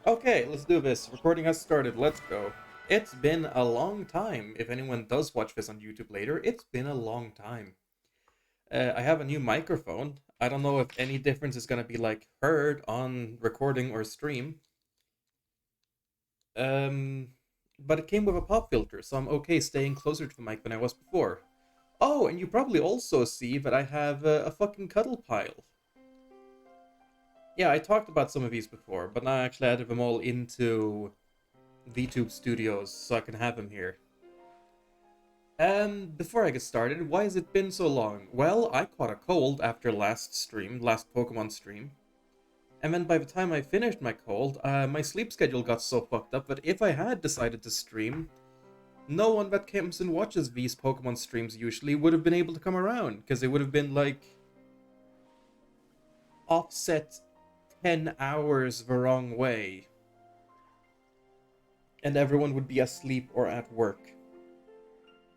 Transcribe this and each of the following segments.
Okay, let's do this. Recording has started. Let's go. It's been a long time. If anyone does watch this on YouTube later, it's been a long time. I have a new microphone. I don't know if any difference is gonna be like heard on recording or stream. Um, but it came with a pop filter, so I'm okay staying closer to the mic than I was before. Oh, and you probably also see that I have a fucking cuddle pile. Yeah, I talked about some of these before, but now I actually added them all into VTube Studios so I can have them here. Before I get started, why has it been so long? Well, I caught a cold after last Pokemon stream. And then by the time I finished my cold, my sleep schedule got so fucked up that if I had decided to stream, no one that comes and watches these Pokemon streams usually would have been able to come around, because it would have been like offset 10 hours the wrong way. And everyone would be asleep or at work.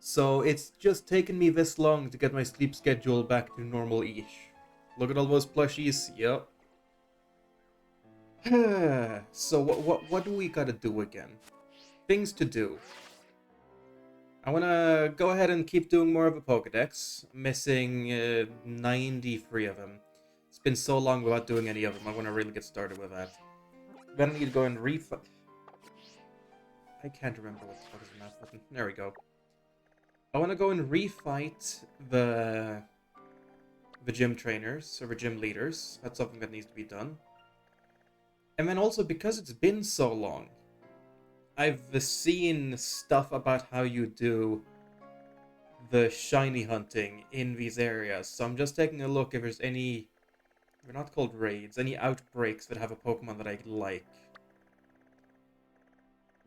So it's just taken me this long to get my sleep schedule back to normal-ish. Look at all those plushies. Yep. So what do we gotta do again? Things to do. I wanna go ahead and keep doing more of a Pokedex. I'm missing 93 of them. It's been so long without doing any of them. I wanna really get started with that. Then I need to go and refight. I can't remember what the fuck is the mouse button. There we go. I wanna go and refight the gym trainers or the gym leaders. That's something that needs to be done. And then also, because it's been so long, I've seen stuff about how you do the shiny hunting in these areas. So I'm just taking a look if there's any, they're not called raids, any outbreaks that have a Pokemon that I like.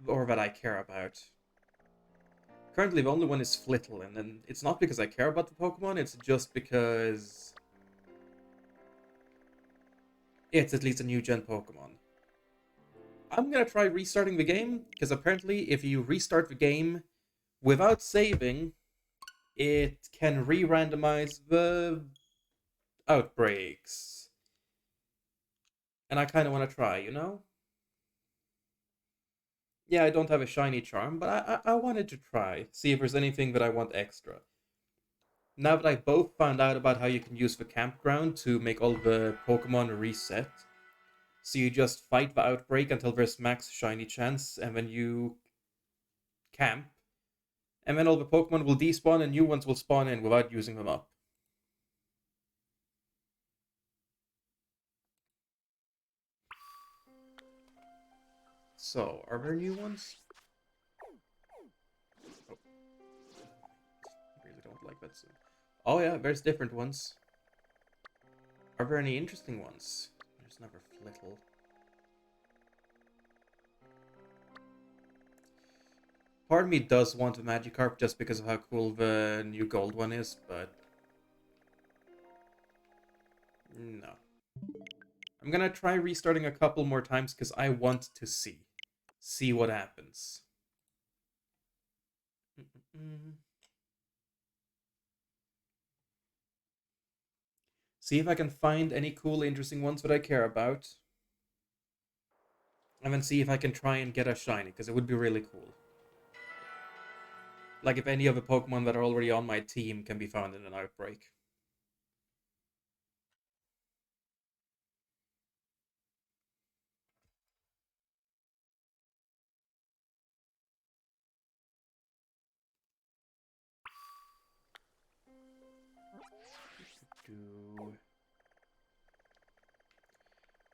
Or that I care about. Currently the only one is Flittle, and then it's not because I care about the Pokemon, it's just because it's at least a new gen Pokemon. I'm gonna try restarting the game, because apparently if you restart the game without saving, it can re-randomize the outbreaks. And I kind of want to try, you know? Yeah, I don't have a shiny charm, but I wanted to try, see if there's anything that I want extra. Now that I both found out about how you can use the campground to make all the Pokemon reset, so you just fight the outbreak until there's max shiny chance, and then you camp, and then all the Pokemon will despawn and new ones will spawn in without using them up. So, are there new ones? Oh, I really don't like that soon. Oh yeah, there's different ones. Are there any interesting ones? There's never Flittle. Part of me does want a Magikarp just because of how cool the new gold one is, but no. I'm gonna try restarting a couple more times because I want to see what happens. See if I can find any cool, interesting ones that I care about. And then see if I can try and get a shiny, because it would be really cool. Like if any of the Pokemon that are already on my team can be found in an outbreak.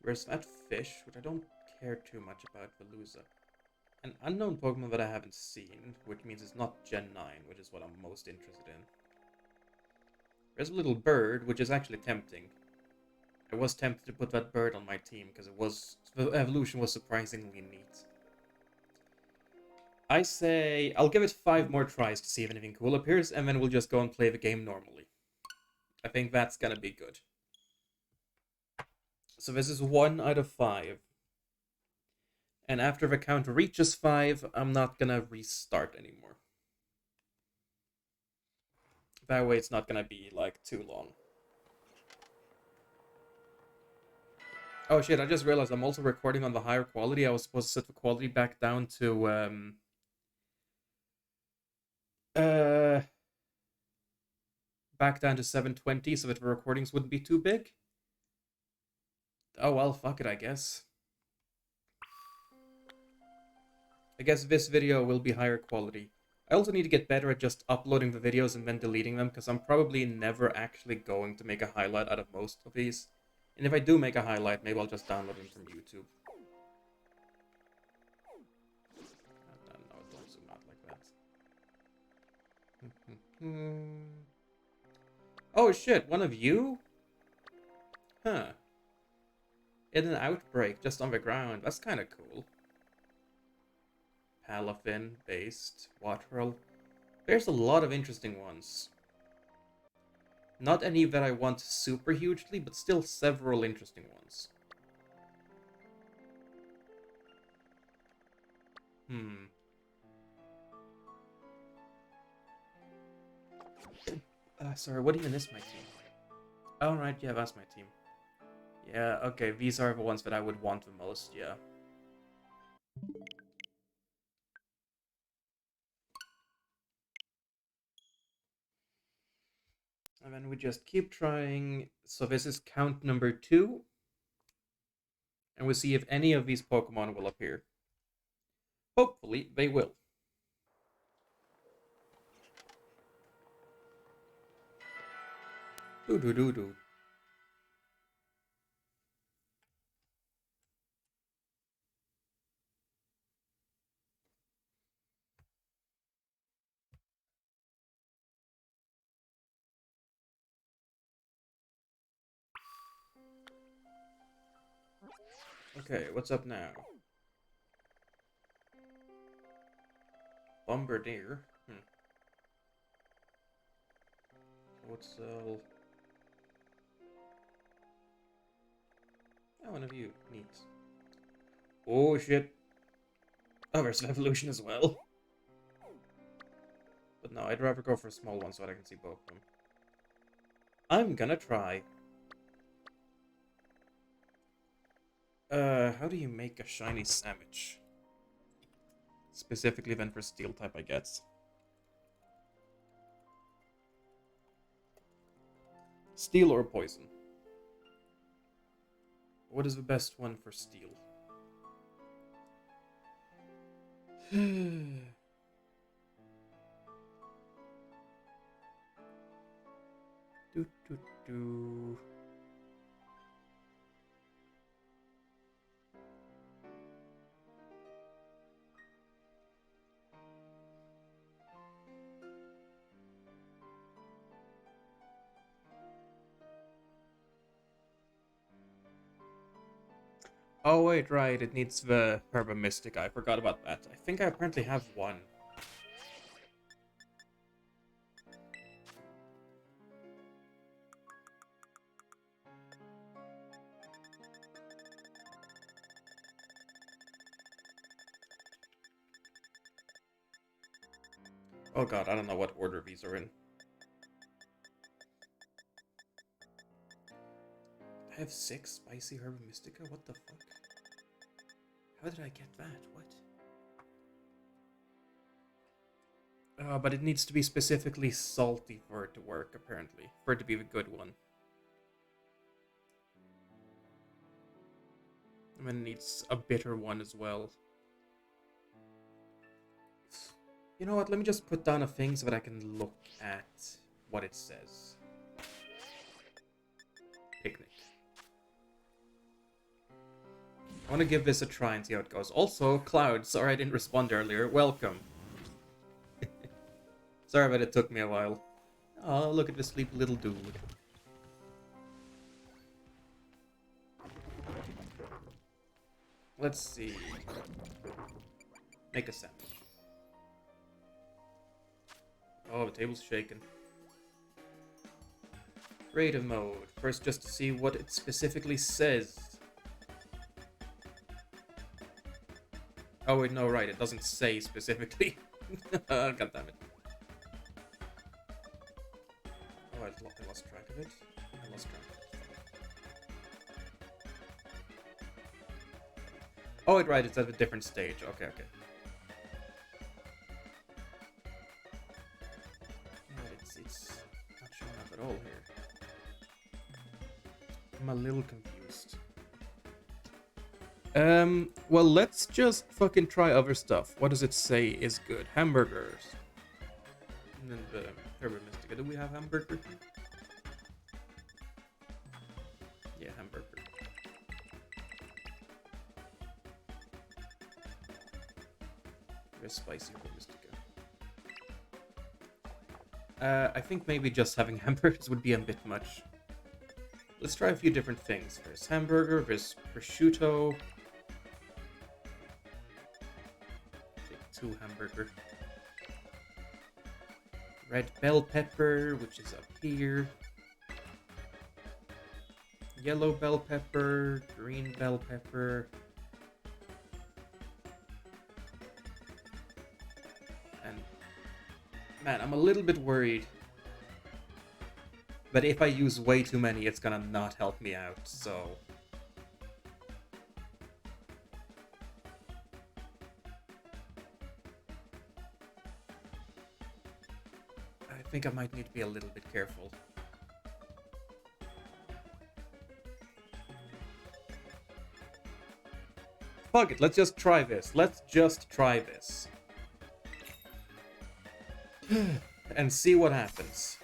There's that fish, which I don't care too much about, Veluza. An unknown Pokemon that I haven't seen, which means it's not Gen 9, which is what I'm most interested in. There's a little bird, which is actually tempting. I was tempted to put that bird on my team, because the evolution was surprisingly neat. I say, I'll give it 5 more tries to see if anything cool appears, and then we'll just go and play the game normally. I think that's gonna be good. So this is 1 out of 5. And after the count reaches 5, I'm not gonna restart anymore. That way it's not gonna be, like, too long. Oh shit, I just realized I'm also recording on the higher quality. I was supposed to set the quality back down to uh 720 so that the recordings wouldn't be too big. Oh well, fuck it, I guess. I guess this video will be higher quality. I also need to get better at just uploading the videos and then deleting them, because I'm probably never actually going to make a highlight out of most of these. And if I do make a highlight, maybe I'll just download them from YouTube. No, don't zoom out like that. Oh shit, one of you? Huh. In an outbreak just on the ground. That's kind of cool. Palafin-based Waterel. There's a lot of interesting ones. Not any that I want super hugely, but still several interesting ones. Sorry, what even is my team? Oh, right, yeah, that's my team. Yeah, okay, these are the ones that I would want the most, yeah. And then we just keep trying. So this is count number 2. And we'll see if any of these Pokemon will appear. Hopefully, they will. Do. Okay, what's up now? Bombardier. What's Oh, one of you. Neat. Oh shit. Oh, there's an evolution as well. But no, I'd rather go for a small one so that I can see both of them. I'm gonna try. How do you make a shiny sandwich? Specifically then for steel type, I guess. Steel or poison? What is the best one for steel? do. Oh wait, right, it needs the Herba Mystic. I forgot about that. I think I apparently have one. Oh god, I don't know what order these are in. I have 6 spicy Herba Mystica? What the fuck? How did I get that? What? But it needs to be specifically salty for it to work, apparently. For it to be the good one. And then it needs a bitter one as well. You know what, let me just put down a thing so that I can look at what it says. Picnic. I want to give this a try and see how it goes. Also, Cloud, sorry I didn't respond earlier. Welcome. Sorry that it took me a while. Oh, look at this sleepy little dude. Let's see. Make a sandwich. Oh, the table's shaking. Creative mode. First, just to see what it specifically says. Oh wait, no, right, it doesn't say specifically. God damn it. Oh, I lost track of it. I lost track of it. Oh, right, it's at a different stage. Okay, okay. Yeah, it's not showing up at all here. I'm a little confused. Well, let's just fucking try other stuff. What does it say is good? Hamburgers. And then the Herba Mystica. Do we have hamburger? Yeah, hamburger. There's spicy Herba Mystica. I think maybe just having hamburgers would be a bit much. Let's try a few different things. There's hamburger, there's prosciutto. Take 2 hamburger. Red bell pepper, which is up here. Yellow bell pepper, green bell pepper. And man, I'm a little bit worried that if I use way too many, it's gonna not help me out, so... I think I might need to be a little bit careful. Fuck it, let's just try this. Let's just try this. And see what happens.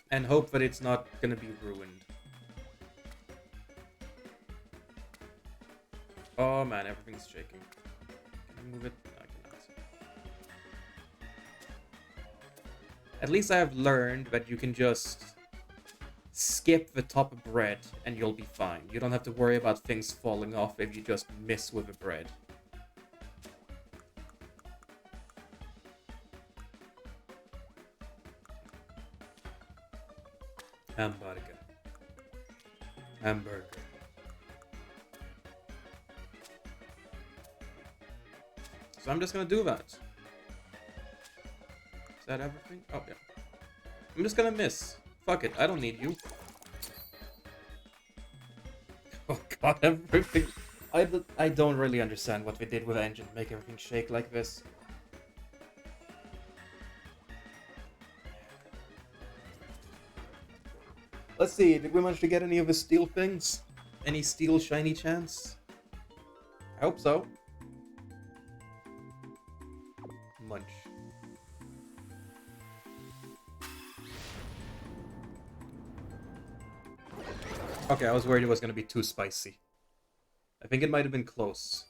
And hope that it's not gonna be ruined. Oh man, everything's shaking. Can I move it? No, I cannot. At least I have learned that you can just skip the top of bread and you'll be fine. You don't have to worry about things falling off if you just miss with the bread. Hamburger. Hamburger. So I'm just gonna do that. Is that everything? Oh, yeah. I'm just gonna miss. Fuck it, I don't need you. Oh god, everything... I don't really understand what we did with the engine to make everything shake like this. Let's see, did we manage to get any of the steel things? Any steel shiny chance? I hope so. Munch. Okay, I was worried it was gonna be too spicy. I think it might have been close.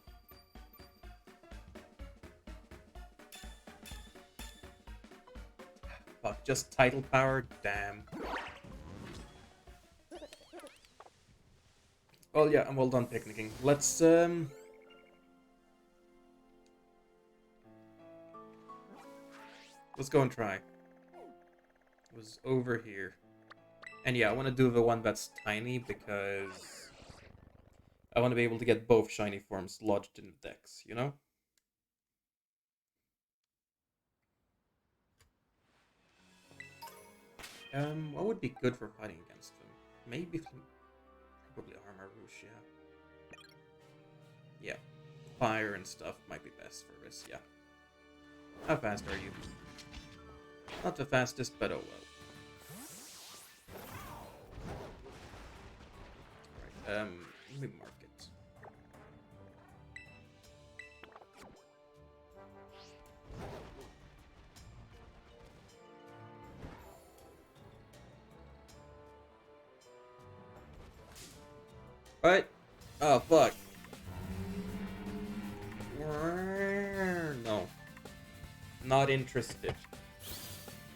Fuck, just title power? Damn. Well, yeah, I'm well done picnicking. Let's go and try. It was over here. And yeah, I want to do the one that's tiny because I want to be able to get both shiny forms lodged in the decks, you know? What would be good for fighting against them? Maybe... Probably Armor Rouge, yeah. Yeah. Fire and stuff might be best for this, yeah. How fast are you? Not the fastest, but oh well. Right, let me mark it. Right? Oh, fuck. No. Not interested.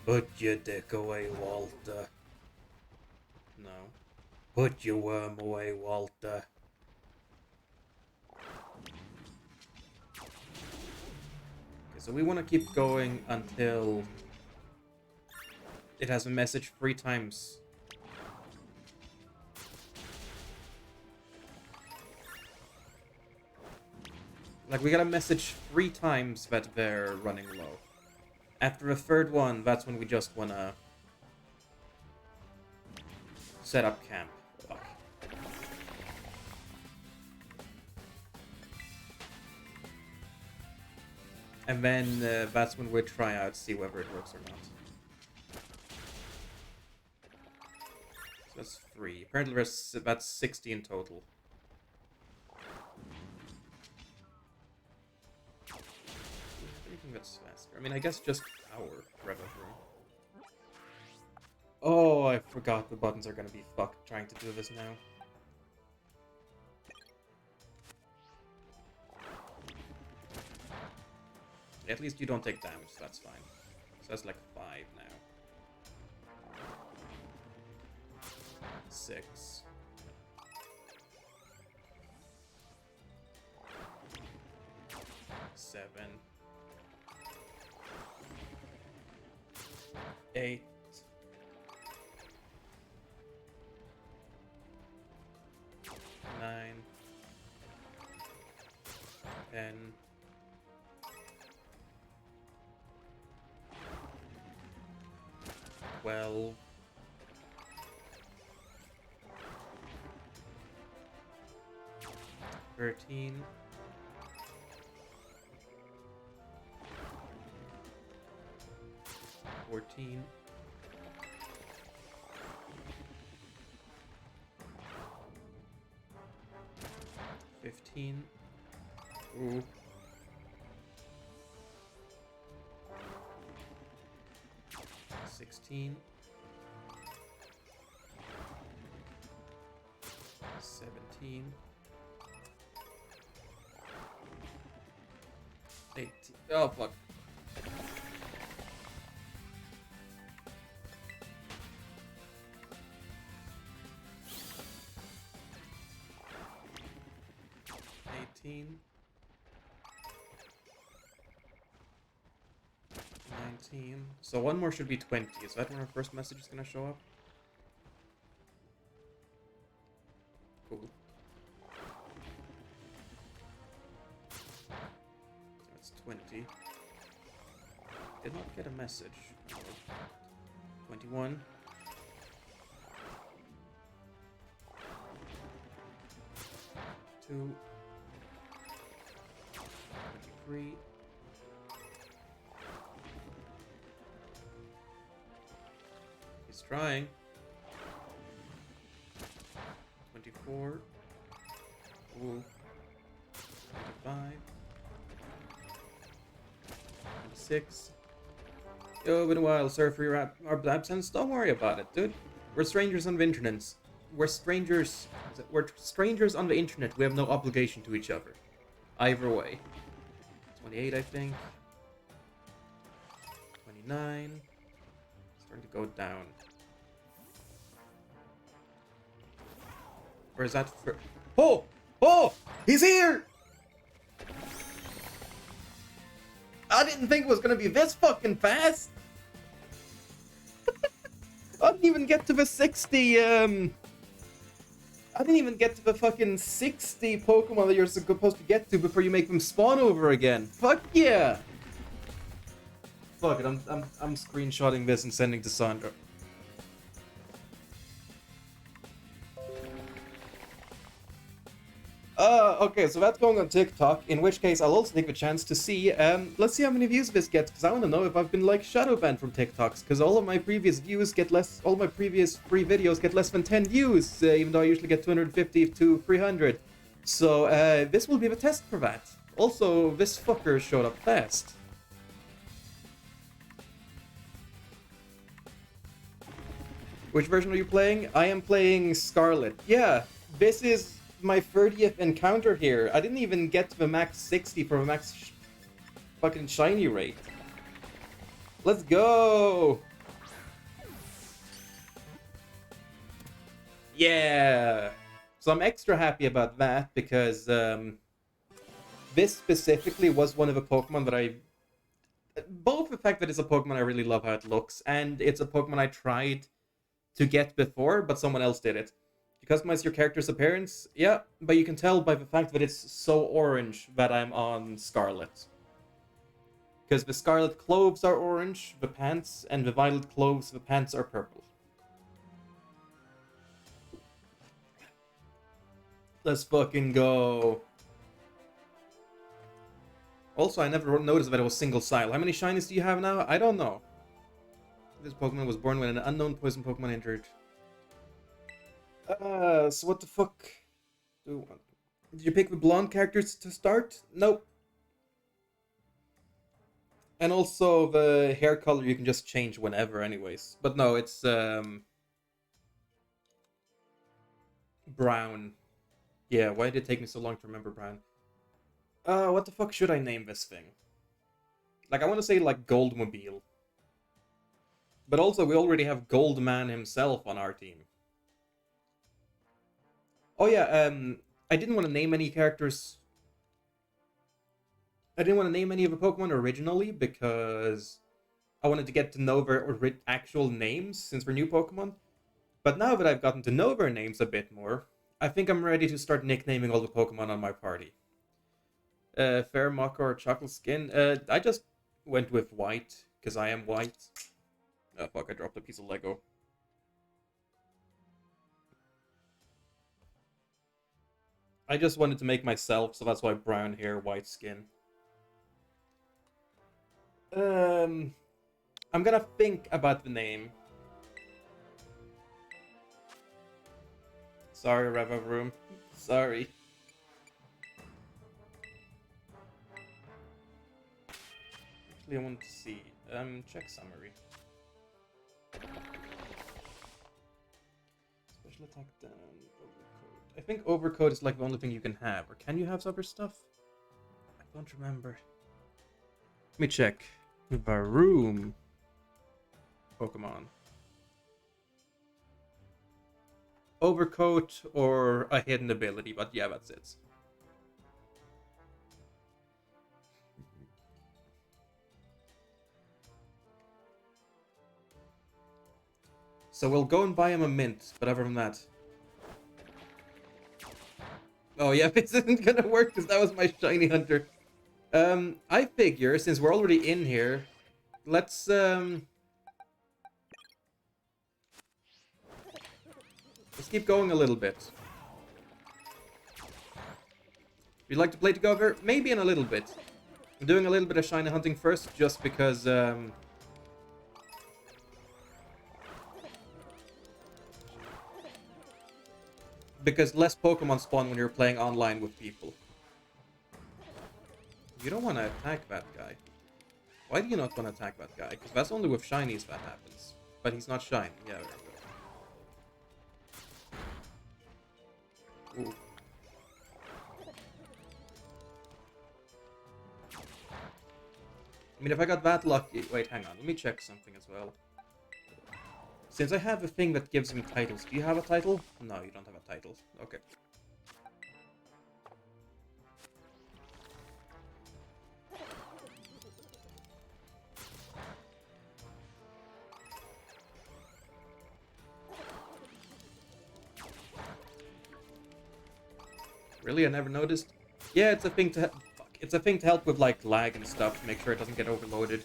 Put your dick away, Walter. No. Put your worm away, Walter. Okay, so we want to keep going until it has a message 3 times. Like, we got a message 3 times that they're running low. After the 3rd one, that's when we just wanna set up camp. Fuck. And then that's when we'll try out, see whether it works or not. So that's 3. Apparently that's 60 in total. Anything that's faster. I mean, I guess just power, Revo Room. Oh, I forgot the buttons are gonna be fucked trying to do this now. At least you don't take damage, so that's fine. So that's like 5 now. 6. 7. 8. 9. 10. 12. 13. 14. 15. Ooh. 16. 17. 18. Oh, fuck. 18. 19. So one more should be 20. Is that when our first message is gonna show up? Cool. That's 20. Did not get a message. 21. 2. 23. 'He's trying. 24. Ooh. 25. 26. Yo, been a while, sorry for your absence. Don't worry about it, dude. We're strangers on the internet. We're strangers on the internet. We have no obligation to each other. Either way. 28, I think. 29. Starting to go down. Where is that for? Oh! Oh! He's here! I didn't think it was gonna be this fucking fast! I didn't even get to the 60, I didn't even get to the fucking 60 Pokemon that you're supposed to get to before you make them spawn over again. Fuck yeah! Fuck it, I'm screenshotting this and sending to Sandra. Okay, so that's going on TikTok, in which case I'll also take the chance to see, let's see how many views this gets, because I want to know if I've been, like, shadow banned from TikToks, because all of my previous views get less, all my previous free videos get less than 10 views, even though I usually get 250 to 300. So, this will be the test for that. Also, this fucker showed up fast. Which version are you playing? I am playing Scarlet. Yeah, this is my 30th encounter here. I didn't even get to the max 60 for the max fucking shiny rate. Let's go! Yeah! So I'm extra happy about that because this specifically was one of the Pokemon that I... Both the fact that it's a Pokemon I really love how it looks, and it's a Pokemon I tried to get before, but someone else did it. You customize your character's appearance? Yeah, but you can tell by the fact that it's so orange that I'm on Scarlet. Because the Scarlet clothes are orange, the pants, and the Violet clothes, the pants are purple. Let's fucking go. Also, I never noticed that it was single style. How many shinies do you have now? I don't know. This Pokemon was born when an unknown poison Pokemon entered. So what the fuck do we want? Did you pick the blonde characters to start? Nope. And also the hair color you can just change whenever anyways. But no, it's brown. Yeah, why did it take me so long to remember brown? What the fuck should I name this thing? Like, I want to say, like, Goldmobile. But also, we already have Goldman himself on our team. Oh yeah, I didn't want to name any characters. I didn't want to name any of the Pokemon originally because I wanted to get to know their actual names since they're new Pokemon. But now that I've gotten to know their names a bit more, I think I'm ready to start nicknaming all the Pokemon on my party. Fair Mocha or Chocolate Skin? I just went with white, because I am white. Oh fuck, I dropped a piece of Lego. I just wanted to make myself, so that's why brown hair, white skin. I'm gonna think about the name. Sorry, Reva Room. Sorry. Actually, I want to see. Check summary. Special attack down. Overcoat. I think overcoat is like the only thing you can have. Or can you have other stuff? I don't remember. Let me check. Varoom. Pokemon. Overcoat or a hidden ability, but yeah, that's it. So we'll go and buy him a mint, but other than that... Oh yeah, this isn't gonna work because that was my shiny hunter. I figure, since we're already in here, let's keep going a little bit. We'd like to play together? Maybe in a little bit. I'm doing a little bit of shiny hunting first, just because, because less Pokemon spawn when you're playing online with people. You don't want to attack that guy. Why do you not want to attack that guy? Because that's only with shinies that happens. But he's not shiny. Yeah, there we go. Ooh. I mean, if I got that lucky... Wait, hang on. Let me check something as well. Since I have a thing that gives him titles, do you have a title? No, you don't have a title. Okay. Really? I never noticed? Yeah, it's a thing to... Fuck. It's a thing to help with, like, lag and stuff, to make sure it doesn't get overloaded.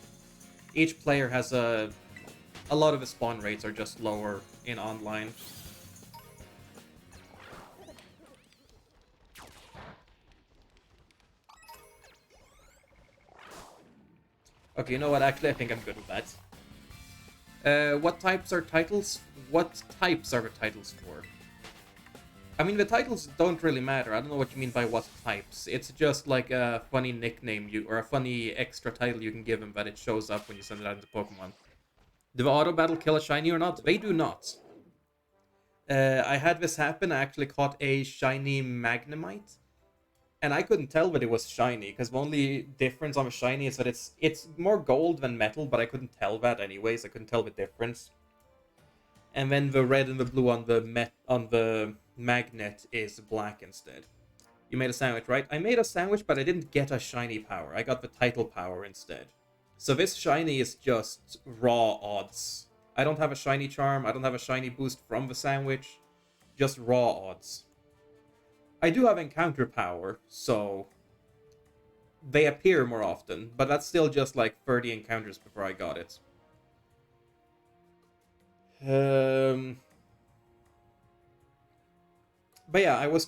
Each player has a lot of the spawn rates are just lower in online. Okay, you know what? Actually, I think I'm good with that. What types are titles? What types are the titles for? I mean, the titles don't really matter. I don't know what you mean by what types. It's just like a funny nickname or a funny extra title you can give him that it shows up when you send it out into Pokemon. Do the auto battle kill a shiny or not? They do not. I had this happen. I actually caught a shiny Magnemite. And I couldn't tell that it was shiny, because the only difference on the shiny is that it's more gold than metal, but I couldn't tell that anyways. I couldn't tell the difference. And then the red and the blue on the magnet is black instead. You made a sandwich, right? I made a sandwich, but I didn't get a shiny power. I got the title power instead. So this shiny is just raw odds. I don't have a shiny charm. I don't have a shiny boost from the sandwich. Just raw odds. I do have encounter power, so they appear more often, but that's still just like 30 encounters before I got it. But yeah, I was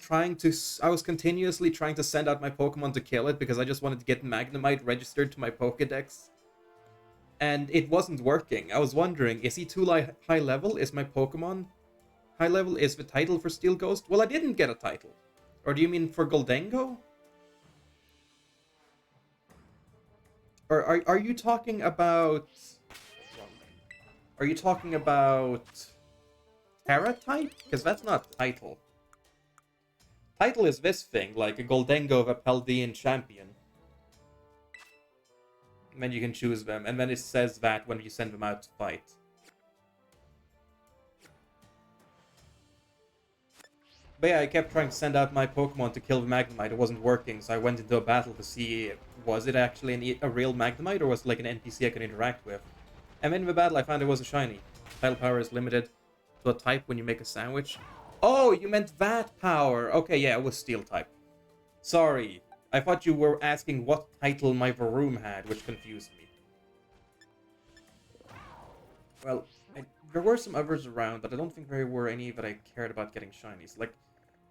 continuously trying to send out my Pokemon to kill it because I just wanted to get Magnemite registered to my Pokedex. And it wasn't working. I was wondering, is he too high level? Is my Pokemon high level? Is the title for Steel Ghost? Well, I didn't get a title. Or do you mean for Goldengo? Or are you talking about... Are you talking about... Terra type? Because that's not title. Title is this thing, like a Goldengo of a Paldean champion. And then you can choose them, and then it says that when you send them out to fight. But yeah, I kept trying to send out my Pokemon to kill the Magnemite. It wasn't working, so I went into a battle to see, was it actually a real Magnemite, or was it like an NPC I could interact with? And then in the battle, I found it was a shiny. Title power is limited to a type when you make a sandwich. Oh, you meant that power! Okay, yeah, it was Steel type. Sorry. I thought you were asking what title my Varoom had, which confused me. Well, there were some others around, but I don't think there were any that I cared about getting shinies. Like,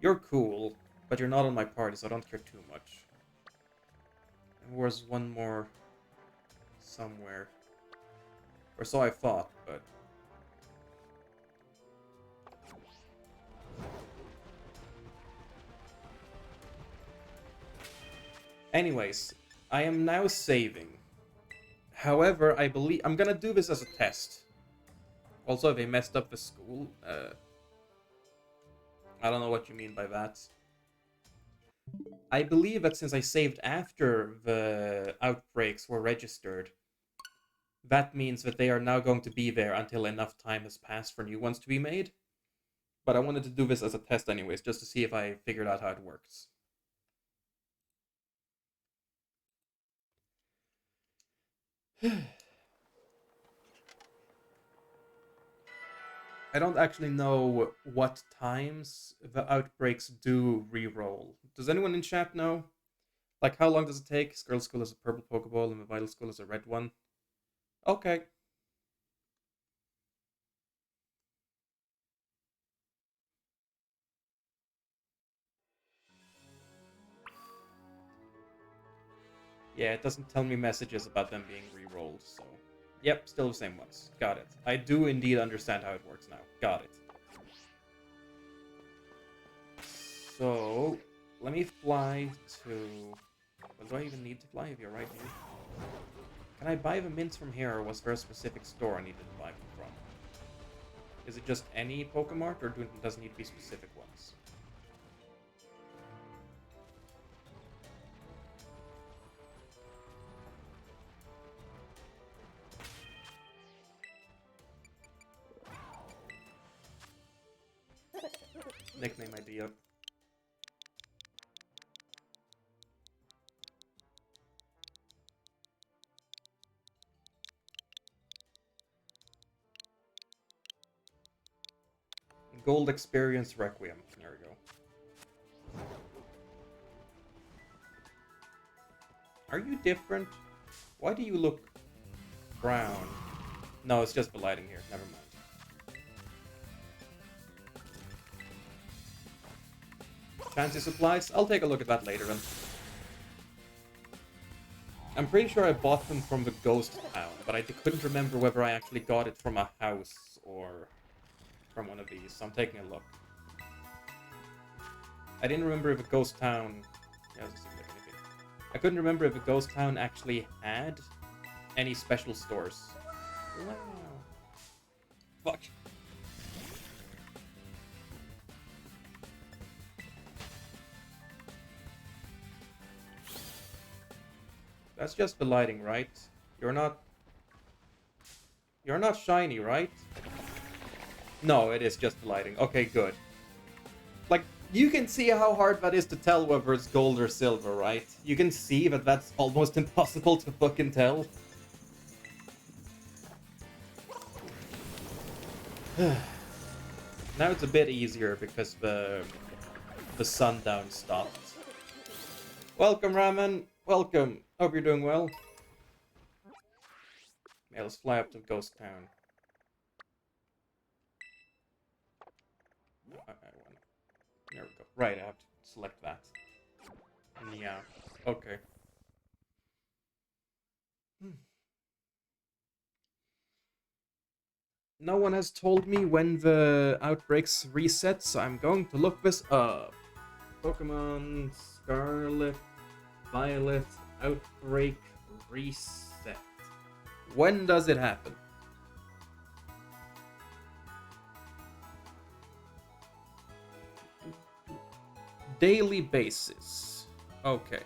you're cool, but you're not on my party, so I don't care too much. There was one more somewhere. Or so I thought, but... Anyways, I am now saving. However, I believe... I'm gonna do this as a test. Also, they messed up the school. I don't know what you mean by that. I believe that since I saved after the outbreaks were registered, that means that they are now going to be there until enough time has passed for new ones to be made. But I wanted to do this as a test anyways, just to see if I figured out how it works. I don't actually know what times the outbreaks do re-roll. Does anyone in chat know? Like, how long does it take? Scarlet School is a purple Pokeball and the Vital School is a red one. Okay. Yeah, it doesn't tell me messages about them being re-rolled, so... Yep, still the same ones. Got it. I do indeed understand how it works now. Got it. So, let me fly to... Well, do I even need to fly if you're right here? Can I buy the mints from here, or was there a specific store I needed to buy them from? Is it just any Pokemart, or does it need to be specific ones? Nickname idea. Gold Experience Requiem. There we go. Are you different? Why do you look brown? No, it's just the lighting here. Never mind. Fancy supplies? I'll take a look at that later then. I'm pretty sure I bought them from the ghost town, but I couldn't remember whether I actually got it from a house or from one of these, so I'm taking a look. I didn't remember if a ghost town... Yeah, doesn't seem like anything. I couldn't remember if a ghost town actually had any special stores. Wow. Fuck. That's just the lighting, right? You're not shiny, right? No, it is just the lighting. Okay, good. Like, you can see how hard that is to tell whether it's gold or silver, right? You can see that that's almost impossible to fucking tell. Now it's a bit easier because the sundown stopped. Welcome, Ramen. Welcome. Hope you're doing well. Yeah, let's fly up to Ghost Town. There we go. Right, I have to select that. Yeah, okay. Hmm. No one has told me when the outbreaks reset, so I'm going to look this up. Pokemon Scarlet, Violet, outbreak reset. When does it happen? Daily basis. Okay.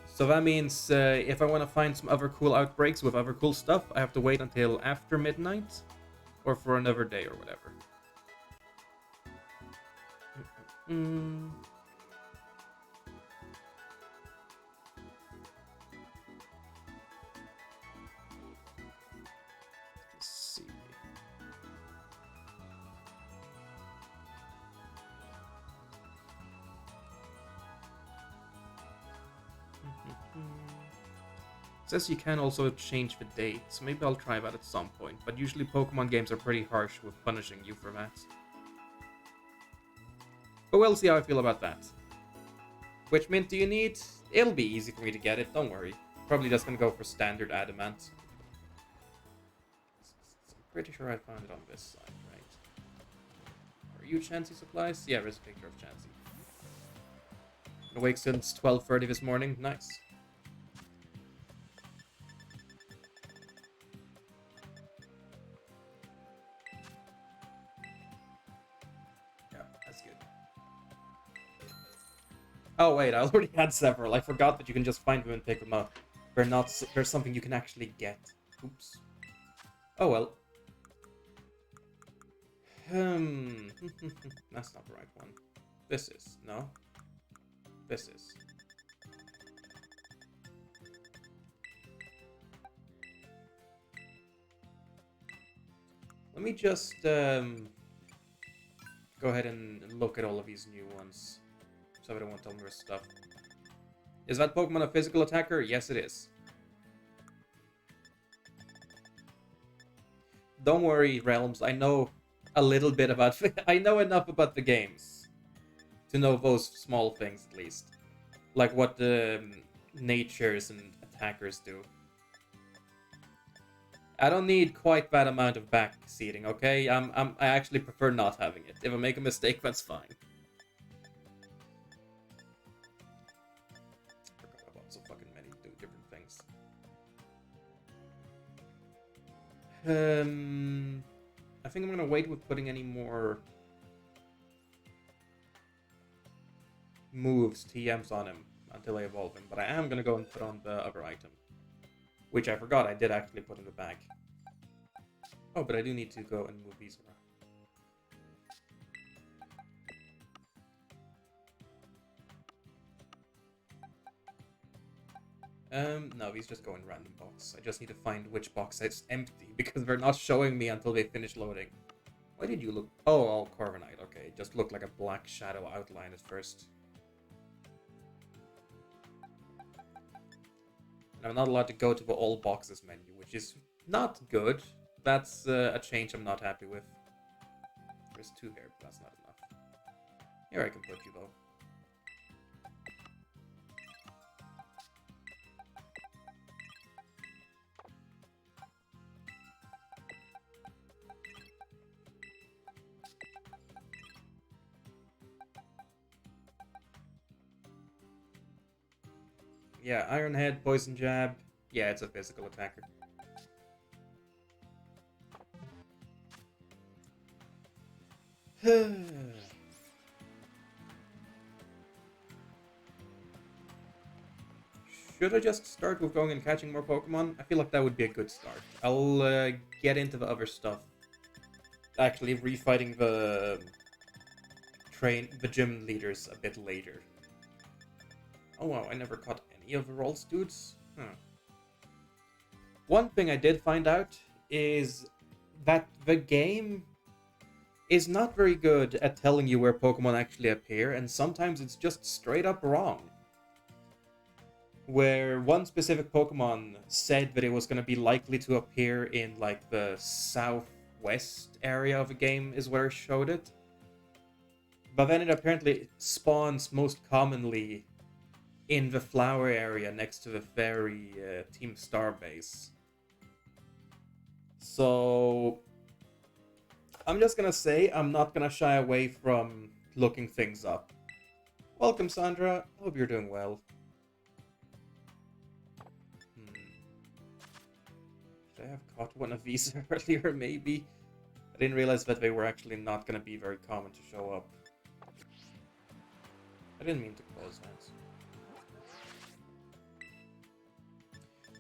So that means if I want to find some other cool outbreaks with other cool stuff, I have to wait until after midnight or for another day or whatever. Mm. Let's see. Says you can also change the date, so maybe I'll try that at some point, but usually Pokemon games are pretty harsh with punishing you for that. But we'll see how I feel about that. Which mint do you need? It'll be easy for me to get it, don't worry. Probably just gonna go for standard adamant. I'm pretty sure I found it on this side, right? Are you Chansey supplies? Yeah, there's a picture of Chansey. Awake since 12:30 this morning, nice. Oh wait, I already had several. I forgot that you can just find them and pick them up. They're not. There's something you can actually get. Oops. Oh well. That's not the right one. This is no. This is. Let me just go ahead and look at all of these new ones. So I don't want to tell me stuff. Is that Pokemon a physical attacker? Yes, it is. Don't worry, Realms. I know a little bit about... I know enough about the games to know those small things, at least. Like what the natures and attackers do. I don't need quite that amount of backseating, okay? I actually prefer not having it. If I make a mistake, that's fine. I think I'm gonna wait with putting any more moves, TMs on him until I evolve him, but I am gonna go and put on the other item, which I forgot I did actually put in the bag. Oh, but I do need to go and move these around. No, these just go in random box. I just need to find which box is empty, because they're not showing me until they finish loading. Why did you look... Oh, Corviknight, okay. It just looked like a black shadow outline at first. And I'm not allowed to go to the all boxes menu, which is not good. That's a change I'm not happy with. There's 2 here, but that's not enough. Here I can put you, though. Yeah, Iron Head, Poison Jab. Yeah, it's a physical attacker. Should I just start with going and catching more Pokemon? I feel like that would be a good start. I'll get into the other stuff. Actually, refighting the gym leaders a bit later. Oh wow, I never caught any of the Rolls dudes. Huh. One thing I did find out is that the game is not very good at telling you where Pokemon actually appear, and sometimes it's just straight up wrong. Where one specific Pokemon said that it was going to be likely to appear in like the southwest area of a game is where it showed it. But then it apparently spawns most commonly in the flower area next to the fairy Team Star base. So I'm just gonna say I'm not gonna shy away from looking things up. Welcome, Sandra. Hope you're doing well. Should I have caught one of these earlier, maybe? I didn't realize that they were actually not gonna be very common to show up. I didn't mean to close that.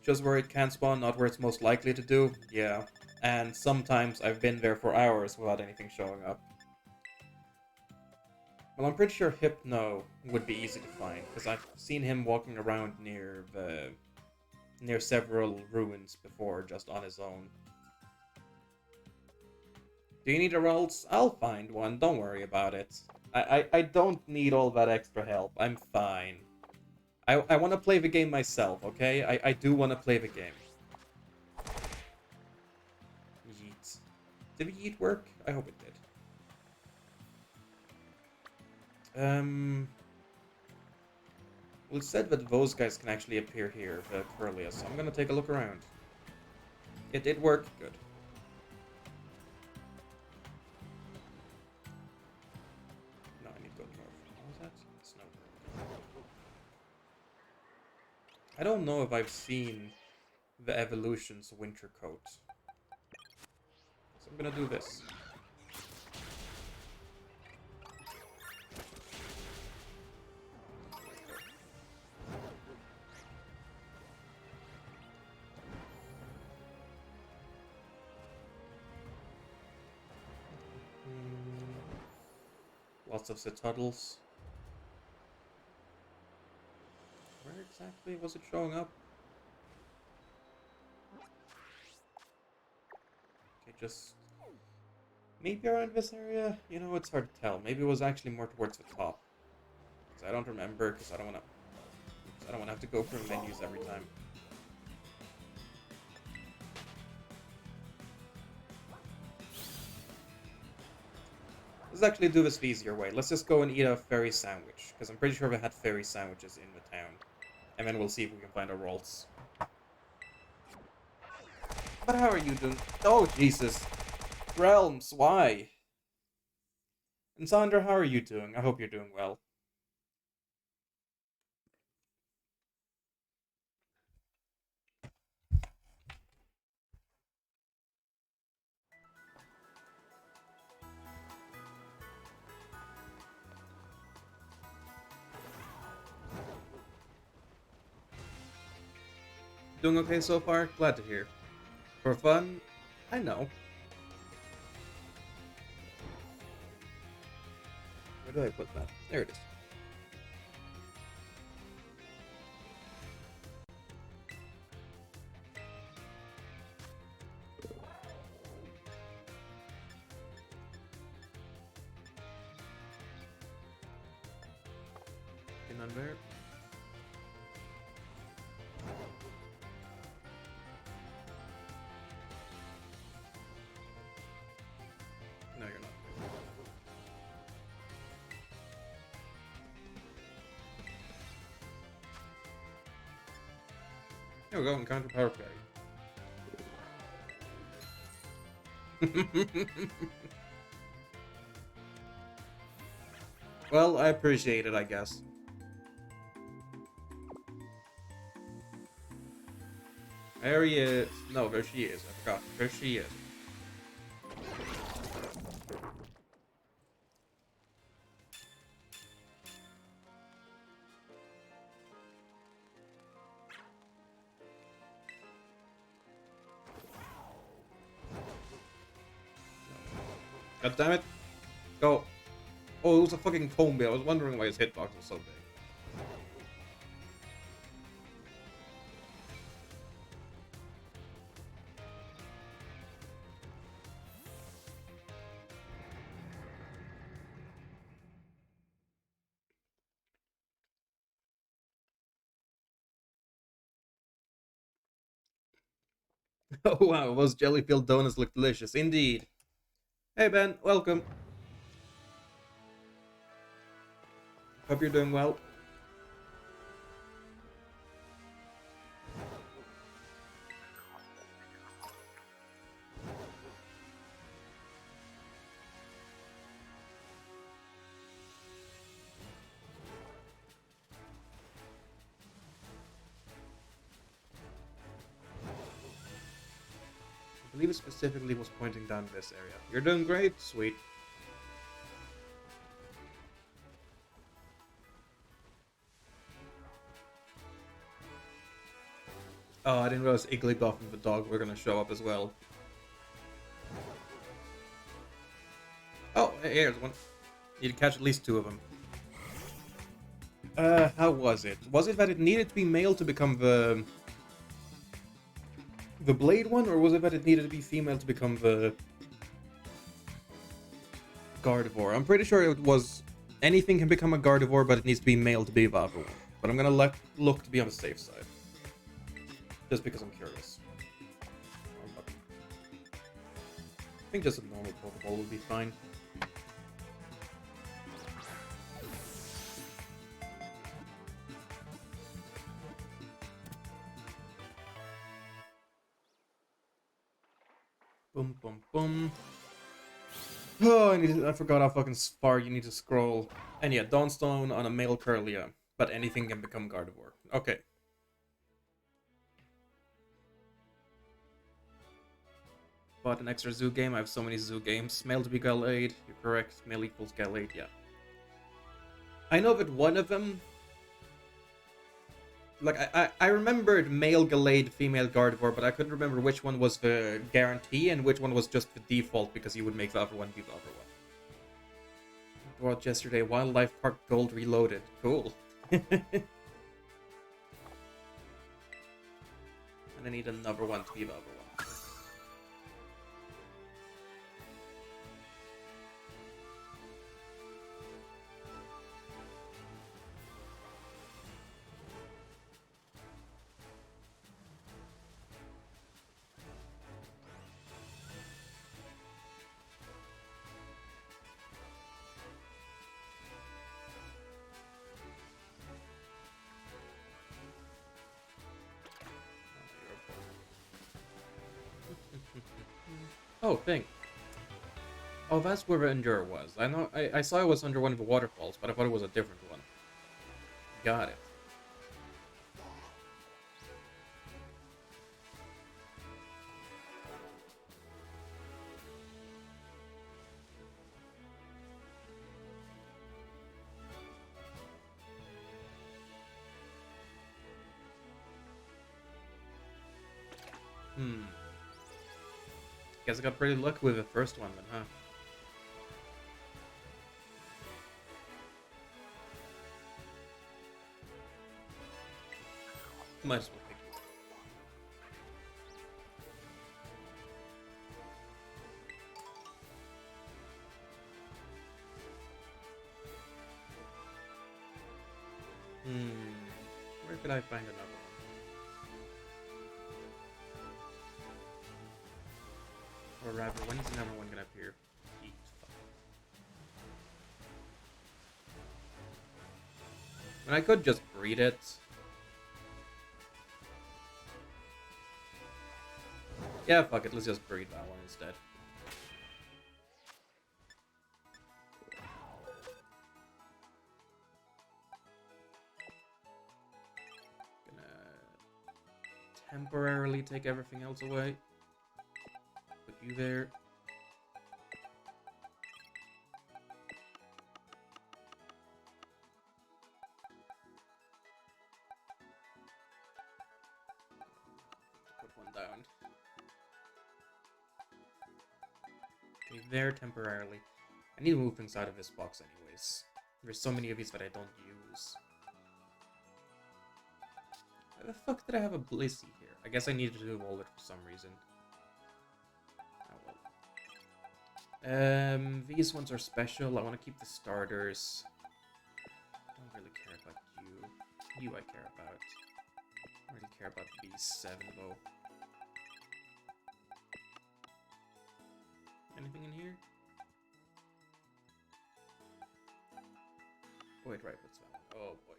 Just where it can spawn, not where it's most likely to do? Yeah. And sometimes I've been there for hours without anything showing up. Well, I'm pretty sure Hypno would be easy to find, because I've seen him walking around near several ruins before, just on his own. Do you need a rolls? I'll find one, don't worry about it. I don't need all that extra help, I'm fine. I want to play the game myself, okay? I do want to play the game. Yeet. Did the yeet work? I hope it did. Well, it said that those guys can actually appear here, the Curlia, so I'm gonna take a look around. It did work, good. No, I need to go north. What was that? Snow. I don't know if I've seen the Evolution's winter coat. So I'm gonna do this. Lots of Citadels. Where exactly was it showing up? Okay, just... maybe around this area? You know, it's hard to tell. Maybe it was actually more towards the top. Because I don't remember, because I don't want to have to go through menus every time. Let's actually do this the easier way. Let's just go and eat a fairy sandwich, because I'm pretty sure we had fairy sandwiches in the town. And then we'll see if we can find our rolls. But how are you doing? Oh, Jesus. Realms, why? And Sandra, how are you doing? I hope you're doing well. Doing okay so far? Glad to hear. For fun? I know. Where did I put that? There it is. In under. No, you're not. There we go, encounter power fairy. Well, I appreciate it, I guess. There he is. No, there she is. I forgot. There she is. God damn it. Go. Oh, it was a fucking combi. I was wondering why his hitbox was so big. Oh wow, those jelly-filled donuts look delicious. Indeed. Hey Ben, welcome. Hope you're doing well. I believe it specifically was pointing down this area. You're doing great, sweet. Oh, I didn't realize Igglybuff and the dog were gonna show up as well. Oh, hey, here's one. Need to catch at least 2 of them. How was it? Was it that it needed to be male to become the blade one, or was it that it needed to be female to become the Gardevoir? I'm pretty sure it was anything can become a Gardevoir, but it needs to be male to be the other one. But I'm gonna look to be on the safe side. Just because I'm curious. I think just a normal Pokeball would be fine. Boom, boom, boom. Oh, I forgot how fucking far you need to scroll. And yeah, Dawnstone on a male Kirlia, but anything can become Gardevoir. Okay. Bought an extra zoo game. I have so many zoo games. Male to be Gallade. You're correct. Male equals Gallade. Yeah. I know that one of them. Like I remembered male Gallade, female Gardevoir, but I couldn't remember which one was the guarantee and which one was just the default because you would make the other one be the other one. Bought yesterday. Wildlife Park Gold Reloaded. Cool. And I need another one to be the other one. Oh, thing. Oh, that's where the Endure was. I know. I saw it was under one of the waterfalls, but I thought it was a different one. Got it. Hmm. Guess I got pretty lucky with the first one then, huh? Might as well pick it. Where could I find another one? Or rather, when is another one gonna appear? Eat. And I could just breed it. Yeah, fuck it, let's just breed that one instead. Gonna temporarily take everything else away. Put you there. Put one down. Okay, there temporarily. I need to move things out of this box anyways. There's so many of these that I don't use. Why the fuck did I have a Blissey here? I guess I needed to evolve it for some reason. Oh well. These ones are special. I want to keep the starters. Don't really care about you. You I care about. I don't really care about these 7 though. Anything in here? Wait, right, what's that one? Oh boy.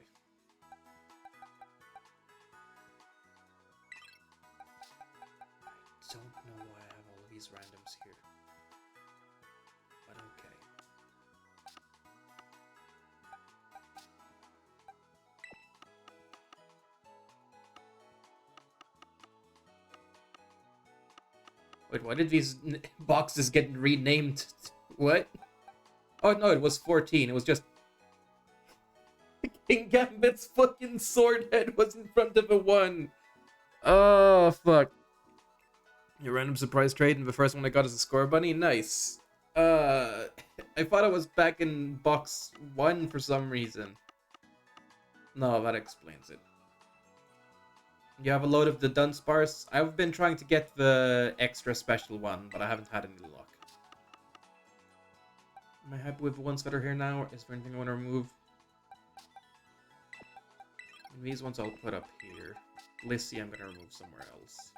I don't know why I have all of these randoms here. But okay. Wait, why did these boxes get renamed? What? Oh no, it was 14. It was just King Gambit's fucking sword head was in front of a 1. Oh fuck. Your random surprise trade, and the first one I got is a score bunny. Nice. I thought I was back in box 1 for some reason. No, that explains it. You have a load of the Dunsparce. I've been trying to get the extra special one, but I haven't had any luck. Am I happy with the ones that are here now? Is there anything I want to remove? And these ones I'll put up here. Lissy I'm gonna remove somewhere else.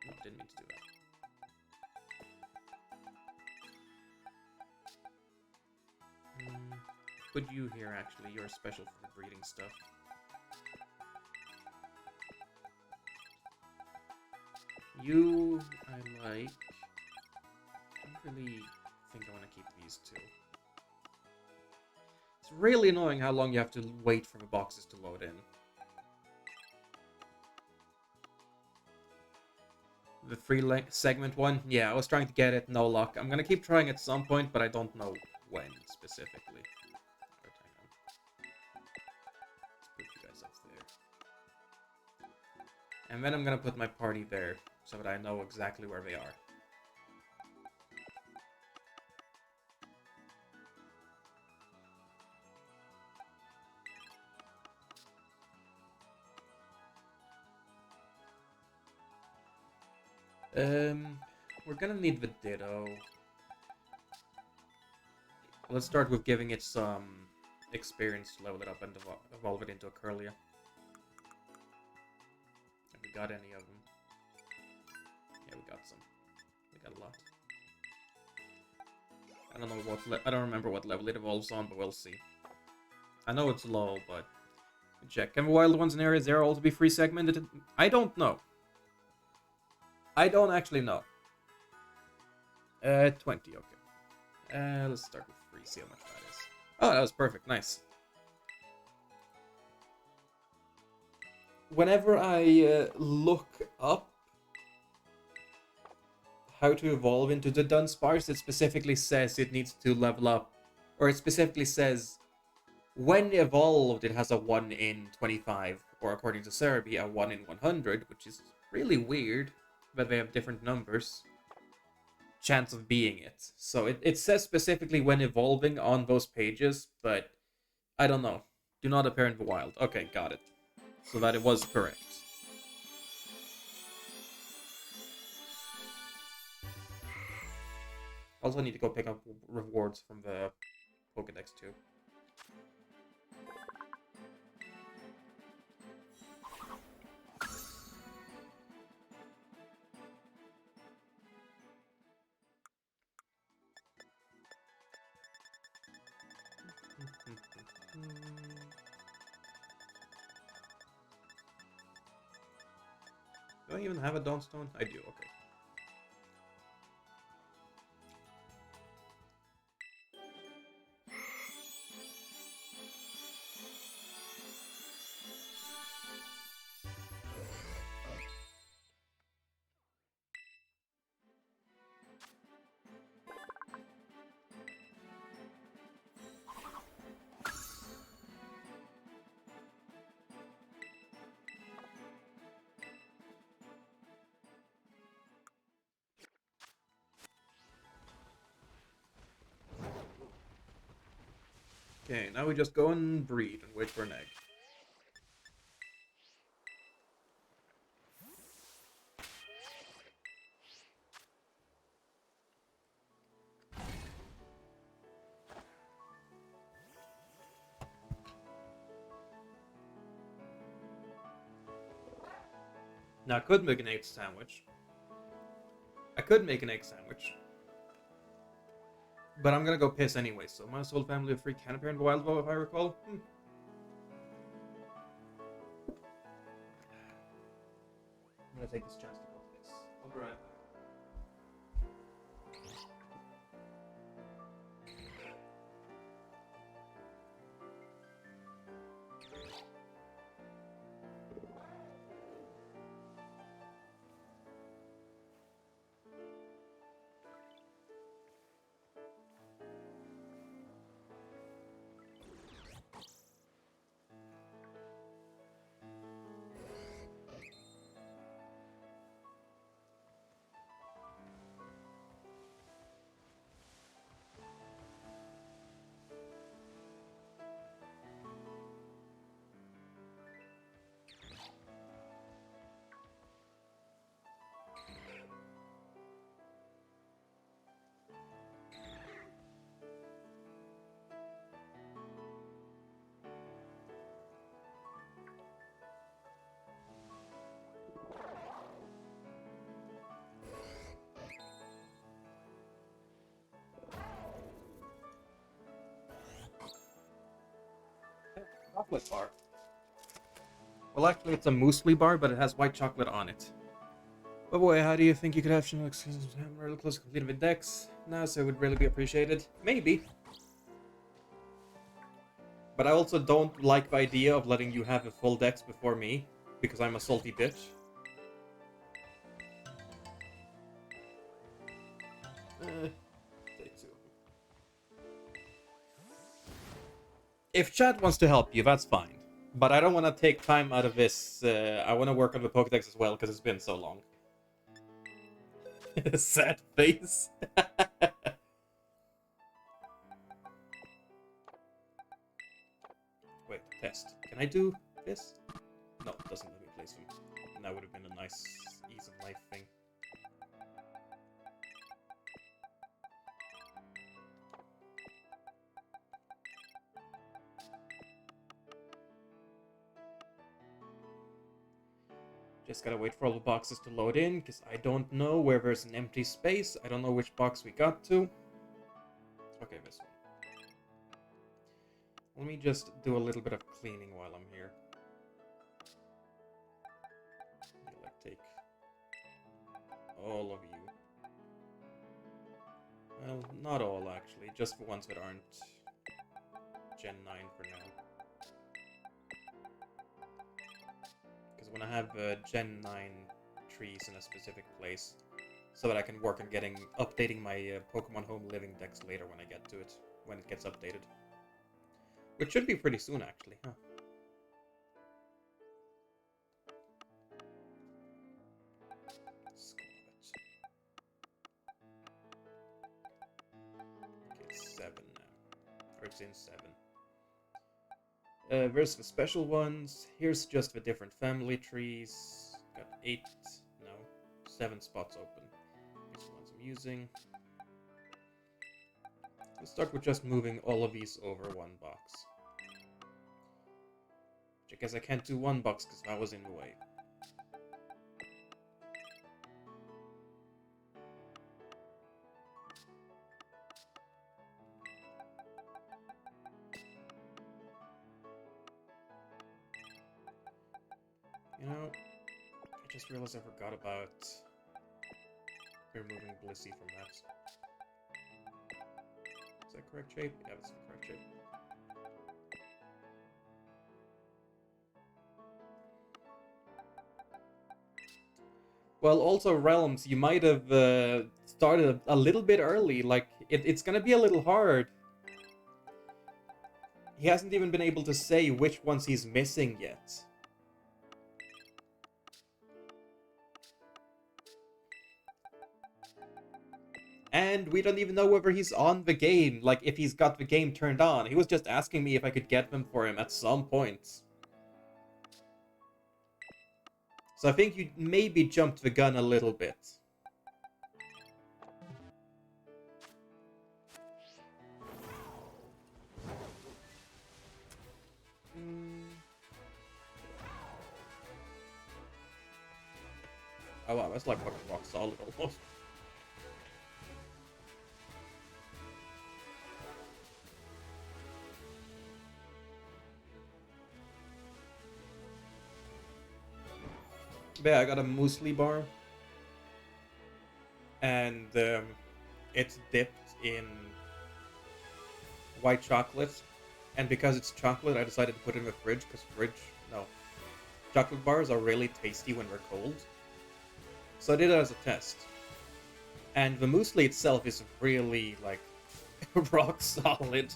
No, didn't mean to do that. Put you here, actually. You're special for the breeding stuff. You, I like. I don't really think I want to keep these two. It's really annoying how long you have to wait for the boxes to load in. The free segment one? Yeah, I was trying to get it, no luck. I'm gonna keep trying at some point, but I don't know when specifically. Right, hang on. Let's put you guys up there. And then I'm gonna put my party there, so that I know exactly where they are. We're gonna need the Ditto. Let's start with giving it some experience to level it up and evolve it into a Curlia. Have we got any of them? Yeah, we got some. We got a lot. I don't know what I don't remember what level it evolves on, but we'll see. I know it's low, but check. Can the wild ones in Area 0 also be free segmented? I don't know. I don't actually know. 20, okay. Let's start with free, see how much that is. Oh, that was perfect, nice. Whenever I look up how to evolve into the Dunsparce, it specifically says it needs to level up, or it specifically says when evolved it has a 1 in 25, or according to Cerebi, a 1 in 100, which is really weird, but they have different numbers. Chance of being it. So it says specifically when evolving on those pages, but I don't know. Do not appear in the wild. Okay, got it. So that it was correct. Also need to go pick up rewards from the pokedex too. Do I even have a Dawnstone? I do, okay. Okay, now we just go and breed and wait for an egg. Now I could make an egg sandwich. I could make an egg sandwich. But I'm gonna go piss anyway, so my whole family of free can appear in the wild, if I recall. I'm gonna take this chance to go piss. I'll be right back. Chocolate bar. Well, actually, it's a muesli bar, but it has white chocolate on it. But boy, how do you think you could have real close to completing the decks? No, so it would really be appreciated. Maybe. But I also don't like the idea of letting you have a full dex before me, because I'm a salty bitch. Take two. If chat wants to help you, that's fine. But I don't want to take time out of this. I want to work on the Pokedex as well, because it's been so long. Sad face. Wait, test. Can I do this? No, it doesn't let me place them. And that would have been a nice ease of life thing. Just gotta wait for all the boxes to load in, because I don't know where there's an empty space. I don't know which box we got to. Okay, this one. Let me just do a little bit of cleaning while I'm here. I'll take all of you. Well, not all actually, just the ones that aren't Gen 9 for now. Because when I have Gen 9 trees in a specific place, so that I can work on updating my Pokemon Home Living Dex later when I get to it, when it gets updated. Which should be pretty soon, actually, huh? Scarlet. Okay, it's 7 now. Or it's in 7. There's the special ones. Here's just the different family trees. Got 7 spots open. These ones I'm using. Let's start with just moving all of these over one box. Which I guess I can't do one box because that was in the way. You know, I just realized I forgot about removing Blissey from that. Is that correct shape? Yeah, that's the correct shape. Well, also Realms, you might have started a little bit early. Like, it's gonna be a little hard. He hasn't even been able to say which ones he's missing yet. And we don't even know whether he's on the game, like if he's got the game turned on. He was just asking me if I could get them for him at some point. So I think you maybe jumped the gun a little bit. Oh wow, that's like fucking rock solid almost. But yeah, I got a muesli bar, and it's dipped in white chocolate. And because it's chocolate, I decided to put it in the fridge, because chocolate bars are really tasty when they're cold. So I did it as a test. And the muesli itself is really, like, rock solid.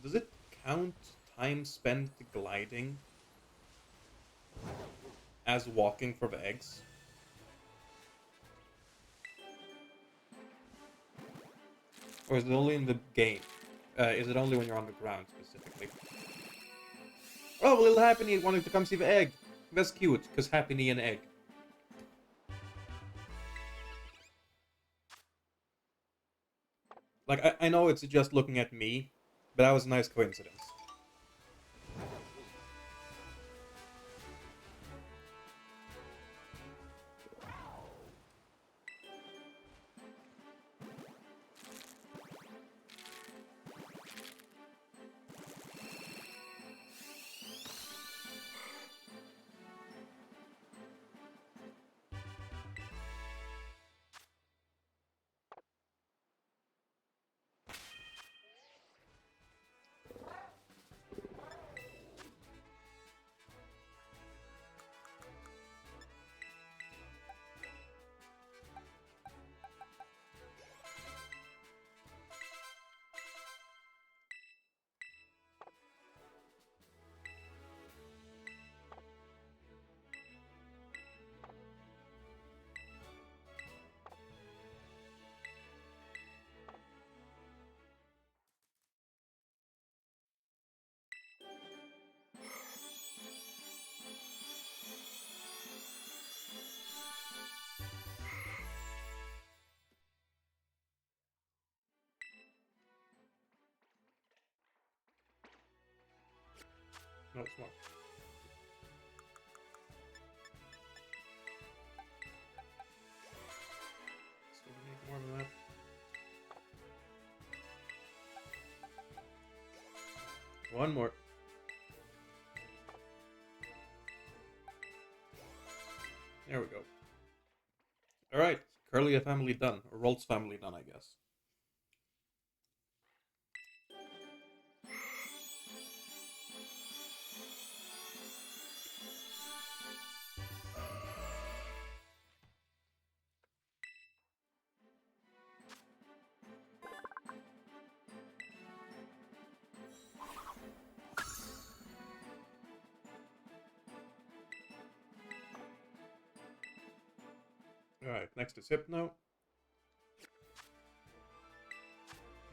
Does it count time spent gliding as walking for the eggs? Or is it only in the game? Is it only when you're on the ground, specifically? Oh, little Happy wanted to come see the egg. That's cute, because Happy and egg. Like, I know it's just looking at me, but that was a nice coincidence. No, it's not. Still need more than that. One more. There we go. Alright, Curlia family done. Or Rolt's family done, I guess. Alright, next is Hypno.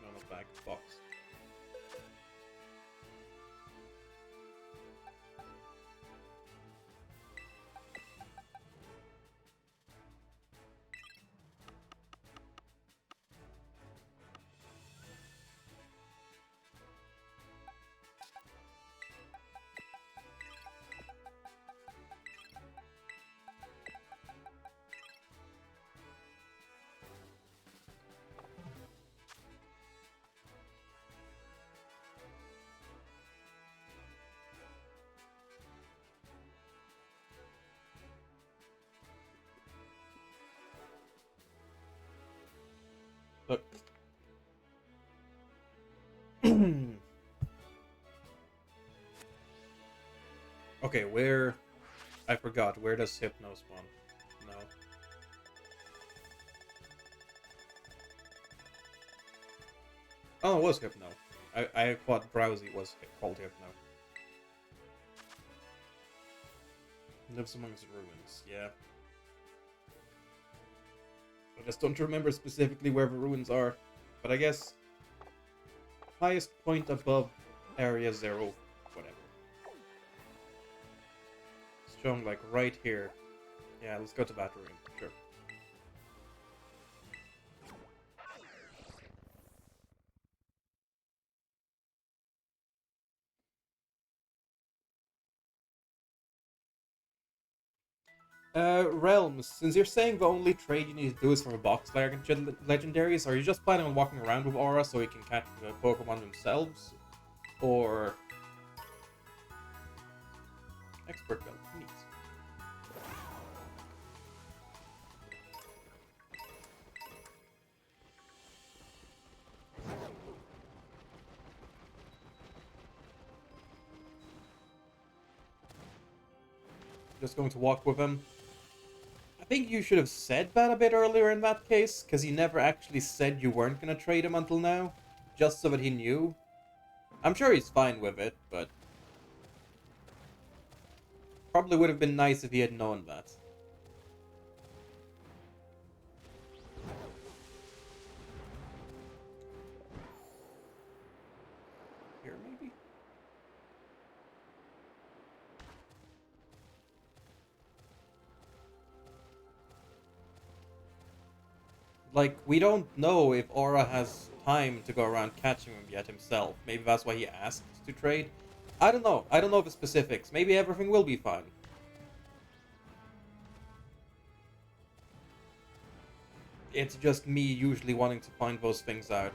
No, not back. Box. Look. Okay, where... I forgot. Where does Hypno spawn? No. Oh, it was Hypno. I thought Drowsy was called Hypno. Lives amongst ruins, yeah. I just don't remember specifically where the ruins are. But I guess... highest point above area 0, whatever. It's shown like right here. Yeah, let's go to that ruin, sure. Realms, since you're saying the only trade you need to do is from a box legendaries, are you just planning on walking around with Aura so you can catch the Pokemon themselves? Or... Expert build, neat. Just going to walk with him. I think you should have said that a bit earlier in that case, because you never actually said you weren't going to trade him until now, just so that he knew. I'm sure he's fine with it, but... Probably would have been nice if he had known that. Here, maybe? Like, we don't know if Aura has time to go around catching him yet himself. Maybe that's why he asked to trade. I don't know. I don't know the specifics. Maybe everything will be fine. It's just me usually wanting to find those things out.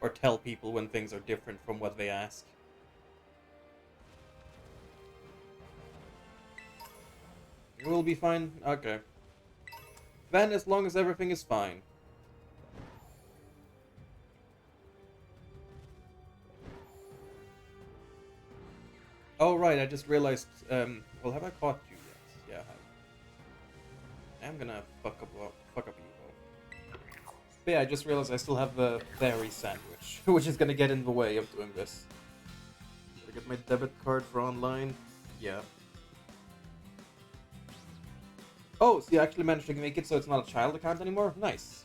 Or tell people when things are different from what they ask. It will be fine? Okay. Then, as long as everything is fine. Oh, right, I just realized, well, have I caught you yet? Yeah, I have. I'm gonna fuck up Evo. But yeah, I just realized I still have the berry sandwich, which is gonna get in the way of doing this. Gotta get my debit card for online. Yeah. Oh, so you actually managed to make it so it's not a child account anymore? Nice.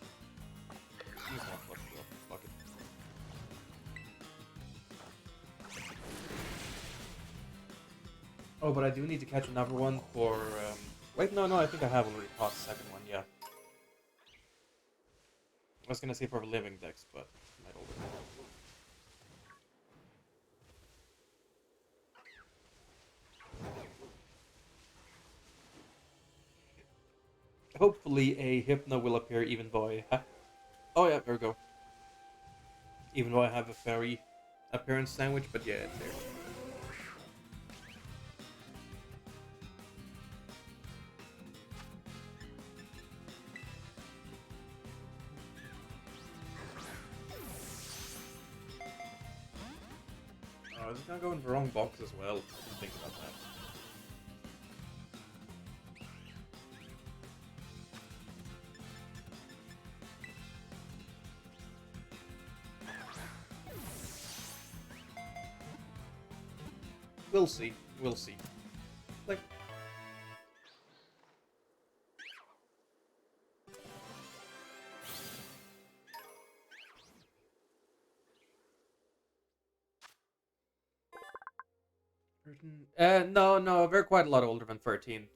Fuck it. Oh, but I do need to catch another one for, Wait, no, I think I have already caught the second one, yeah. I was gonna say for living decks, but I don't know. Hopefully a Hypno will appear even though I have... Oh yeah, there we go. Even though I have a fairy appearance sandwich, but yeah, it's there. Oh, is it gonna go in the wrong box as well? I didn't think about that. We'll see. We'll see. Like... no, they're quite a lot older than 13.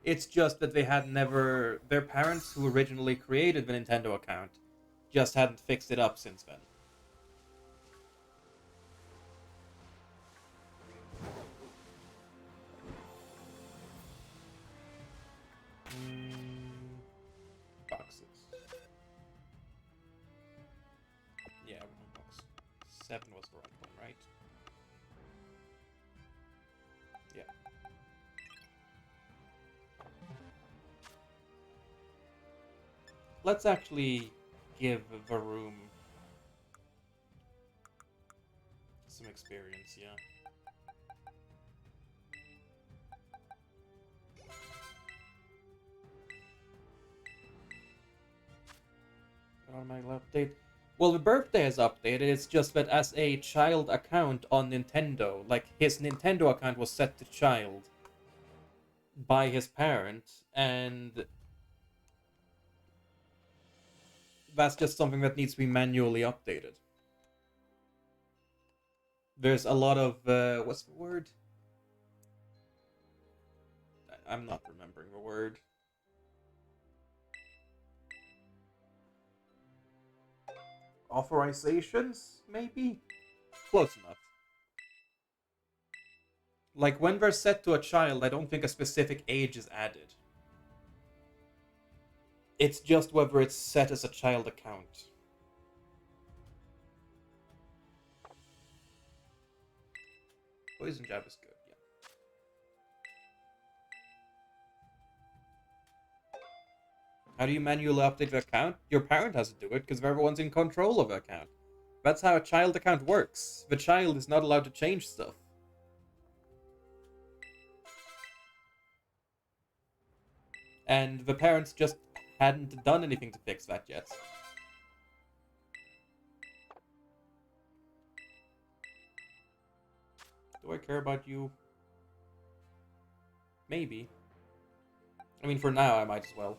It's just that they had never... Their parents who originally created the Nintendo account just hadn't fixed it up since then. Boxes. Yeah, wrong box. 7 was the right one, right? Yeah. Let's actually give the room some experience, yeah. Automatic update. Well, the birthday is updated, it's just that as a child account on Nintendo, like, his Nintendo account was set to child by his parent, and that's just something that needs to be manually updated. There's a lot of, what's the word? I'm not remembering the word. Authorizations, maybe? Close enough. Like, when they're set to a child, I don't think a specific age is added. It's just whether it's set as a child account. Poison jab is good, yeah. How do you manually update the account? Your parent has to do it because everyone's in control of the account. That's how a child account works. The child is not allowed to change stuff. And the parents just hadn't done anything to fix that yet. Do I care about you? Maybe. I mean, for now, I might as well.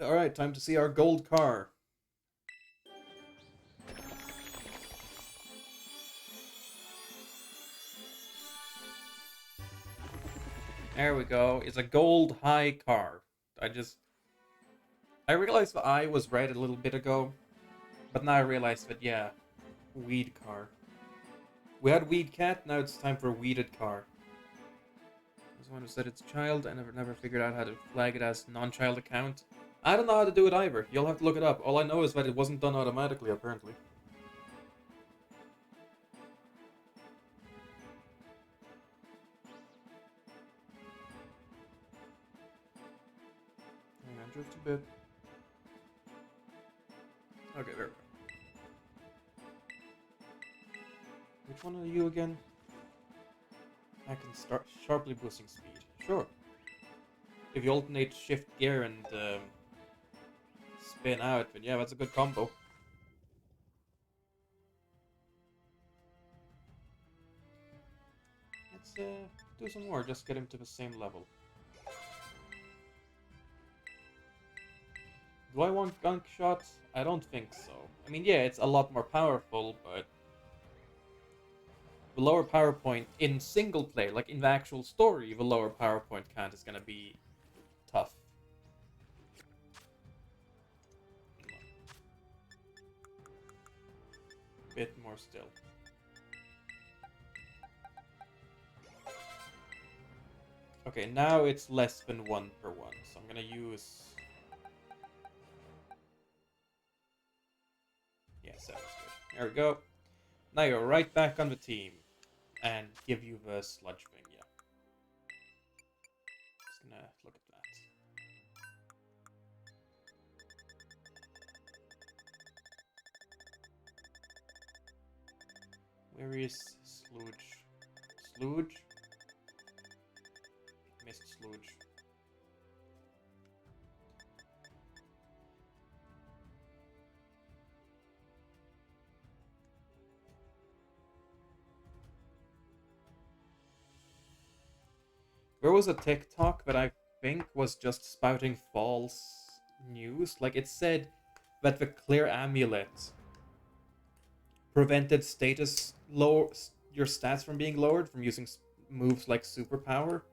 Alright, time to see our gold car. There we go. It's a gold high car. I realized the eye was red a little bit ago, but now I realized that, yeah, weed car. We had weed cat, now it's time for weeded car. There's one who said it's child. I never figured out how to flag it as non-child account. I don't know how to do it either. You'll have to look it up. All I know is that it wasn't done automatically, apparently. Hang on just a bit. Okay, there we go. Which one are you again? I can start sharply boosting speed. Sure. If you alternate shift gear and spin out, then yeah, that's a good combo. Let's do some more, just get him to the same level. Do I want gunk shots? I don't think so. I mean, yeah, it's a lot more powerful, but the lower power point in single player, like in the actual story, the lower power point count is gonna be tough. Bit more still. Okay, now it's less than 1 per 1, so I'm gonna use... Yeah, 7 is good. There we go. Now you're right back on the team. And give you the sludge thing, yeah. Just gonna look at that. Where is Sludge? Sludge? Missed Sludge. There was a TikTok that I think was just spouting false news. Like, it said that the clear amulet prevented your stats from being lowered from using moves like superpower.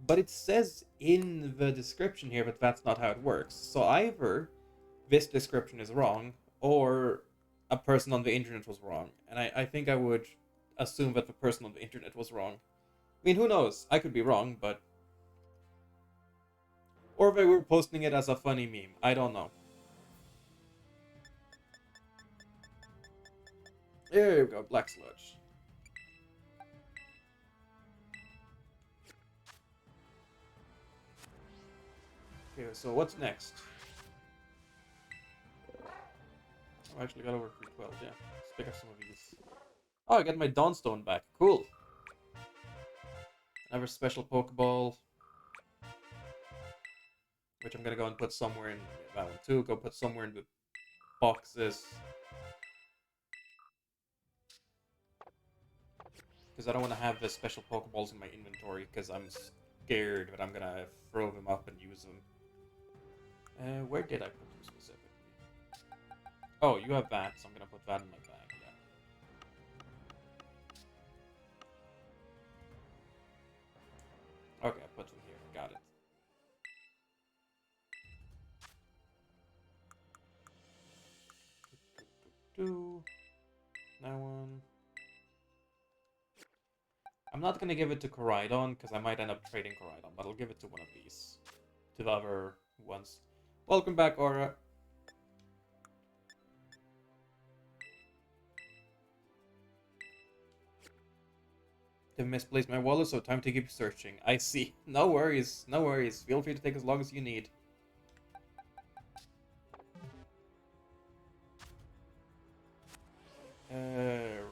But it says in the description here that that's not how it works. So either this description is wrong, or a person on the internet was wrong. And I think I would assume that the person on the internet was wrong. I mean, who knows? I could be wrong, but... Or they were posting it as a funny meme. I don't know. There you go, Black Sludge. Okay, so what's next? Oh, I actually got over 312, yeah. Let's pick up some of these. Oh, I got my Dawnstone back. Cool. Another special Pokeball. Which I'm gonna go and put somewhere in that one too. Go put somewhere in the boxes. Because I don't want to have the special Pokeballs in my inventory, because I'm scared that I'm gonna throw them up and use them. Where did I put them specifically? Oh, you have that, so I'm gonna put that in my bag, yeah. Okay, I put them here, got it. I'm not gonna give it to Koraidon, because I might end up trading Koraidon, but I'll give it to one of these. To the other ones. Welcome back, Aura. I've misplaced my wallet, so time to keep searching. I see. No worries, no worries. Feel free to take as long as you need.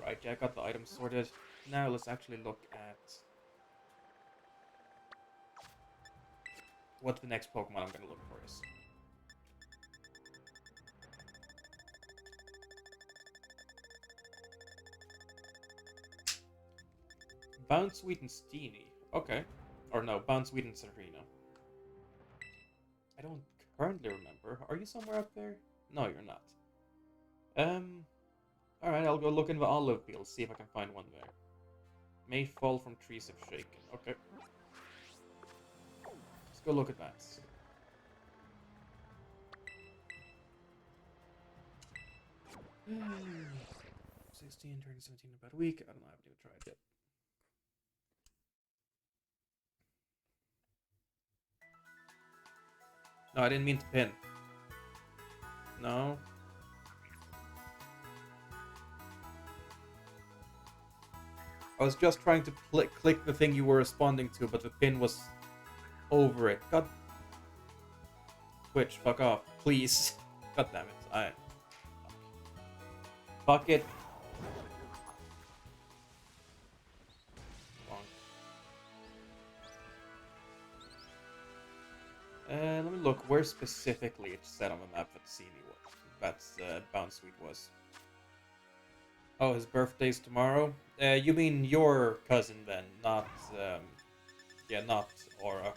Right, yeah, I got the items sorted. Now let's actually look at what the next Pokemon I'm gonna look for is. Bounce, Sweet, and Steenie. Okay. Or no, Bounce, Sweet, and Serena. I don't currently remember. Are you somewhere up there? No, you're not. Alright, I'll go look in the olive field, see if I can find one there. May fall from trees if shaken. Okay. Let's go look at that. 16, turning 17 in about a week. I don't know, I haven't even tried yet. No, I didn't mean to pin. No. I was just trying to click the thing you were responding to, but the pin was over it. God. Twitch, fuck off. Please. God damn it. Fuck it. Let me look where specifically it said on the map that that's Bounce Sweet was. Oh, his birthday's tomorrow? You mean your cousin then, not, yeah, not Aura.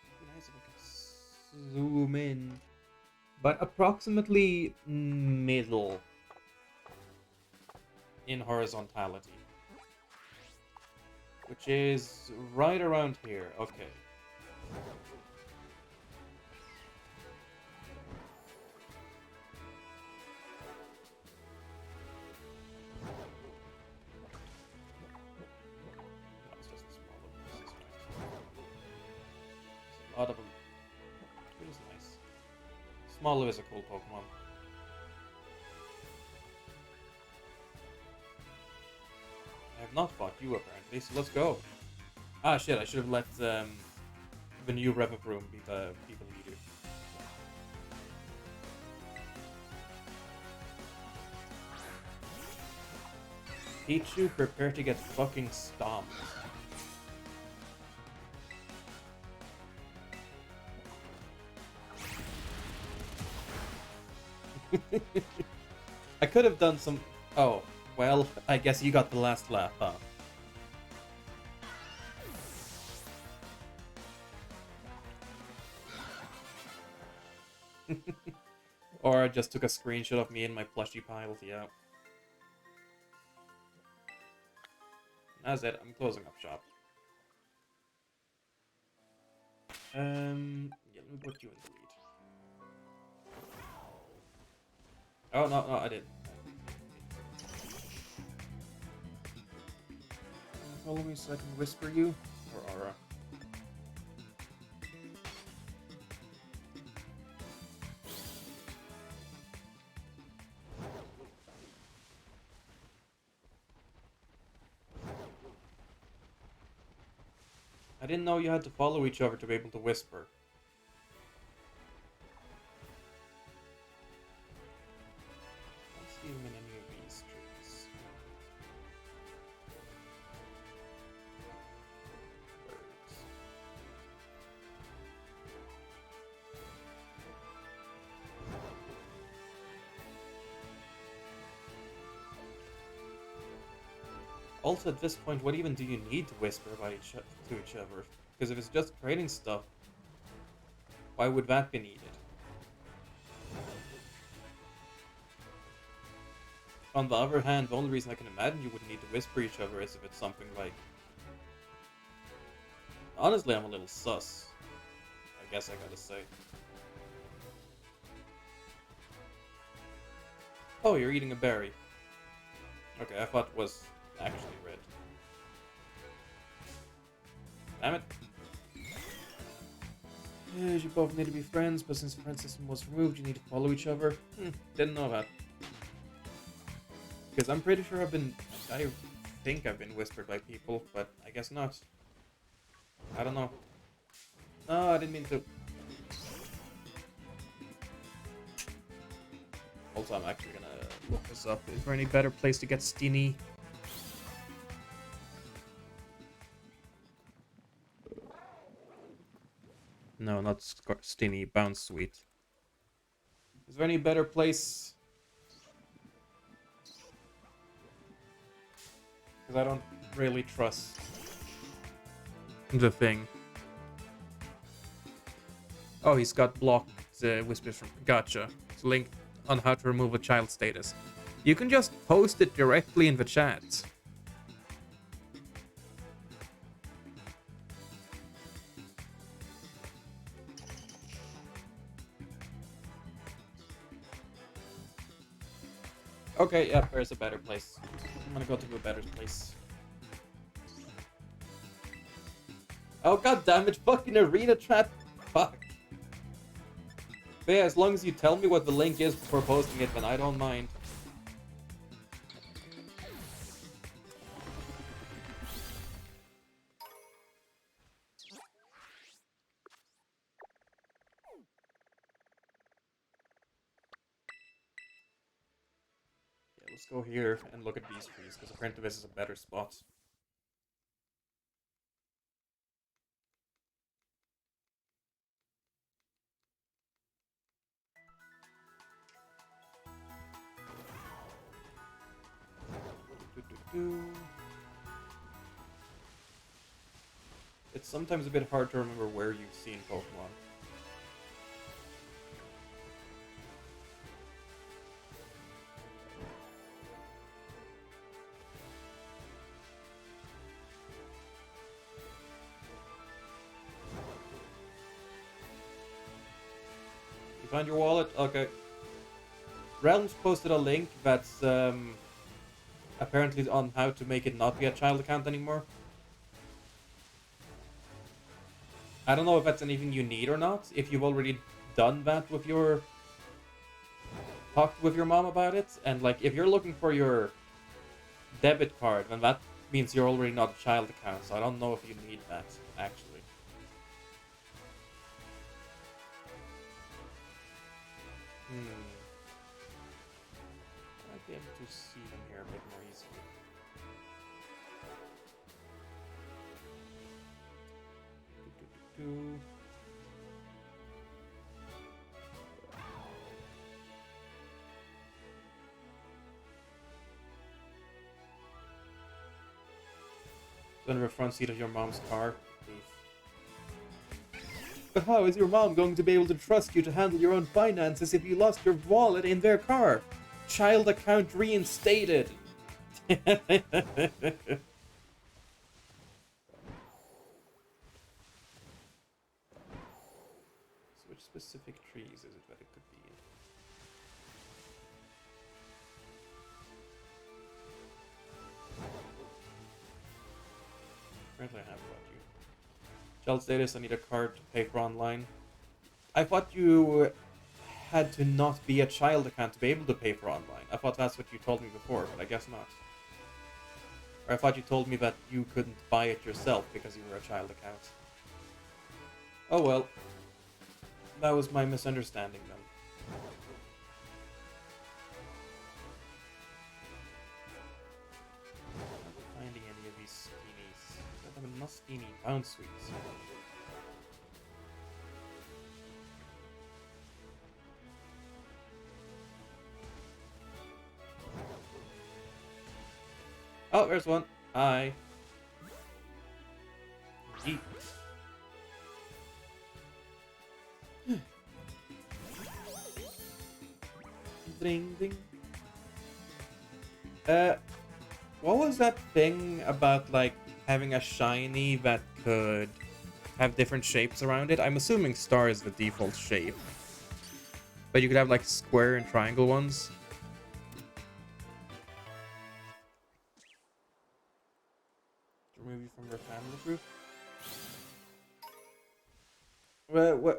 It'd be nice if I could zoom in. But approximately middle in horizontality. Which is right around here. Okay. That's just a small one. This is nice. There's a lot of them. It is nice. Small is a cool Pokemon. I have not fought you apparently, so let's go. Ah shit, I should have let the new Reviproom be the leader. Pichu, prepare to get fucking stomped. I could have done some... Oh, well, I guess you got the last laugh, huh? Or I just took a screenshot of me in my plushie piles, yeah. That's it, I'm closing up shop. Yeah, let me put you in the lead. Oh, no, I didn't. Follow me so I can whisper you? Or Aura? I didn't know you had to follow each other to be able to whisper. I don't see him in any of these trees. Birds. Also, at this point, what even do you need to whisper about to each other? Because if it's just trading stuff, why would that be needed? On the other hand, the only reason I can imagine you would need to whisper each other is if it's something like... Honestly, I'm a little sus. guess I gotta say. Oh, you're eating a berry. Okay, I thought it was actually red. Damn it. You both need to be friends, but since the friend system was removed, you need to follow each other. Didn't know that. Because I'm pretty sure I think I've been whispered by people, but I guess not. I don't know. No, I didn't mean to. Also, I'm actually gonna look this up. Is there any better place to get Steenie? No, not Steenie. Bounce Sweet. Is there any better place? Because I don't really trust the thing. Oh, he's got blocked whispers from. Gotcha. It's linked on how to remove a child status. You can just post it directly in the chat. Okay, yeah, there's a better place. I'm gonna go to a better place. Oh god damn it, fucking arena chat. Fuck. But yeah, as long as you tell me what the link is before posting it, then I don't mind. Yeah, let's go here and look at these trees, because apparently this is a better spot. It's sometimes a bit hard to remember where you've seen Pokemon. You found your wallet? Okay. Realms posted a link that's apparently on how to make it not be a child account anymore. I don't know if that's anything you need or not. If you've already done that with your... talked with your mom about it. And like, if you're looking for your debit card, then that means you're already not a child account. So I don't know if you need that, actually. I might be able to see them here a bit more easily. Under the front seat of your mom's car. But how is your mom going to be able to trust you to handle your own finances if you lost your wallet in their car? Child account reinstated. Which specific trees is it that it could be in? Apparently I have got you. Child status, I need a card to pay for online. I thought you had to not be a child account to be able to pay for online. I thought that's what you told me before, but I guess not. Or I thought you told me that you couldn't buy it yourself because you were a child account. Oh well. That was my misunderstanding then. I'm not finding any of these Steenies. I have enough Steenie Bounce Sweets. Oh, there's one. Hi. Yeet. Ding ding. What was that thing about like having a shiny that could have different shapes around it. I'm assuming star is the default shape. But you could have like square and triangle ones. Remove you from your family group?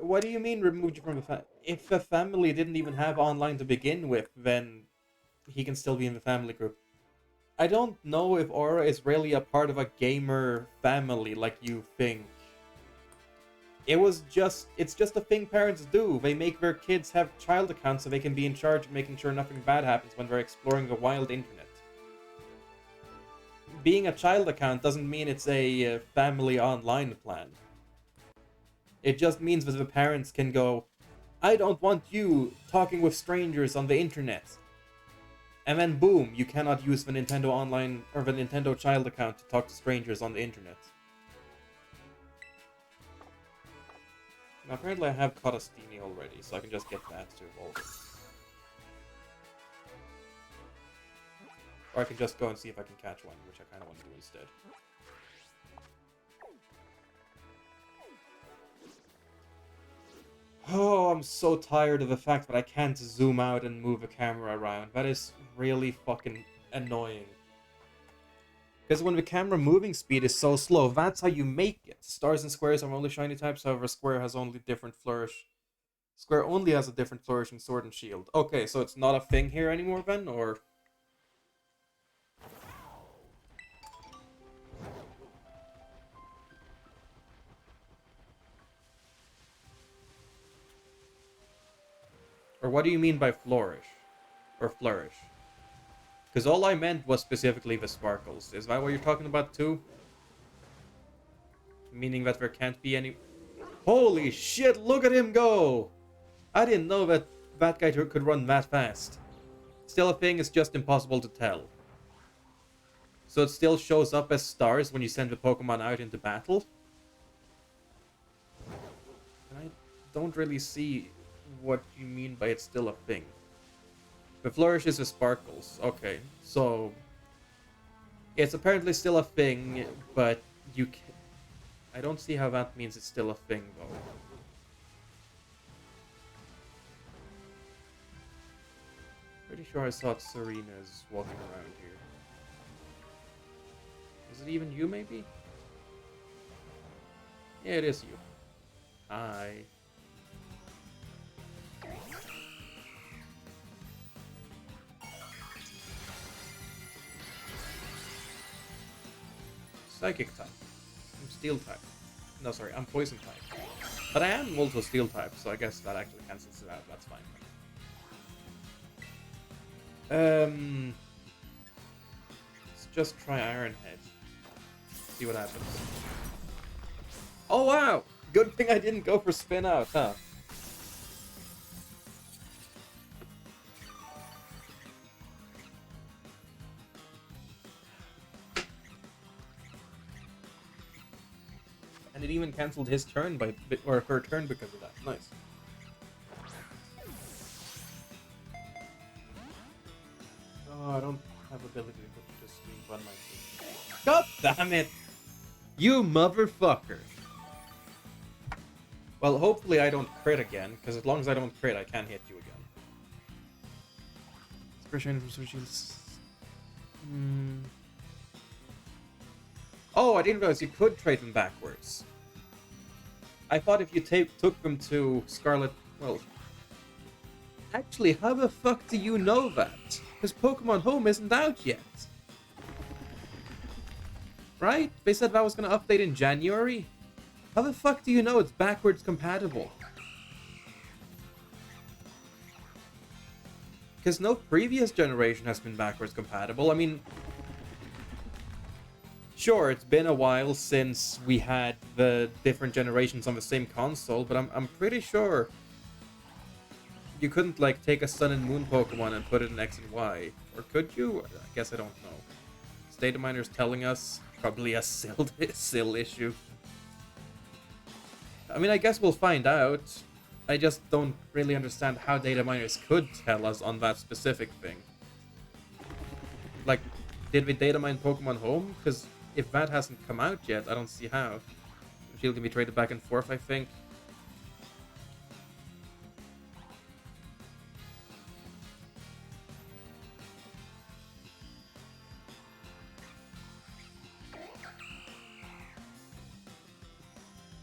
What do you mean removed you from the family? If the family didn't even have online to begin with, then he can still be in the family group. I don't know if Aura is really a part of a gamer family like you think. It's just a thing parents do. They make their kids have child accounts so they can be in charge of making sure nothing bad happens when they're exploring the wild internet. Being a child account doesn't mean it's a family online plan. It just means that the parents can go, I don't want you talking with strangers on the internet. And then boom, you cannot use the Nintendo Online or the Nintendo Child account to talk to strangers on the internet. Now, apparently I have caught a Steenie already, so I can just get that to evolve it. Or I can just go and see if I can catch one, which I kind of want to do instead. Oh, I'm so tired of the fact that I can't zoom out and move the camera around. That is really fucking annoying. Because when the camera moving speed is so slow, that's how you make it. Stars and squares are only shiny types, however square has only different flourish. Square only has a different flourishing sword and shield. Okay, so it's not a thing here anymore then, or... Or what do you mean by flourish? Or flourish? Because all I meant was specifically the sparkles. Is that what you're talking about too? Meaning that there can't be any... Holy shit, look at him go! I didn't know that that guy could run that fast. Still a thing, it's just impossible to tell. So it still shows up as stars when you send the Pokemon out into battle? And I don't really see what you mean by it's still a thing. The flourishes are sparkles. Okay, so it's apparently still a thing, but you can... I don't see how that means it's still a thing, though. Pretty sure I saw Serena's walking around here. Is it even you, maybe? Yeah, it is you. Hi. Psychic type. I'm steel type. No, sorry, I'm poison type. But I am also steel type, so I guess that actually cancels it out. That's fine. Let's just try Iron Head. See what happens. Oh wow! Good thing I didn't go for spin out, huh? And it even cancelled his turn or her turn because of that. Nice. Oh, I don't have ability to put this screen on my screen. God damn it! You motherfucker! Well, hopefully I don't crit again, because as long as I don't crit, I can't hit you again. Expression from switches. Oh, I didn't realize you could trade them backwards. I thought if you took them to Scarlet... Well... Actually, how the fuck do you know that? Because Pokemon Home isn't out yet. Right? They said that was going to update in January? How the fuck do you know it's backwards compatible? Because no previous generation has been backwards compatible. I mean... Sure, it's been a while since we had the different generations on the same console, but I'm pretty sure you couldn't, like, take a Sun and Moon Pokemon and put it in X and Y. Or could you? I guess I don't know. Data miners telling us, probably a Sill issue. I mean, I guess we'll find out. I just don't really understand how data miners could tell us on that specific thing. Like, did we data mine Pokemon Home? Because if that hasn't come out yet, I don't see how. Shield can be traded back and forth, I think.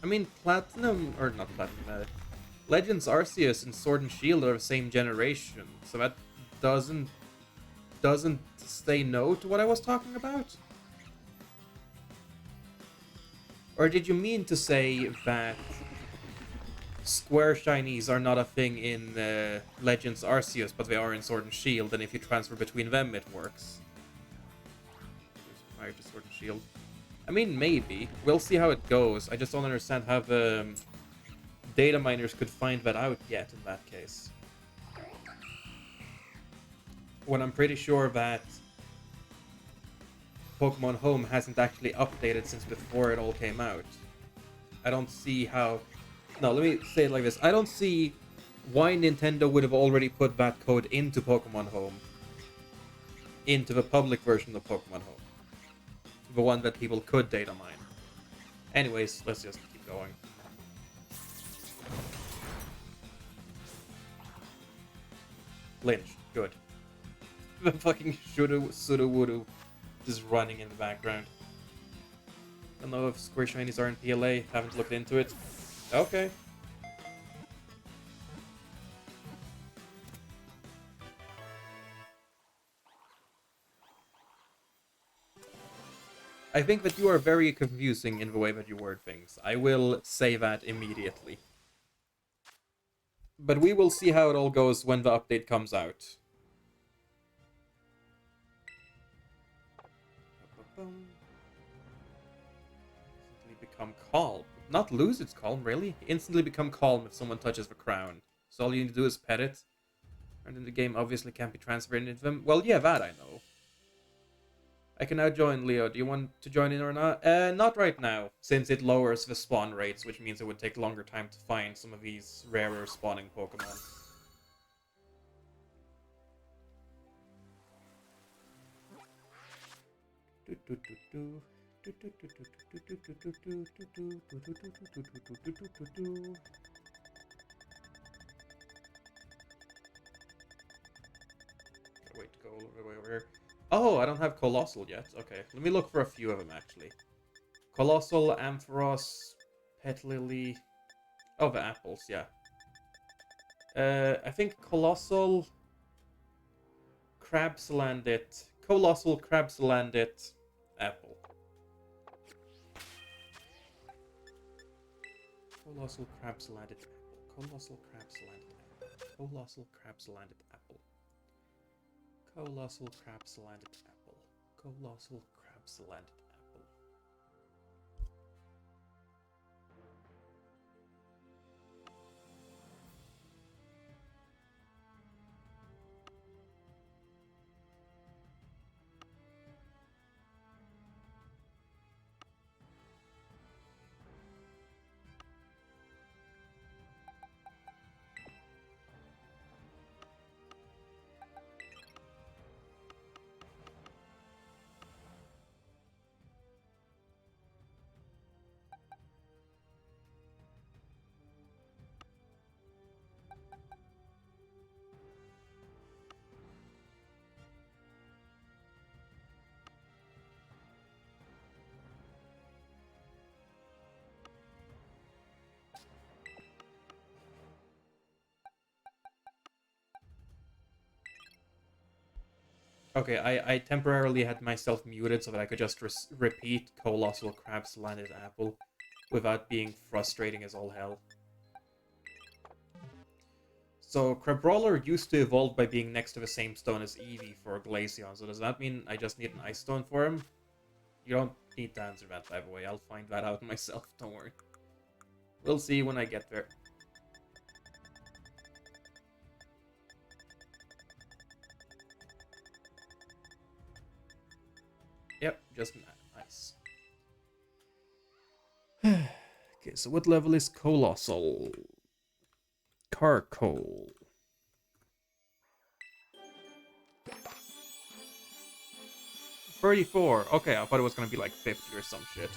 I mean, Platinum, or not Platinum, Legends Arceus and Sword and Shield are the same generation, so that doesn't say no to what I was talking about? Or did you mean to say that Square Shinies are not a thing in Legends Arceus, but they are in Sword and Shield, and if you transfer between them, it works? Prior to Sword and Shield. I mean, maybe. We'll see how it goes. I just don't understand how the data miners could find that out yet in that case. When I'm pretty sure that Pokemon Home hasn't actually updated since before it all came out. I don't see how... No, let me say it like this. I don't see why Nintendo would have already put that code into Pokemon Home. Into the public version of Pokemon Home. The one that people could data mine. Anyways, let's just keep going. Lynch, good. The fucking Sudowoodo just running in the background. I don't know if Square Shinies are in PLA, haven't looked into it. Okay. I think that you are very confusing in the way that you word things. I will say that immediately. But we will see how it all goes when the update comes out. Instantly become calm. Not lose its calm, really. Instantly become calm if someone touches the crown. So all you need to do is pet it. And then the game obviously can't be transferred into them. Well, yeah, that I know. I can now join, Leo. Do you want to join in or not? Not right now, since it lowers the spawn rates, which means it would take longer time to find some of these rarer spawning Pokemon. Wait to go all the way over here. Oh, I don't have Colossal yet. Okay, let me look for a few of them, actually. Colossal, Ampharos, Petlily... Oh, the apples, yeah. I think Colossal... Crabsalandit... Colossal, Crabsalandit, Apple. Colossal, Crabsalandit, Apple. Colossal, Crabsalandit, Apple. Colossal, Crabsalandit, Apple. Colossal Crabsalandit Apple. Colossal Crabsalandit Apple. Okay, I temporarily had myself muted so that I could just repeat Colossal Crabsalandit Apple without being frustrating as all hell. So, Crabrawler used to evolve by being next to the same stone as Eevee for Glaceon, so does that mean I just need an Ice Stone for him? You don't need to answer that, by the way. I'll find that out myself, don't worry. We'll see when I get there. Yep, just nice. Okay, so what level is Colossal? Carcoal. 34. Okay, I thought it was gonna be like 50 or some shit.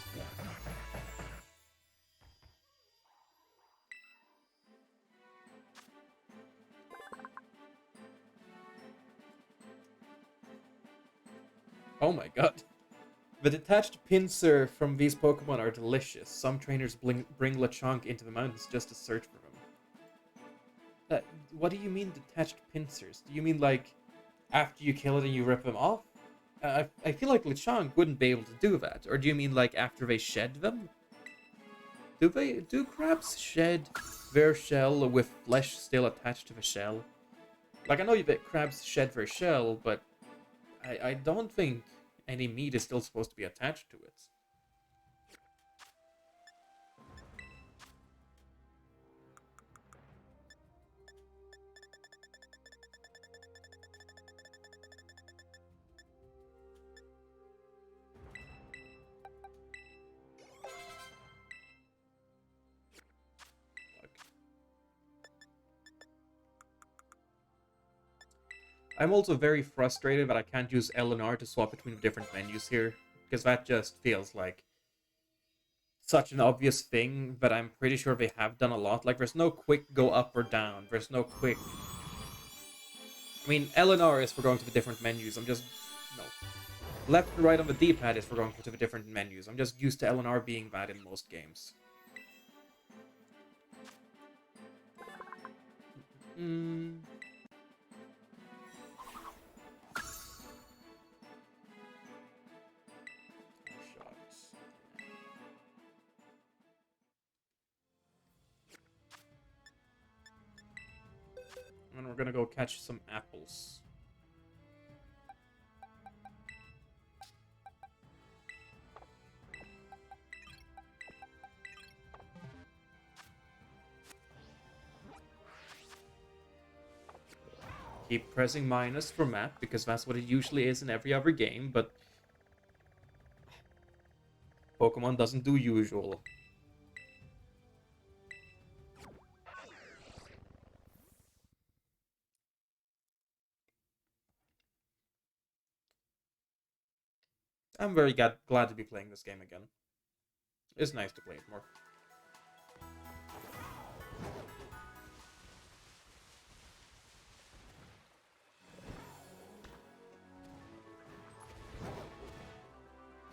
Oh my god. The detached pincer from these Pokemon are delicious. Some trainers bring Lechonk into the mountains just to search for him. What do you mean detached pincers? Do you mean like after you kill it and you rip them off? I feel like Lechonk wouldn't be able to do that. Or do you mean like after they shed them? Do crabs shed their shell with flesh still attached to the shell? Like I know that crabs shed their shell, but I don't think any meat is still supposed to be attached to it. I'm also very frustrated that I can't use L and R to swap between the different menus here, because that just feels like such an obvious thing that I'm pretty sure they have done a lot. Like, there's no quick go up or down. There's no quick... I mean, L and R is for going to the different menus. I'm just... No. Left and right on the D-pad is for going to the different menus. I'm just used to L and R being that in most games. And we're gonna go catch some apples. Keep pressing minus for map, because that's what it usually is in every other game, but Pokemon doesn't do usual. I'm very glad to be playing this game again. It's nice to play it more.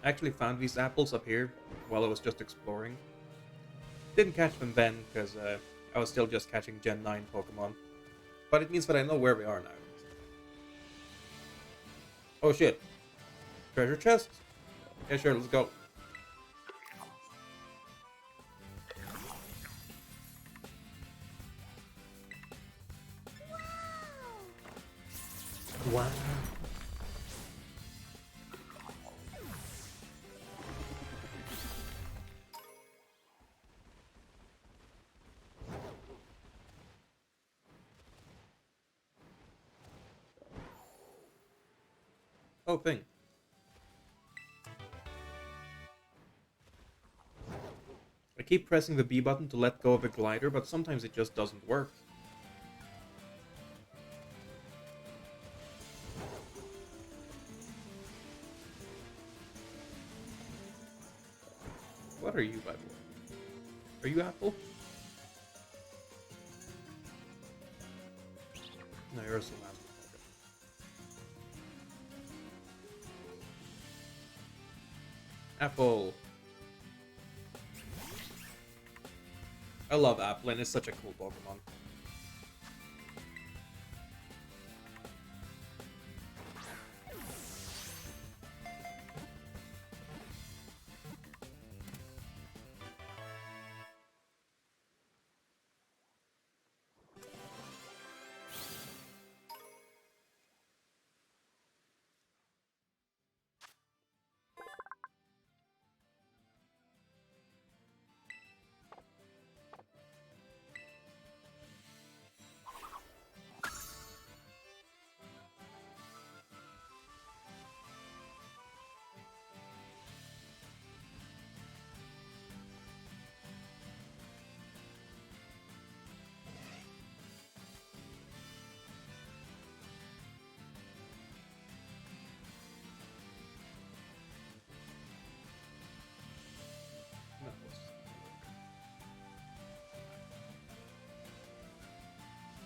I actually found these apples up here while I was just exploring. Didn't catch them then, because I was still just catching Gen 9 Pokemon. But it means that I know where we are now. Oh shit. Treasure chest? Yeah, sure, let's go. Wow. Oh, thing. I keep pressing the B button to let go of the glider, but sometimes it just doesn't work. What are you, by the way? Are you Apple? No, you're a Salamence. Apple. I love Applin, it's such a cool Pokemon.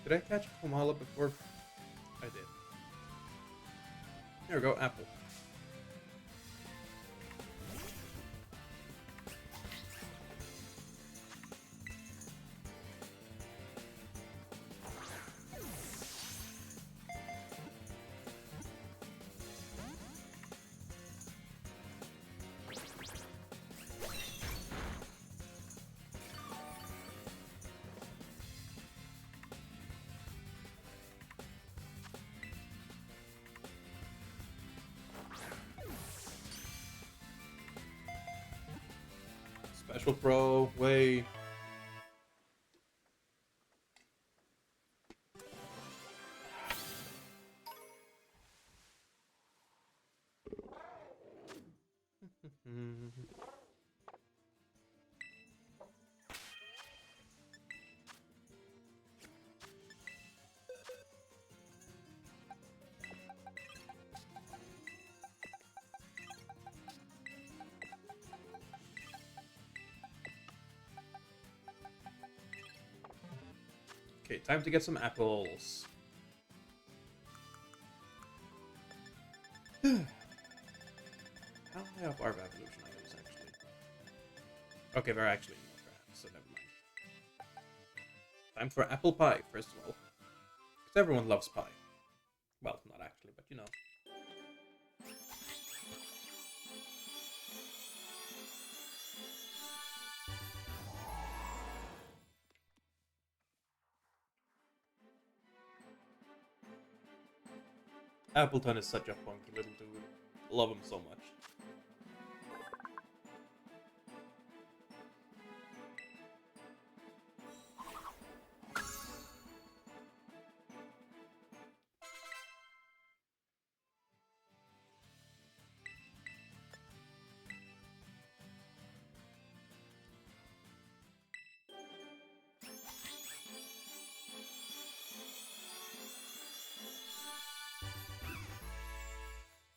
Did I catch Komala before? I did. There we go, Apple. Special Pro, way. Okay, time to get some apples. How high up are evolution items actually? Okay, they're actually not bad, so never mind. Time for apple pie, first of all. Because everyone loves pie. Well, not actually, but you know. Appleton is such a funky little dude. Love him so much.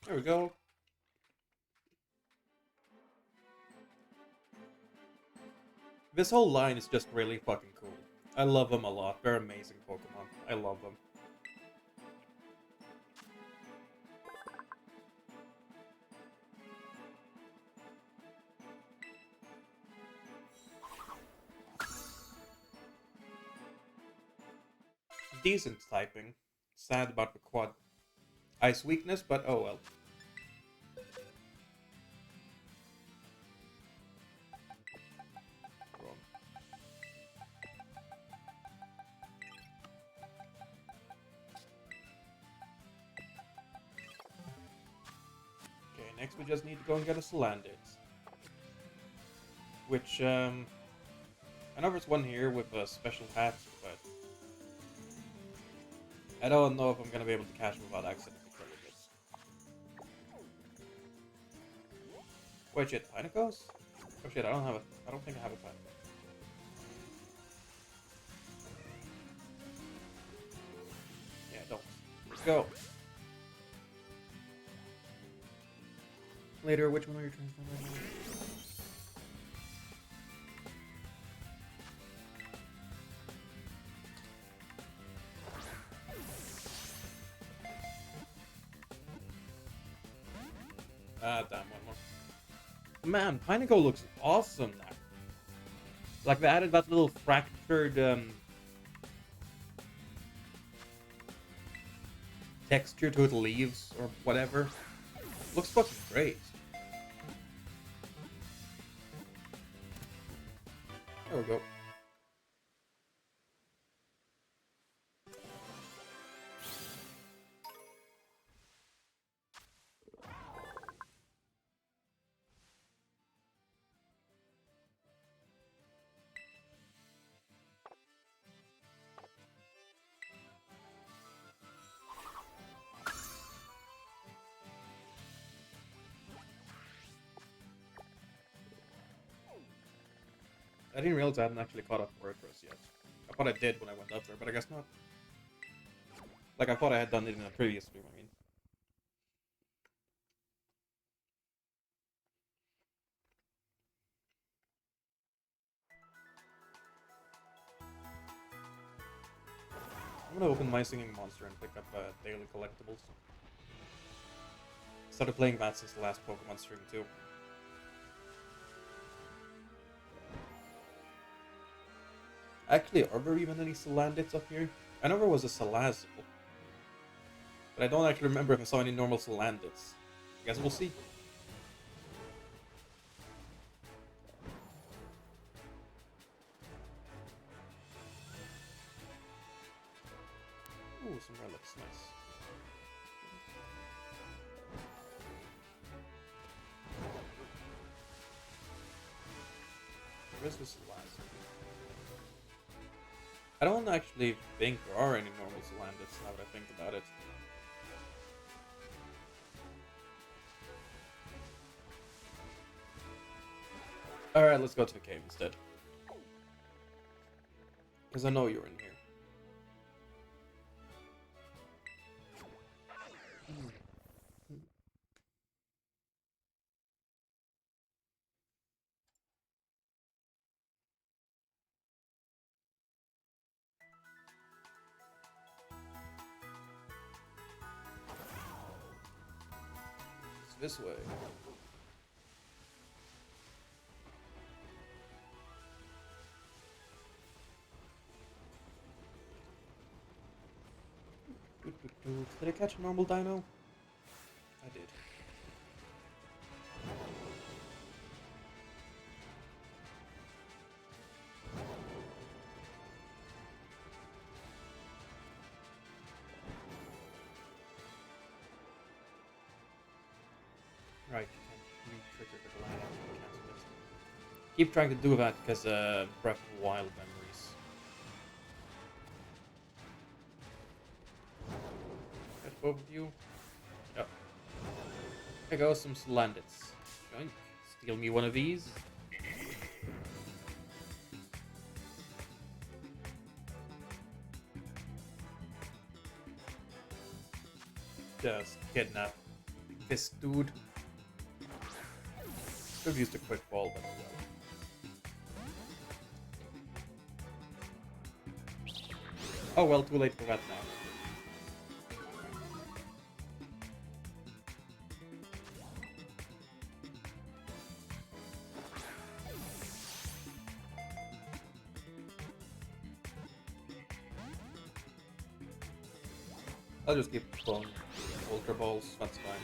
There we go. This whole line is just really fucking cool. I love them a lot. They're amazing Pokemon. I love them. Decent typing. Sad about the quad ice weakness, but oh well. Okay, next we just need to go and get a Salandit. Which, I know there's one here with a special hat, but I don't know if I'm gonna be able to catch him without accidentally killing it. Wait, shit, Pinacles? Oh shit, I don't think I have a Pinacles. Yeah, don't. Let's go. Later, which one are you transforming? Ah, damn, one more. Man, Pineco looks awesome now. Like, they added that little fractured, texture to its leaves, or whatever. Looks fucking great. There we go. I didn't realize I hadn't actually caught up to Earthras yet. I thought I did when I went up there, but I guess not. Like, I thought I had done it in a previous stream, I mean. I'm gonna open my singing monster and pick up daily collectibles. Started playing that since the last Pokemon stream too. Actually, are there even any Salandits up here? I know there was a Salazzle. But I don't actually remember if I saw any normal Salandits. I guess we'll see. Ooh, some relics, nice. Where's this last? I don't actually think there are any normal Salandits now that I think about it. Alright, let's go to the cave instead. Because I know you're in here. It's this way. Did I catch a normal dino? I did. Right, you can re-trigger the line after you cancel it. Keep trying to do that because Breath of the Wild memories. Got both of you? Yep. There goes some Salandits. Joink. Steal me one of these. Just kidnap this dude. Could have used a quick ball, but oh well. Oh well, too late for that now. I'll just keep throwing Ultra Balls, that's fine.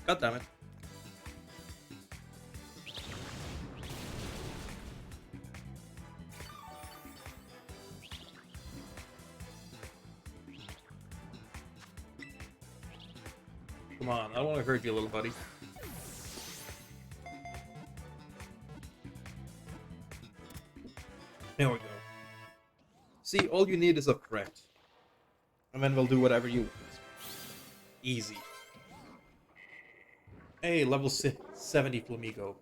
God damn it. Come on, I don't want to hurt you, little buddy. There we go. See, all you need is a threat. And then we'll do whatever you want. Easy. Hey, level 70 Flamigo.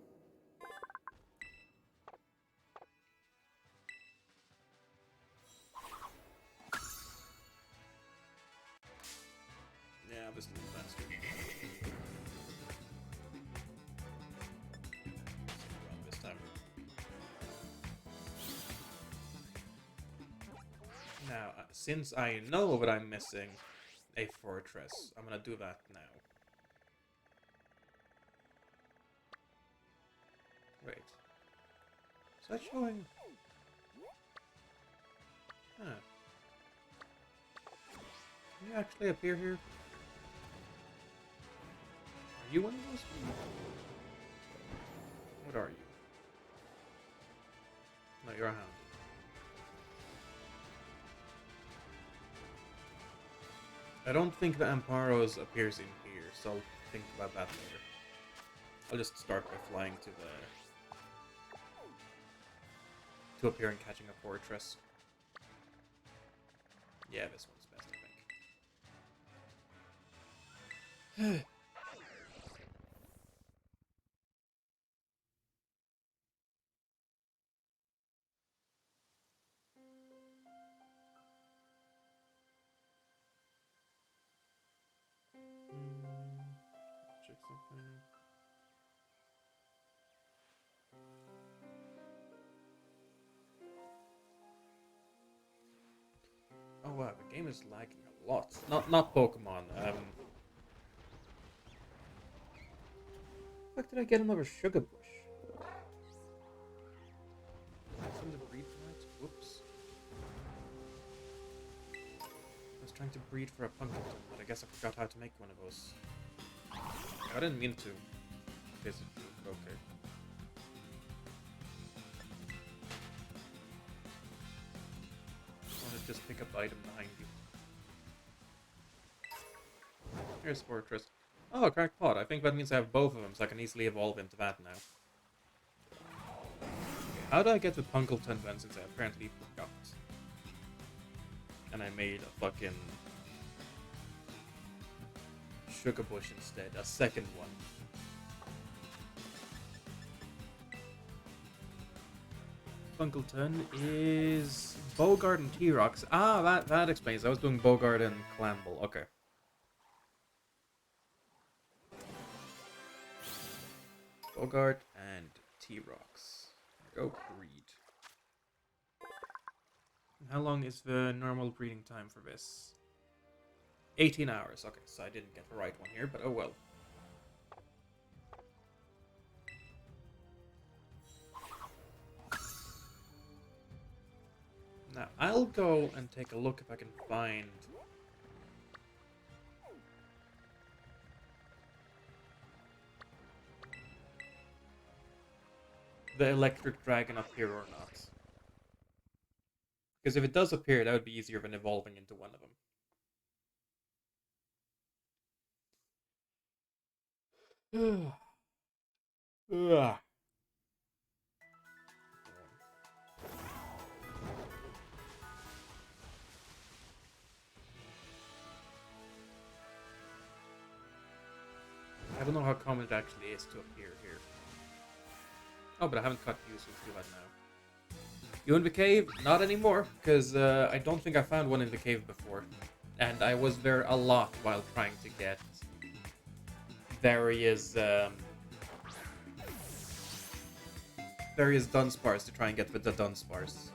Yeah, this little bastard. Around this time. Now, since I know what I'm missing, a fortress, I'm gonna do that now. Wait. Is that showing? Huh. Can you actually appear here? Are you one of those? What are you? No, you're a hound. I don't think the Amparos appears in here, so I'll think about that later. I'll just start by flying to appear and catching a fortress. Yeah, this one's best, I think. Check something. Oh wow, the game is lagging a Lots. Not Pokemon. Fuck, did I get another sugar bush? Something to breed for it? Whoops. I was trying to breed for a Punkelton, but I guess I forgot how to make one of those. I didn't mean to. Okay. I want to just pick up the item behind you. Here's Fortress. Oh, a cracked pot. I think that means I have both of them, so I can easily evolve into that now. Okay, how do I get the Punkelton then, since I apparently forgot? And I made a fucking sugar bush instead, a second one. Punkleton is Bogart and T-Rox. Ah, that explains. I was doing Bogart and Clamble. Okay. Bogart and T-Rox. Go breed. How long is the normal breeding time for this? 18 hours. Okay, so I didn't get the right one here, but oh well. Now, I'll go and take a look if I can find the electric dragon up here or not. Because if it does appear, that would be easier than evolving into one of them. Ugh. I don't know how common it actually is to appear here. Oh, but I haven't cut you, so let's do that now. You in the cave? Not anymore, because I don't think I found one in the cave before. And I was there a lot while trying to get various Dunspars to try and get the Dunspars.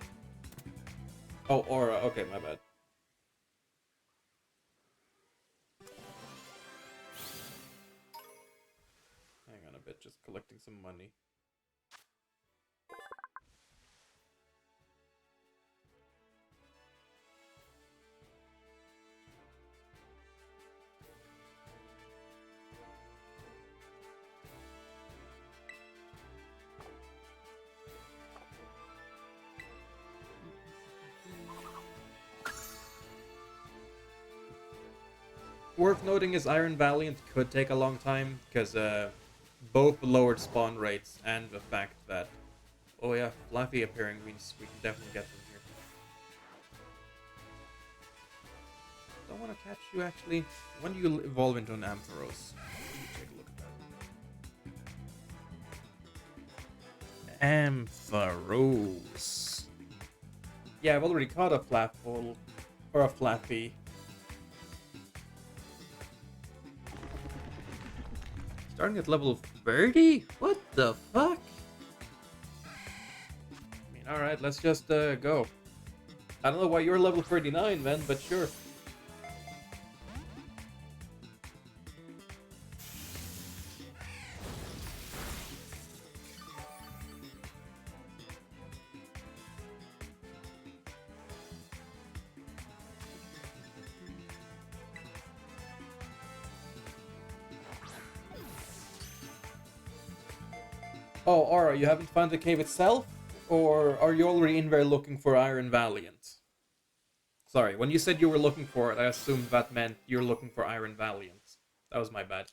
Oh, Aura. Okay, my bad. Hang on a bit, just collecting some money. Worth noting is Iron Valiant could take a long time, because both the lowered spawn rates and the fact that, oh yeah, Fluffy appearing means we can definitely get them here. Don't want to catch you actually. When do you evolve into an Ampharos? Take a look at that. Ampharos. Yeah, I've already caught a Flapple, or a Flappy. Starting at level 30? What the fuck? I mean, alright, let's just go. I don't know why you're level 39, man, but sure. Oh, Aura, you haven't found the cave itself? Or are you already in there looking for Iron Valiant? Sorry, when you said you were looking for it, I assumed that meant you're looking for Iron Valiant. That was my bad.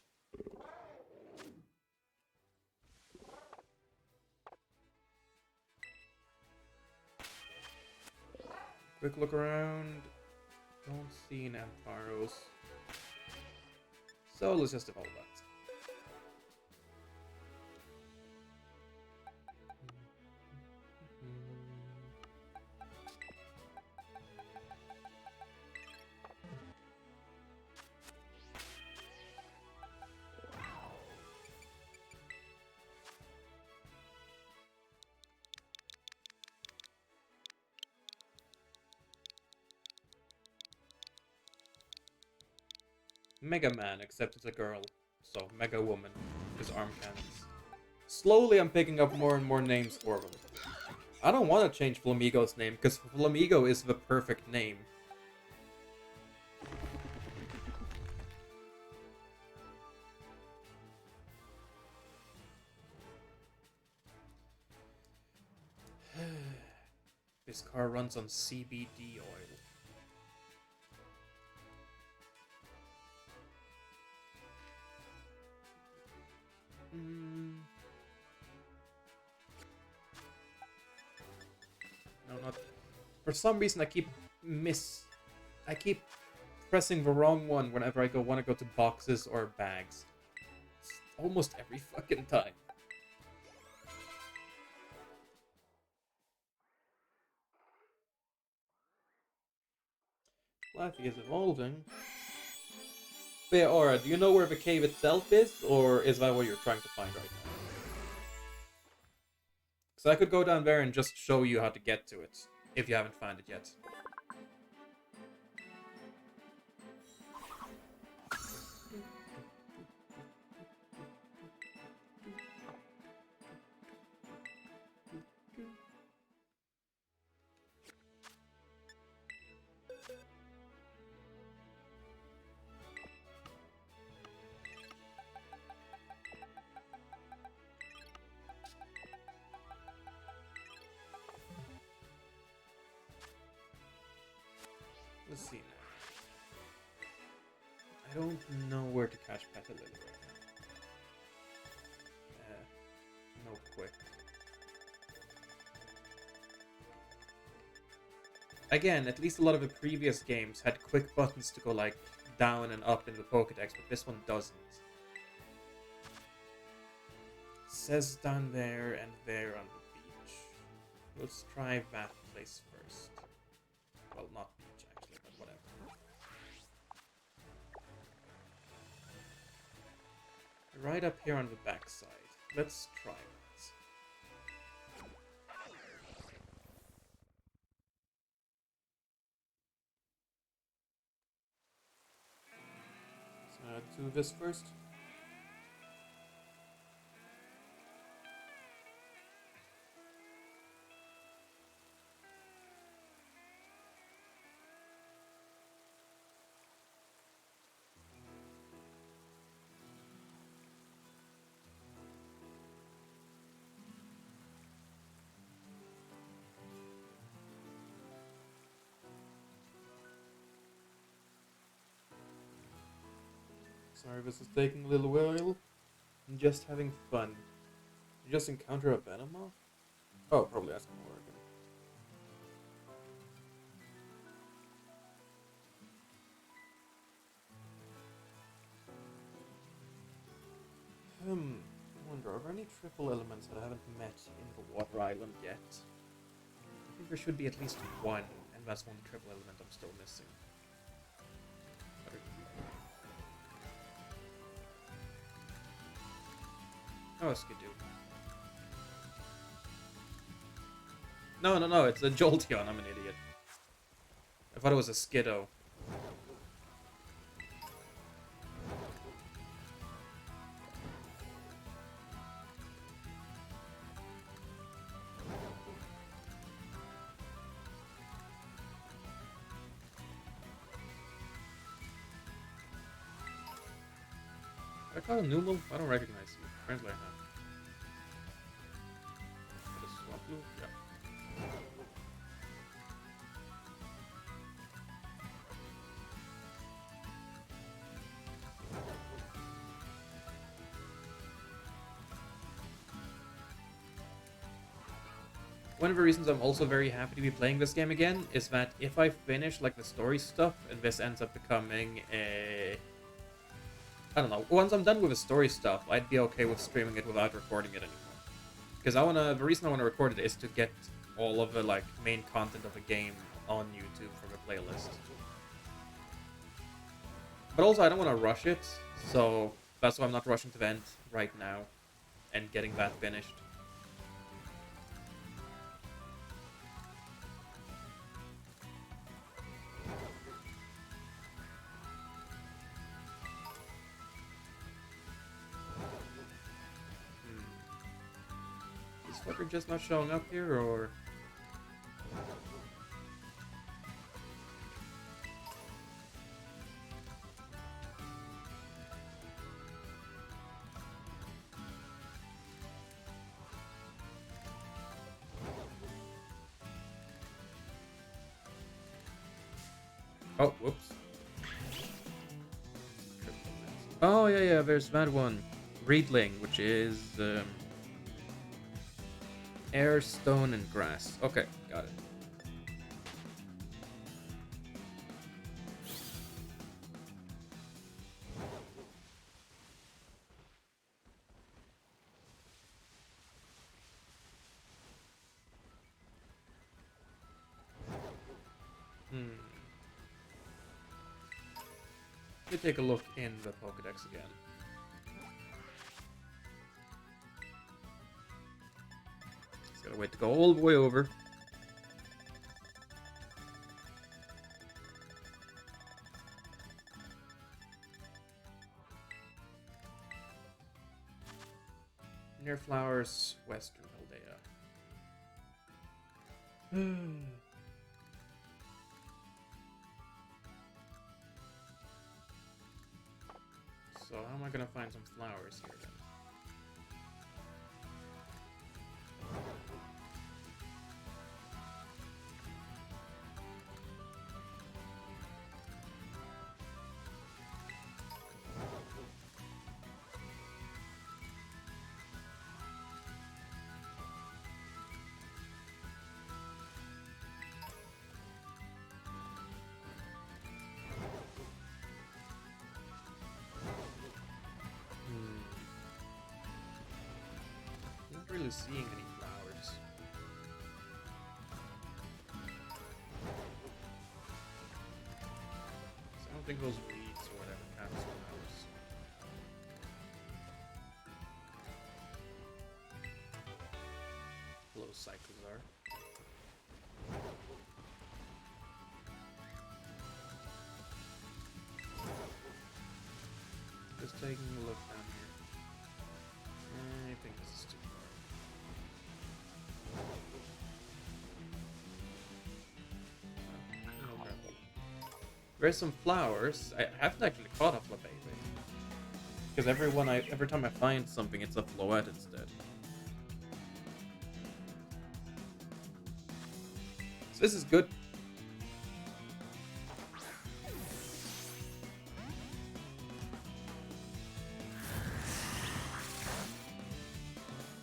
Quick look around. Don't see an Ampharos. So let's just evolve that. Mega Man, except it's a girl. So, Mega Woman, because arm cannons. Slowly I'm picking up more and more names for them. I don't want to change Flamigo's name, because Flamigo is the perfect name. This car runs on CBD oil. No, not... For some reason, I keep pressing the wrong one whenever I want to go to boxes or bags. It's almost every fucking time. Fluffy is evolving. But yeah, Aura, do you know where the cave itself is, or is that what you're trying to find right now? Because I could go down there and just show you how to get to it, if you haven't found it yet. Let's see now. I don't know where to catch Petalil right now. No quick. Again, at least a lot of the previous games had quick buttons to go like down and up in the Pokedex, but this one doesn't. It says down there and there on the beach. Let's try that place first. Well, not beach actually, but whatever. Right up here on the backside. Let's try that. So do this first. Sorry, this is taking a little while. I'm just having fun. You just encounter a Venomoth? Oh, probably asking more again. I wonder, are there any triple elements that I haven't met in the Water Island yet? I think there should be at least one, and that's one triple element I'm still missing. Oh, Skidoo. No, it's a Jolteon, I'm an idiot. I thought it was a Skiddo. I call a Numel? I don't recognize you. Apparently I have. What is Swamp Loop? Yeah. One of the reasons I'm also very happy to be playing this game again is that if I finish like the story stuff and this ends up becoming a... I don't know, once I'm done with the story stuff, I'd be okay with streaming it without recording it anymore. Because the reason I want to record it is to get all of the like main content of the game on YouTube from a playlist. But also I don't want to rush it, so that's why I'm not rushing to the end right now and getting that finished. fucker just not showing up here, or... Oh, whoops. Oh, yeah, there's that one. Reedling, which is air, stone, and grass. Okay, got it. Let me take a look in the pokedex again. Just gotta wait to go all the way over. Near Flowers, Western Aldea. So how am I gonna find some flowers here then? Not really seeing any flowers. So I don't think those weeds or whatever count as flowers. Hello, Cyclozar. Just taking a look down here. I think this is too far. There's some flowers. I haven't actually caught up with anything. Because every time I find something, it's a floette instead. So this is good.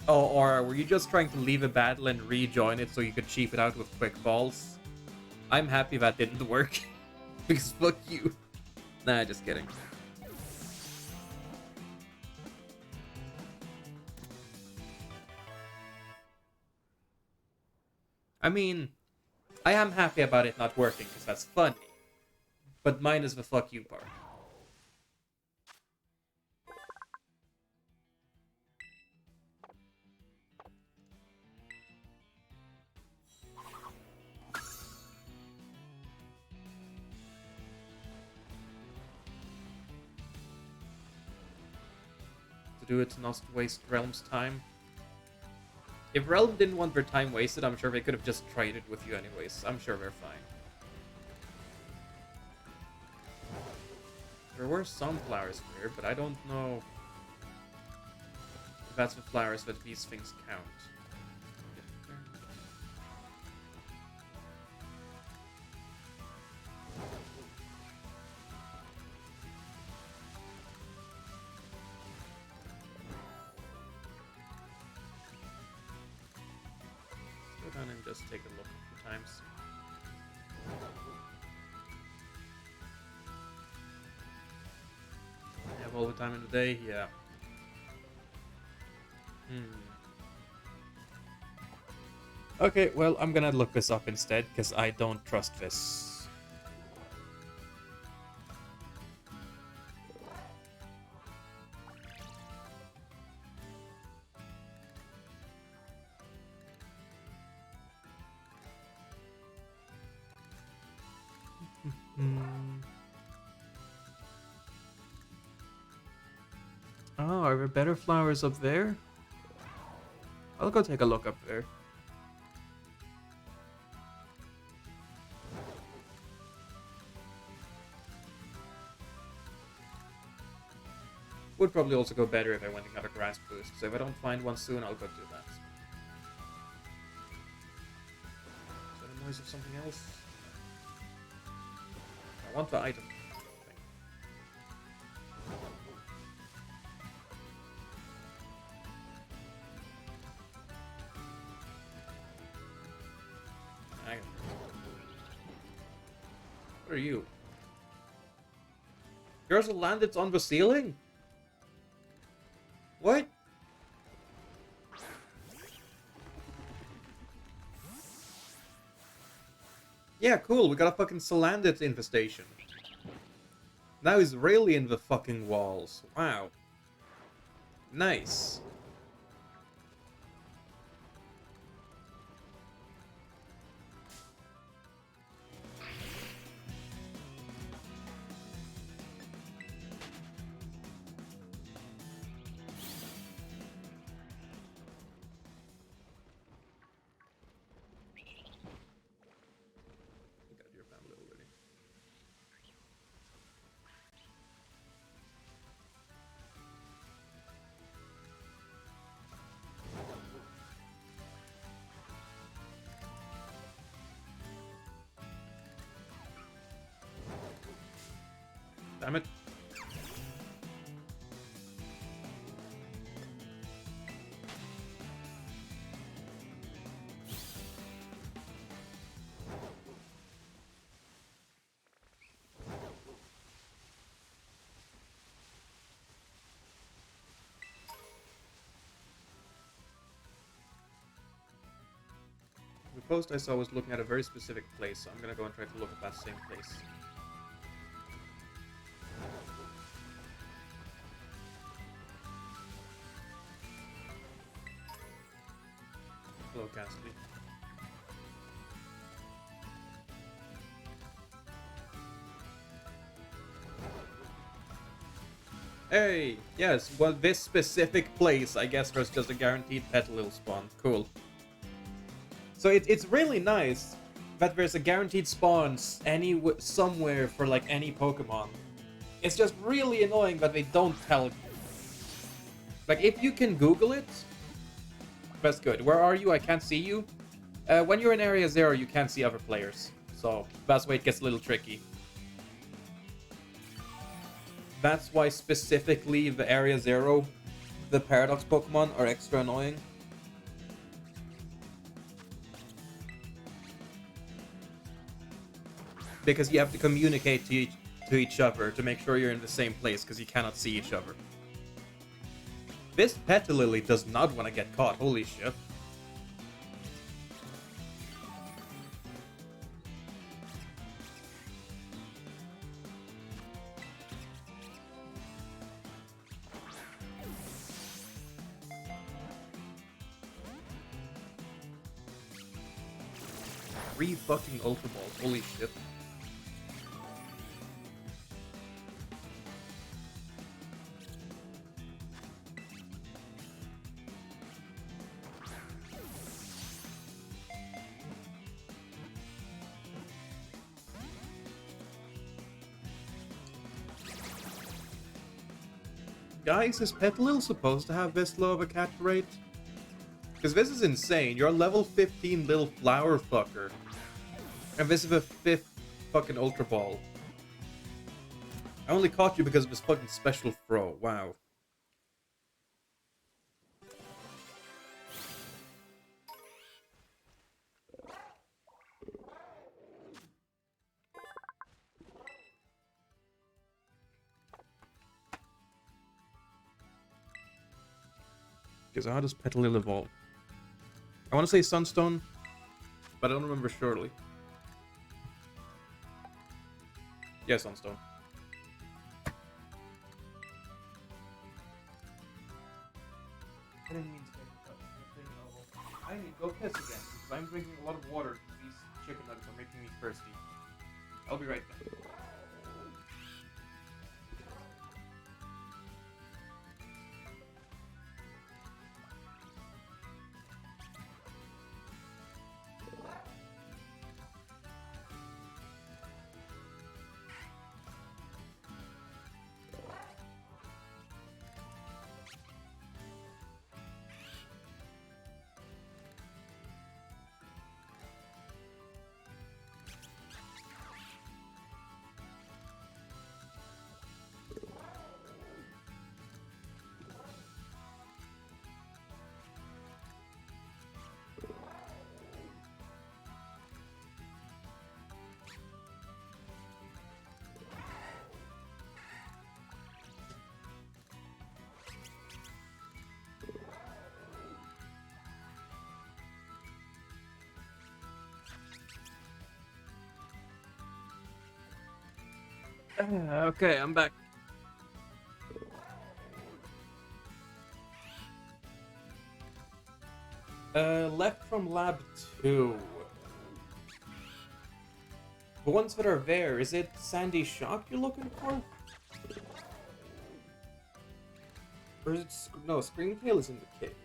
Oh, or were you just trying to leave a battle and rejoin it so you could cheap it out with quick balls? I'm happy that didn't work. Because fuck you. Nah, just kidding. I mean, I am happy about it not working because that's funny. But mine is the fuck you part. Do it to not waste Realm's time. If Realm didn't want their time wasted, I'm sure they could have just traded with you anyways. I'm sure they're fine. There were some flowers here, but I don't know if that's the flowers that these things count. And just take a look a few times. I have all the time in the day, yeah. Okay, well, I'm gonna look this up instead, because I don't trust this. Oh, are there better flowers up there? I'll go take a look up there. Would probably also go better if I went and got a grass boost, so if I don't find one soon, I'll go do that. Is that a noise of something else? I want the item. What are you? Yours will land it on the ceiling? What? Yeah, cool. We got a fucking Salandit infestation. Now he's really in the fucking walls. Wow. Nice. Damn it. The post I saw was looking at a very specific place, so I'm gonna go and try to look at that same place. Hello, Cassidy. Hey! Yes, well, this specific place, I guess there's just a guaranteed Petalil spawn. Cool. So it's really nice that there's a guaranteed spawn somewhere for, like, any Pokemon. It's just really annoying that they don't tell you. Like, if you can Google it, that's good. Where are you? I can't see you. When you're in Area 0, you can't see other players. So, that's why it gets a little tricky. That's why specifically the Area 0, the Paradox Pokemon, are extra annoying. Because you have to communicate to each other to make sure you're in the same place, because you cannot see each other. This Petalilly does not want to get caught, holy shit. Three fucking Ultra Balls, holy shit. Guys, is Petalil supposed to have this low of a catch rate? Because this is insane. You're a level 15 little flower fucker. And this is the 5th fucking Ultra Ball. I only caught you because of this fucking special throw. Wow. Because how does Petalil evolve? I want to say Sunstone, but I don't remember surely. Yeah, Sunstone. I didn't mean to take it up. I need to go piss again, because I'm drinking a lot of water because these chicken nuggets are making me thirsty. I'll be right back. Okay, I'm back. Left from lab 2. The ones that are there, is it Sandy Shock you're looking for? Or is it... No, Screamtail is in the cave.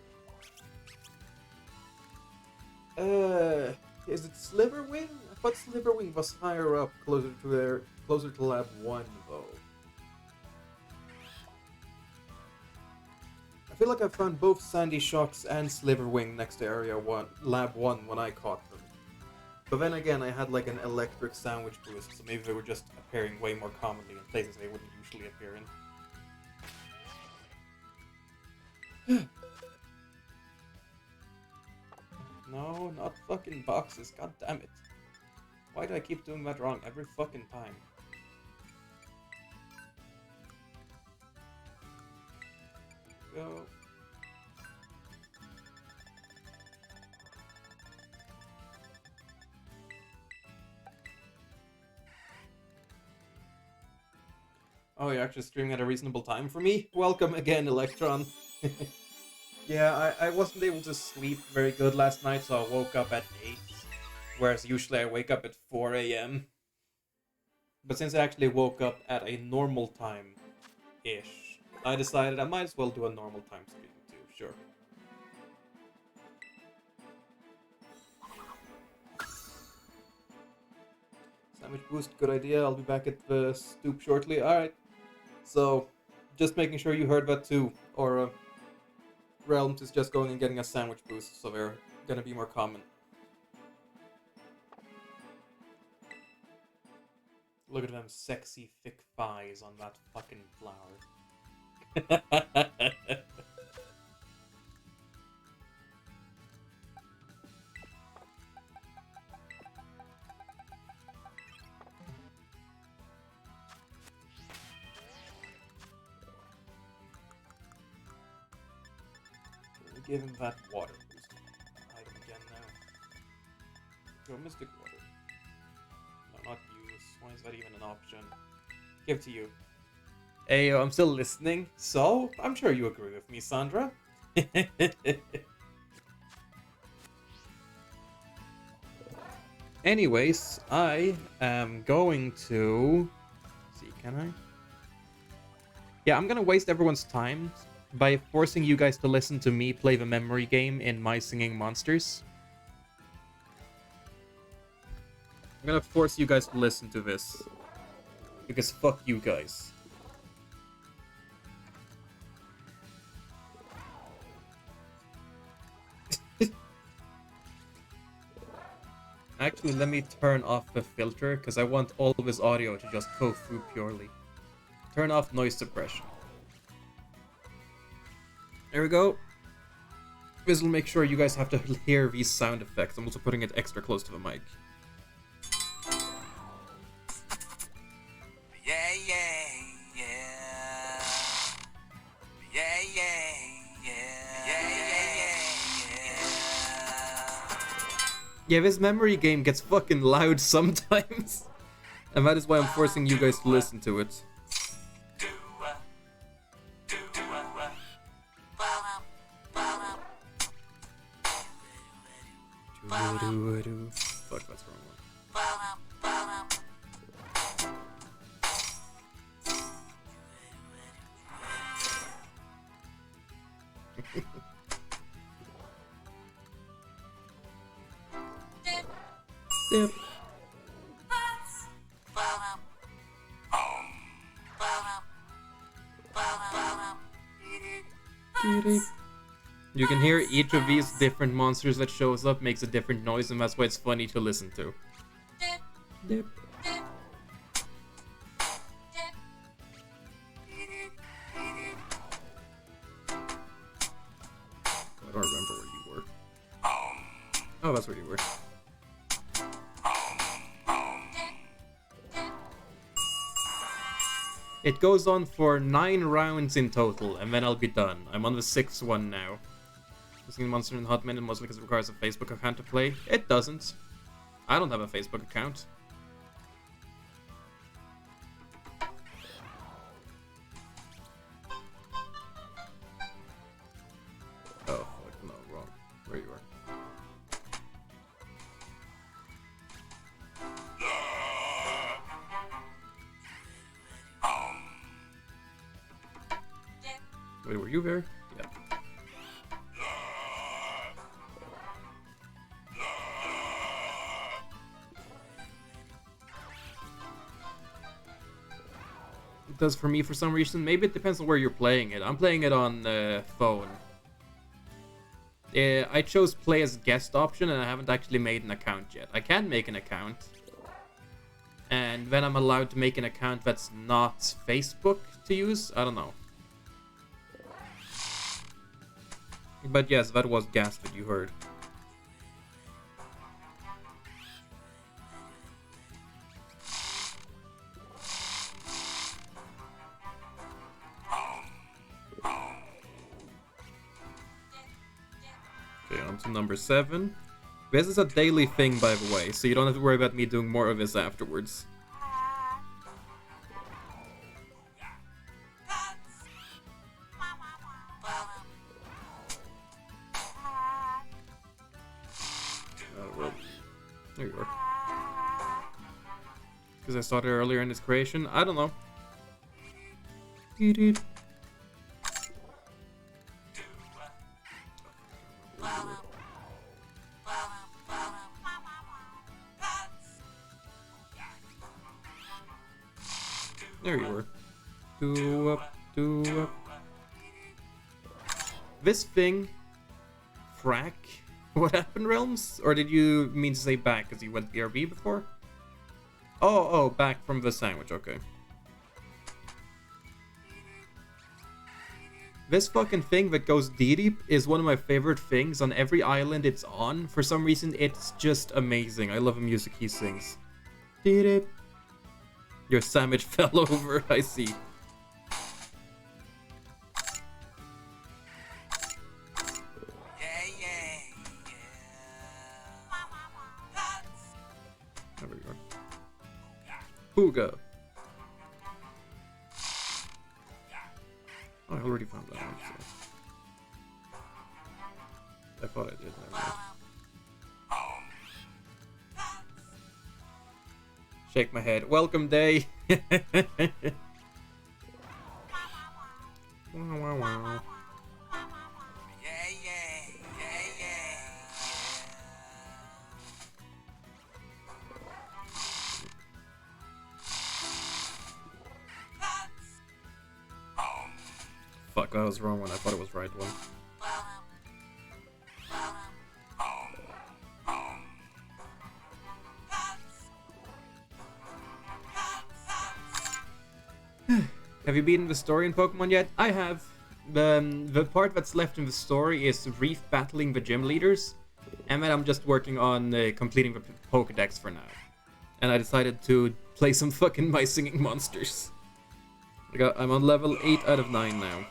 Is it Sliverwing? I thought Sliverwing was higher up, closer to lab 1, though. I feel like I found both Sandy Shocks and Sliverwing next to lab 1 when I caught them. But then again, I had like an electric sandwich boost, so maybe they were just appearing way more commonly in places they wouldn't usually appear in. No, not fucking boxes, god damn it. Why do I keep doing that wrong every fucking time? Go. Oh, you're actually streaming at a reasonable time for me? Welcome again, Electron. Yeah, I wasn't able to sleep very good last night, so I woke up at 8. Whereas usually I wake up at 4 a.m. But since I actually woke up at a normal time-ish, I decided I might as well do a normal time stream too, sure. Sandwich boost, good idea. I'll be back at the stoop shortly. Alright. So, just making sure you heard that too. Or, Realms is just going and getting a sandwich boost, so they're gonna be more common. Look at them sexy, thick thighs on that fucking flower. Give him that water boost item again now. Go Mystic Water. No, not use. Why is that even an option? Give to you. Hey, I'm still listening, so I'm sure you agree with me, Sandra. Anyways, I am going to... see, can I? Yeah, I'm gonna waste everyone's time by forcing you guys to listen to me play the memory game in My Singing Monsters. I'm gonna force you guys to listen to this. Because fuck you guys. Actually, let me turn off the filter, because I want all of this audio to just go through purely. Turn off noise suppression. There we go. This will make sure you guys have to hear these sound effects. I'm also putting it extra close to the mic. Yeah, yeah, yeah. Yeah, yeah, yeah. Yeah, yeah, Yeah, this memory game gets fucking loud sometimes. And that is why I'm forcing you guys to listen to it. Fuck, that's the wrong one. Yep. You can hear each of these different monsters that shows up makes a different noise, and that's why it's funny to listen to. Dip. I don't remember where you were. Oh, that's where you were. It goes on for 9 rounds in total, and then I'll be done. I'm on the 6th one now. Using Monster in Hot Minute mostly because it requires a Facebook account to play. It doesn't. I don't have a Facebook account. you there? Yeah. It does for me for some reason. Maybe it depends on where you're playing it. I'm playing it on phone. I chose play as guest option and I haven't actually made an account yet. I can make an account. And then I'm allowed to make an account that's not Facebook to use. I don't know. But yes, that was gas that you heard. Okay, on to number 7. This is a daily thing, by the way, so you don't have to worry about me doing more of this afterwards. Well, there you are. Because I started earlier in this creation? I don't know. There you were. 2 up, 2 up. This thing... Frack? What happened, Realms? Or did you mean to say back because you went BRB before? Oh, back from the sandwich, okay. This fucking thing that goes deep is one of my favorite things on every island it's on. For some reason, it's just amazing. I love the music he sings. Deep. Your sandwich fell over, I see. There we go. Hooga. Oh, I already found that one, so. I thought I did. Never mind. Shake my head. Welcome day. Wow, wow, wow. Fuck, that was the wrong one. I thought it was the right one. Have you beaten the story in Pokemon yet? I have. The part that's left in the story is Reef battling the gym leaders. And then I'm just working on completing the pokedex for now. And I decided to play some fucking My Singing Monsters. I'm on level 8 out of 9 now.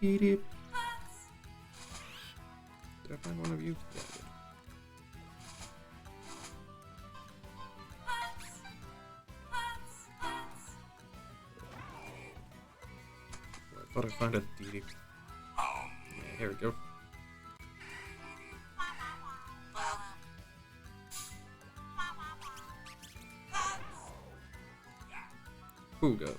Did I find one of you? Yeah, I did. I thought I found a DD. Yeah, here we go. Hooga.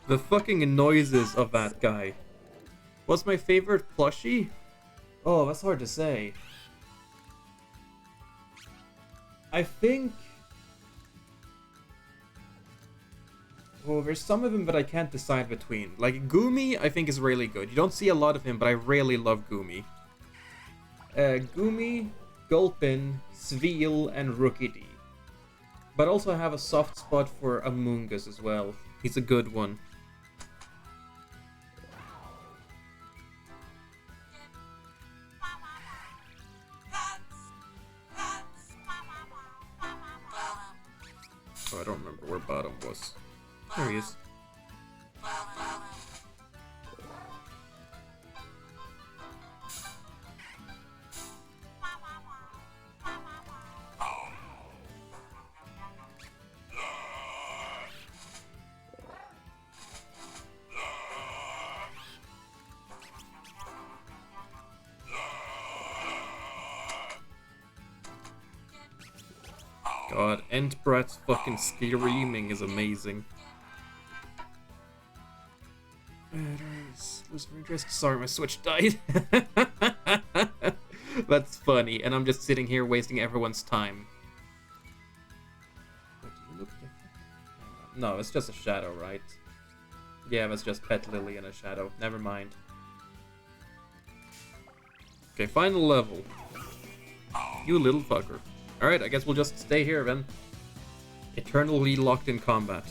The fucking noises of that guy. What's my favorite plushie? Oh, that's hard to say. I think... Oh, there's some of them that I can't decide between. Like, Goomy, I think is really good. You don't see a lot of him, but I really love Goomy. Goomy, Gulpin, Sveal, and Rookidee. But also I have a soft spot for Amoonguss as well. He's a good one. Oh, I don't remember where bottom was. There he is. god, Entbrat's fucking screaming is amazing. Sorry, my Switch died. That's funny, and I'm just sitting here wasting everyone's time. Wait, do you look different? No, it's just a shadow, right? Yeah, that's just Pet Lily in a shadow. Never mind. Okay, final level. You little fucker. Alright, I guess we'll just stay here then. Eternally locked in combat.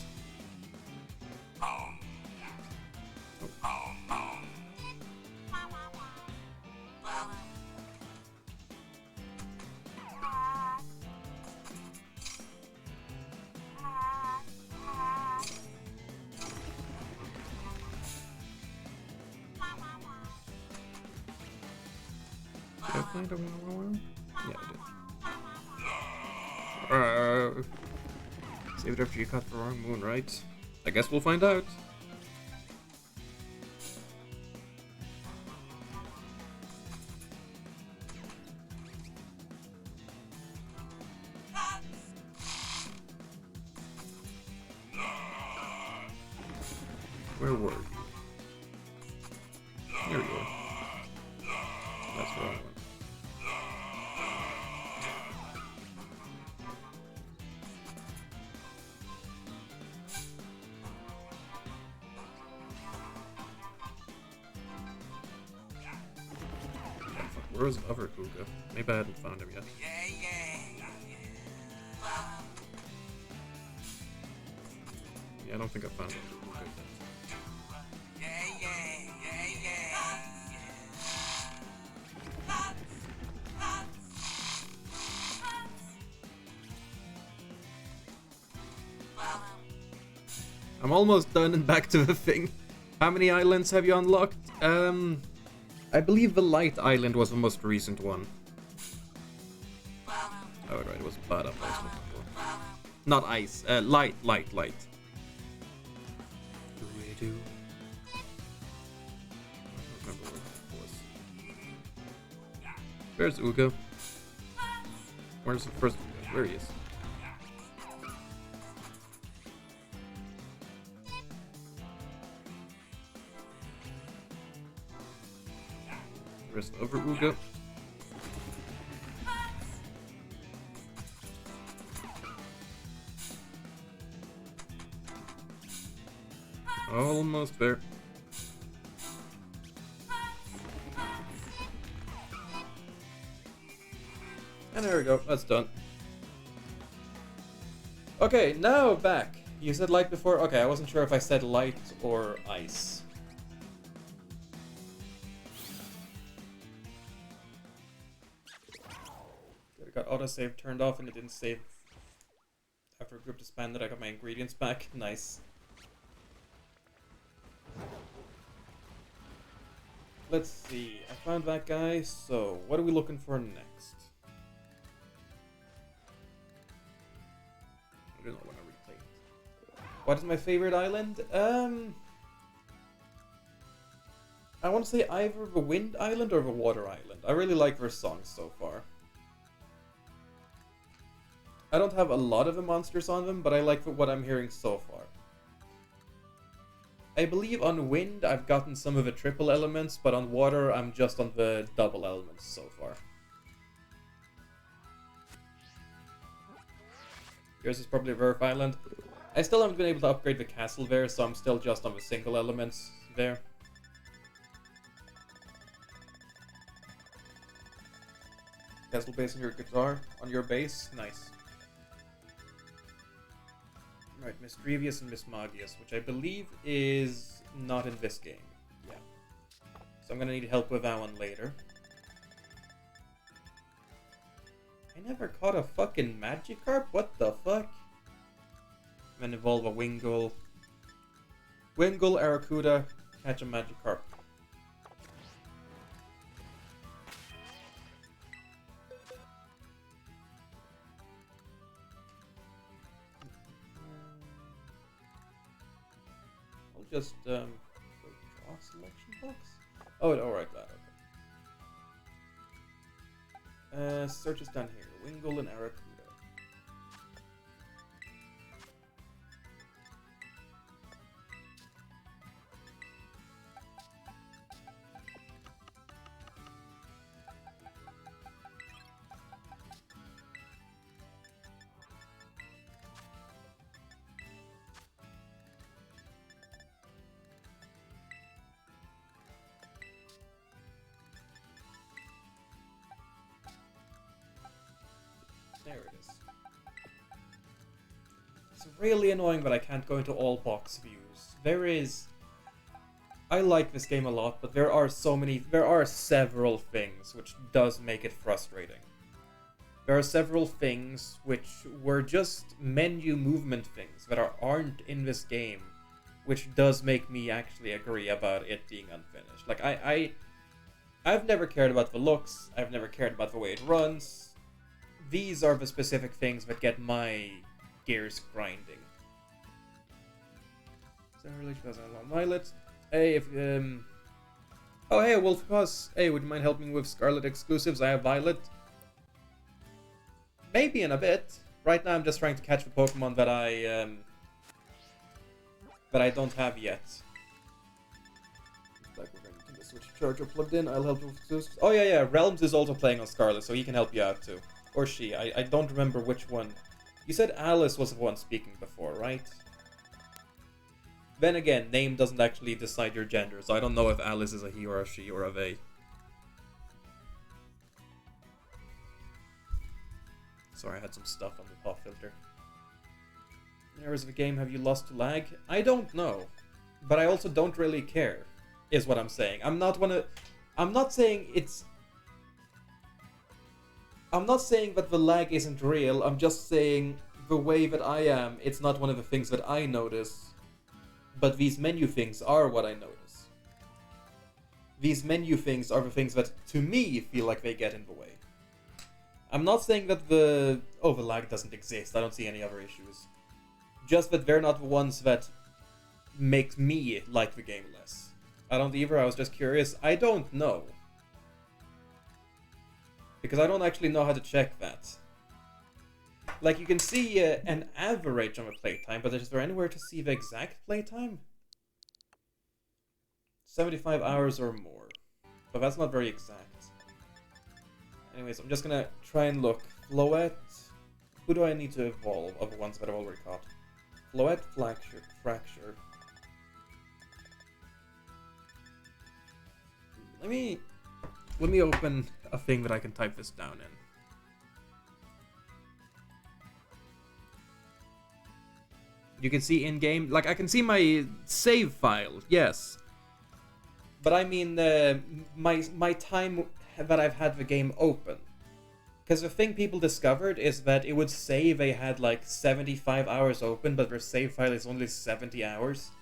Did I find a one? Yeah, I did. Save it after you caught the wrong moon, right? I guess we'll find out. Where were you? There you are. That's the wrong one. Where's the other Kuga? Maybe I hadn't found him yet. Yeah, I don't think I found him. I'm almost done and back to the thing. How many islands have you unlocked? I believe the Light Island was the most recent one. Oh, right, it was Bad Up I was looking for. Not ice, light. Do. I don't remember what it was. Where's Ugo? Where's the first Ugo? Where he is. Where's the other Ugo? Almost there. And there we go, that's done. Okay, now back. You said light before? Okay, I wasn't sure if I said light or ice. Good, I got autosave turned off and it didn't save after a group disbanded. I got my ingredients back. Nice. Let's see, I found that guy, so what are we looking for next? I don't know when I replay it. What is my favorite island? I want to say either the Wind Island or the Water Island. I really like their songs so far. I don't have a lot of the monsters on them, but I like what I'm hearing so far. I believe on Wind I've gotten some of the triple elements, but on Water I'm just on the double elements so far. Yours is probably Verf Island. I still haven't been able to upgrade the castle there, so I'm still just on the single elements there. Castle base on your guitar, on your bass, nice. Right, Mischievous and Mismagius, which I believe is not in this game. Yeah. So I'm gonna need help with that one later. I never caught a fucking Magikarp? What the fuck? I'm gonna evolve a Wingull. Wingull, Arrokuda, catch a Magikarp. Just draw selection box. Oh, alright, that okay. Search is done here. Wingull and Arrokuda. There it is. It's really annoying that I can't go into all box views. I like this game a lot, but there are several things which does make it frustrating. There are several things which were just menu movement things that aren't in this game, which does make me actually agree about it being unfinished. Like, I've never cared about the looks, I've never cared about the way it runs. These are the specific things that get my gears grinding. Is that really because I love Violet? Hey, oh, hey, Wolf Paws. Hey, would you mind helping with Scarlet exclusives? I have Violet. Maybe in a bit. Right now, I'm just trying to catch the Pokemon that I don't have yet. Like we're going to get the Switch charger plugged in. I'll help you with exclusives. Oh yeah. Realms is also playing on Scarlet, so he can help you out too, or she. I don't remember which one. You said Alice was the one speaking before, right? Then again, name doesn't actually decide your gender, so I don't know if Alice is a he or a she or a they. Sorry, I had some stuff on the pop filter. Errors of the game, have you lost to lag? I don't know. But I also don't really care, is what I'm saying. I'm not saying that the lag isn't real, I'm just saying the way that I am, it's not one of the things that I notice. But these menu things are what I notice. These menu things are the things that, to me, feel like they get in the way. I'm not saying that the lag doesn't exist. I don't see any other issues. Just that they're not the ones that make me like the game less. I don't either. I was just curious. I don't know. Because I don't actually know how to check that. Like, you can see an average on the playtime, but is there anywhere to see the exact playtime? 75 hours or more. But that's not very exact. Anyways, I'm just gonna try and look. Floette. Who do I need to evolve of the ones that I've already caught? Floette, Fracture. Let me open a thing that I can type this down in. You can see in-game, like I can see my save file, yes. But I mean my time that I've had the game open. Because the thing people discovered is that it would say they had like 75 hours open, but their save file is only 70 hours.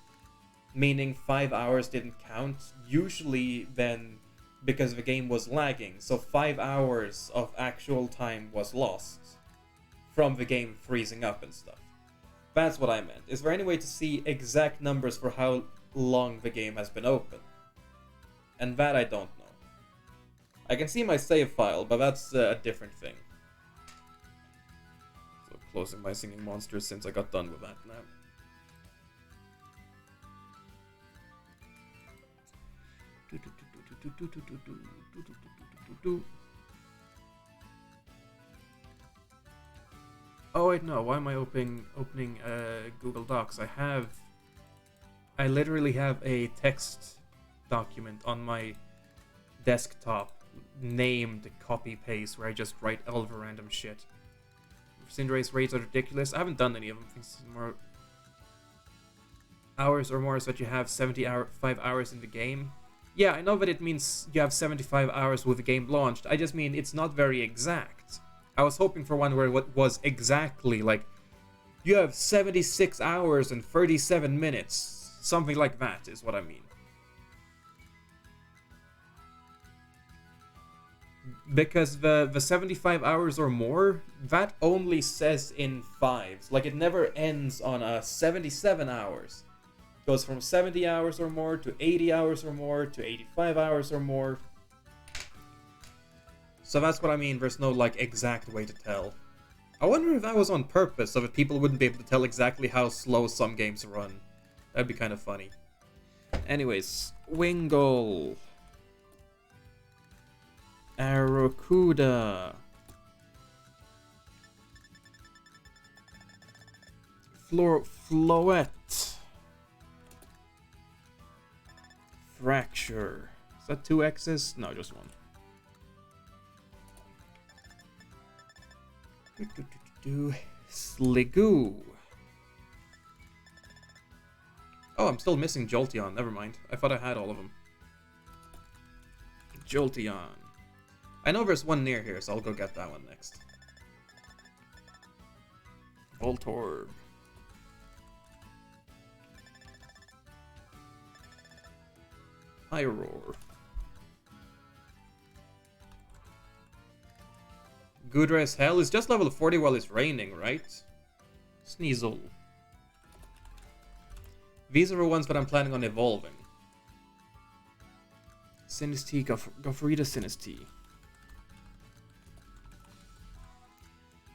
Meaning 5 hours didn't count, usually then because the game was lagging. So 5 hours of actual time was lost from the game freezing up and stuff. That's what I meant. Is there any way to see exact numbers for how long the game has been open? And that I don't know. I can see my save file, but that's a different thing. So closing my singing monsters since I got done with that now. Oh wait, no, why am I opening Google Docs? I literally have a text document on my desktop named copy paste where I just write all the random shit. Cinderace raids are ridiculous. I haven't done any of them. Things more hours or more is that you have 75 hours in the game. Yeah, I know that it means you have 75 hours with the game launched. I just mean it's not very exact. I was hoping for one where it was exactly like you have 76 hours and 37 minutes. Something like that is what I mean. Because the 75 hours or more, that only says in fives. Like, it never ends on a 77 hours. It goes from 70 hours or more to 80 hours or more to 85 hours or more. So that's what I mean, there's no, like, exact way to tell. I wonder if that was on purpose, so that people wouldn't be able to tell exactly how slow some games run. That'd be kind of funny. Anyways, Wingull. Arrokuda. Floette. Fracture. Is that 2 X's? No, just one. Sligoo. Oh, I'm still missing Jolteon. Never mind. I thought I had all of them. Jolteon. I know there's one near here, so I'll go get that one next. Voltorb. Pyroar. Goodra as hell is just level 40 while it's raining, right? Sneasel. These are the ones that I'm planning on evolving. Sinistea, Goffrida Sinistea.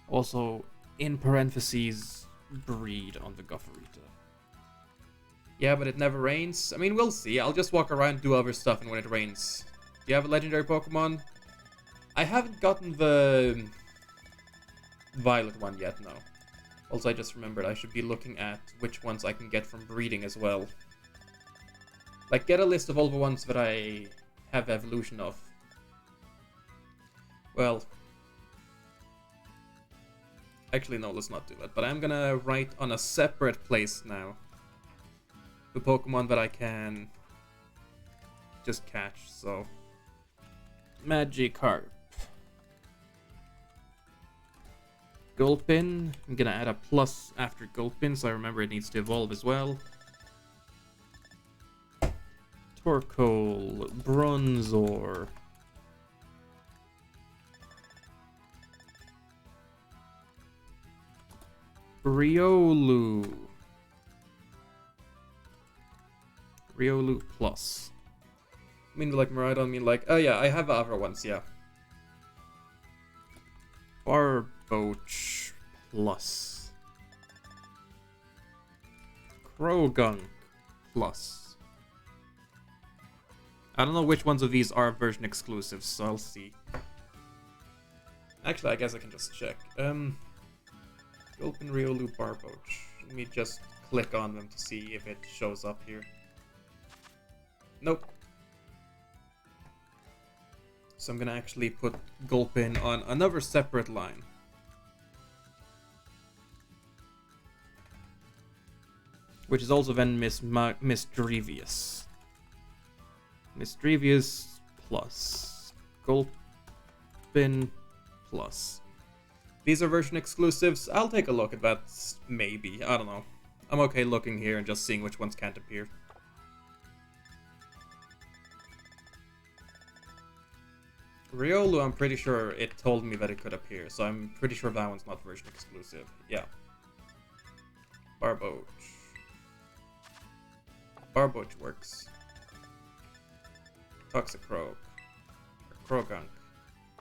Also, in parentheses, breed on the Goffrida. Yeah, but it never rains. I mean, we'll see. I'll just walk around, do other stuff, and when it rains. Do you have a legendary Pokemon? I haven't gotten the Violet one yet, no. Also, I just remembered I should be looking at which ones I can get from breeding as well. Like, get a list of all the ones that I have evolution of. Well, actually, no, let's not do that. But I'm gonna write on a separate place now the Pokemon that I can just catch, so. Magikarp. Gulpin. I'm gonna add a plus after Gulpin, so I remember it needs to evolve as well. Torkoal. Bronzor. Riolu. Riolu plus. I mean, like, Miraidon, I mean, like, oh yeah, I have other ones, yeah. Barboach plus. Krogunk plus. I don't know which ones of these are version exclusives, so I'll see. Actually, I guess I can just check. Gulpin, Riolu, Barboach. Let me just click on them to see if it shows up here. Nope. So I'm gonna actually put Gulpin on another separate line. Which is also then Misdrevious. Misdrevious plus. Gulpin plus. These are version exclusives. I'll take a look at that, maybe. I don't know. I'm okay looking here and just seeing which ones can't appear. Riolu, I'm pretty sure it told me that it could appear, so I'm pretty sure that one's not version exclusive. Yeah. Barboach. Barboach works. Toxicroak. Krogunk.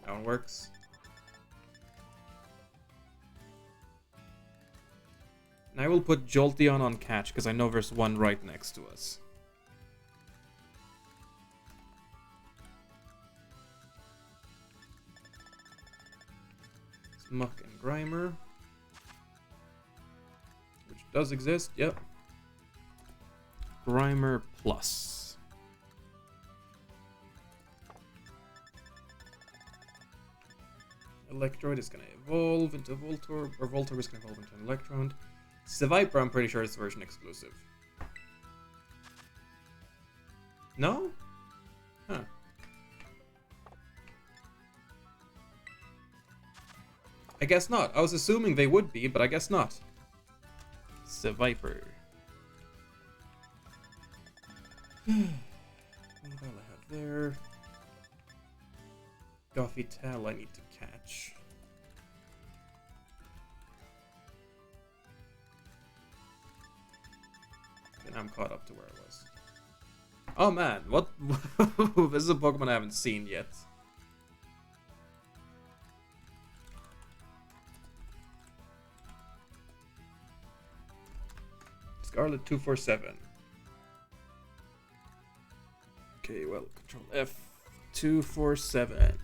That one works. And I will put Jolteon on catch, because I know there's one right next to us. Muck and Grimer, which does exist, yep. Grimer plus. Electrode is going to evolve into Voltorb, or Voltorb is going to evolve into an Electrode. Seviper, I'm pretty sure it's version exclusive. No? Huh. I guess not. I was assuming they would be, but I guess not. Seviper. What do I have there? Gothitelle I need to catch. And I'm caught up to where I was. Oh man, what? This is a Pokemon I haven't seen yet. Scarlet 247. Okay, well, Control F 247.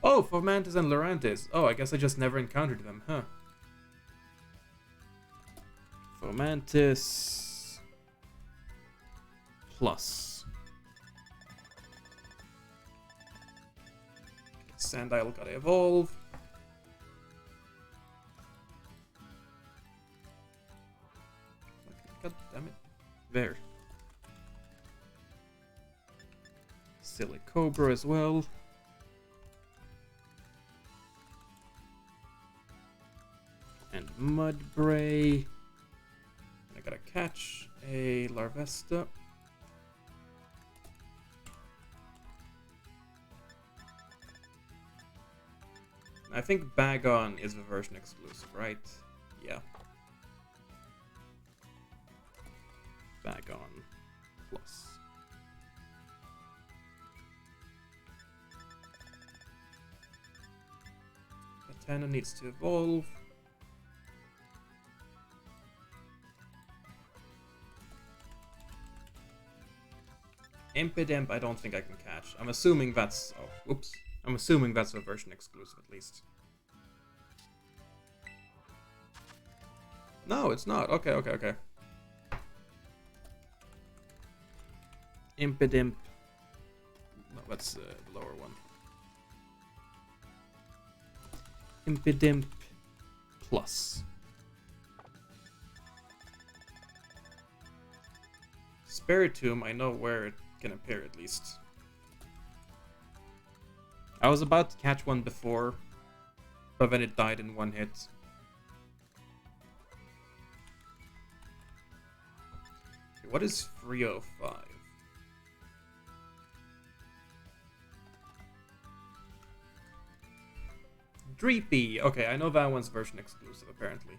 Oh, Fomantis and Lurantis. Oh, I guess I just never encountered them, huh? Fomantis plus. Sandile gotta evolve. Cobra as well. And Mudbray. I gotta catch a Larvesta. I think Bagon is the version exclusive, right? Yeah. Bagon plus. Katana needs to evolve. Impidimp, I don't think I can catch. I'm assuming that's... Oh, whoops. I'm assuming that's a version exclusive, at least. No, it's not. Okay, okay, okay. Impidimp. No, that's the lower one. Impidimp plus. Spiritomb, I know where it can appear at least. I was about to catch one before, but then it died in one hit. What is 305? Dreepy! Okay, I know that one's version exclusive, apparently.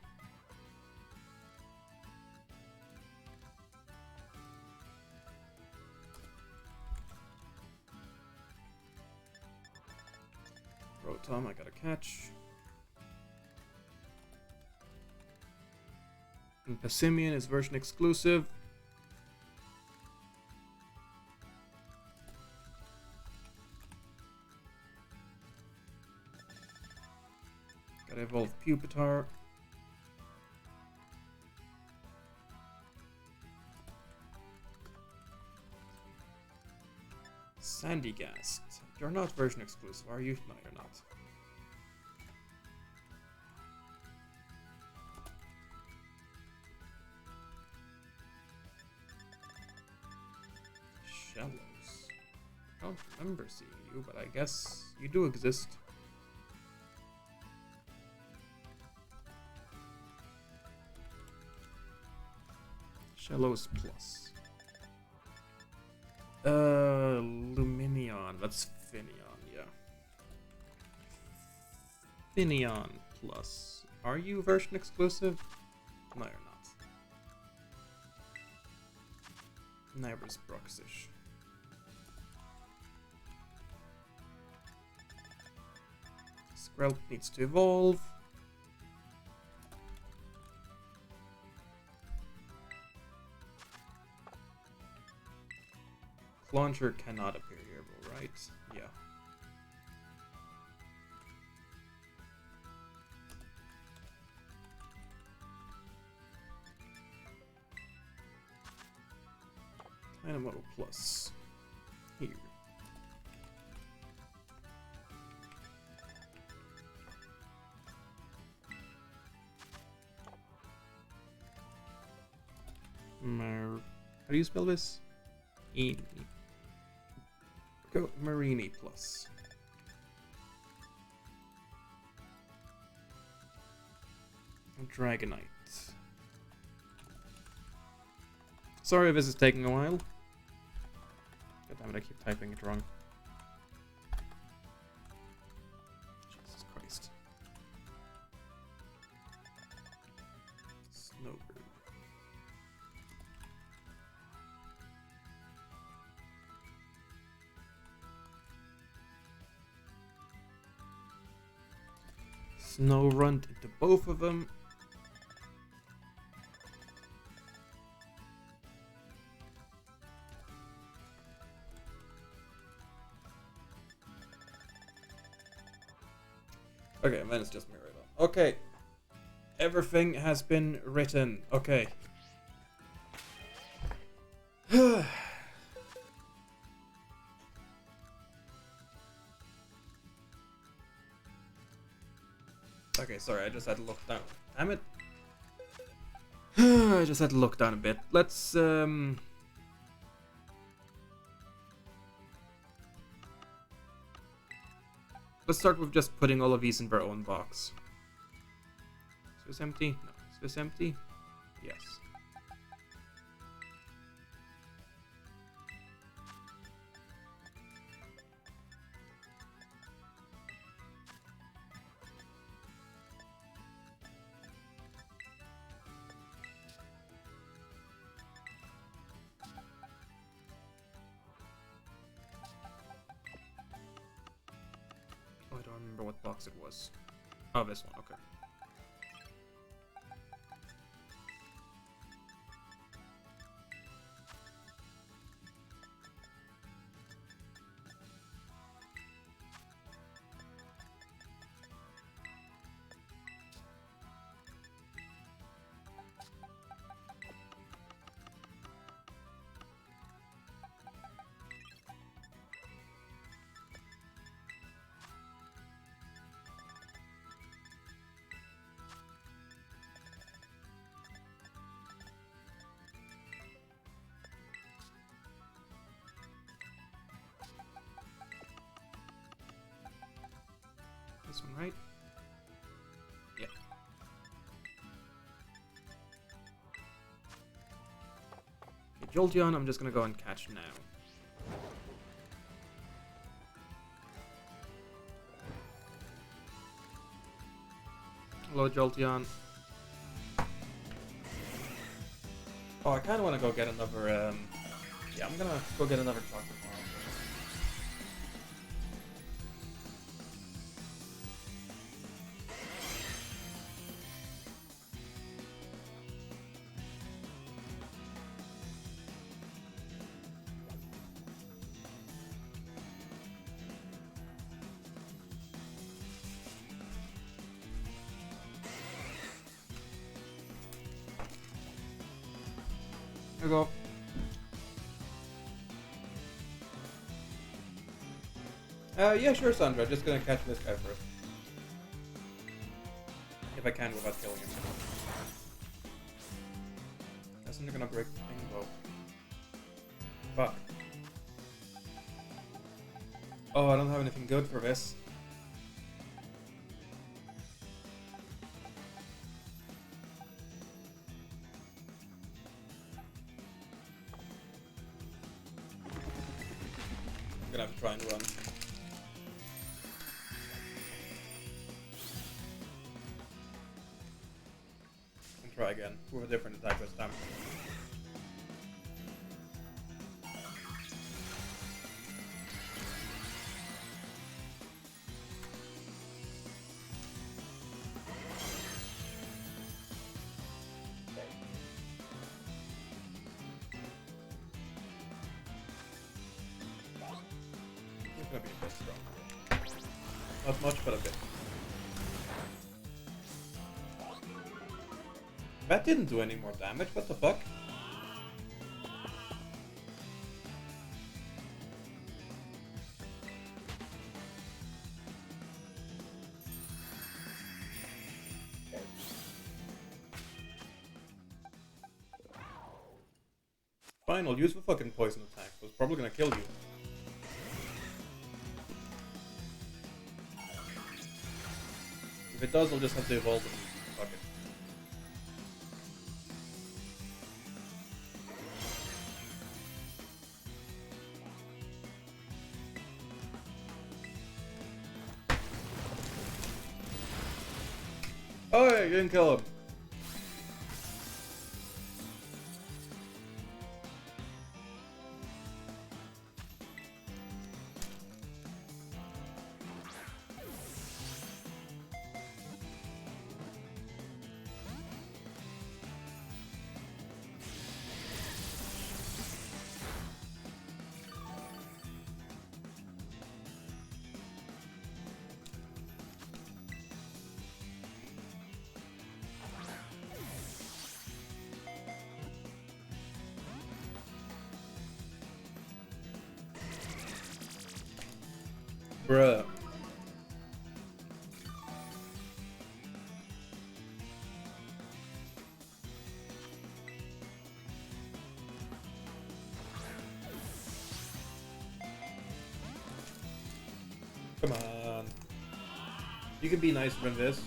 Rotom, I gotta catch. And Passimian is version exclusive. Gotta evolve Pupitar. Sandygast. You're not version exclusive, are you? No, you're not. Shallows. I don't remember seeing you, but I guess you do exist. Shallows plus. Luminion. That's Finneon, yeah. Finneon plus. Are you version exclusive? No, you're not. Neighbors Broxish. Scarlet needs to evolve. Launcher cannot appear here, right? Yeah. Dynamo plus. Here. How do you spell this? Go Marini plus. Dragonite. Sorry if this is taking a while. God damn it, I keep typing it wrong. Jesus Christ. Snowbird. Snorunt into both of them. Okay, and then it's just me right on. Okay. Everything has been written. Okay. Okay, sorry, I just had to look down. Damn it. I just had to look down a bit. Let's, Let's start with just putting all of these in their own box. Is this empty? No. Is this empty? Yes. Oh, I don't remember what box it was. Oh, this one, okay. This one, right? Yeah. Okay, Jolteon, I'm just gonna go and catch now. Hello, Jolteon. Oh, I kind of want to go get another, yeah, I'm gonna go get another chocolate bar. Here we go. Yeah, sure, Sandra. Just gonna catch this guy first. If I can without killing him. Isn't it gonna break the thing though? Fuck. Oh, I don't have anything good for this. I'm gonna have to try and run. And try again with a different attack this time. It's gonna be a bit strong. Not much, but a bit. That didn't do any more damage, what the fuck? Fine, I'll use the fucking poison attack. It was probably gonna kill you. If it does, I'll just have to evolve it. Fuck it. Oh, yeah, you didn't kill him. Bruh. Come on. You can be nicer than this.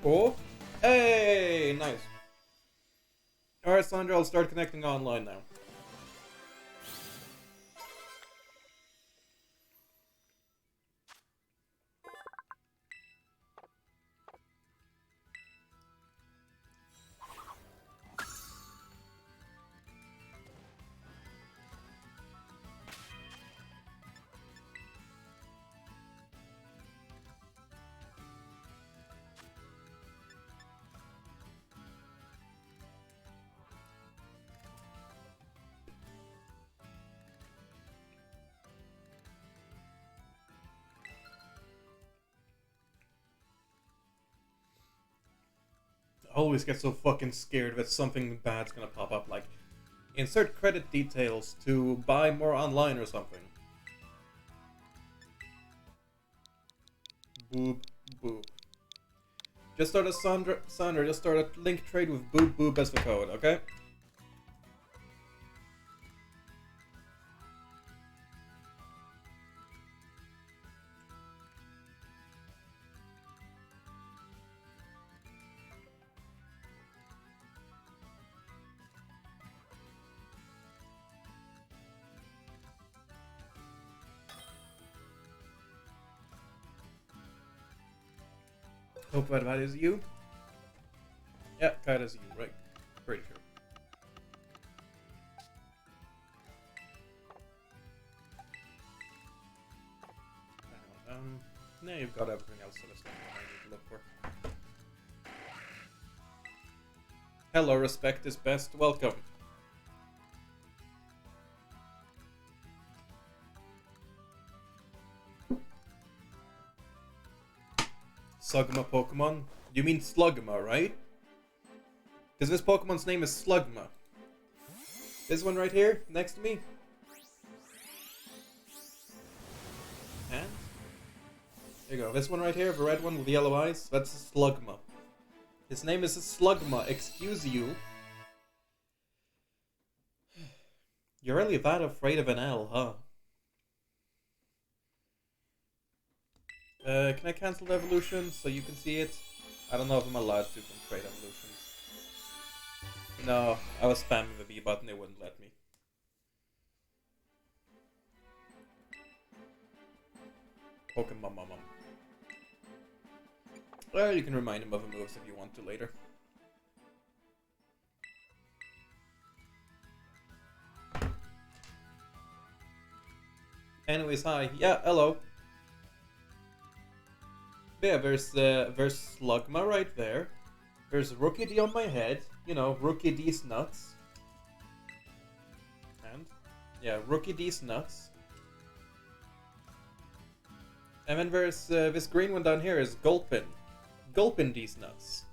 Oh, hey, nice. Alright, Sandra, I'll start connecting online now. I always get so fucking scared that something bad's gonna pop up, like insert credit details to buy more online or something. Boop, boop. Just start a Sandra, just start a link trade with boop boop as the code, okay? Hope that is you. Yeah, that is you, right? Pretty sure. Now you've got everything else that I need to look for. Hello, respect is best. Welcome. Slugma Pokemon? You mean Slugma, right? Because this Pokemon's name is Slugma. This one right here, next to me. And? There you go. This one right here, the red one with the yellow eyes, that's a Slugma. His name is a Slugma, excuse you. You're really that afraid of an L, huh? Can I cancel the evolution so you can see it? I don't know if I'm allowed to from trade evolutions. No, I was spamming the B button, it wouldn't let me. Pokemon Mom. Well, you can remind him of the moves if you want to later. Anyways, hi. Yeah, hello. Yeah, there's Slugma right there. There's Rookie D on my head. You know, Rookie D's nuts. And? Yeah, Rookie D's nuts. And then there's this green one down here is Gulpin. Gulpin D's nuts.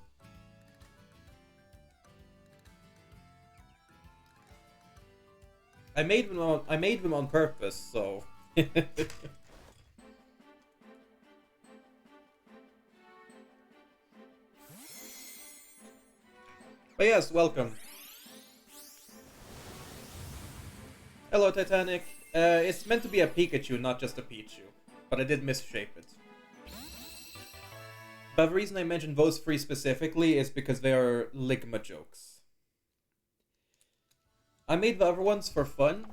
I made them on purpose, so... But yes, welcome. Hello, Titanic. It's meant to be a Pikachu, not just a Pichu. But I did misshape it. But the reason I mentioned those three specifically is because they are Ligma jokes. I made the other ones for fun,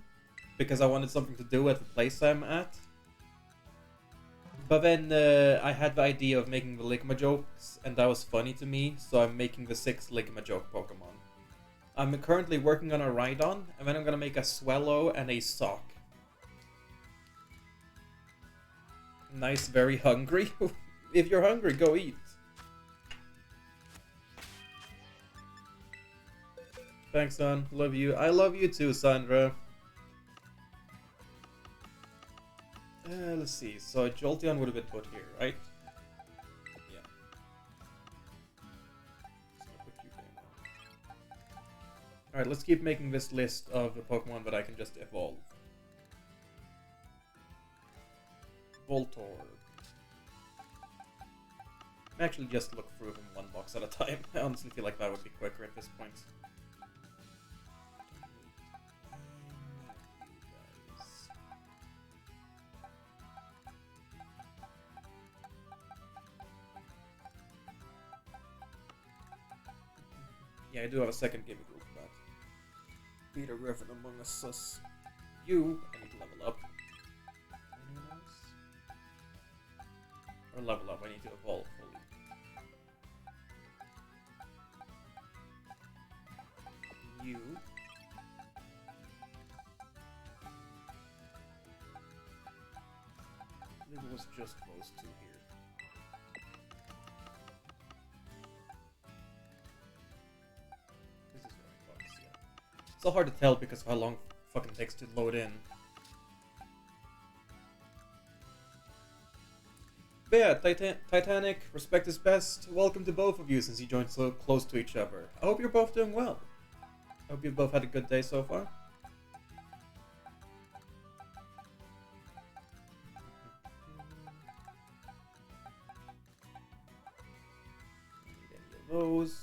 because I wanted something to do at the place I'm at. But then I had the idea of making the Ligma jokes, and that was funny to me, so I'm making the 6 Ligma joke Pokemon. I'm currently working on a Rhydon, and then I'm gonna make a Swallow and a Sock. Nice, very hungry. If you're hungry, go eat. Thanks, son. Love you. I love you too, Sandra. Let's see. So Jolteon would have been put here, right? Yeah. Alright, let's keep making this list of the Pokemon that I can just evolve. Voltorb. Actually, just look through them one box at a time. I honestly feel like that would be quicker at this point. Yeah, I do have a second gaming rule for that. Be the Reverend among us sus. You, I need to level up. Anyone else? Or level up, I need to evolve fully. You. I think it was just those two here. This is where it was, yeah. It's so hard to tell because of how long it fucking takes to load in. But yeah, Titanic, respect is best. Welcome to both of you since you joined so close to each other. I hope you're both doing well. I hope you've both had a good day so far. Need any of those.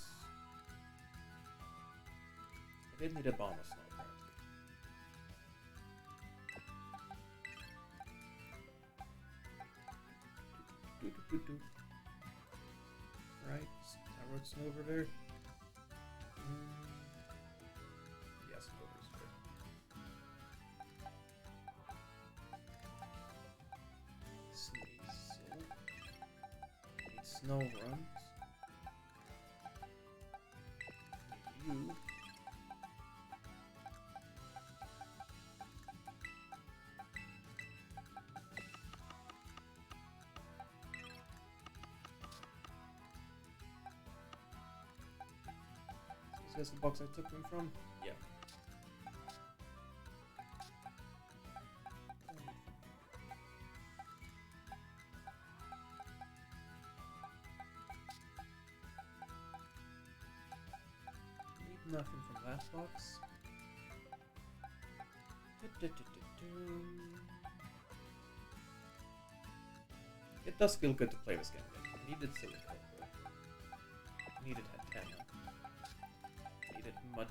I did need a bomb of snow apparently. Right, I wrote snow over there. Yes, snow over there. Sneasel. Need snow runs. Need you. Is this the box I took them from? Yeah. Need nothing from that box. It does feel good to play this game again. Needed silicone. Needed antenna. Needed mud.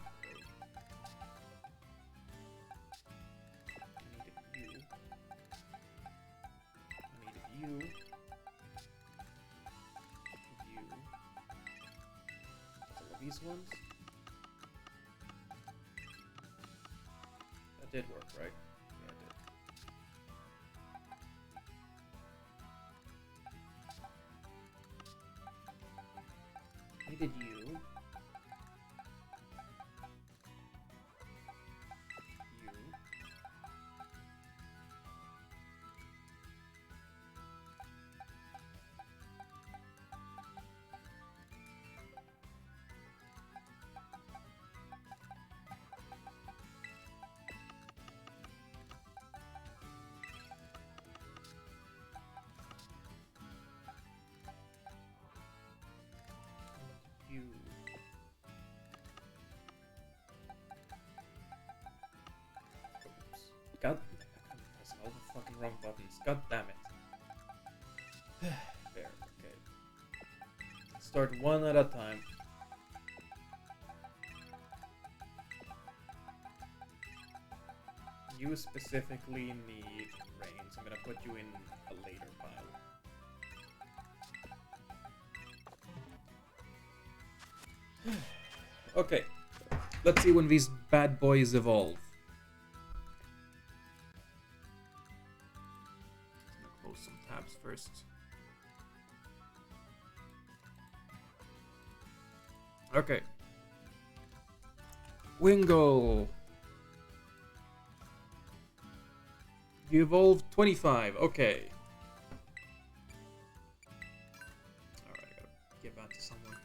Needed you. Needed you. You. All of these ones. That did work, right? Yeah, it did. Needed you. You. You. Oops. God, I'm pressing all the fucking wrong buttons. God damn it. There, okay. Start one at a time. You specifically need rain, so I'm gonna put you in a later pile. Okay, let's see when these bad boys evolve. I'm gonna close some tabs first. Okay. Wingo! You evolved 25, okay. Alright, I gotta get back to someone.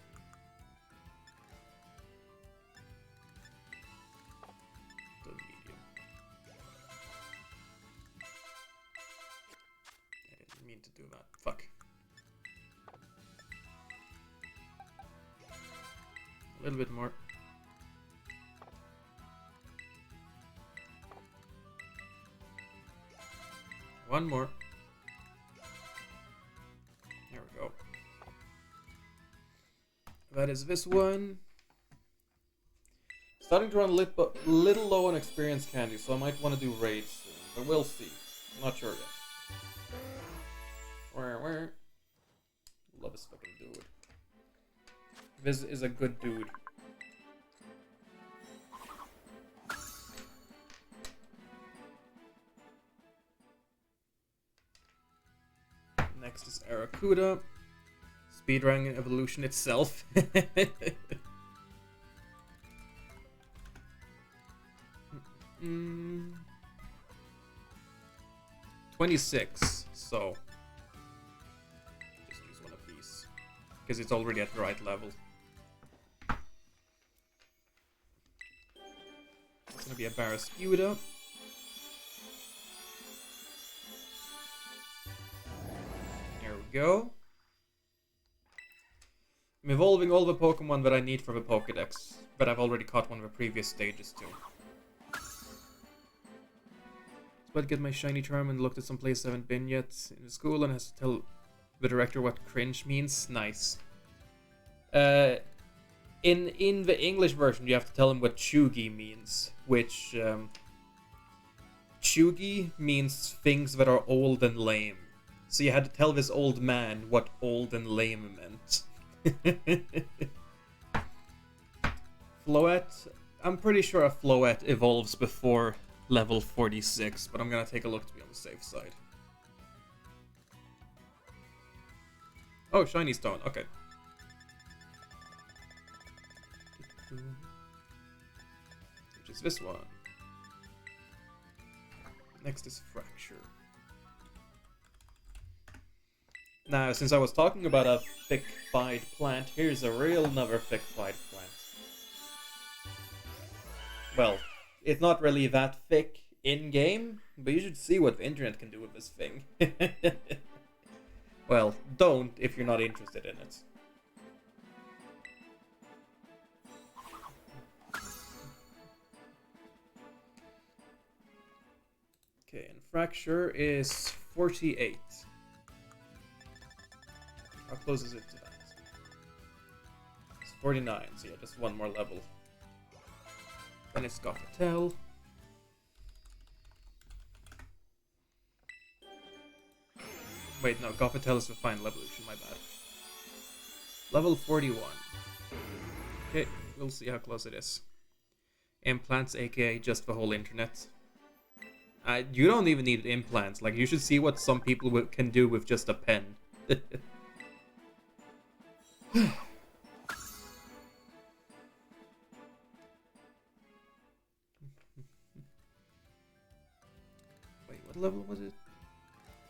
The medium. I didn't mean to do that. Fuck. A little bit more. One more. There we go. That is this one. Starting to run a little low on experience candy, so I might want to do raids soon, but we'll see. I'm not sure yet. Where? Love this fucking dude. This is a good dude. Next is Aracuda. Speedrunning evolution itself. 26, so just use one of these because it's already at the right level. It's gonna be a Barraskewda. There we go. I'm evolving all the Pokemon that I need for the Pokedex, but I've already caught one of the previous stages too. But get my shiny charm and looked at some places I haven't been yet in the school and has to tell the director what cringe means. Nice. In the English version, you have to tell him what chuggy means, which chuggy means things that are old and lame. So you had to tell this old man what old and lame meant. Floette, I'm pretty sure a Floette evolves before level 46, but I'm gonna take a look to be on the safe side. Oh, shiny stone, okay. Which is this one. Next is Fracture. Now, since I was talking about a thick-fied plant, here's a real another thick-fied plant. Well, it's not really that thick in-game, but you should see what the internet can do with this thing. Well, don't if you're not interested in it. Okay, and Fracture is 48. How close is it to that? It's 49, so yeah, just one more level. Then it's Gothitelle. Wait, no, Gothitelle is the final evolution, my bad. Level 41. Okay, we'll see how close it is. Implants, aka just the whole internet. You don't even need implants, like you should see what some people can do with just a pen. What level was it?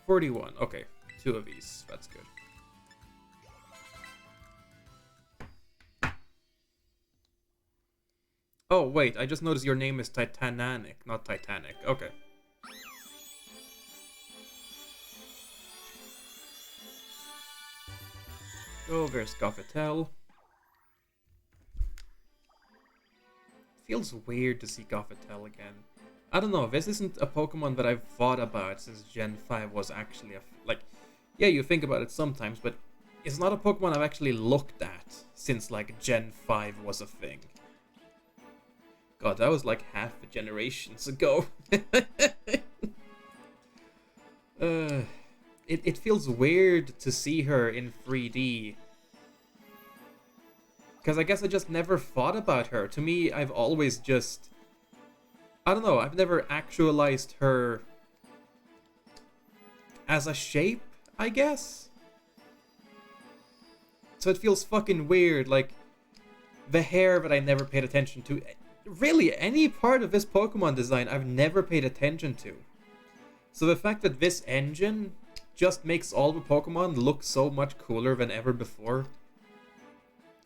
41. Okay, 2 of these. That's good. Oh, wait. I just noticed your name is Titanic, not Titanic. Okay. Oh, there's Gothitelle. Feels weird to see Gothitelle again. I don't know, this isn't a Pokemon that I've thought about since Gen 5 was actually like, yeah, you think about it sometimes, but it's not a Pokemon I've actually looked at since, like, Gen 5 was a thing. God, that was like half a generations ago. It feels weird to see her in 3D. Because I guess I just never thought about her. To me, I've always just... I don't know, I've never actualized her as a shape, I guess? So it feels fucking weird, like, the hair that I never paid attention to. Really, any part of this Pokemon design I've never paid attention to. So the fact that this engine just makes all the Pokemon look so much cooler than ever before.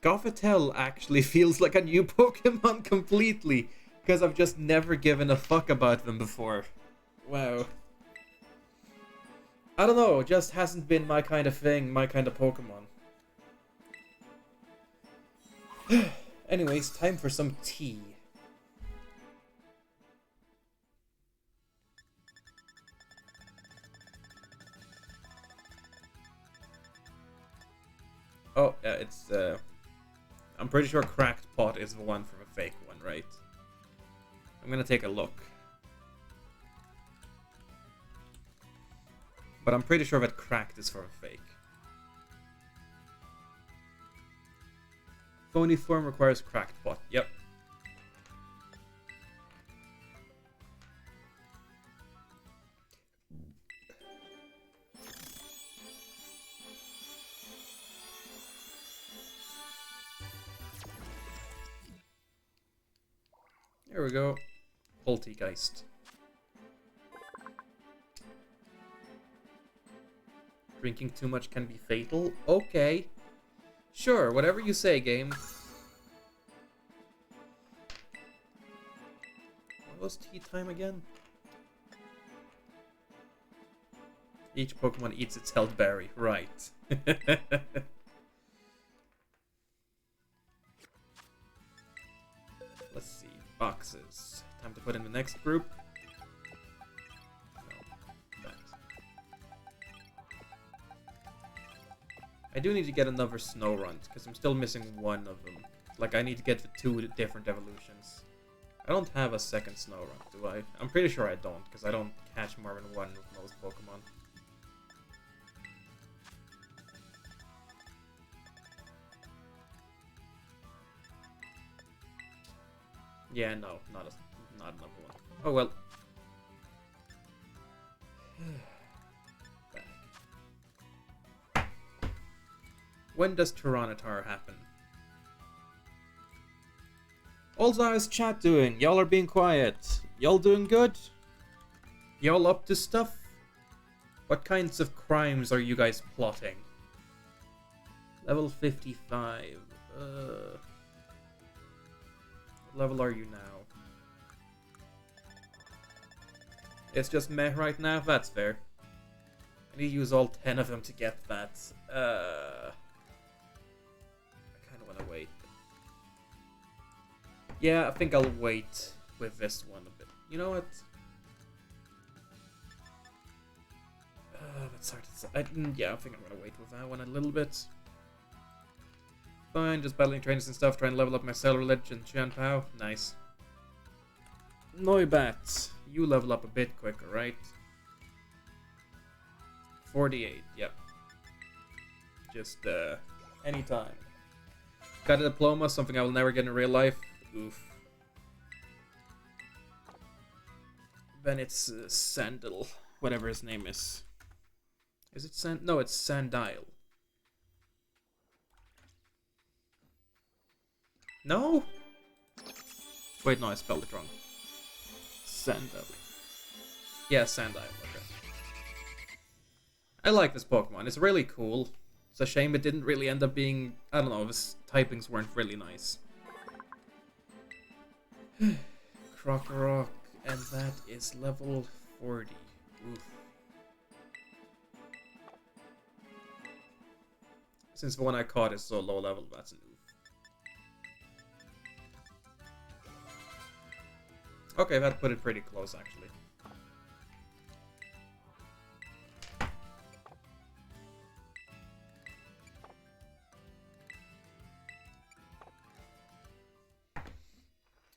Gothitelle actually feels like a new Pokemon completely. Because I've just never given a fuck about them before. Wow. I don't know, it just hasn't been my kind of thing, my kind of Pokemon. Anyways, time for some tea. Oh, yeah, it's I'm pretty sure cracked pot is the one from a fake one, right? I'm gonna take a look. But I'm pretty sure that cracked is for a fake. Phony form requires cracked pot. Yep. There we go. Poltergeist. Drinking too much can be fatal? Okay. Sure, whatever you say, game. What was tea time again? Each Pokemon eats its held berry. Right. Let's see. Boxes. Time to put in the next group. No. That. I do need to get another snow runt, because I'm still missing one of them. Like, I need to get the 2 different evolutions. I don't have a second snow runt, do I? I'm pretty sure I don't, because I don't catch more than one with most Pokemon. Yeah, no, not another one. Oh well. Back. When does Tyranitar happen? How's chat doing? Y'all are being quiet. Y'all doing good? Y'all up to stuff? What kinds of crimes are you guys plotting? Level 55. What level are you now? It's just meh right now? That's fair. I need to use all 10 of them to get that. I kind of want to wait. Yeah, I think I'll wait with this one a bit. You know what? That's hard to say. Yeah, I think I'm gonna wait with that one a little bit. Fine, just battling trainers and stuff, trying to level up my Ceruledge and Chanpao. Nice. Noibat, you level up a bit quicker, right? 48, yep. Just, anytime. Got a diploma, something I will never get in real life. Oof. Then it's Sandal, whatever his name is. Is it Sand? No, it's Sandile. No? Wait, no, I spelled it wrong. Sandile. Yeah, Sandile, okay. I like this Pokemon, it's really cool. It's a shame it didn't really end up being... I don't know, his typings weren't really nice. Krokorok, and that is level 40. Oof. Since the one I caught is so low level, that's an oof. Okay, that put it pretty close, actually.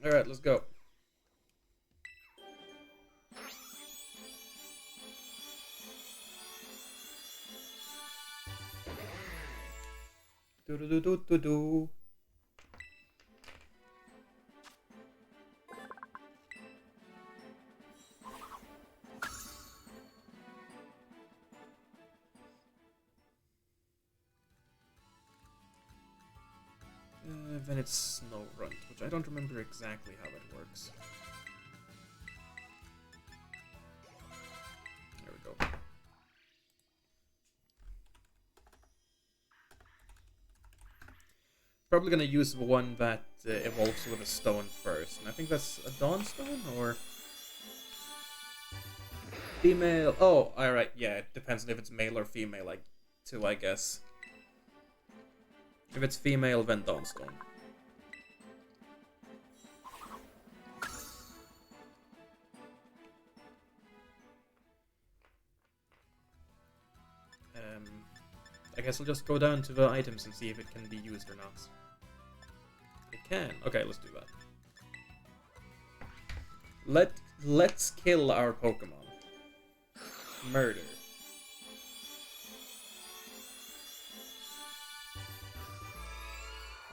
Alright, let's go. Do-do-do-do-do-do. Then it's Snow Runt, which I don't remember exactly how that works. There we go. Probably gonna use the one that evolves with a stone first, and I think that's a Dawnstone, or... Female... Oh, alright, yeah, it depends on if it's male or female, like, too, I guess. If it's female, then Dawnstone. I guess I'll just go down to the items and see if it can be used or not. can. Okay, let's do that. Let's kill our Pokemon. Murder.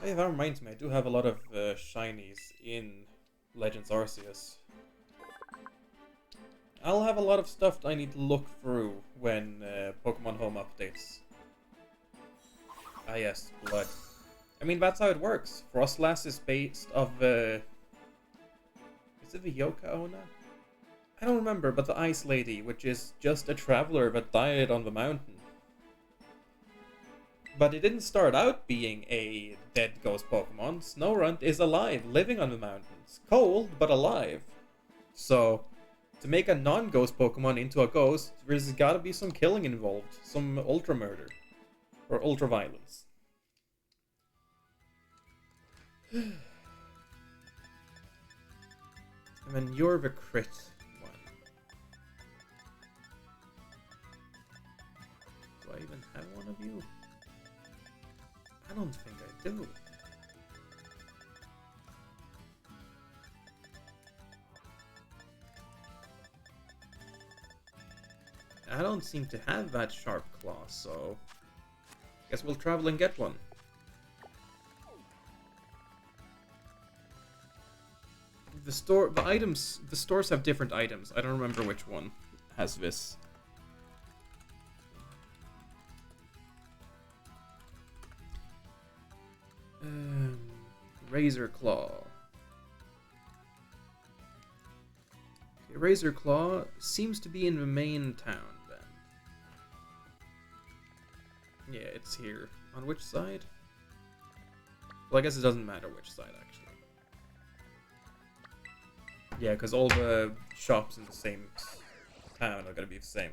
Hey, that reminds me, I do have a lot of shinies in Legends Arceus. I'll have a lot of stuff I need to look through when Pokemon Home updates. Ah yes, blood. I mean, that's how it works. Frostlass is based of is it the Yoka Ona? I don't remember, but the Ice Lady, which is just a traveler that died on the mountain. But it didn't start out being a dead ghost Pokemon. Snorunt is alive, living on the mountains. Cold, but alive. So, to make a non-ghost Pokemon into a ghost, there's gotta be some killing involved. Some ultra murder. Or ultra violence. And then you're the crit one. Do I even have one of you? I don't think I do. I don't seem to have that sharp claw, so guess we'll travel and get one. The stores have different items. I don't remember which one has this. Razor Claw. Okay, Razor Claw seems to be in the main town then. Yeah, it's here. On which side? Well, I guess it doesn't matter which side actually. Yeah, because all the shops in the same town are gonna be the same.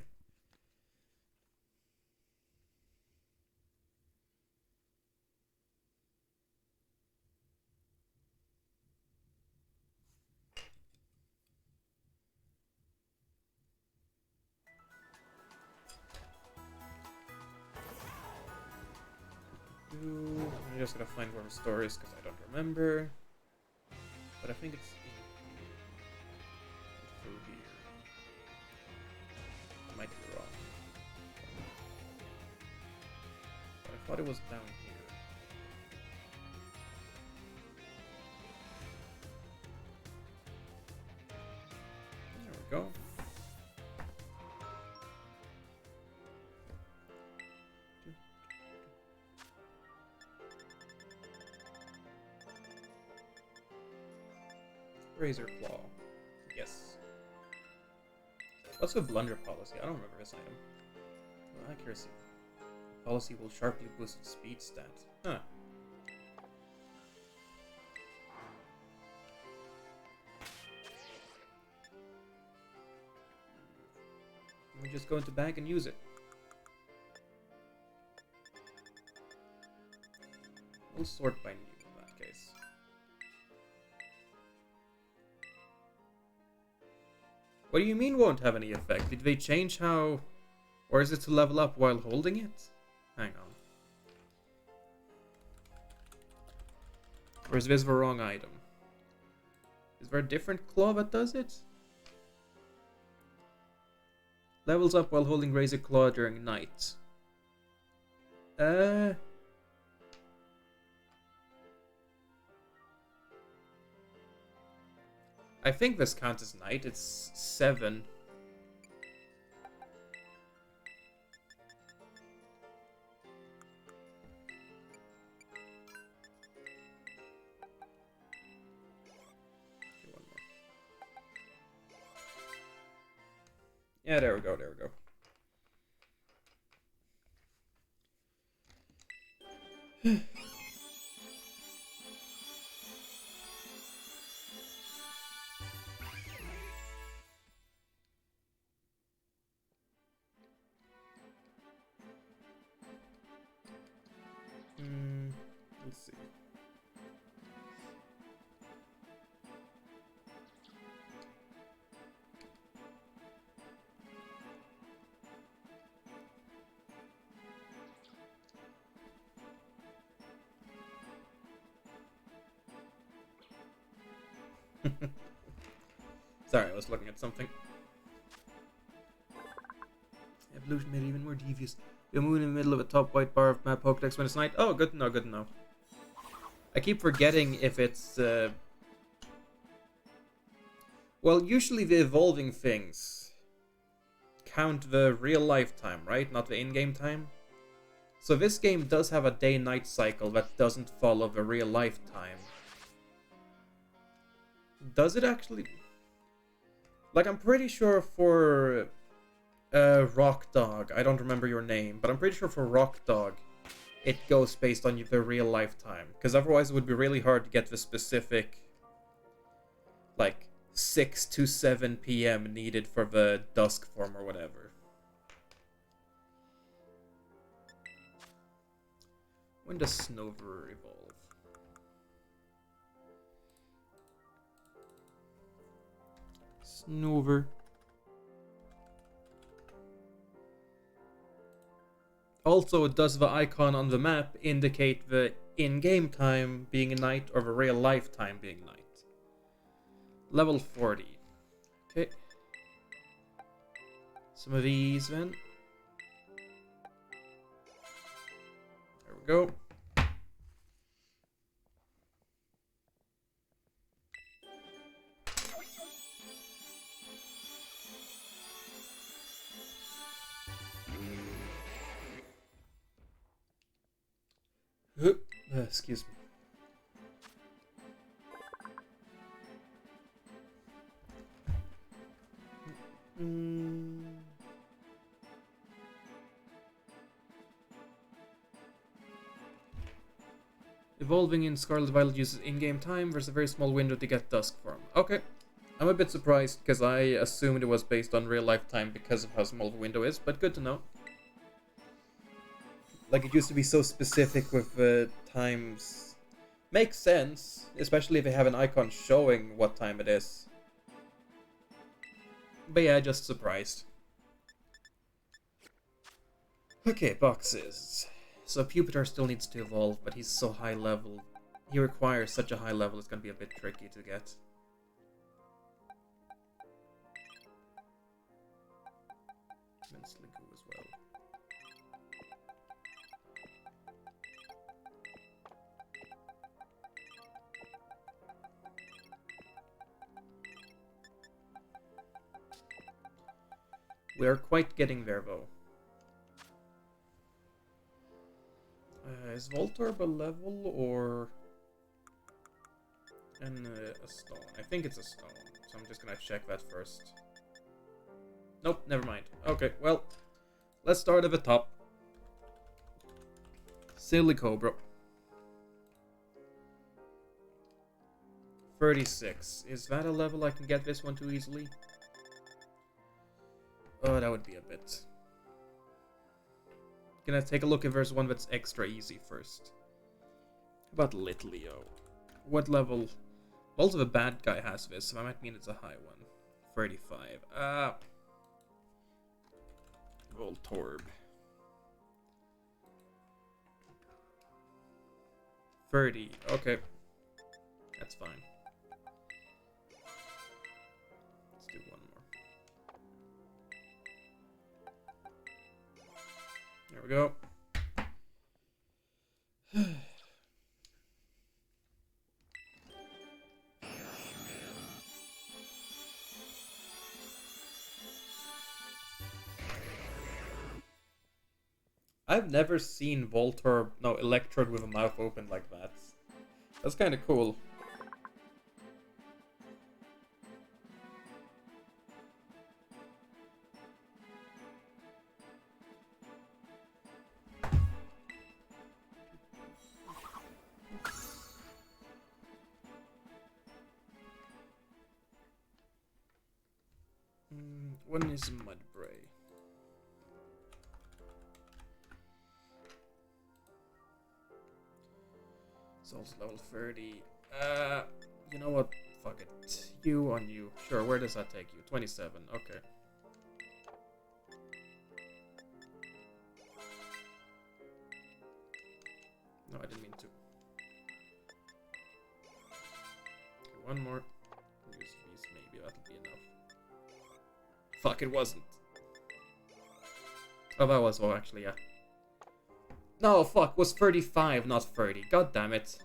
I'm just gonna find where the store is because I don't remember. But I think it's through here. I might be wrong. But I thought it was down here. There we go. Razor Claw. Yes. What's the blunder policy? I don't remember this item. Well, accuracy. Policy will sharply boost its speed stat. Huh. We just go into bag and use it. We'll sort by new in that case. What do you mean won't have any effect? Did they change how... Or is it to level up while holding it? Hang on. Or is this the wrong item? Is there a different claw that does it? Levels up while holding Razor Claw during night. I think this counts as night. It's 7. Okay, one more. Yeah, there we go, there we go. Let's see. Sorry, I was looking at something. Evolution made it even more devious. You're moving in the middle of a top white bar of map pokedex when it's night. Oh, good to know, good to know. I keep forgetting if it's... Well, usually the evolving things count the real life time, right? Not the in-game time. So this game does have a day-night cycle that doesn't follow the real life time. Does it actually? Like, I'm pretty sure for Rock Dog, I don't remember your name, but I'm pretty sure for Rock Dog, it goes based on the real life time. Because otherwise it would be really hard to get the specific, like, 6 to 7 p.m. needed for the dusk form or whatever. When does Snover evolve? Snover. Also, does the icon on the map indicate the in-game time being night or the real life time being night? Level 40. Okay. Some of these then. There we go. Excuse me. Evolving in Scarlet Violet uses in-game time. There's a very small window to get dusk form. Okay. I'm a bit surprised because I assumed it was based on real-life time because of how small the window is, but good to know. Like, it used to be so specific with times. Makes sense, especially if they have an icon showing what time it is. But yeah, just surprised. Okay, boxes. So Pupitar still needs to evolve, but he's so high level. He requires such a high level, it's gonna be a bit tricky to get. Slinko as well. We are quite getting there, though. Is Voltorb a level or a stone? I think it's a stone, so I'm just gonna check that first. Nope, never mind. Okay, well, let's start at the top. Silly Cobra. 36. Is that a level I can get this one too easily? Oh, that would be a bit. Gonna take a look if there's one that's extra easy first. How about Litleo? What level? Also, the bad guy has this, so that might mean it's a high one. 35. Voltorb. 30. Okay. That's fine. Let's do one more. There we go. I've never seen Voltorb, no, Electrode with a mouth open like that. That's kind of cool. One is Mudbray. It's also level 30. You know what? Fuck it. You on you. Sure, where does that take you? 27. Okay. No, I didn't mean to. Okay, one more. Fuck, it wasn't. Oh, that was, well, actually, yeah. No, fuck, it was 35, not 30. God damn it.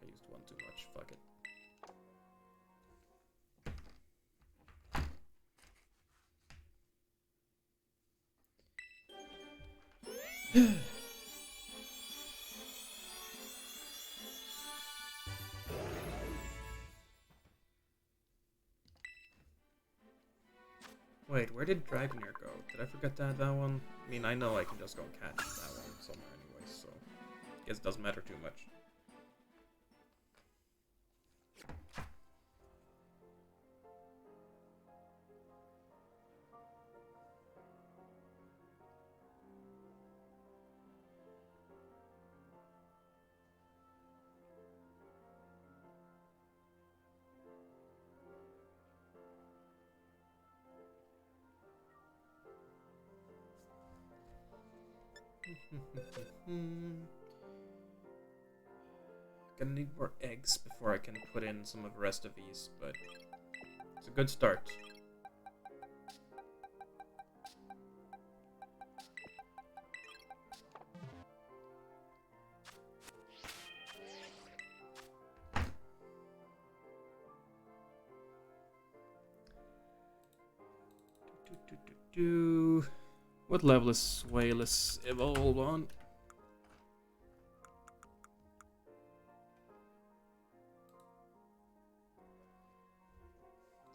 I used one too much, fuck it. Wait, where did Dragonair go? Did I forget to add that one? I mean, I know I can just go catch that one somewhere anyway, so I guess it doesn't matter too much. Gonna need more eggs before I can put in some of the rest of these, but it's a good start. What level is Swayless Evolve on?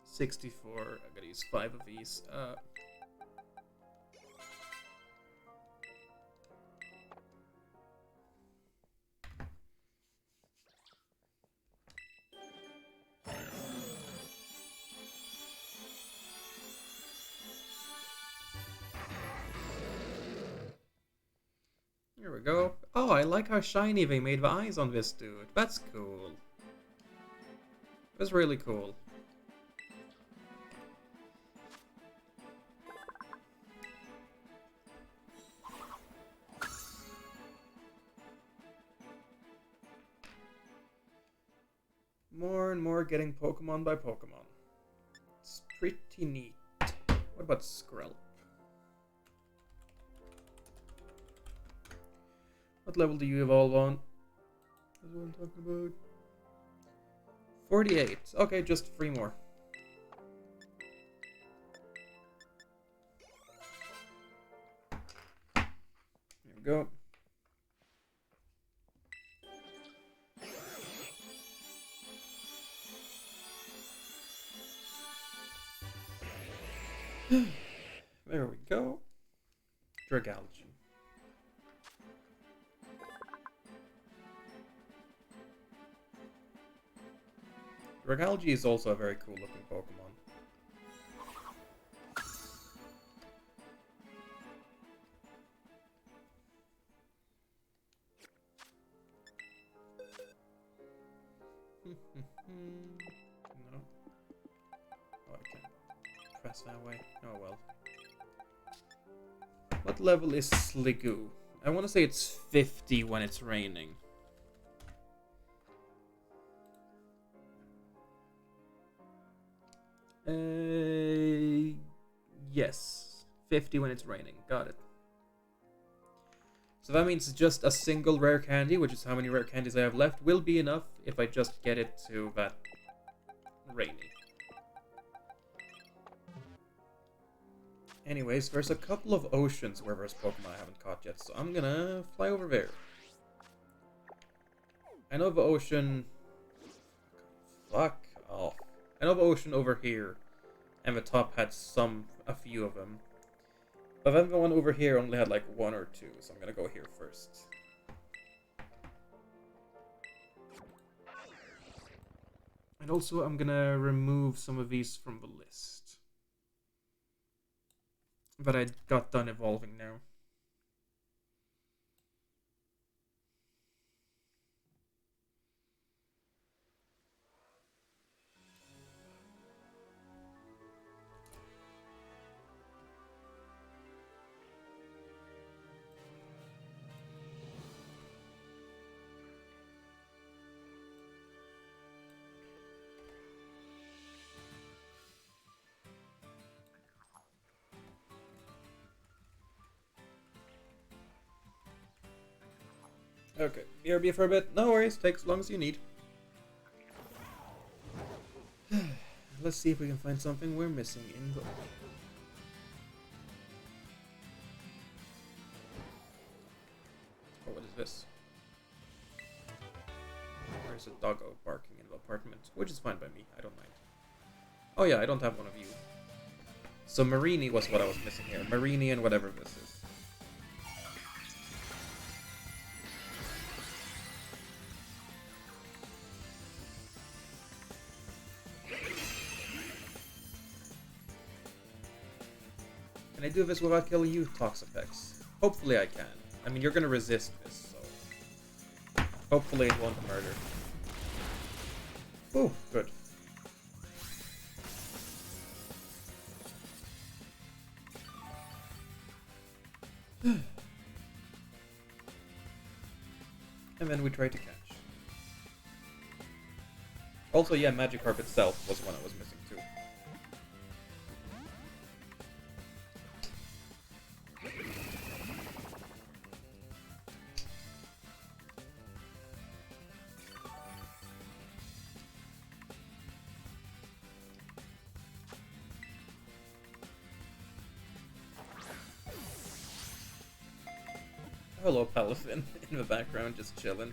64. I gotta use 5 of these. Here we go. Oh, I like how shiny they made the eyes on this dude. That's cool. That's really cool. More and more getting Pokemon by Pokemon. It's pretty neat. What about Scarlet? What level do you evolve on? That's what I'm talking about. 48. Okay, just 3 more. Here we go. There we go. Dragalge. Dragalge is also a very cool looking Pokemon. No. Oh, I can't press that way. Oh well. What level is Sliggoo? I want to say it's 50 when it's raining. Yes. 50 when it's raining. Got it. So that means just a single rare candy, which is how many rare candies I have left, will be enough if I just get it to that rainy. Anyways, there's a couple of oceans where there's Pokemon I haven't caught yet, so I'm gonna fly over there. I know the ocean... Fuck off. I know the ocean over here, and the top had a few of them. But then the one over here only had like 1 or 2, so I'm gonna go here first. And also I'm gonna remove some of these from the list. But I got done evolving now. Okay, BRB for a bit. No worries, take as long as you need. Let's see if we can find something we're missing in the... Oh, what is this? There's a doggo barking in the apartment, which is fine by me. I don't mind. Oh yeah, I don't have one of you. So Marini was what I was missing here. Marini and whatever this is. Can I do this without killing you, Toxapex? Hopefully I can. I mean, you're gonna resist this, so... Hopefully it won't murder. Ooh, good. And then we try to catch. Also, yeah, Magikarp itself was one I was missing too. Hello, Palafin, in the background, just chilling.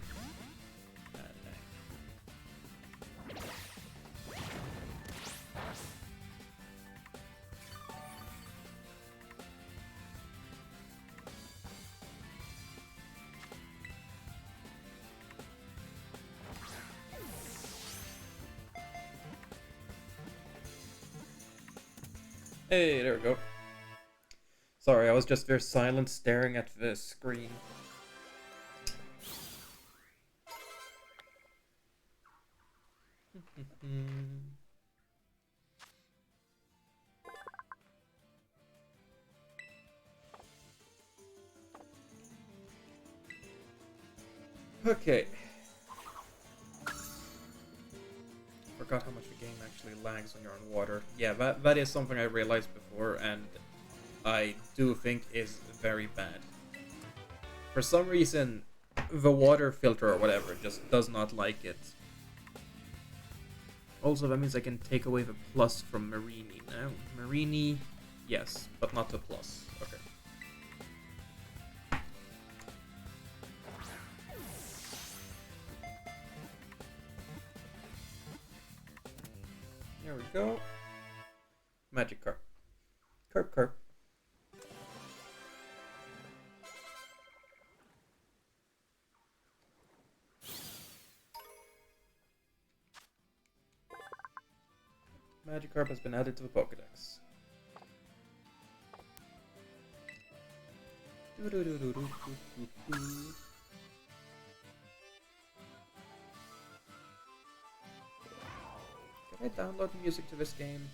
Hey, there we go. Sorry, I was just very silent staring at the screen. Okay. Forgot how much the game actually lags when you're on water. Yeah, that is something I realized before, and I do think is very bad. For some reason, the water filter or whatever just does not like it. Also, that means I can take away the plus from Marini now. Marini, yes, but not the plus. Okay. There we go. Magikarp. Carp. Magikarp has been added to the pokedex. Did I download music to this game?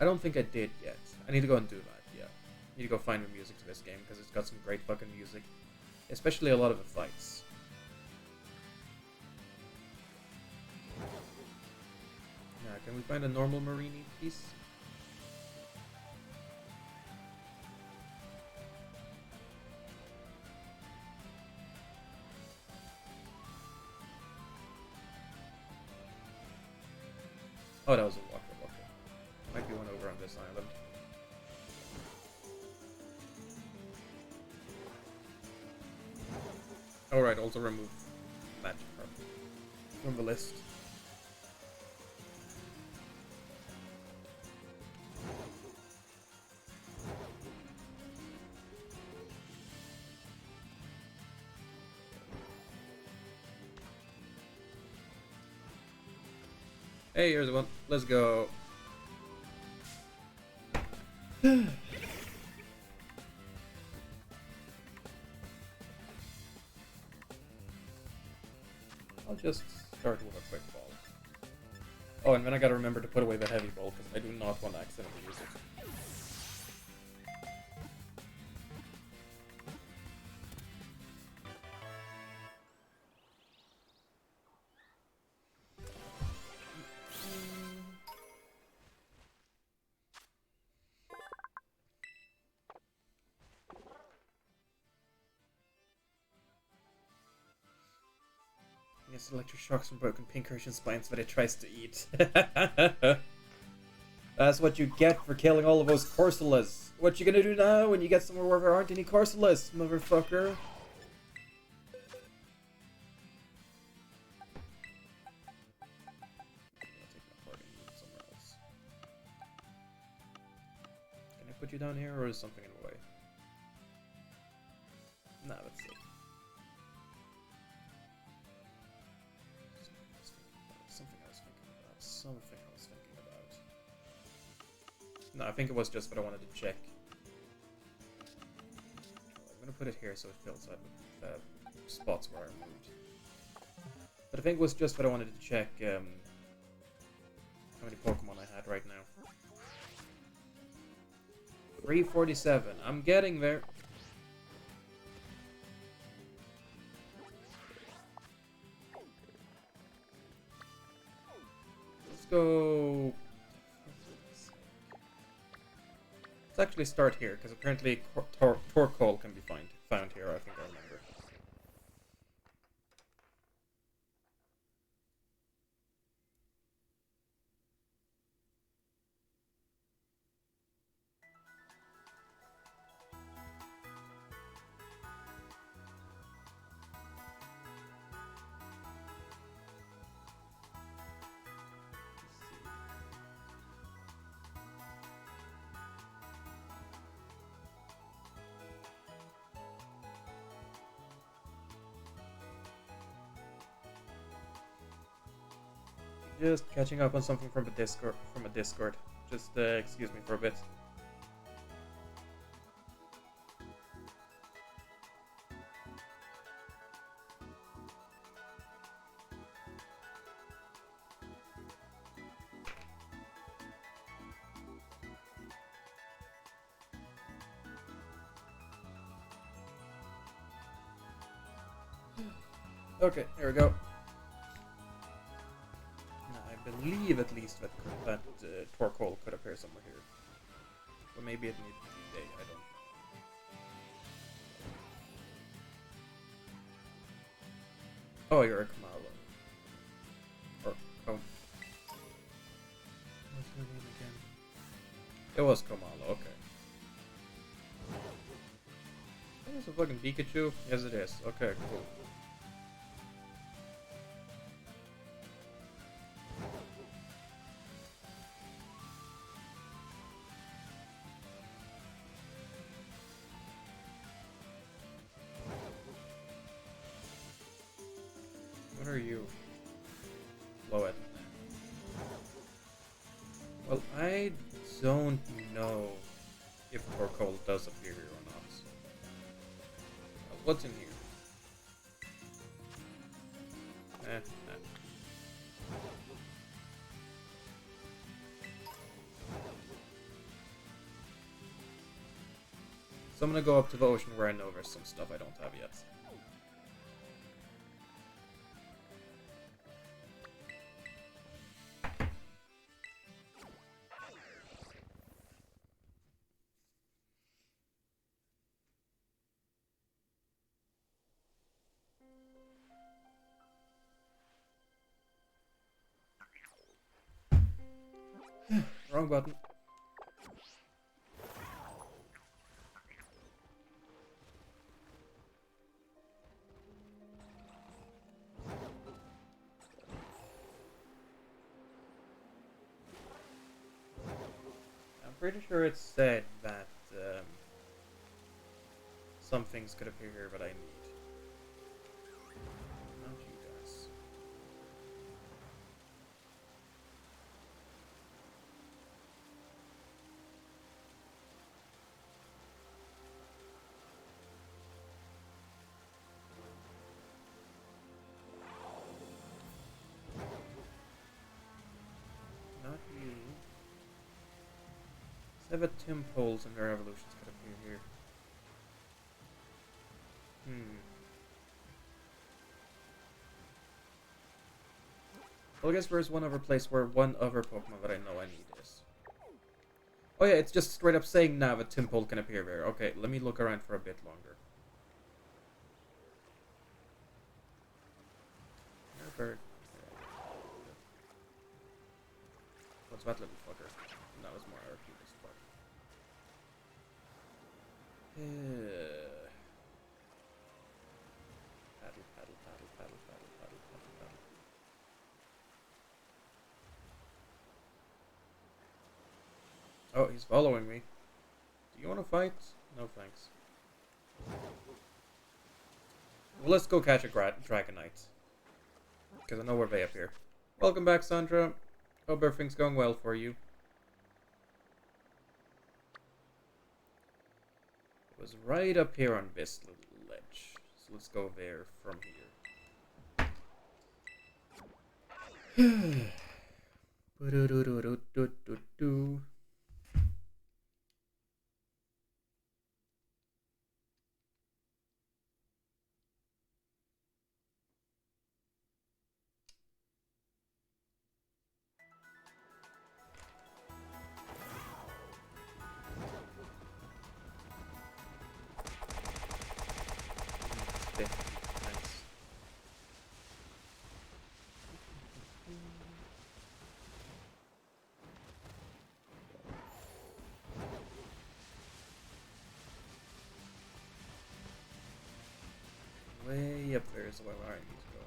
I don't think I did yet. I need to go and do that, yeah. I need to go find the music to this game, because it's got some great fucking music. Especially a lot of the fights. Now, can we find a normal Marini piece? Oh, that was a walker. Might be one over on this island. Alright, also remove Magikarp from the list. Hey, here's one. Let's go. I'll just start with a quick ball. Oh, and then I gotta remember to put away the heavy ball, because I do not want to accidentally use it. Gets electric shocks from broken pincushion spines that it tries to eat. That's what you get for killing all of those Corsolas. What you gonna do now when you get somewhere where there aren't any Corsolas, motherfucker? Can I put you down here, or is something in the way? Nah, that's it. Something I was thinking about. No, I think it was just what I wanted to check. I'm gonna put it here so it fills out spots where I moved. But I think it was just what I wanted to check how many Pokemon I had right now. 347. I'm getting there. Let's go. Let's actually start here, because apparently Torkoal can be found here, I think I remember. Just catching up on something from a Discord. Just excuse me for a bit. Okay, here we go. I believe at least that Torkoal could appear somewhere here. Or maybe it needs to be day, I don't know. Oh, you're a Kamalo. Or, oh. What's her name again? It was Kamalo, okay. Oh, it's a fucking Pikachu? Yes it is. Okay, cool. What are you? Blow it. Well, I don't know if Torkoal does appear here or not. What's in here? So I'm gonna go up to the ocean where I know there's some stuff I don't have yet. Wrong button. I'm pretty sure it said that some things could appear here, but I need. Not you guys. Not you. Seven poles and their evolutions could appear here. Well, I guess there's one other place where one other Pokemon that I know I need is. Oh yeah, it's just straight up saying now that Timpole can appear there. Okay, let me look around for a bit longer. bird. What's that little fucker? That was more cute as fuck. Paddle, paddle, paddle, paddle, paddle, paddle, paddle, paddle. Oh, he's following me. Do you want to fight? No thanks. Well, let's go catch a Dragonite. Because I know we're way up here. Welcome back, Sandra. Hope everything's going well for you. It was right up here on this little ledge. So let's go there from here. Okay, thanks. Way up there is where I need to go.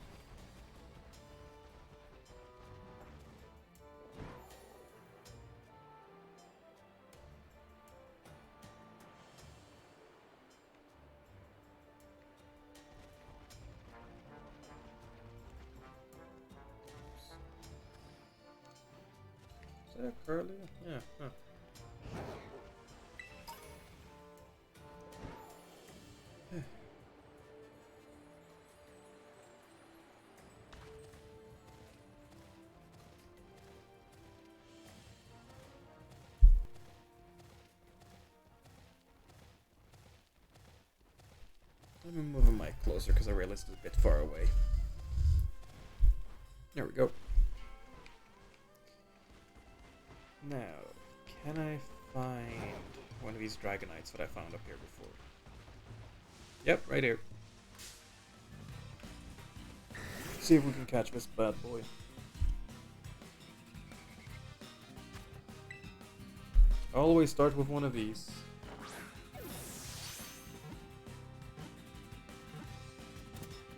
Is that a curly? Yeah, huh. Let me move the mic closer because I realized it's a bit far away. There we go. Now, can I find one of these Dragonites that I found up here before? Yep, right here. See if we can catch this bad boy. Always start with one of these.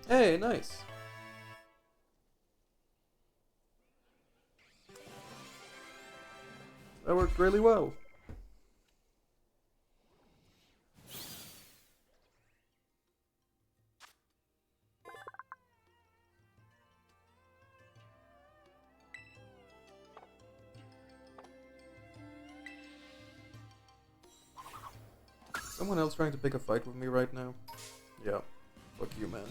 Hey, nice. That worked really well. Someone else trying to pick a fight with me right now? Yeah. Fuck you, man.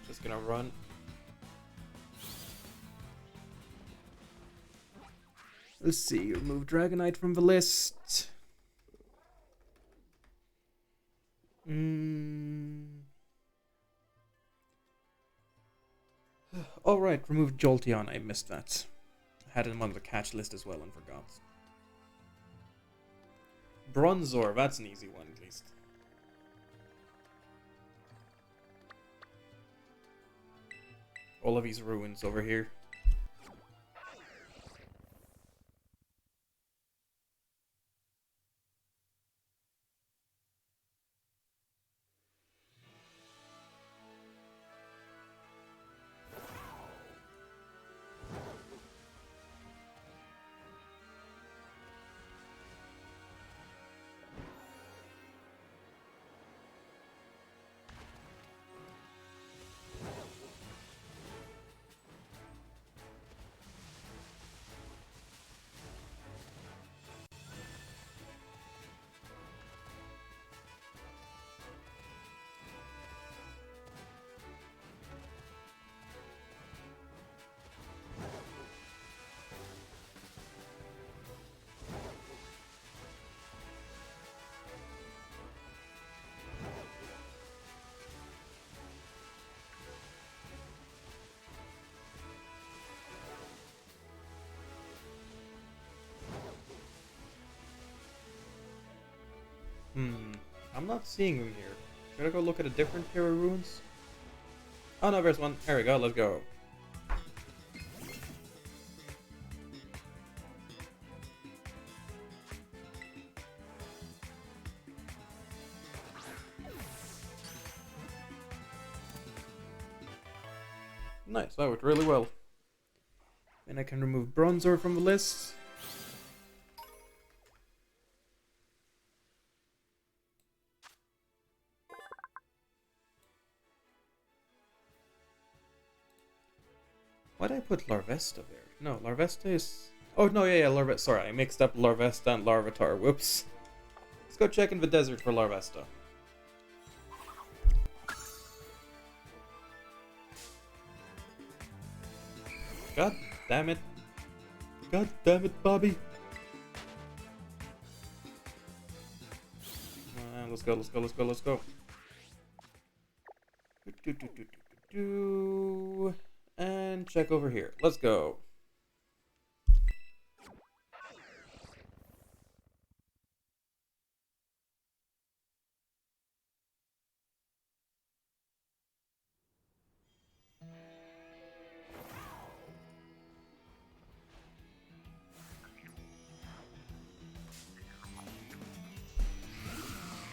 Just gonna run. Let's see, remove Dragonite from the list. Alright, remove Jolteon, I missed that. I had him on the catch list as well and forgot. Bronzor, that's an easy one at least. All of these ruins over here. I'm not seeing them here. Should I go look at a different pair of ruins? Oh no, there's one. There we go, let's go. Nice, that worked really well. And I can remove Bronzor from the list. Why'd I put Larvesta there? No, Larvesta is... Oh, no, yeah, Larvesta. Sorry, I mixed up Larvesta and Larvitar. Whoops. Let's go check in the desert for Larvesta. God damn it. God damn it, Bobby. Let's go, let's go, let's go, let's go. And check over here. Let's go.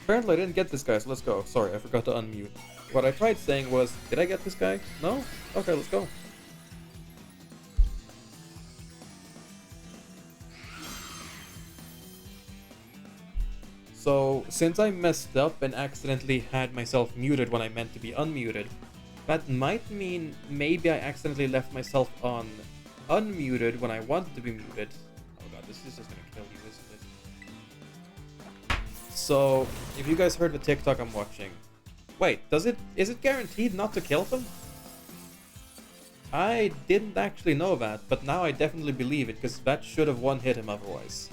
Apparently I didn't get this guy, so let's go. Sorry, I forgot to unmute. What I tried saying was, did I get this guy? No? Okay, let's go. So, since I messed up and accidentally had myself muted when I meant to be unmuted, that might mean maybe I accidentally left myself on unmuted when I wanted to be muted. Oh god, this is just gonna kill you, isn't it? So, if you guys heard the TikTok I'm watching... Wait, is it guaranteed not to kill them? I didn't actually know that, but now I definitely believe it, because that should have one-hit him otherwise.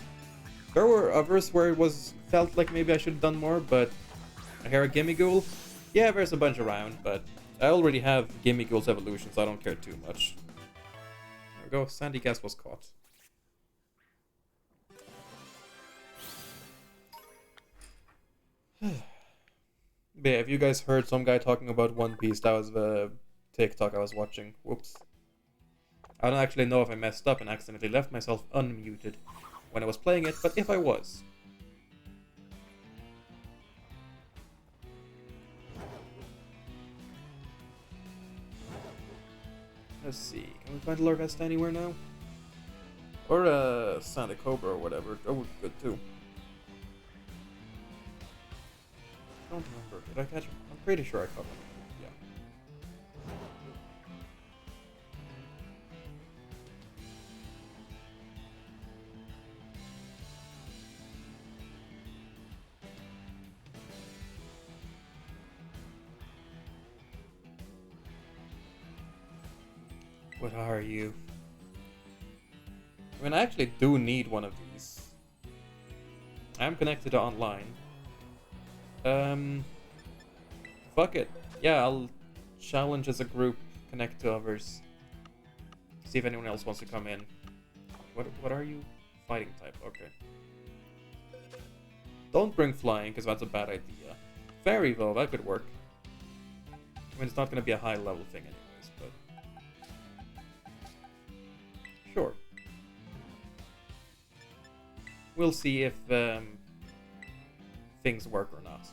There were others where it felt like maybe I should have done more, but... I hear a Gimmighoul? Yeah, there's a bunch around, but I already have Gimmighoul's evolution, so I don't care too much. There we go, Sandy Gas was caught. But yeah, if you guys heard some guy talking about One Piece, that was the TikTok I was watching. Whoops. I don't actually know if I messed up and accidentally left myself unmuted when I was playing it, but if I was... Let's see, can we find a Larvesta anywhere now? Or a Santa Cobra or whatever, that would be good too. I don't remember, did I catch him? I'm pretty sure I caught him. Yeah. What are you? I mean, I actually do need one of these. I am connected to online. Fuck it. Yeah, I'll challenge as a group, connect to others. See if anyone else wants to come in. What are you? Fighting type, okay. Don't bring flying, because that's a bad idea. Fairy, though, that could work. I mean, it's not going to be a high level thing anyways, but... Sure. We'll see if things work or not.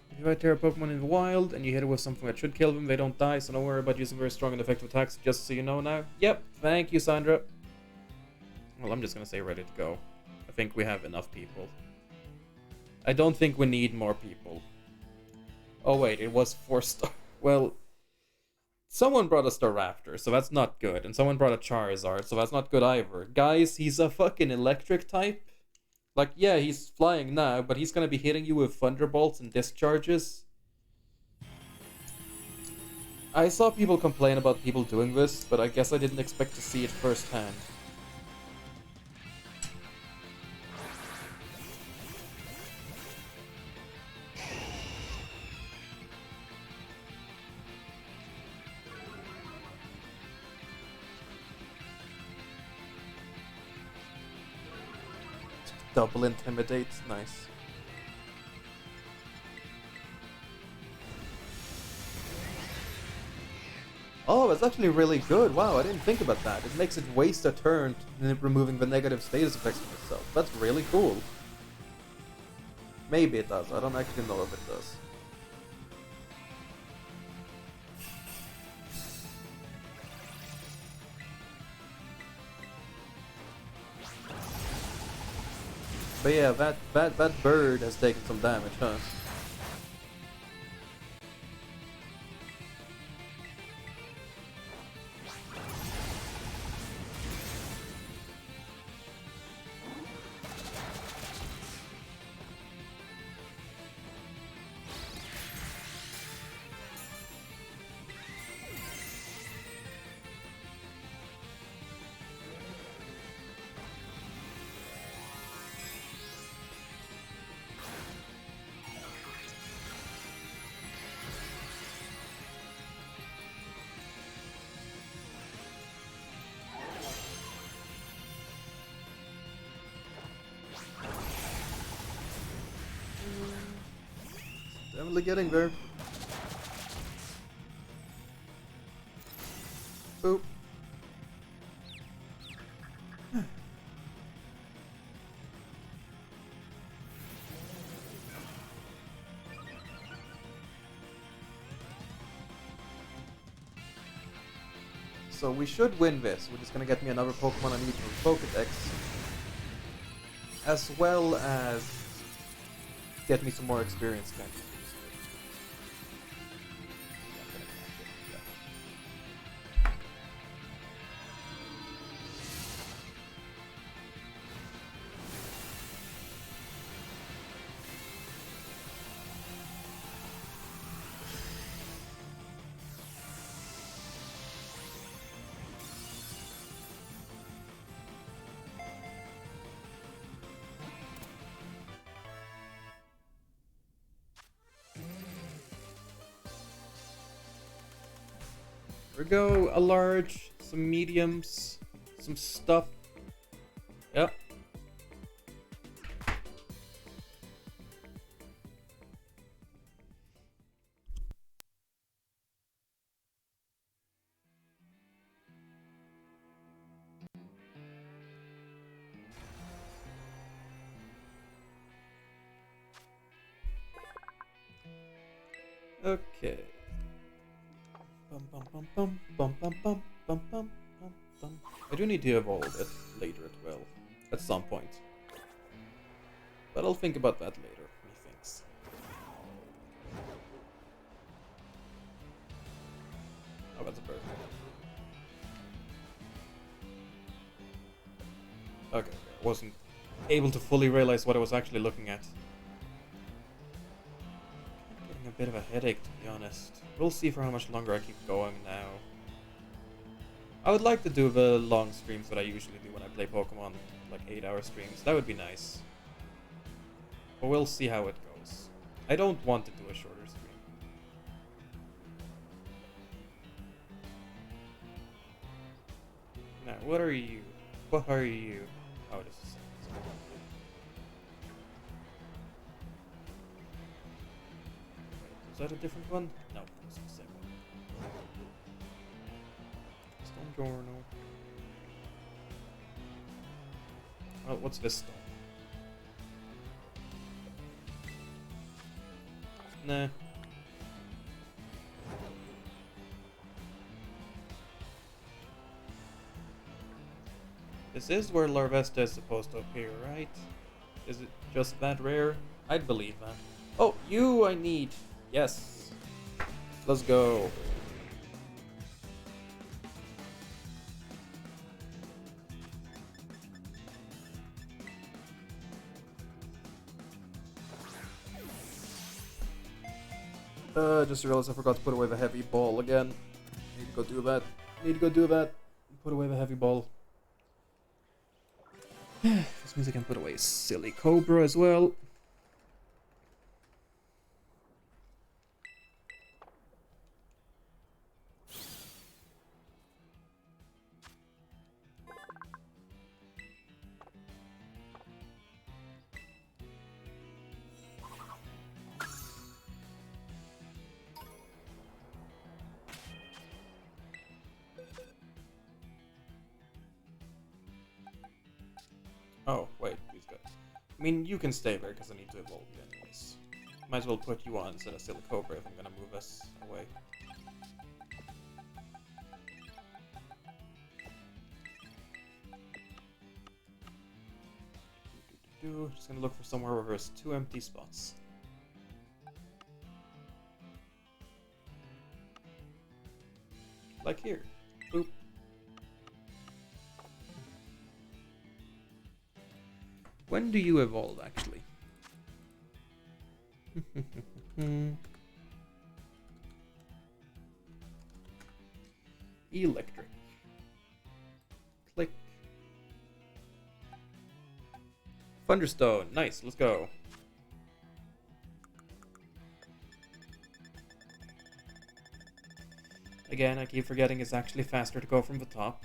If you fight terror Pokemon in the wild and you hit it with something that should kill them, they don't die, so don't worry about using very strong and effective attacks, just so you know now. Yep, thank you, Sandra. Well, I'm just gonna say ready to go. I think we have enough people. I don't think we need more people. Oh wait, it was 4-star. Well, someone brought us the Raptor, so that's not good. And someone brought a Charizard, so that's not good either. Guys, he's a fucking electric type. Like, yeah, he's flying now, but he's gonna be hitting you with thunderbolts and discharges. I saw people complain about people doing this, but I guess I didn't expect to see it firsthand. Double intimidate, nice. Oh, that's actually really good. Wow, I didn't think about that. It makes it waste a turn removing the negative status effects from itself. That's really cool. Maybe it does. I don't actually know if it does. But yeah, that bird has taken some damage, huh? Definitely getting there. Boop. So we should win this, which is gonna get me another Pokemon I need for Pokedex. As well as get me some more experience points. Here we go, a large, some mediums, some stuff. Yep. Okay. I do need to evolve it later as well, at some point. But I'll think about that later, methinks. Oh, that's a bird. Okay, I wasn't able to fully realize what I was actually looking at. I'm getting a bit of a headache, to be honest. We'll see for how much longer I keep going now. I would like to do the long streams that I usually do when I play Pokemon, like 8-hour streams. That would be nice. But we'll see how it goes. I don't want to do a shorter stream. Now, what are you? What are you? Oh, this is... Is that a different one? No, it's the same one. Stone Journal. Oh, what's this stone? Nah. This is where Larvesta is supposed to appear, right? Is it just that rare? I'd believe that. Oh, you I need. Yes. Let's go. Just realized I forgot to put away the heavy ball again. Need to go do that. Need to go do that. Put away the heavy ball. This means I can put away a silly cobra as well. Oh, wait, he's good. I mean, you can stay there because I need to evolve you anyways. Might as well put you on instead of Silly Cobra if I'm gonna move us away. Just gonna look for somewhere where there's 2 empty spots. Like here. Boop. When do you evolve, actually? Electric. Click. Thunderstone. Nice, let's go. Again, I keep forgetting it's actually faster to go from the top.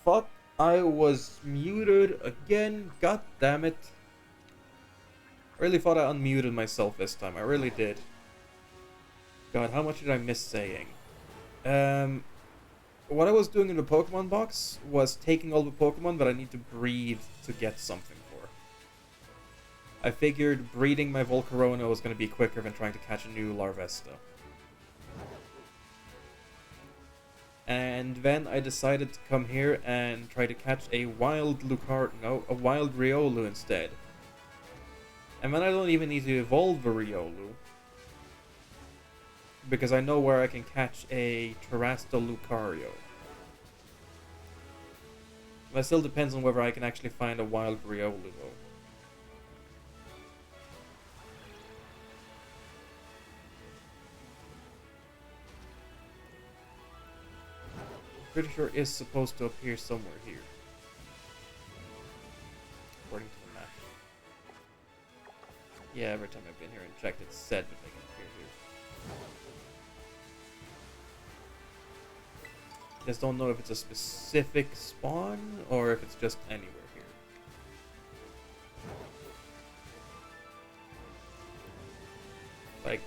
fuck? I was muted again. God damn it. I really thought I unmuted myself this time. I really did. God, how much did I miss saying? What I was doing in the Pokemon box was taking all the Pokemon that I need to breed to get something for. I figured breeding my Volcarona was going to be quicker than trying to catch a new Larvesta. And then I decided to come here and try to catch a wild a wild Riolu instead. And then I don't even need to evolve the Riolu, because I know where I can catch a Terrasto Lucario. That still depends on whether I can actually find a wild Riolu though. Pretty sure it is supposed to appear somewhere here, according to the map. Yeah, every time I've been here and checked, it said that they can appear here. Just don't know if it's a specific spawn or if it's just anywhere here. Like,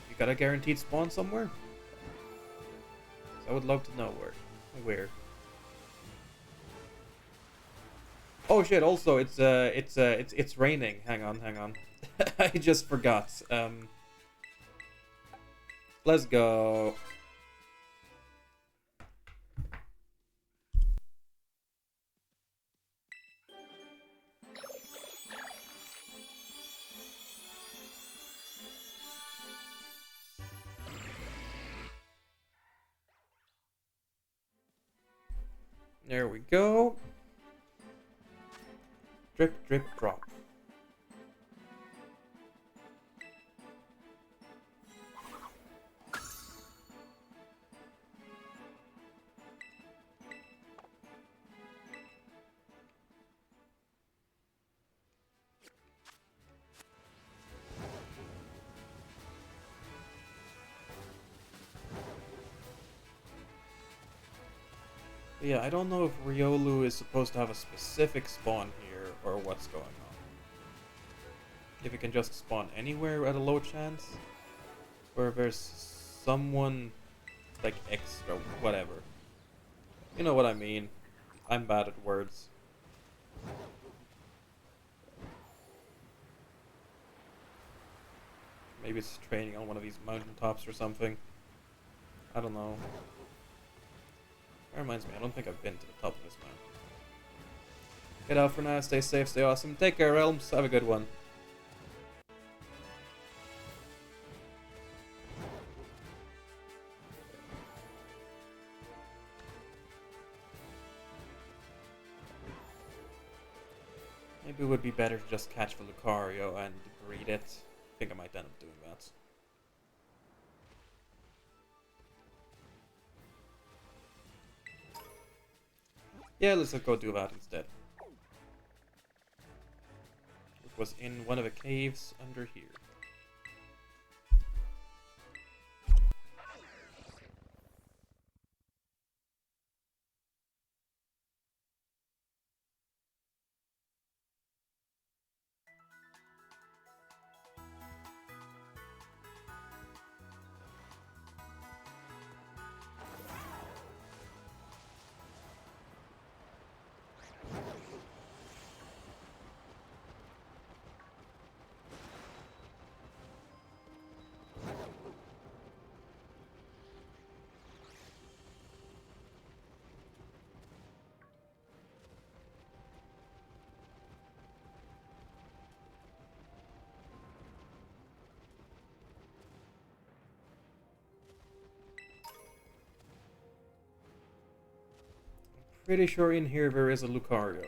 you got a guaranteed spawn somewhere? I would love to know where. Oh shit! Also, it's raining. Hang on. I just forgot. Let's go. There we go. Drip, drip, drop. Yeah, I don't know if Riolu is supposed to have a specific spawn here or what's going on. If it can just spawn anywhere at a low chance, or if there's someone like extra, whatever. You know what I mean. I'm bad at words. Maybe it's training on one of these mountaintops or something. I don't know. That reminds me, I don't think I've been to the top of this mountain. Get out for now, stay safe, stay awesome. Take care, Realms. Have a good one. Maybe it would be better to just catch the Lucario and breed it. I think I might end up doing that. Yeah, let's go do that instead. It was in one of the caves under here. Pretty sure in here there is a Lucario.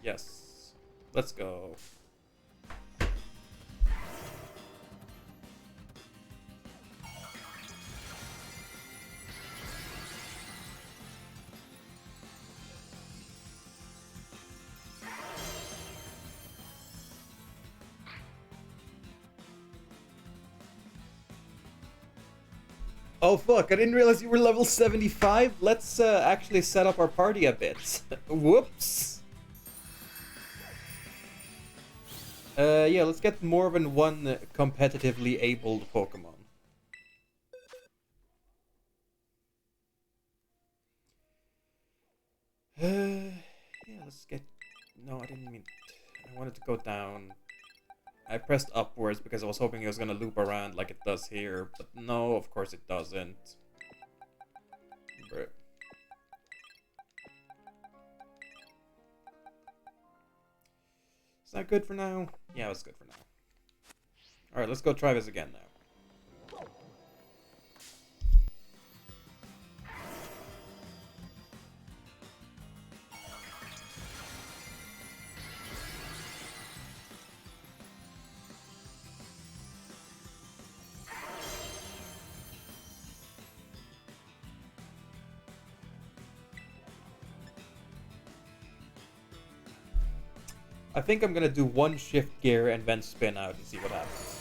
Yes. Let's go. Oh fuck, I didn't realize you were level 75. Let's actually set up our party a bit. Whoops. Yeah, let's get more than one competitively abled Pokemon. Yeah, let's get... No, I didn't mean... I wanted to go down. I pressed upwards because I was hoping it was gonna loop around like it does here, but no, of course it doesn't. Bruh. Is that good for now? Yeah, that's good for now. Alright, let's go try this again now. I think I'm gonna do one shift gear and then spin out and see what happens.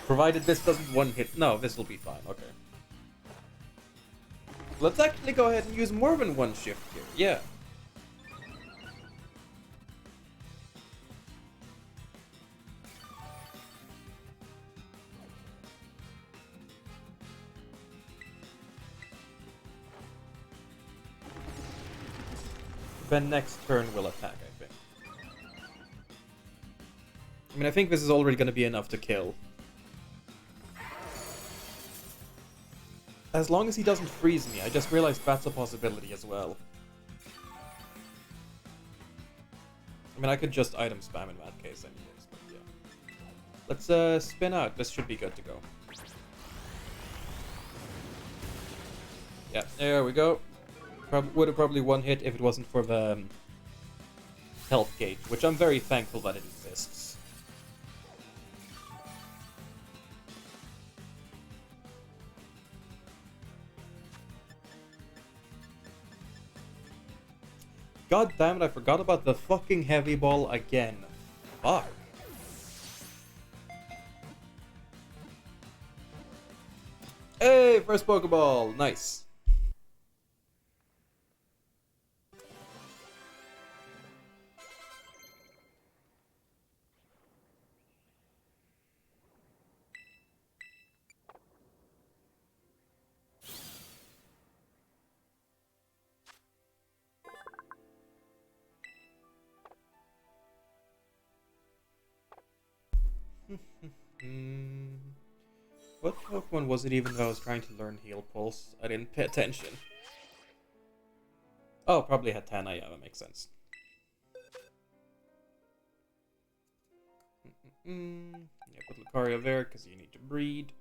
Provided this doesn't one hit. No, this will be fine. Okay. Let's actually go ahead and use more than one shift gear. Yeah. Then next turn we'll attack, I think. I mean, I think this is already going to be enough to kill. As long as he doesn't freeze me. I just realized that's a possibility as well. I mean, I could just item spam in that case anyways, but yeah. Let's spin out. This should be good to go. Yeah, there we go. Would have probably one hit if it wasn't for the health gauge, which I'm very thankful that it exists. God damn it, I forgot about the fucking heavy ball again. Fuck. Hey, first Pokeball! Nice. What Pokemon was it even that I was trying to learn Heal Pulse? I didn't pay attention. Oh, probably Hatana, yeah, that makes sense. Yeah, put Lucario there, because you need to breed.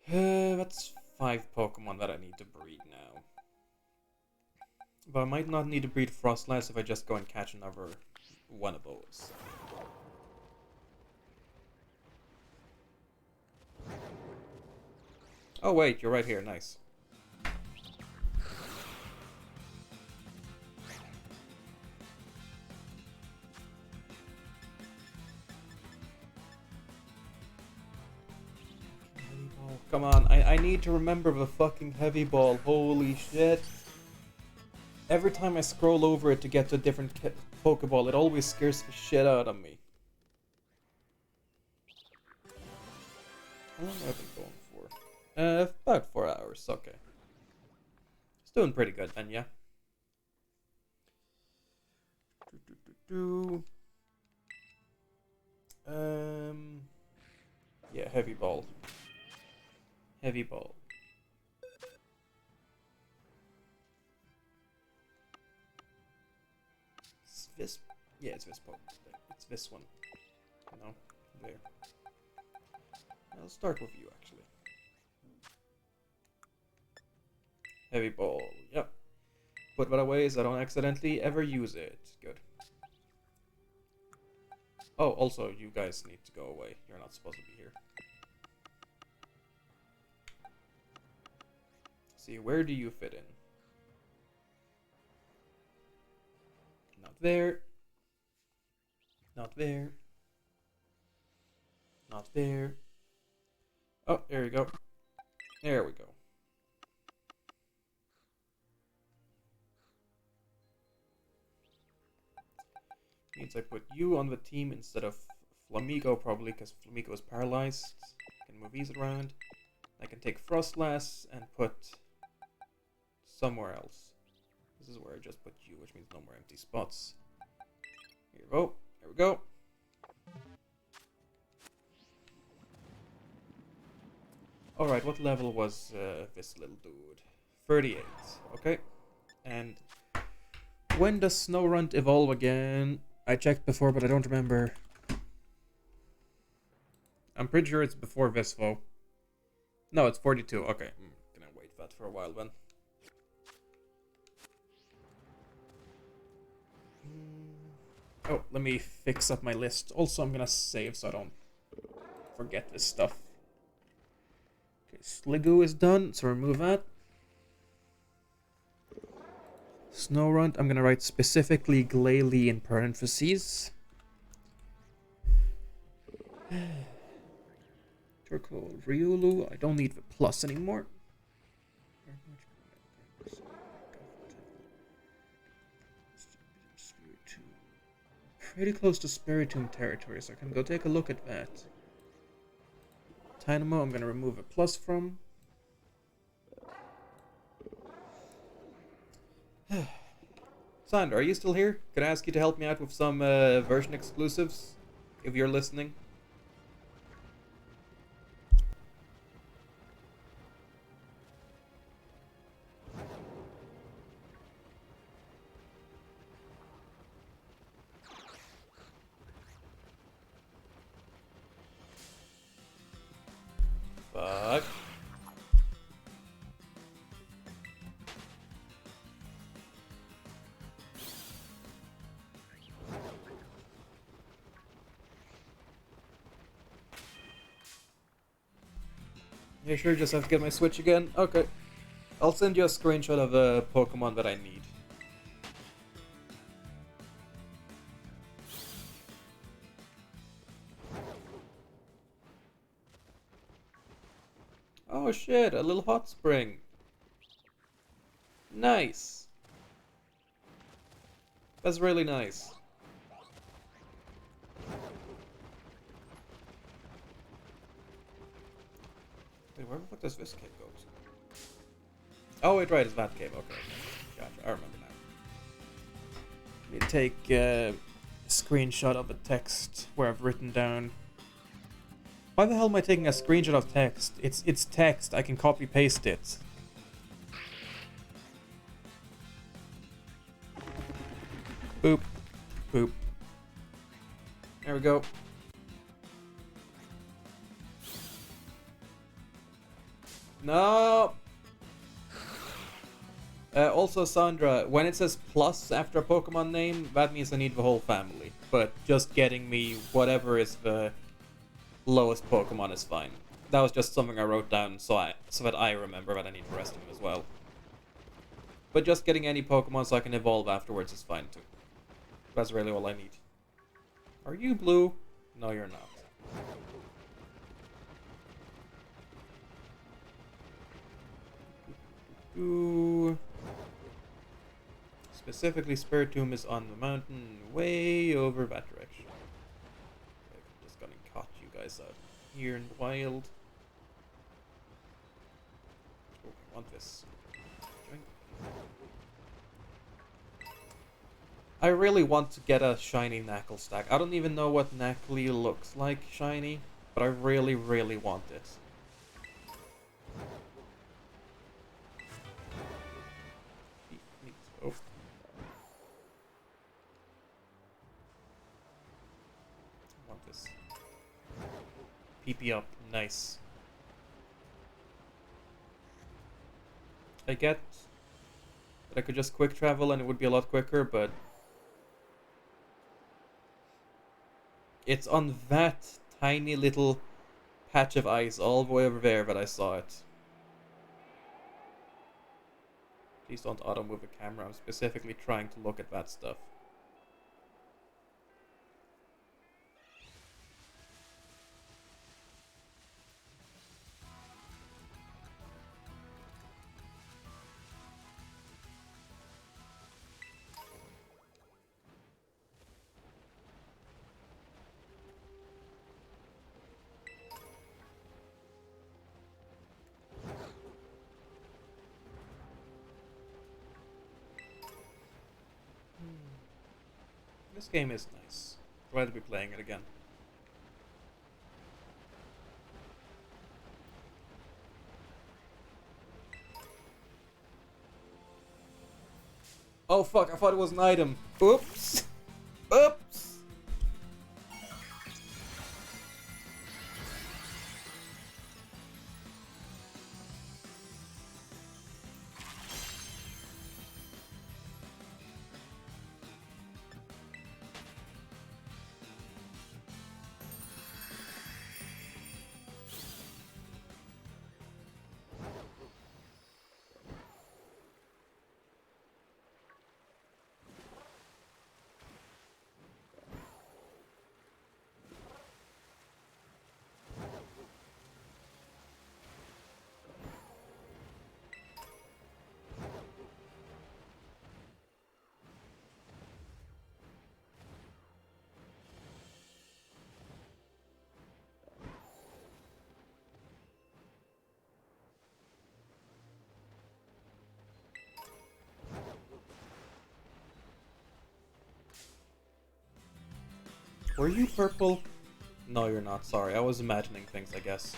That's 5 Pokemon that I need to breed now. But I might not need to breed Frostlass if I just go and catch another one of those. Oh wait, you're right here, nice. Heavy ball. Come on, I need to remember the fucking heavy ball, holy shit. Every time I scroll over it to get to a different Pokeball, it always scares the shit out of me. How long have I been going for? About 4 hours, okay. It's doing pretty good then, yeah. Yeah, heavy ball. Heavy ball. It's this. Yeah, it's this Pokemon. It's this one. No, there. I'll start with you actually. Heavy ball. Yep. Put that away so I don't accidentally ever use it. Good. Oh, also, you guys need to go away. You're not supposed to be here. See, where do you fit in? Not there. Not there. not there. Oh, there we go. There we go. Means I put you on the team instead of Flamigo, probably, because Flamigo is paralyzed. I can move these around. I can take Frostlass and put somewhere else. This is where I just put you, which means no more empty spots. Here we go. There we go. Alright, what level was this little dude? 38. Okay. And when does Snorunt evolve again? I checked before, but I don't remember. I'm pretty sure it's before Visvo. No, it's 42. Okay. Gonna wait that for a while then. Oh, let me fix up my list. Also, I'm gonna save so I don't forget this stuff. Okay, Sliggoo is done, so remove that. Snorunt, I'm gonna write specifically Glalie in parentheses. Turco Riolu, I don't need the plus anymore. Pretty close to Spiritomb territory, so I can go take a look at that. Dynamo, I'm gonna remove a plus from. Sandra, are you still here? Could I ask you to help me out with some version exclusives? If you're listening. Fuck. You sure just have to get my Switch again? Okay. I'll send you a screenshot of the Pokemon that I need. Oh shit, a little hot spring. Nice. That's really nice. Wait, where the fuck does this cave go to? Oh, wait, right, it's that cave. Okay. Gotcha, I remember now. Let me take a screenshot of the text where I've written down. Why the hell am I taking a screenshot of text? It's text, I can copy paste it. Boop. Boop. There we go. No! Also, Sandra, when it says plus after a Pokemon name, that means I need the whole family. But just getting me whatever is the lowest Pokemon is fine. That was just something I wrote down so that I remember that I need the rest of them as well. But just getting any Pokemon so I can evolve afterwards is fine too. That's really all I need. Are you blue? No, you're not. Ooh. Specifically, Spiritomb is on the mountain way over that direction. Okay, I'm just gonna cut you guys out here in the wild. Oh, I want this. Drink. I really want to get a shiny Knackle stack. I don't even know what Knackly looks like shiny, but I really, really want it. Oh. I want this. PP up. Nice. I get that I could just quick travel and it would be a lot quicker, but it's on that tiny little patch of ice all the way over there that I saw it. Please don't auto-move the camera. I'm specifically trying to look at that stuff. This game is nice. Glad to be playing it again. Oh fuck, I thought it was an item. Oops. Oops. Were you purple? No, you're not. Sorry, I was imagining things, I guess.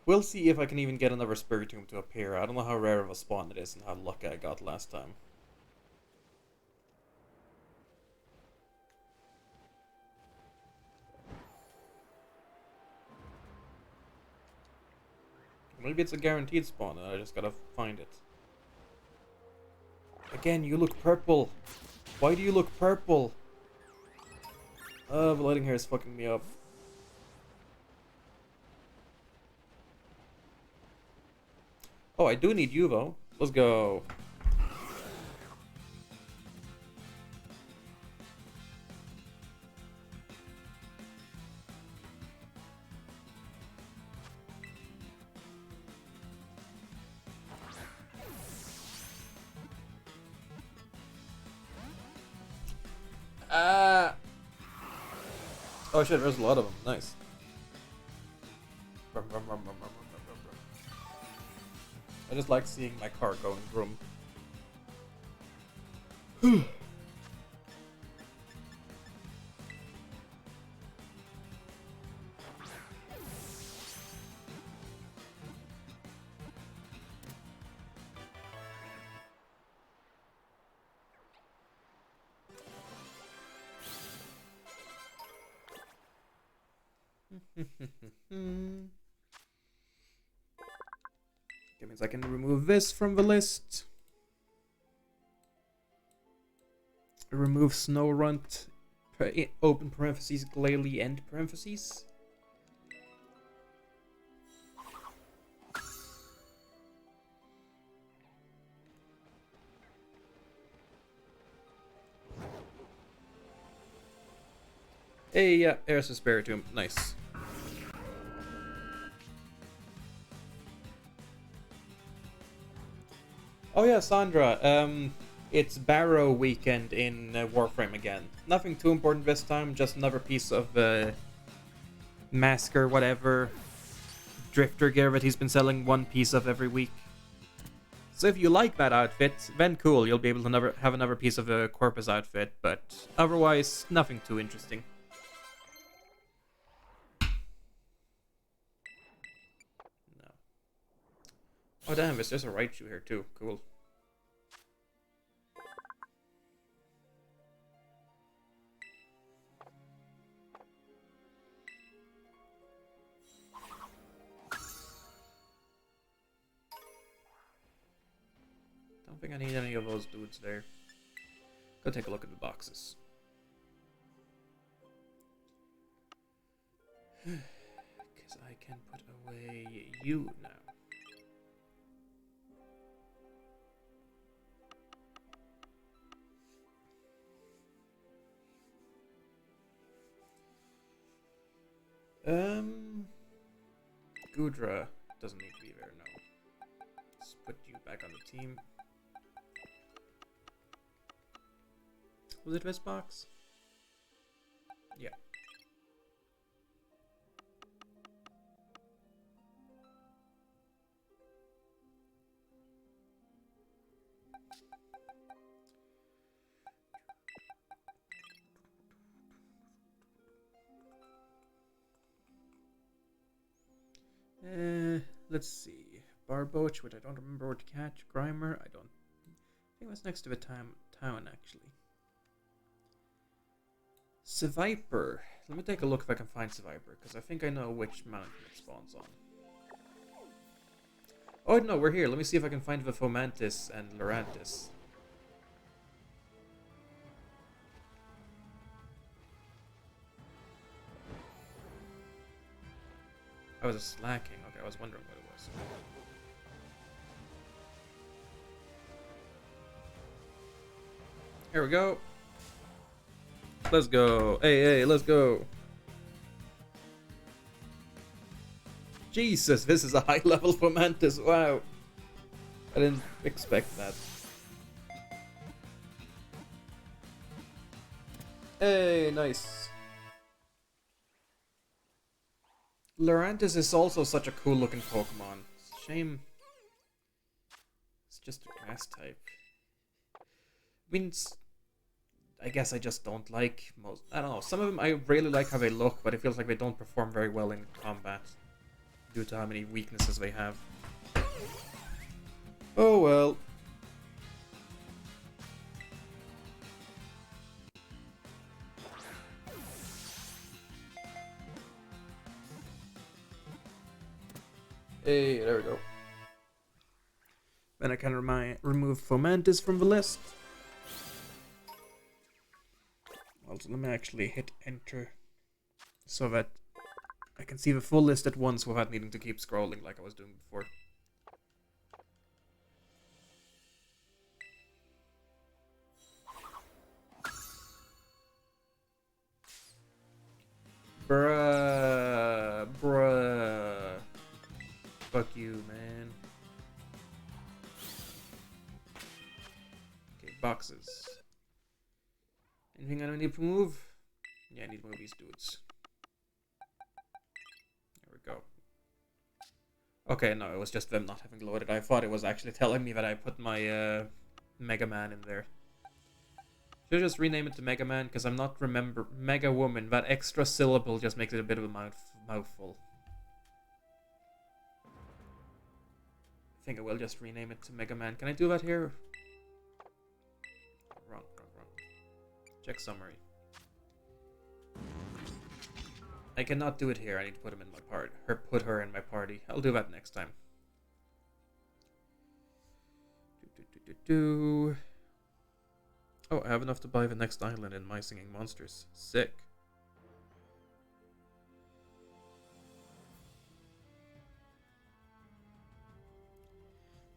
We'll see if I can even get another Spiritomb to appear. I don't know how rare of a spawn it is and how lucky I got last time. Maybe it's a guaranteed spawn and I just gotta find it. Again, you look purple. Why do you look purple? The lighting here is fucking me up. Oh, I do need you though. Let's go. Oh shit, there's a lot of them. Nice. I just like seeing my car going vroom. That means I can remove this from the list. Remove Snow Runt, open parentheses, Glalie, end parentheses. Hey, yeah, there's a Spiritomb. Nice. Oh yeah, Sandra. It's Barrow weekend in Warframe again. Nothing too important this time. Just another piece of mask or whatever drifter gear that he's been selling one piece of every week. So if you like that outfit, then cool. You'll be able to have another piece of a Corpus outfit. But otherwise, nothing too interesting. No. Oh damn! There's a Raichu here too. Cool. Don't think I need any of those dudes there. Go take a look at the boxes. Because I can put away you now. Gudra doesn't need to be there, no. Let's put you back on the team. Was it this box? Yeah. Let's see. Barboach, which I don't remember where to catch. Grimer, I don't think that's next to a town actually. Seviper. Let me take a look if I can find Seviper, because I think I know which mountain it spawns on. Oh no, we're here. Let me see if I can find the Fomantis and Lurantis. I was slacking. Okay, I was wondering what it was. Here we go. Let's go. Hey, let's go. Jesus, this is a high level for Mantis. Wow. I didn't expect that. Hey, nice. Lurantis is also such a cool looking Pokemon. Shame. It's just a grass type. Means I guess I just don't like most. I don't know. Some of them I really like how they look, but it feels like they don't perform very well in combat due to how many weaknesses they have. Oh well. Hey, there we go. Then I can remove Fomantis from the list. Also, let me actually hit enter so that I can see the full list at once without needing to keep scrolling like I was doing before. Bruh. Fuck you, man. Okay, boxes. Anything I don't need to move? Yeah, I need to move these dudes. There we go. Okay, no, it was just them not having loaded. I thought it was actually telling me that I put my Mega Man in there. Should I just rename it to Mega Man? Because I'm not remember Mega Woman. That extra syllable just makes it a bit of a mouthful. I think I will just rename it to Mega Man. Can I do that here? Wrong. Check summary. I cannot do it here. I need to put him in my part. Put her in my party. I'll do that next time. Oh, I have enough to buy the next island in My Singing Monsters. Sick.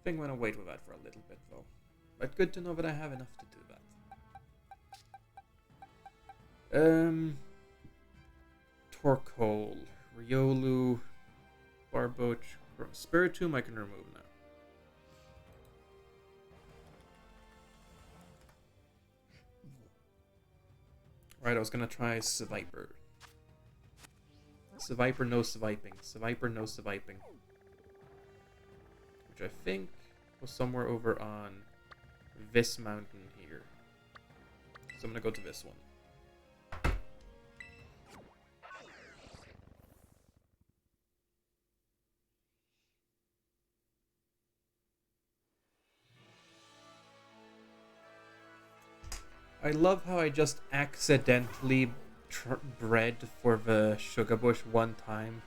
I think I'm gonna wait with that for a little bit though. But good to know that I have enough to do that. Torkoal, Riolu, Barboach, Spiritomb I can remove now. Right, I was gonna try Seviper. Seviper, no Seviping. Seviper, no Seviping. Which I think was somewhere over on this mountain here. So I'm gonna go to this one. I love how I just accidentally bred for the sugar bush one time.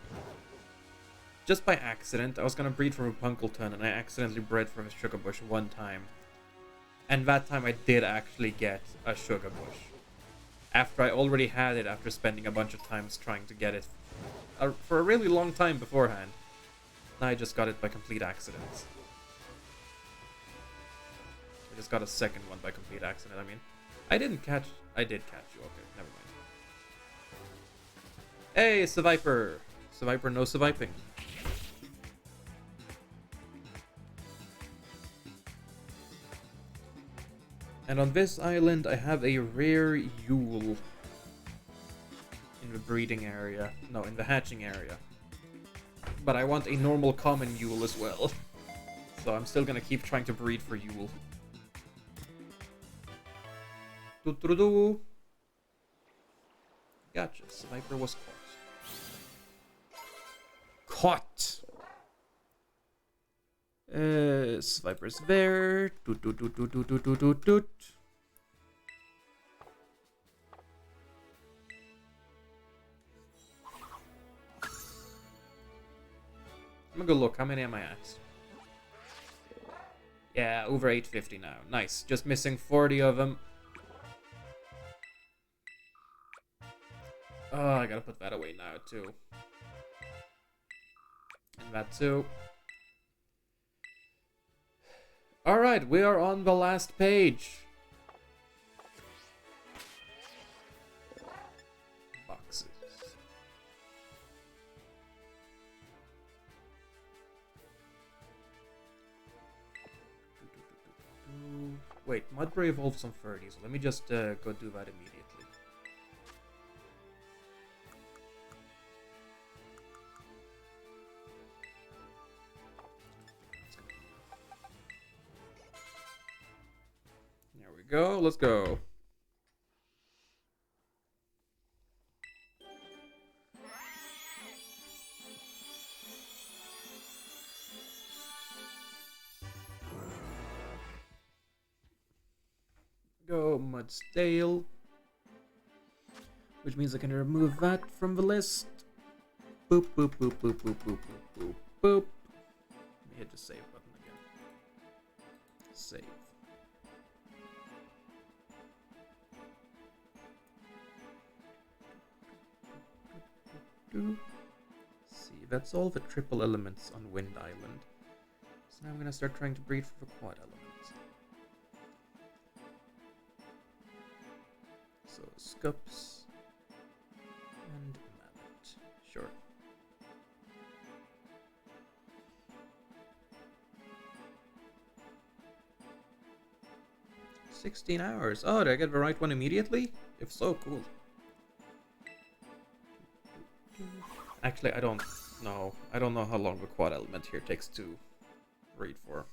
Just by accident. I was gonna breed from a Punkleton and I accidentally bred from a sugar bush one time. And that time I did actually get a sugar bush. After I already had it after spending a bunch of times trying to get it for a really long time beforehand. Now I just got it by complete accident. I just got a second one by complete accident, I mean. I did catch you. Okay, never mind. Hey, Seviper! Seviper, no Seviping. And on this island, I have a rare Yule. In the breeding area. No, in the hatching area. But I want a normal common Yule as well. So I'm still gonna keep trying to breed for Yule. Gotcha. Sniper was caught. Caught! Viper's there. Doot, doot, doot, doot, doot, doot, doot, doot, doot. I'm gonna go look. How many am I at? Yeah, over 850 now. Nice. Just missing 40 of them. Oh, I gotta put that away now, too. And that, too. Alright, we are on the last page. Boxes. Wait, Mudbray evolves on 30, so let me just go do that immediately. There we go, let's go. Go Mudstale, which means I can remove that from the list. Boop, boop, boop, boop, boop, boop, boop, boop, boop. Let me hit the save button again. Save. See, that's all the triple elements on Wind Island. So now I'm gonna start trying to breed for the quad element. So, Scups and Mallet. Sure. "16 hours. Oh, did I get the right one immediately? If so, cool. Actually, I don't know. I don't know how long the quad element here takes to breed for.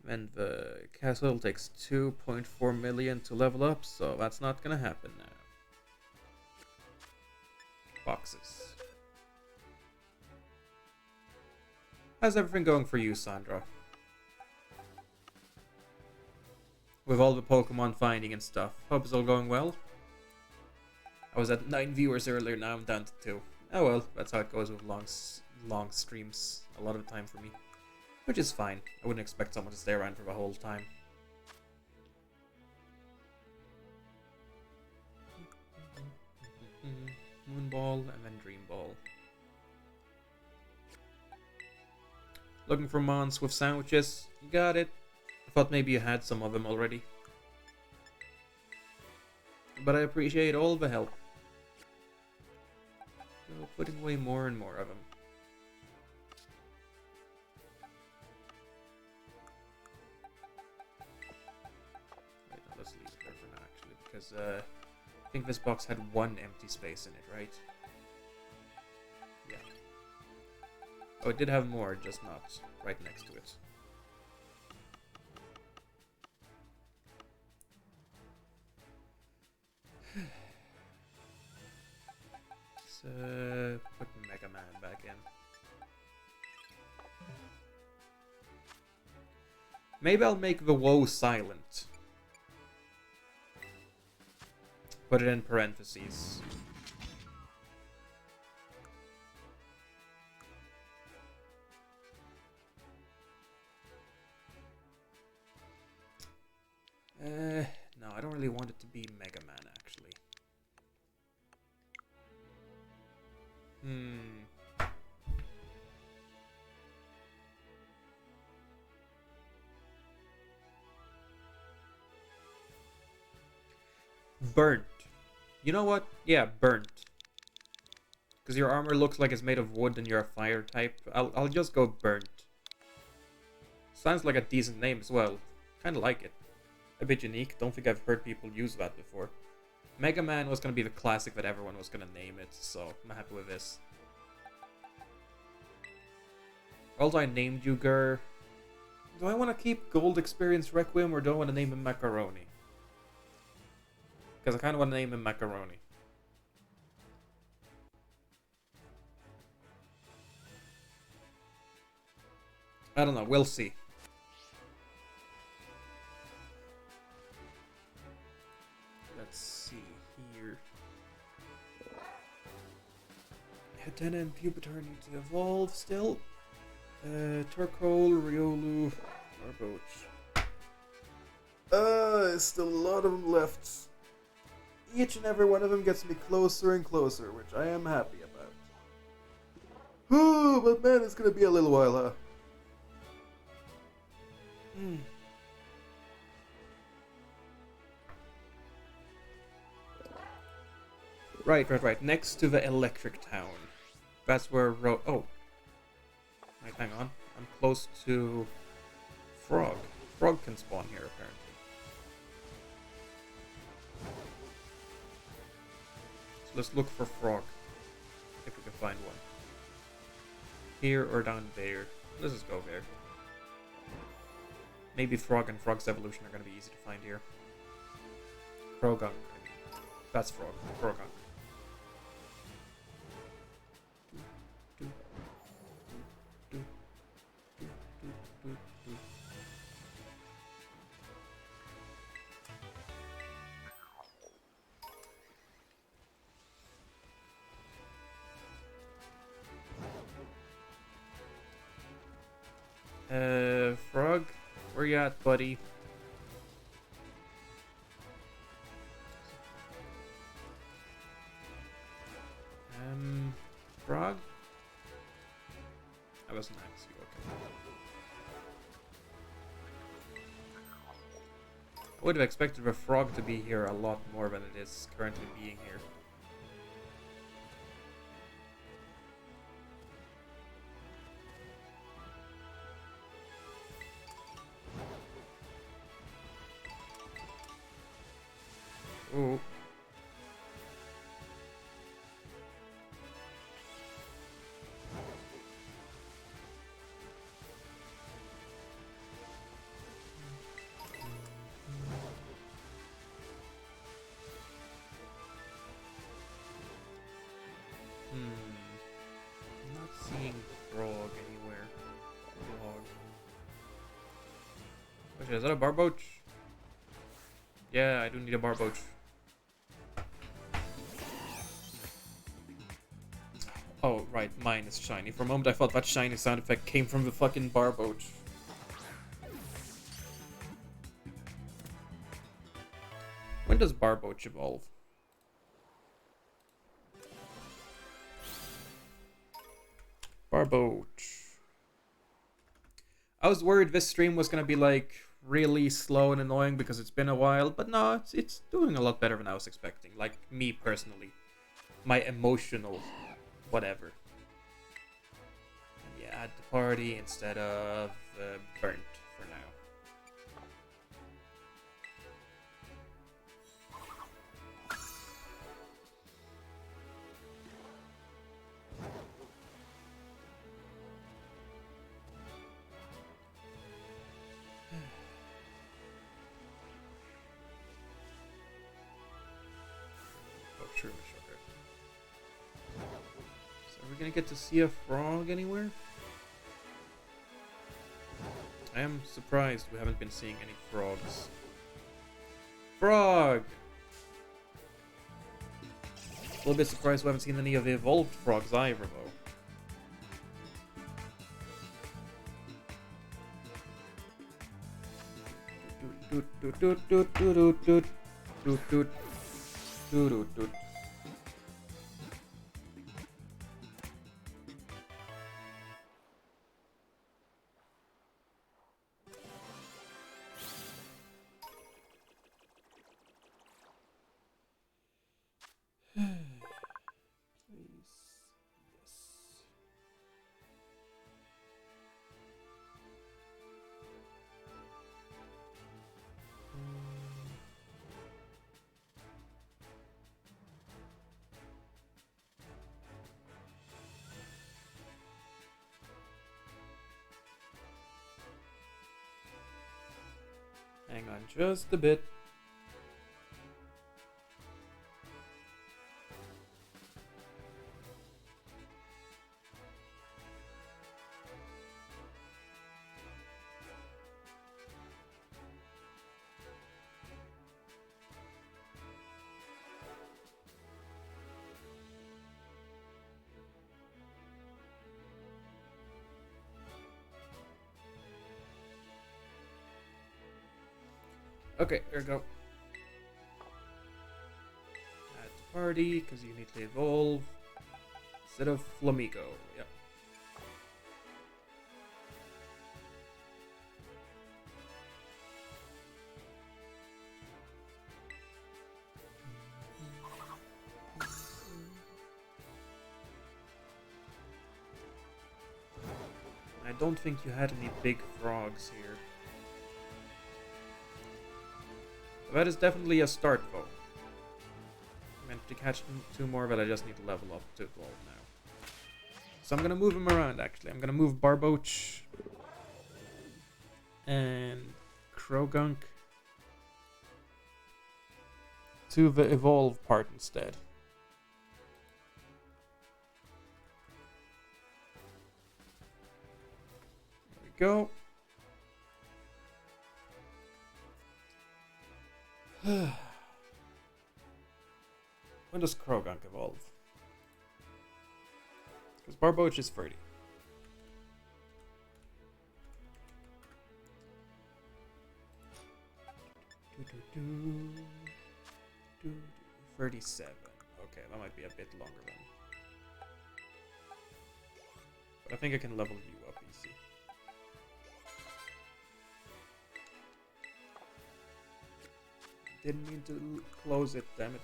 And the castle takes 2.4 million to level up, so that's not gonna happen now. Boxes. How's everything going for you, Sandra? With all the Pokemon finding and stuff. Hope it's all going well. I was at 9 viewers earlier, now I'm down to 2. Oh well, that's how it goes with long streams. A lot of time for me. Which is fine. I wouldn't expect someone to stay around for the whole time. Moonball and then Dream Ball. Looking for mons with sandwiches. Got it. I thought maybe you had some of them already. But I appreciate all the help. So putting away more and more of them. Let's leave it there for now, actually, because I think this box had one empty space in it, right? Yeah. Oh, it did have more, just not right next to it. Let's put Mega Man back in. Maybe I'll make the woe silent. Put it in parentheses. No, I don't really want it to be Mega Man, actually. Burnt. You know what? Yeah, burnt. Because your armor looks like it's made of wood and you're a fire type. I'll just go burnt. Sounds like a decent name as well. Kinda like it. A bit unique. Don't think I've heard people use that before. Mega Man was gonna be the classic that everyone was gonna name it, so I'm happy with this. Although I named you Gur. Do I want to keep Gold Experience Requiem or do I want to name him Macaroni? Because I kind of want to name him Macaroni. I don't know. We'll see. Let's see here. Hatena and Pupitar need to evolve still. Turkole, Riolu, Barboach. Still a lot of them left. Each and every one of them gets me closer and closer, which I am happy about. Oh, but man, it's gonna be a little while, huh? Right. Next to the electric town. That's where oh. Wait, hang on. I'm close to Frog. Frog can spawn here, apparently. So let's look for Frog. If we can find one. Here or down there. Let's just go there. Maybe Frog and Frog's evolution are going to be easy to find here. Frogunk. That's Frog. Frogunk. Frog, where you at, buddy? Frog? I wasn't asked you, okay. I would have expected the frog to be here a lot more than it is currently being here. Ooh. I'm not seeing frog anywhere. Frog. Which is that a barboach? Yeah, I do need a barboach. Oh, right, mine is shiny. For a moment I thought that shiny sound effect came from the fucking barboach. When does barboach evolve? Barboach. I was worried this stream was gonna be like really slow and annoying because it's been a while, but no, it's doing a lot better than I was expecting. Like me personally. My emotional whatever. Yeah, add the party instead of burnt for now. Oh, sure. Are we gonna get to see a frog anywhere? I am surprised we haven't been seeing any frogs. Frog! A little bit surprised we haven't seen any of the evolved frogs either, though. Hang on just a bit. Okay, there we go. Add to party, because you need to evolve. Instead of Flamigo, yep. I don't think you had any big frogs here. That is definitely a start, though. I meant to catch 2 more, but I just need to level up to 12 now. So I'm gonna move him around, actually. I'm gonna move Barboach and Krogunk to the evolve part instead. There we go. When does Krogunk evolve? Because Barboach is 30. 37. Okay, that might be a bit longer then. But I think I can level you up easy. Didn't mean to close it, damn it.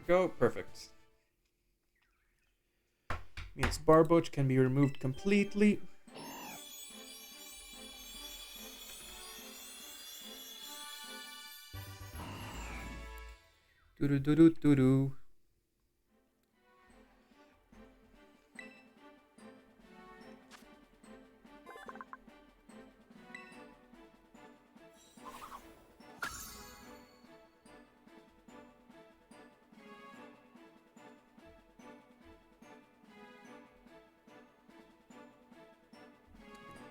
There we go, perfect. Means Barboach can be removed completely. Do-do-do-do-do-do.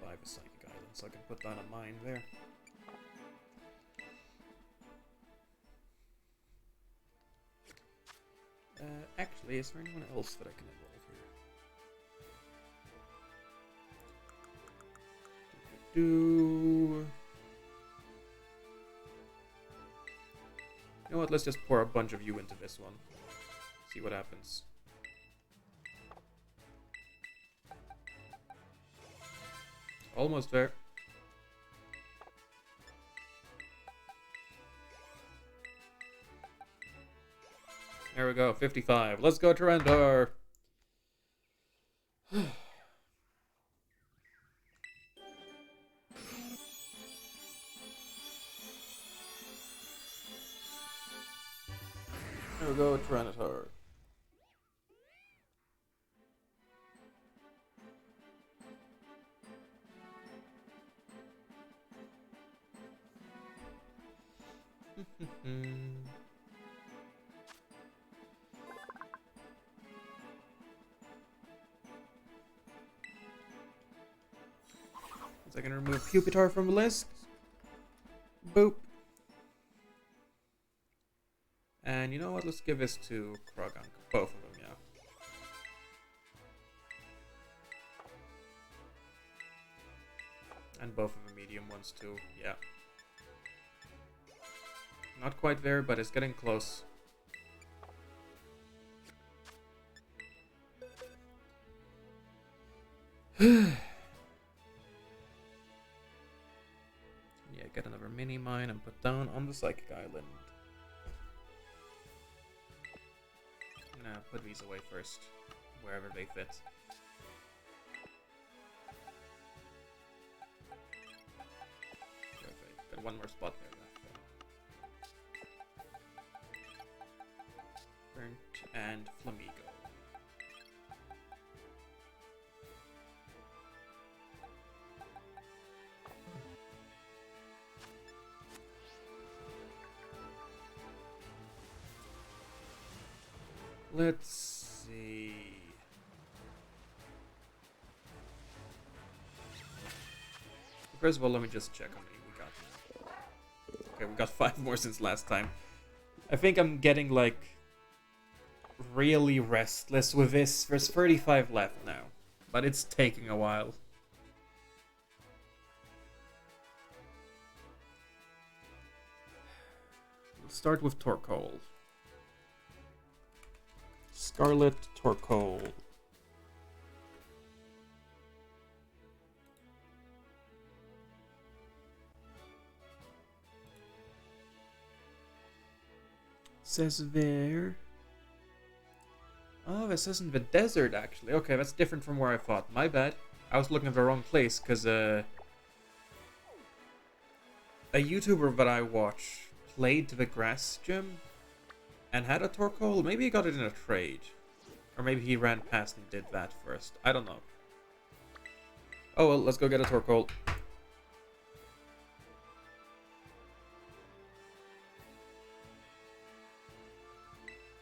Buy the Psychic Island so I can put down a mine there. Actually, is there anyone else that I can evolve here? You know what, let's just pour a bunch of you into this one. See what happens. Almost there. There we go, 55. Let's go, Tyranitar! There we go, Tyranitar. So I can remove Pupitar from the list. Boop. And you know what? Let's give this to Krogunk. Both of them, yeah. And both of the medium ones too, yeah. Not quite there, but it's getting close. Yeah, get another mini mine and put down on the Psychic Island. I'm gonna put these away first, wherever they fit. Okay, got one more spot there left. Burnt and Flamigo. Let's see. First of all, let me just check how many we got. Okay, we got 5 more since last time. I think I'm getting, like, really restless with this. There's 35 left now, but it's taking a while. start with Torkoal. Scarlet Torkoal. Says there. Oh, this isn't the desert, actually. Okay, that's different from where I thought. My bad. I was looking at the wrong place, because, a YouTuber that I watch played the grass gym and had a Torkoal. Maybe he got it in a trade. Or maybe he ran past and did that first. I don't know. Oh, well, let's go get a Torkoal.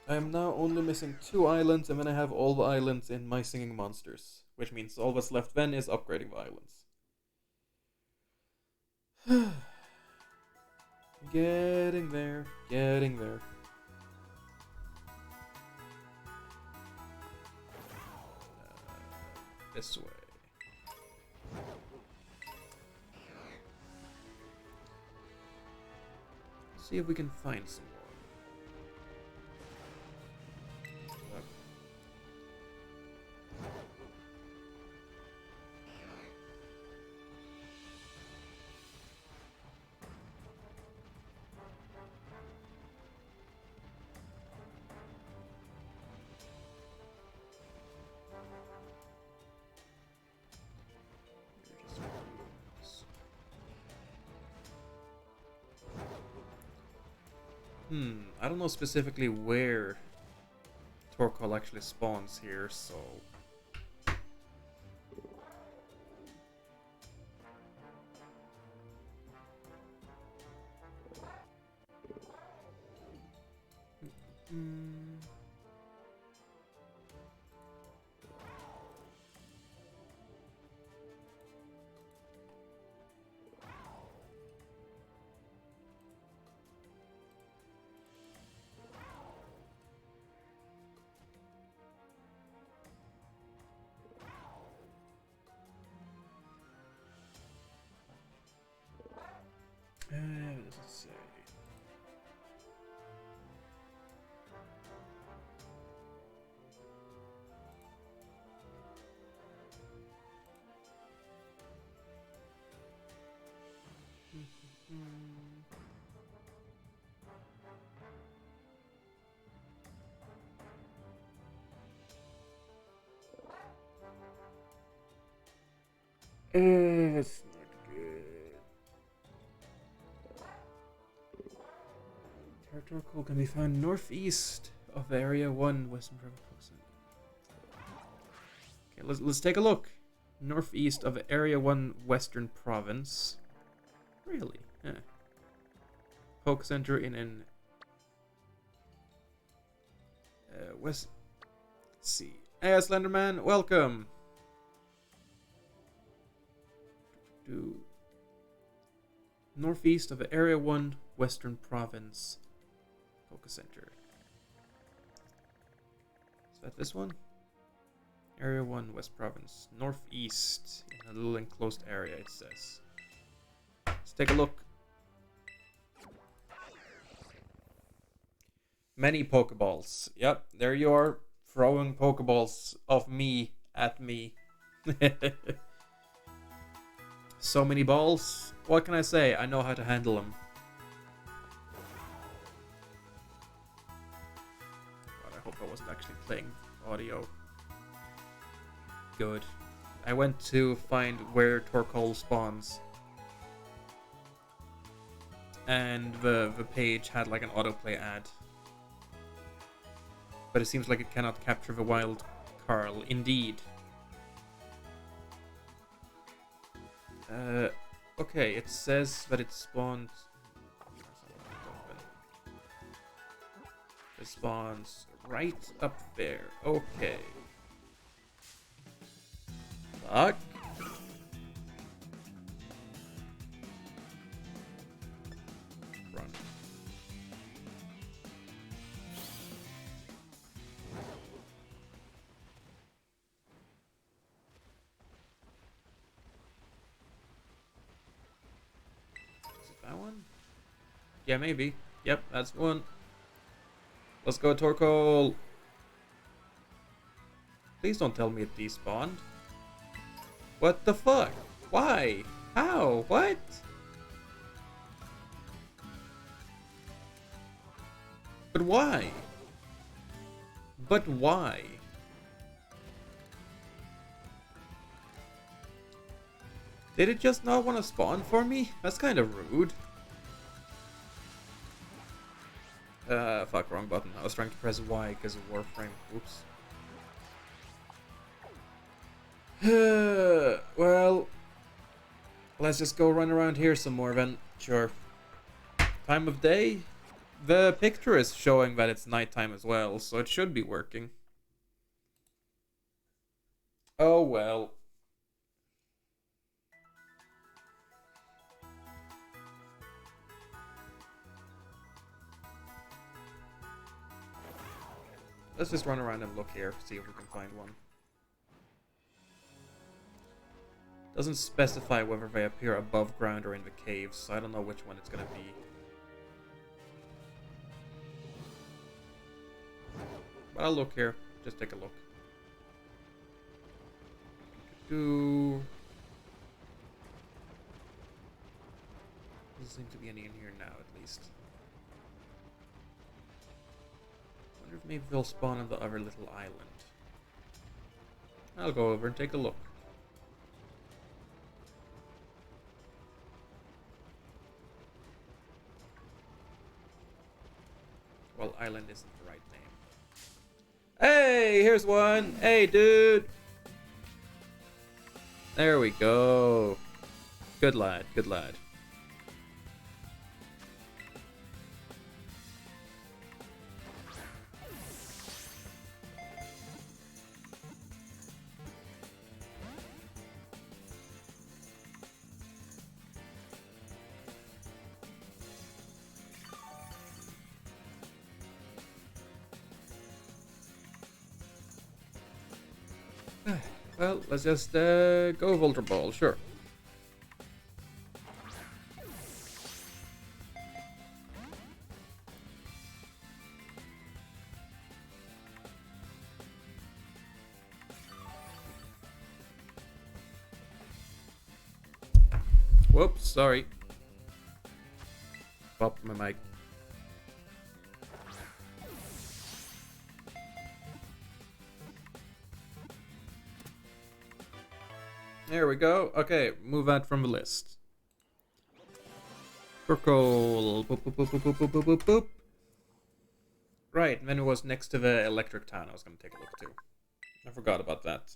I am now only missing 2 islands, and then I have all the islands in My Singing Monsters. Which means all that's left then is upgrading the islands. Getting there, getting there. This way. See if we can find some more. I don't know specifically where Torkoal actually spawns here, so... what does it say? That's not good. Torkoal can be found northeast of Area 1, Western Province. Okay, let's take a look. Northeast of Area 1, Western Province. Really? Yeah. Poke Center in an... West... Let's see. Hey, Slenderman, welcome! Northeast of Area 1, Western Province. Poke Center. Is that this one? Area 1, West Province. Northeast. In a little enclosed area, it says. Let's take a look. Many Pokeballs. Yep, there you are. Throwing Pokeballs of me at me. So many balls. What can I say? I know how to handle them. God, I hope I wasn't actually playing audio. Good. I went to find where Torkoal spawns. And the page had like an autoplay ad. But it seems like it cannot capture the wild Carl. Indeed. Okay, it says that it spawns... It spawns right up there. Okay. Fuck. Run. Is it that one? Yeah, maybe. Yep, that's one. Let's go, Torkoal. Please don't tell me it despawned. What the fuck? Why? How? What? But why? But why? Did it just not want to spawn for me? That's kind of rude. Fuck, wrong button. I was trying to press Y because of Warframe. Oops. Well, let's just go run around here some more then. Sure. Time of day? The picture is showing that it's nighttime as well, so it should be working. Oh well. Let's just run around and look here, see if we can find one. Doesn't specify whether they appear above ground or in the caves, so I don't know which one it's gonna be. But I'll look here, just take a look. Doesn't seem to be any in here now, at least. Wonder if maybe they'll spawn on the other little island. I'll go over and take a look. Well, island isn't the right name. Hey, here's one. Hey, dude. There we go. Good lad, good lad. Well, let's just go Volter Ball, sure. Whoops, sorry. Popped my mic. There we go. Okay, move that from the list. Purple. Boop, boop, boop, boop, boop, boop, boop, boop. Right, and then it was next to the electric town. I was going to take a look too. I forgot about that.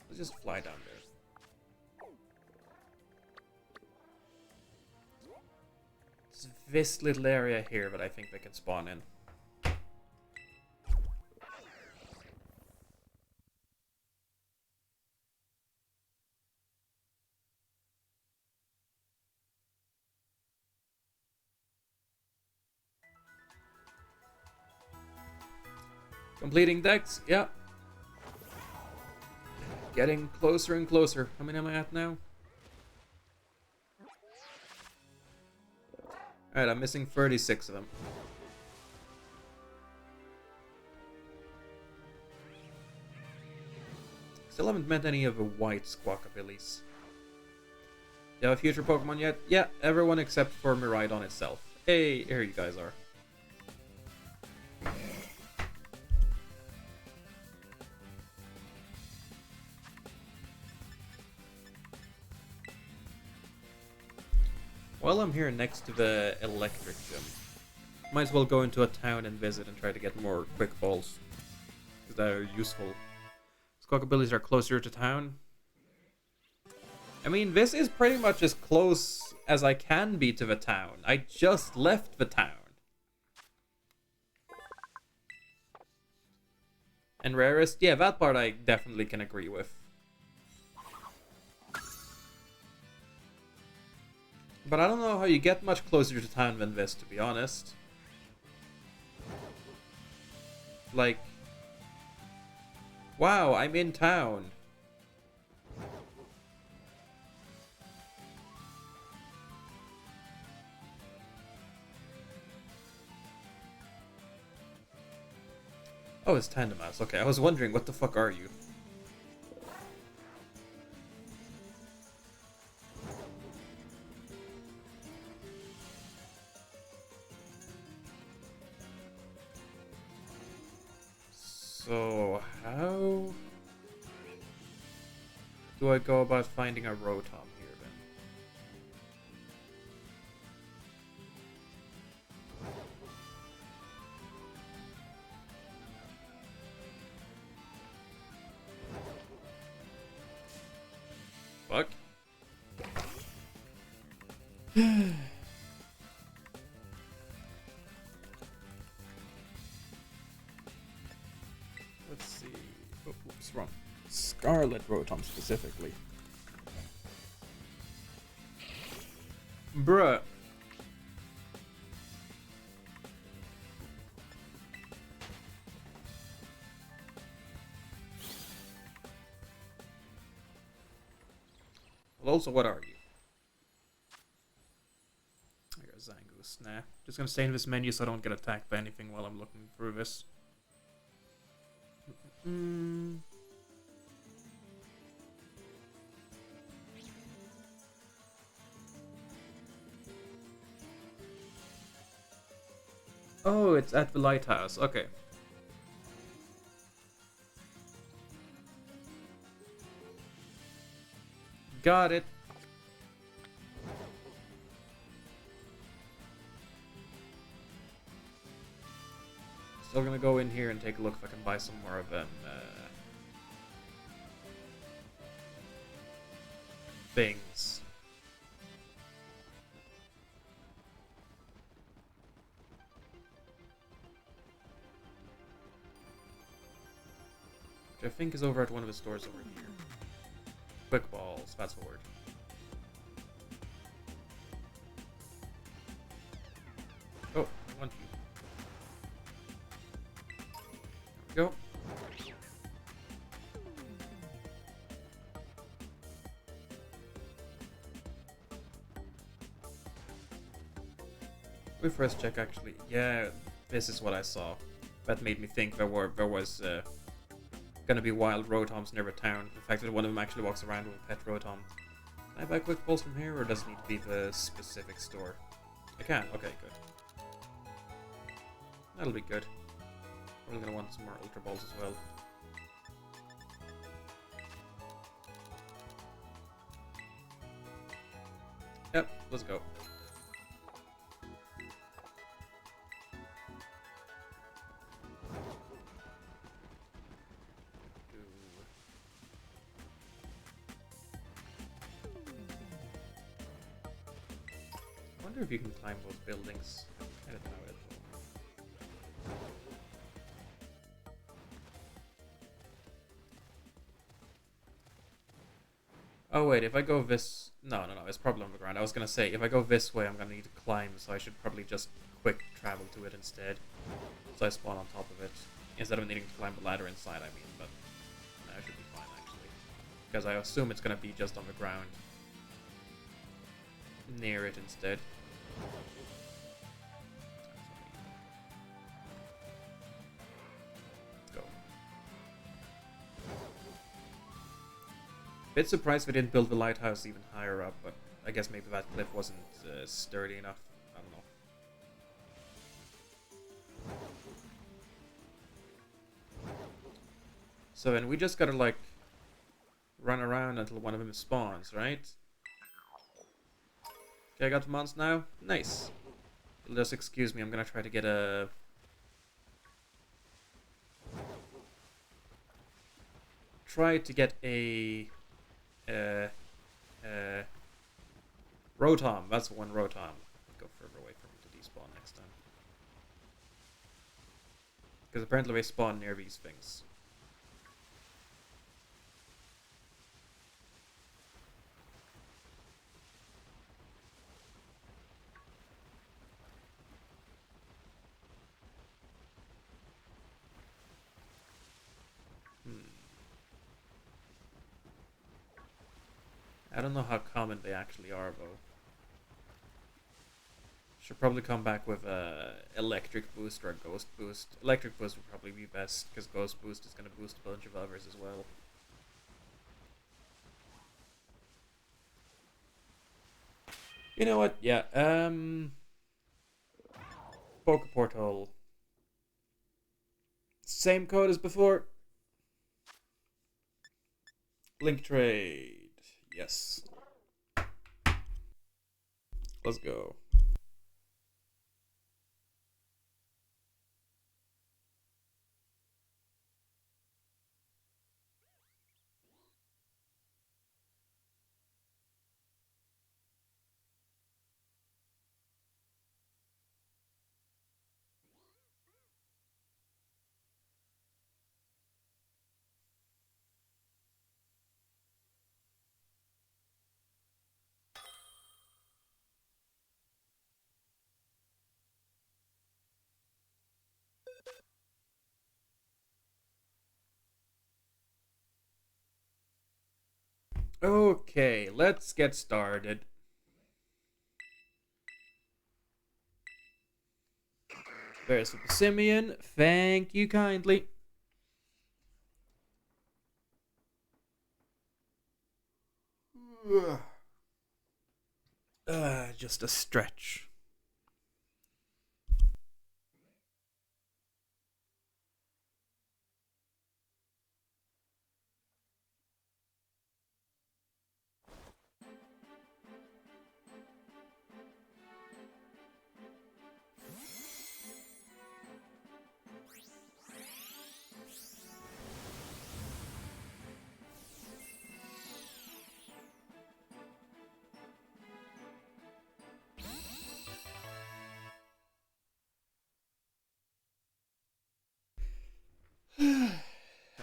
Let's just fly down there. It's this little area here that I think they can spawn in. Completing decks, yeah. Getting closer and closer. How many am I at now? Alright, I'm missing 36 of them. Still haven't met any of the white Squawkabillies. Do you have a future Pokemon yet? Yeah, everyone except for Miraidon itself. Hey, here you guys are. While I'm here next to the electric gym, might as well go into a town and visit and try to get more quick balls. Because they're useful. Squawkabillies are closer to town. I mean, this is pretty much as close as I can be to the town. I just left the town. And rarest, yeah, that part I definitely can agree with. But I don't know how you get much closer to town than this, to be honest. Like, Wow, I'm in town. Oh, it's Tandem Mouse. Okay, I was wondering, what the fuck are you? So, how do I go about finding a Rotom here, then? Fuck. Let's see. Oh, oops, wrong. Scarlet Rotom specifically. Bruh. Well, also, what are you? I got Zangoose. Nah. Just gonna stay in this menu so I don't get attacked by anything while I'm looking through this. Oh, it's at the lighthouse. Okay. Got it. Still gonna go in here and take a look if I can buy some more of them things. Which I think is over at one of the stores over here. Quick balls, fast forward. Oh, I want you. There we go. We first check actually. Yeah, this is what I saw. That made me think there was gonna be wild Rotoms near the town. The fact that one of them actually walks around with a pet Rotom. Can I buy quick balls from here, or does it need to be the specific store? I can. Okay, good. That'll be good. We're gonna want some more Ultra Balls as well. Yep, let's go. I wonder if you can climb those buildings. I don't know it. Oh wait, if I go this... No, it's probably on the ground. I was gonna say, if I go this way, I'm gonna need to climb, so I should probably just quick travel to it instead. So I spawn on top of it. Instead of needing to climb the ladder inside, I mean, but... No, I should be fine, actually. Because I assume it's gonna be just on the ground. Near it instead. Let's go. Bit surprised we didn't build the lighthouse even higher up, but I guess maybe that cliff wasn't sturdy enough. I don't know. So then we just gotta like run around until one of them spawns, right? Okay, I got the mons now. Nice. Just excuse me, I'm gonna try to get a... Try to get a... Rotom. That's one Rotom. Go further away from me to despawn next time. Because apparently they spawn near these things. I don't know how common they actually are, though. Should probably come back with a electric boost or a ghost boost. Electric boost would probably be best, because ghost boost is going to boost a bunch of others as well. You know what? Yeah, Poke Portal. Same code as before. Link trade. Yes. Let's go. Okay, let's get started. There's Super Simeon. Thank you kindly. Just a stretch.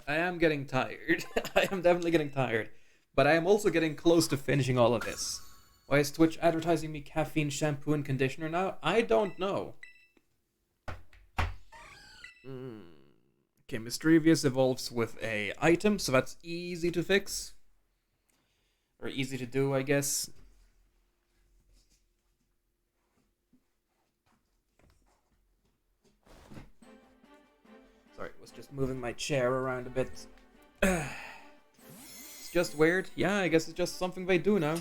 I am getting tired. I am definitely getting tired. But I am also getting close to finishing all of this. Why is Twitch advertising me caffeine shampoo and conditioner now? I don't know. Okay, Mischievous evolves with a item, so that's easy to fix. Or easy to do, I guess. Sorry, was just moving my chair around a bit. It's just weird. Yeah, I guess it's just something they do now.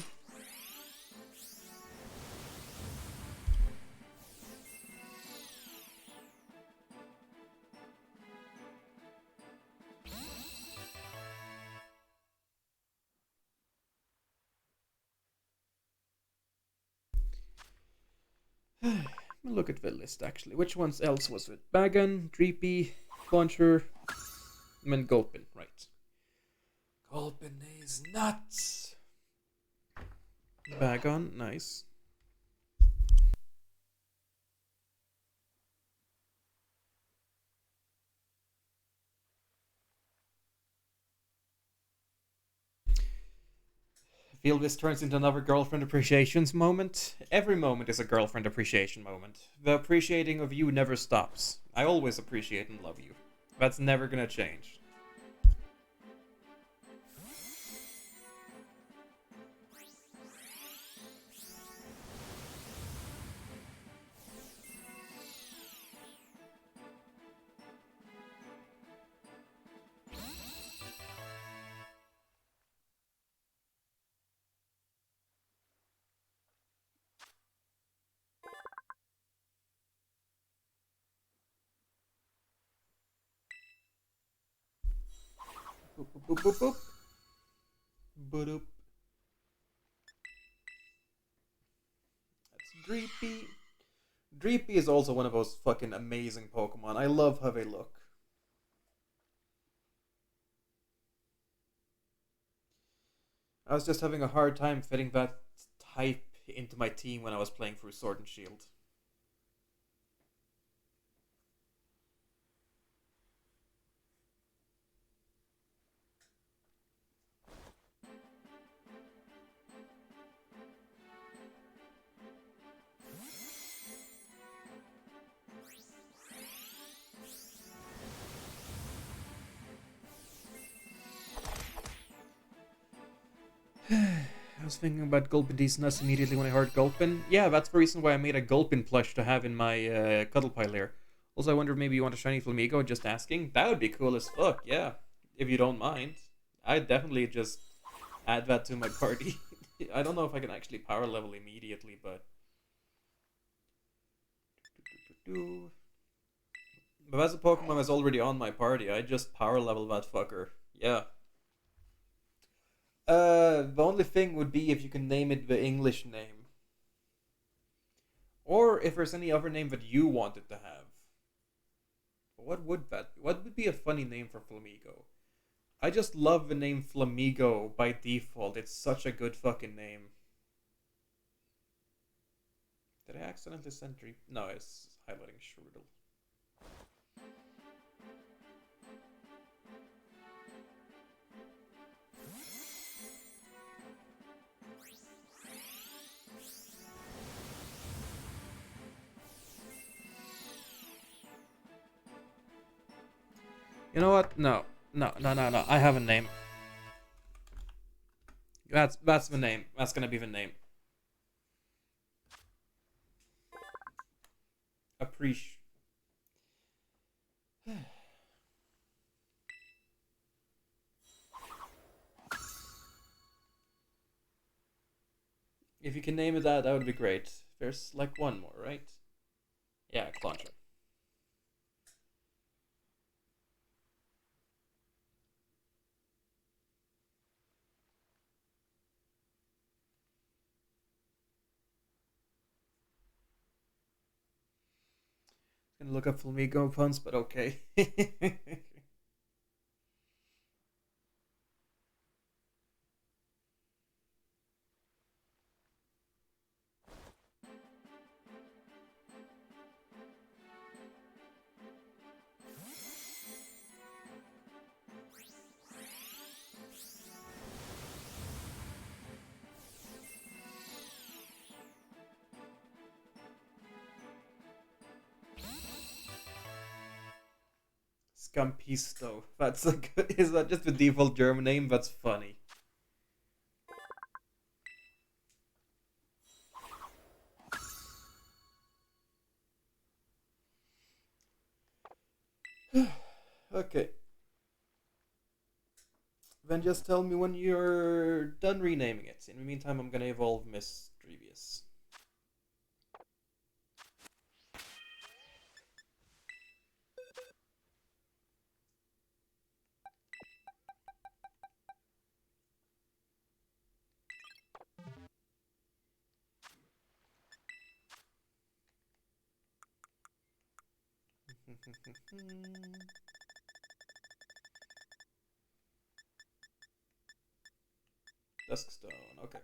Look at the list actually. Which ones else was it? Bagan, Dreepy, Buncher, and Gulpin, right. Gulpin is nuts. Bagon, nice. I feel this turns into another girlfriend appreciations moment. Every moment is a girlfriend appreciation moment. The appreciating of you never stops. I always appreciate and love you. That's never gonna change. Boop, boop, boop, boop, boop. Boop. That's Dreepy. Dreepy is also one of those fucking amazing Pokemon. I love how they look. I was just having a hard time fitting that type into my team when I was playing through Sword and Shield. was thinking about Gulpin these nuts immediately when I heard Gulpin. Yeah, that's the reason why I made a Gulpin plush to have in my cuddle pile here. Also, I wonder if maybe you want a shiny Flamigo, just asking. That would be cool as fuck, yeah. If you don't mind. I'd definitely just add that to my party. I don't know if I can actually power level immediately, but... But as a Pokemon that's already on my party, I just power level that fucker. Yeah. The only thing would be if you can name it the English name. Or if there's any other name that you wanted to have. What would that be? What would be a funny name for Flamigo? I just love the name Flamigo by default. It's such a good fucking name. Did I accidentally send Dream? No, it's highlighting Shrewdle. You know what? No. No. I have a name. That's the name. That's gonna be the name. Appreciate. If you can name it that would be great. There's like one more, right? Yeah, Clauncher. Gonna look up Flamigo puns, but okay. Scampisto. That's a good. Is that just the default German name? That's funny. Okay. Then just tell me when you're done renaming it. In the meantime, I'm gonna evolve Miss Drevius. Duskstone, okay.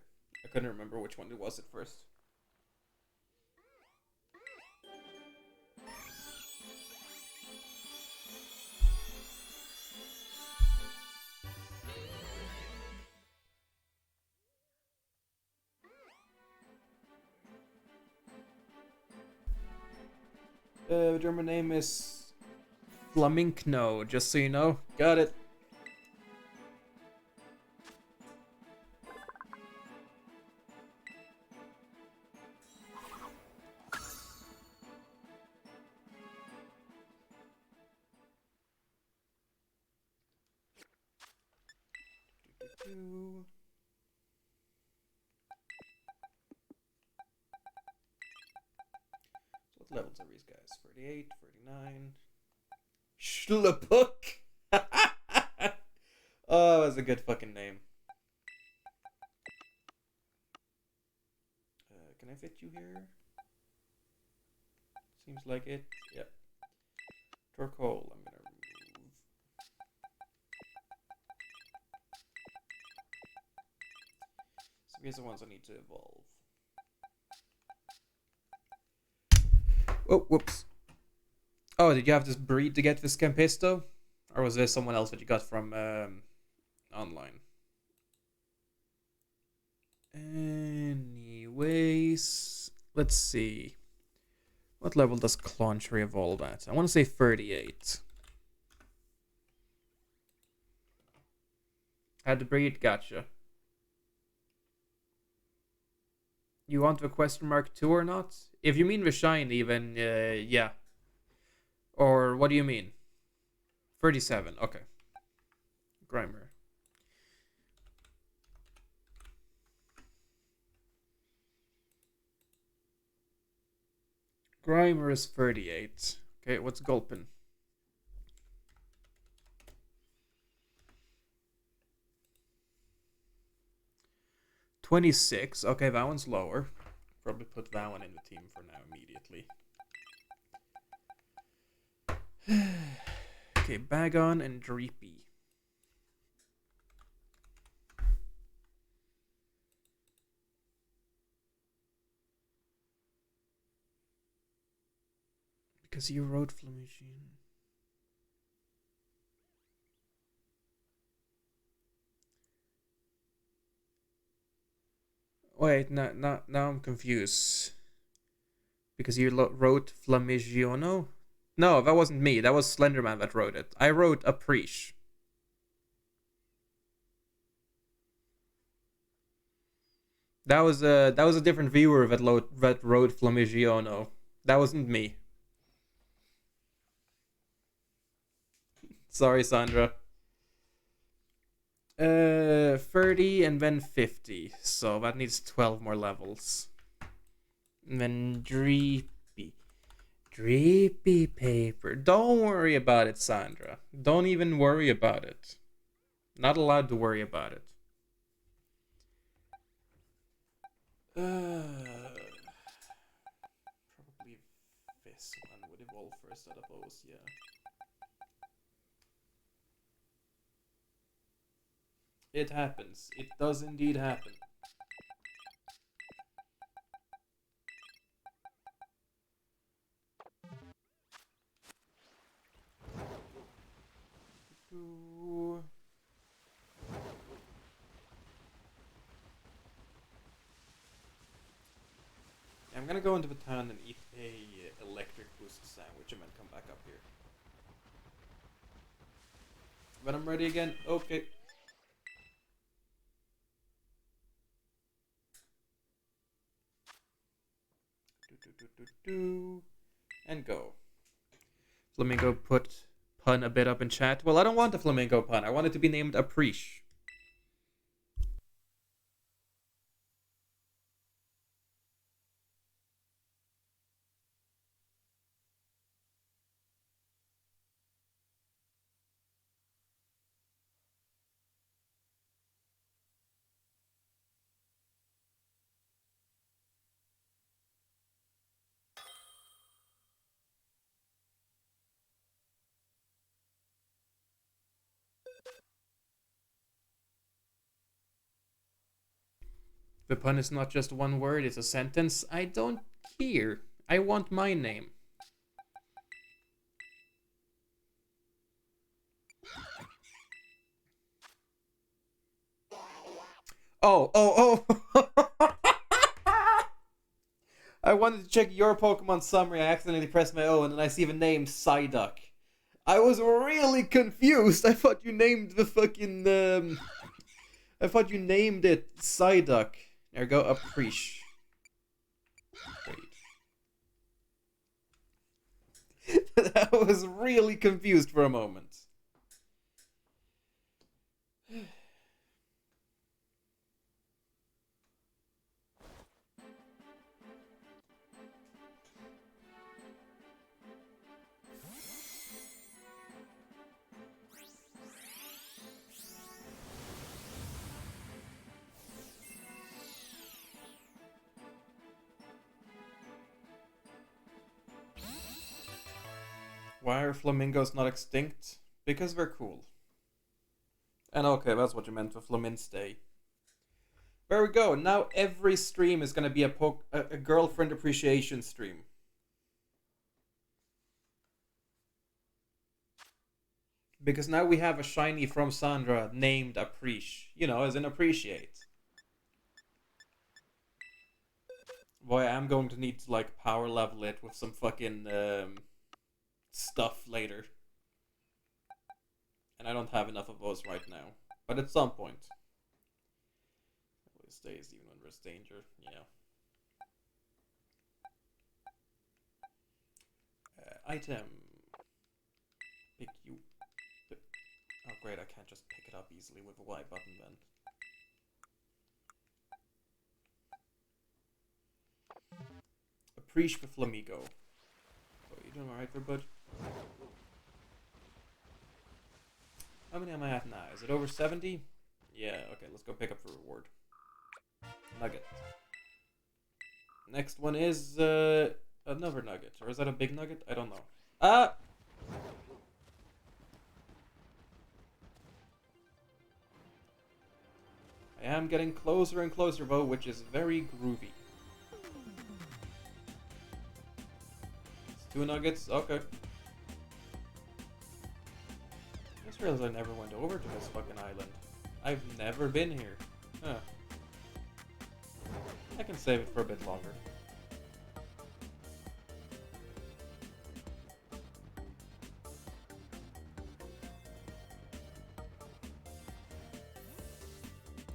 I couldn't remember which one it was at first. The German name is Flaminkno, just so you know. Got it. What levels are these guys? 38, 39. Schlapuk! Oh, that's a good fucking name. Can I fit you here? Seems like it. Yep. Torkoal, I'm gonna remove. So these are the ones I need to evolve. Oh, whoops. Oh, did you have this breed to get this Scampisto? Or was this someone else that you got from online? Anyways, let's see. What level does Clauncher evolve at? I want to say 38. Had the breed, gotcha. You want the question mark 2 or not? If you mean the shiny, then yeah. Or what do you mean? 37, okay. Grimer. Grimer is 38. Okay, what's Gulpin? 26. Okay, that one's lower. Probably put that one in the team for now immediately. Okay, Bagon and Dreepy. Because you wrote Flamingine. Wait, now I'm confused. Because you wrote Flamigiono? No, that wasn't me. That was Slenderman that wrote it. I wrote Aprish. That was a different viewer that wrote Flamigiono. That wasn't me. Sorry, Sandra. 30 and then 50. So that needs 12 more levels. And then Dreepy. Dreepy paper. Don't worry about it, Sandra. Don't even worry about it. Not allowed to worry about it. Probably this one would evolve first out of those, yeah. It happens. It does indeed happen. I'm gonna go into the town and eat a electric boost sandwich and then come back up here. When I'm ready again, okay. And go. Flamingo put pun a bit up in chat. Well, I don't want a flamingo pun. I want it to be named Aprish. The pun is not just one word, it's a sentence. I don't care. I want my name. Oh. I wanted to check your Pokemon summary. I accidentally pressed my O and then I see the name Psyduck. I was really confused. I thought you named the fucking I thought you named it Psyduck. There go Aprish. Wait. I was really confused for a moment. Why are flamingos not extinct? Because they're cool. And okay, that's what you meant with Flaminstay. There we go. Now every stream is gonna be a girlfriend appreciation stream. Because now we have a shiny from Sandra named Aprish. You know, as in appreciate. Boy, I'm going to need to like power level it with some fucking stuff later. And I don't have enough of those right now. But at some point. Always stays even when there's danger, yeah. Item. Pick you. Oh great, I can't just pick it up easily with the Y button then. Appreciate the Flamigo. Oh, you doing alright there, bud? How many am I at now? Is it over 70? Yeah, okay, let's go pick up the reward. Nugget. Next one is another nugget. Or is that a big nugget? I don't know. Ah! I am getting closer and closer though, which is very groovy. It's 2 nuggets, okay. I just realized I never went over to this fucking island. I've never been here. Huh. I can save it for a bit longer.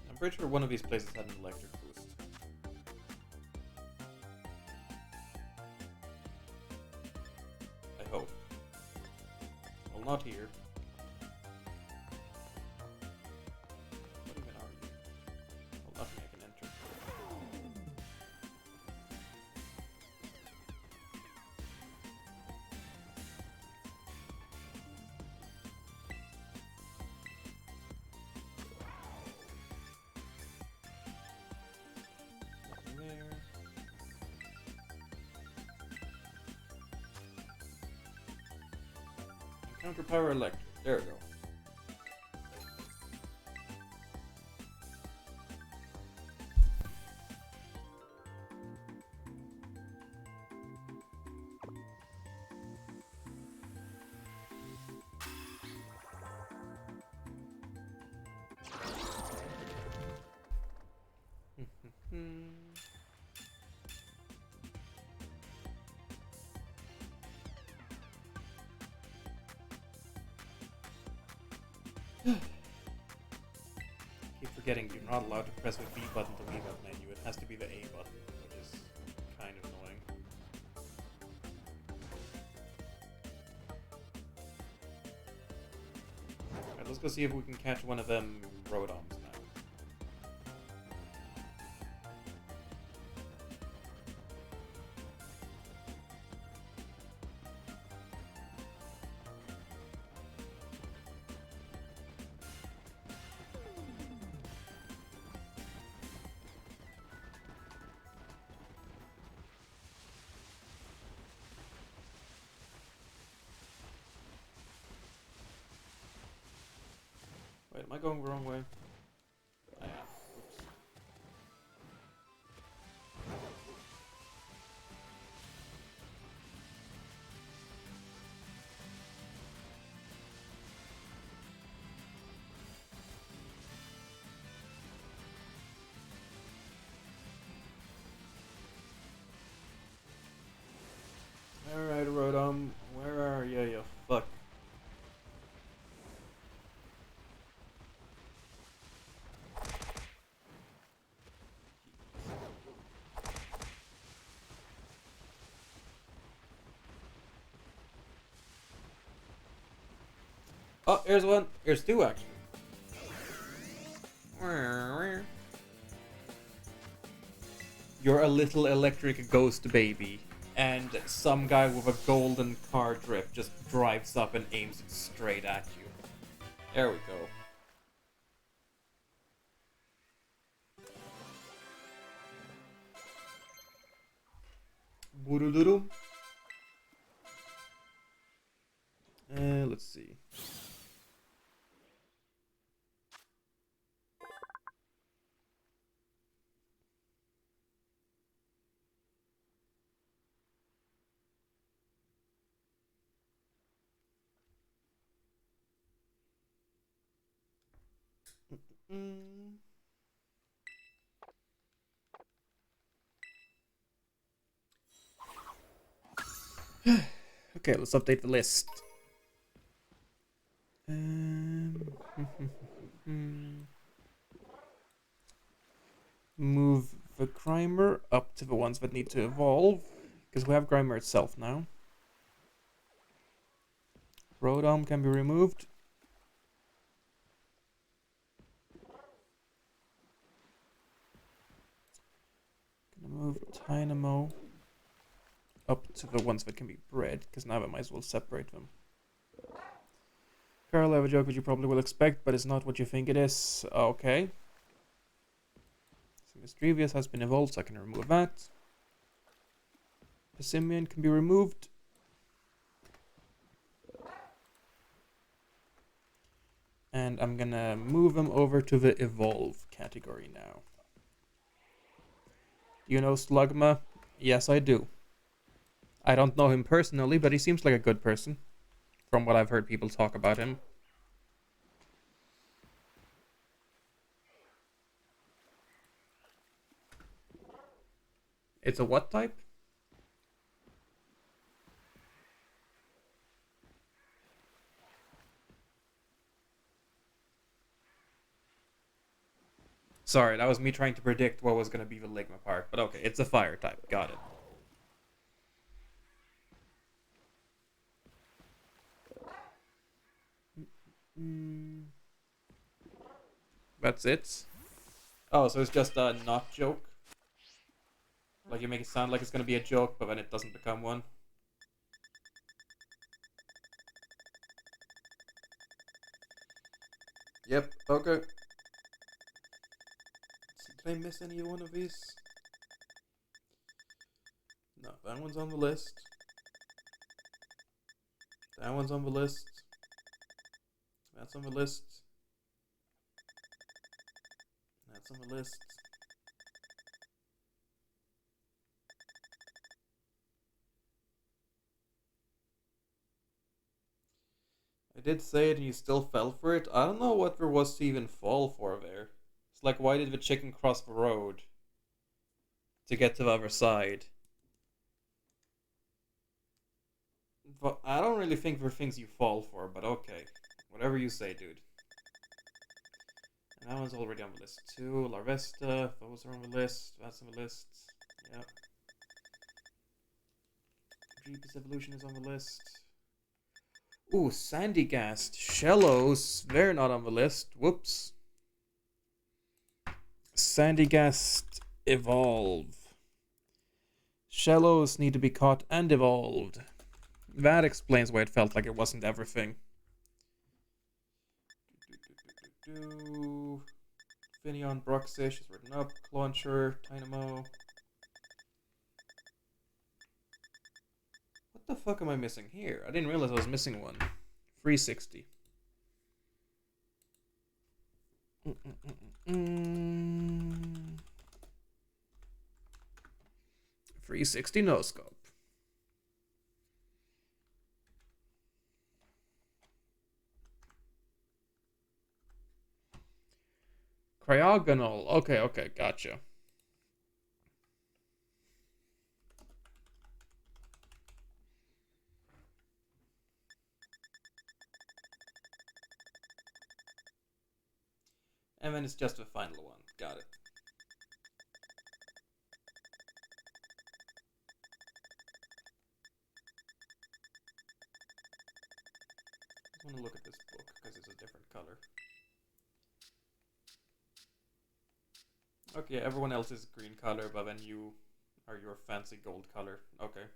I'm pretty sure one of these places had an electric boost. I hope. Well, not here. What even are you? Well, nothing I can enter. Nothing there. Encounter power electric. There we go. Keep forgetting you're not allowed to press the B button to leave that menu. It has to be the A button, which is kind of annoying. Alright, let's go see if we can catch one of them Rotoms now. Wait, am I going the wrong way? I am. Oops. Alright, Rotom, where are you, you fuck? Oh, here's one. Here's 2, actually. You're a little electric ghost baby, and some guy with a golden car drip just drives up and aims it straight at you. There we go. Boo-doo-doo-doo. Let's see. Okay, let's update the list. Move the Grimer up to the ones that need to evolve, because we have Grimer itself now. Groudon can be removed. Gonna move Dynamo up to the ones that can be bred, because now I might as well separate them. Carl, I have a joke which you probably will expect, but it's not what you think it is. Okay. So Mischievous has been evolved, so I can remove that. Pessimian can be removed. And I'm gonna move him over to the Evolve category now. You know Slugma? Yes, I do. I don't know him personally, but he seems like a good person, from what I've heard people talk about him. It's a what type? Sorry, that was me trying to predict what was going to be the Ligma part, but okay, it's a fire type. Got it. That's it? Oh, so it's just a not joke? Like you make it sound like it's going to be a joke, but then it doesn't become one? Yep, okay. Did I miss any one of these? No, that one's on the list. That one's on the list. That's on the list. That's on the list. I did say it and you still fell for it. I don't know what there was to even fall for there. It's like, why did the chicken cross the road to get to the other side? But I don't really think there are things you fall for, but okay. Whatever you say, dude. And that one's already on the list too. Larvesta, those are on the list. That's on the list. Yep. Jeepus Evolution is on the list. Ooh, Sandygast. Shellos. They're not on the list. Whoops. Sandygast Evolve. Shellos need to be caught and evolved. That explains why it felt like it wasn't everything. Finion, Bruxish is written up. Launcher, Dynamo. What the fuck am I missing here? I didn't realize I was missing one. 360. 360 no scope. Cryogonal. Okay, gotcha. And then it's just the final one. Got it. I want to look at this book because it's a different color. Okay, everyone else is green color, but then you are your fancy gold color. Okay.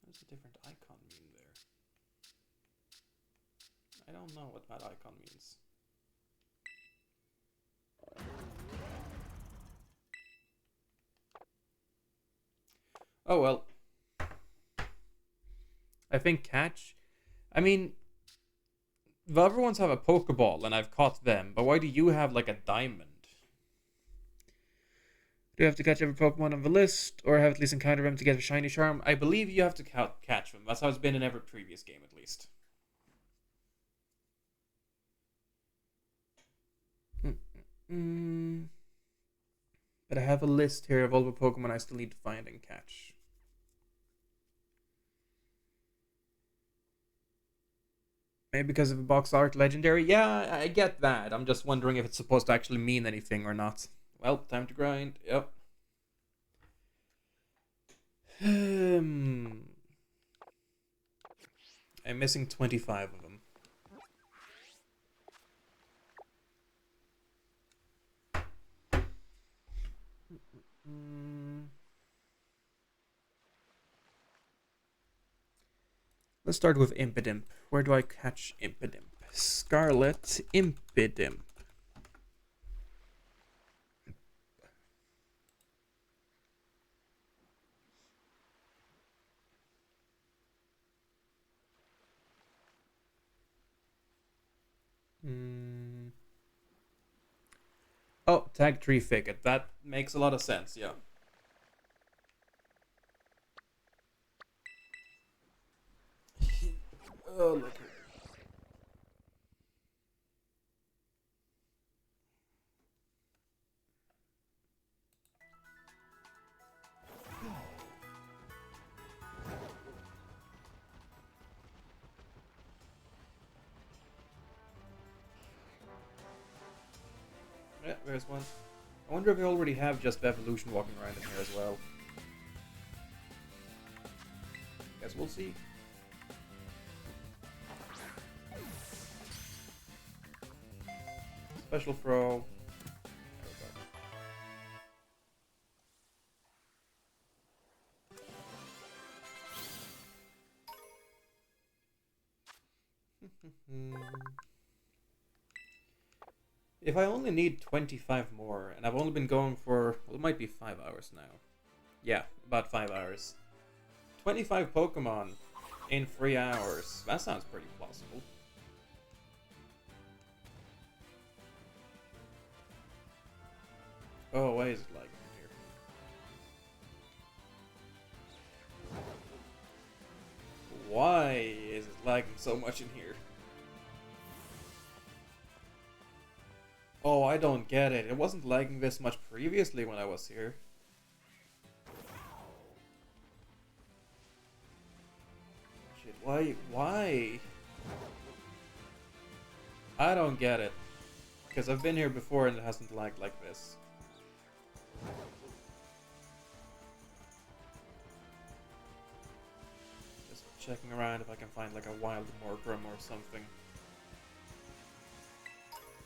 What does a different icon mean there? I don't know what that icon means. Oh well. I think catch. I mean, the other ones have a Pokeball, and I've caught them. But why do you have like a diamond? Do you have to catch every Pokemon on the list, or have at least encounter them to get a shiny charm? I believe you have to catch them. That's how it's been in every previous game, at least. But I have a list here of all the Pokemon I still need to find and catch. Maybe because of the box art legendary? Yeah, I get that. I'm just wondering if it's supposed to actually mean anything or not. Well, time to grind. Yep. I'm missing 25 of them. Let's start with Impidimp. Where do I catch Impidimp? Scarlet Impidimp. Oh, tag tree thicket. That makes a lot of sense, yeah. Oh, look. Yeah, there's one. I wonder if we already have just evolution walking around in here as well. Guess we'll see. Special throw. There we go. If I only need 25 more, and I've only been going for, well, it might be 5 hours now. Yeah, about 5 hours. 25 Pokemon in 3 hours. That sounds pretty plausible. Oh, why is it lagging here? Why is it lagging so much in here? Oh, I don't get it. It wasn't lagging this much previously when I was here. Shit, why? I don't get it. Because I've been here before and it hasn't lagged like this. Just checking around if I can find like a wild Morgrim or something.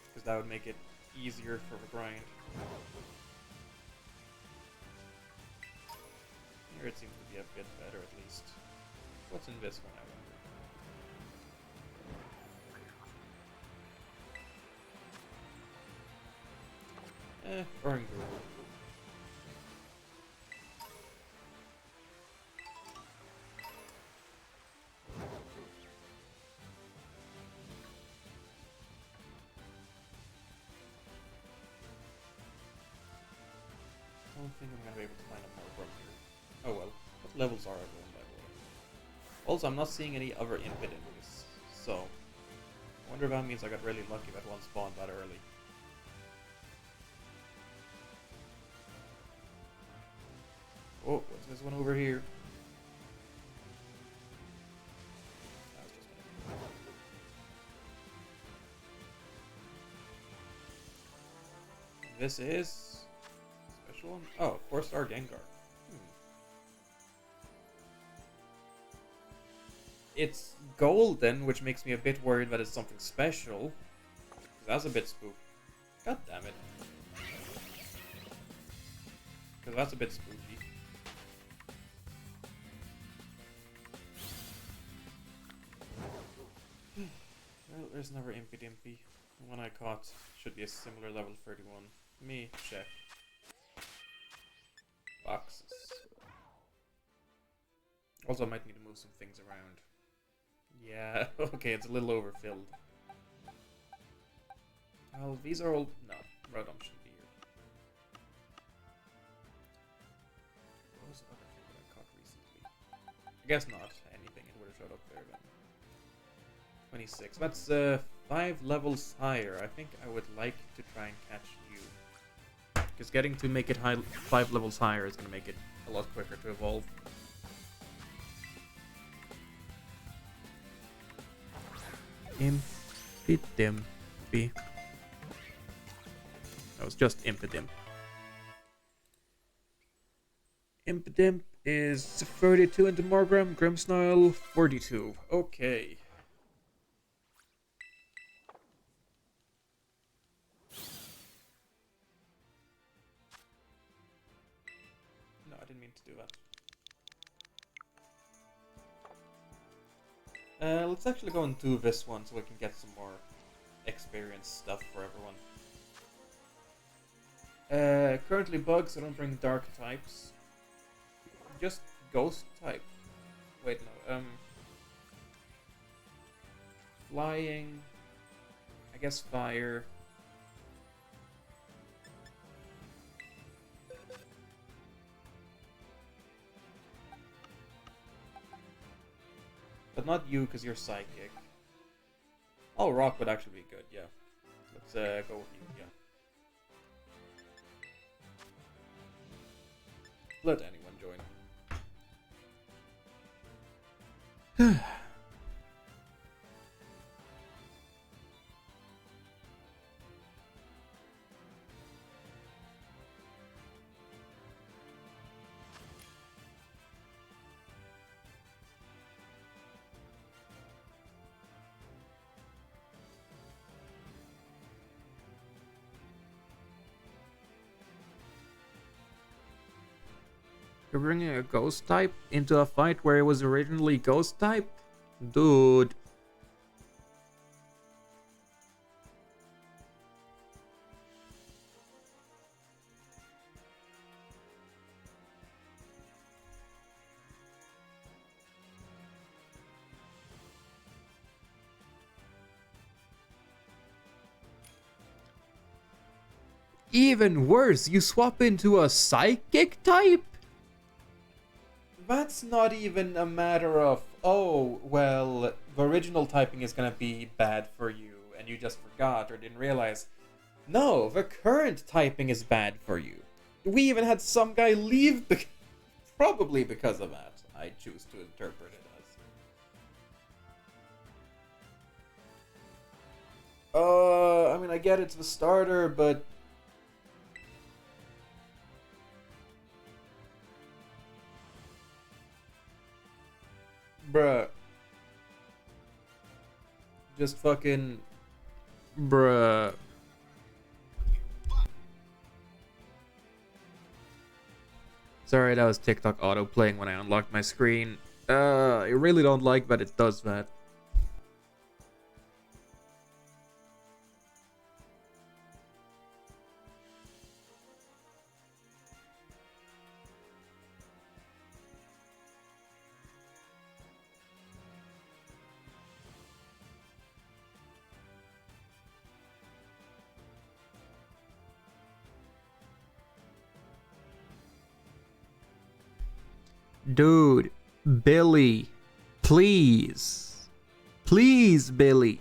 Because that would make it easier for the grind. Here it seems to be a bit better at least. What's in this one, I wonder? Burn Gruel. I don't think I'm gonna be able to find a Morgrim here. Oh well. What levels are everyone, by the way? Also, I'm not seeing any other Impidimps, so I wonder if that means I got really lucky that one spawned that early. Oh, what's this one over here? That was just one. This is special one? Oh, 4-star Gengar. It's golden, which makes me a bit worried that it's something special. That's a bit spooky. God damn it. Because that's a bit spooky. Well, there's another Impy-Dimpy. The one I caught should be a similar level 31. Me, check. Boxes. Also, I might need to move some things around. Yeah, okay, it's a little overfilled. Well, these are all... No, Rotom shouldn't be here. What was the other thing that I caught recently? I guess not anything. It would have showed up there then. 26. That's 5 levels higher. I think I would like to try and catch you. Because getting to make it 5 levels higher is going to make it a lot quicker to evolve. Impidimp. That was just Impidimp. Impidimp is 32 into Morgram, Grimmsnarl 42. Okay. No, I didn't mean to do that. Let's actually go and do this one so we can get some more experience stuff for everyone. Currently bugs, I don't bring dark types. Just ghost type. Wait, no, flying. I guess fire. But not you, because you're psychic. Oh, rock would actually be good, yeah. Let's go with you, yeah. Let anyone join. You're bringing a ghost type into a fight where it was originally ghost type? Dude. Even worse, you swap into a psychic type? That's not even a matter of, oh, well, the original typing is gonna be bad for you, and you just forgot or didn't realize. No, the current typing is bad for you. We even had some guy leave, probably because of that, I choose to interpret it as. I mean, I get it's the starter, but... Bruh. Just fucking... Bruh. Sorry, that was TikTok auto-playing when I unlocked my screen. I really don't like that it does that. Dude, Billy, please. Please, Billy.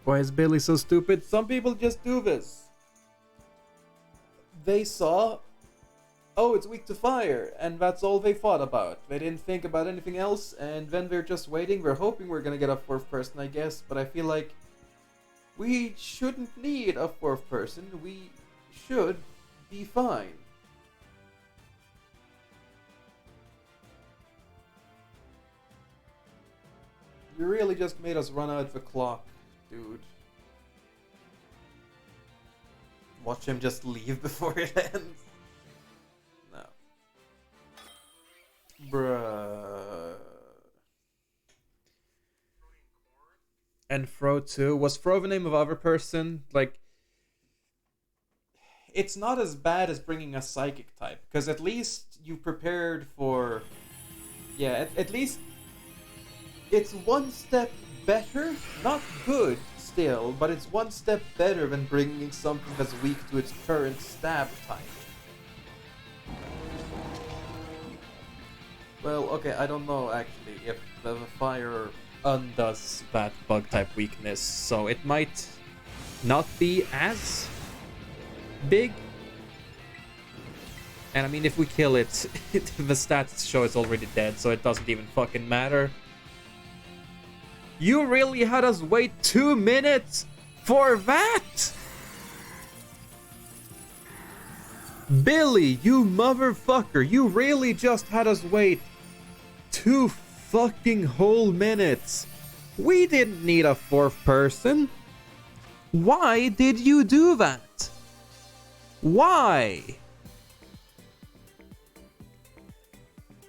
Why is Billy so stupid? Some people just do this. They saw, oh, it's weak to fire, and that's all they thought about. They didn't think about anything else, and then they're just waiting. We're hoping we're gonna get a fourth person, I guess, but I feel like we shouldn't need a fourth person. We should be fine. You really just made us run out the clock, dude. Watch him just leave before it ends. No. Bruh. And Fro too. Was Fro the name of other person? Like, it's not as bad as bringing a psychic type, because at least you prepared for... Yeah, at least it's one step better, not good still, but it's one step better than bringing something that's weak to its current stab type. Well, okay, I don't know actually if the fire undoes that bug type weakness, so it might not be as big. And I mean, if we kill it, the stats show it's already dead, so it doesn't even fucking matter. You really had us wait 2 minutes for that? Billy, you motherfucker, you really just had us wait 2 fucking whole minutes. We didn't need a 4th person. Why did you do that? Why?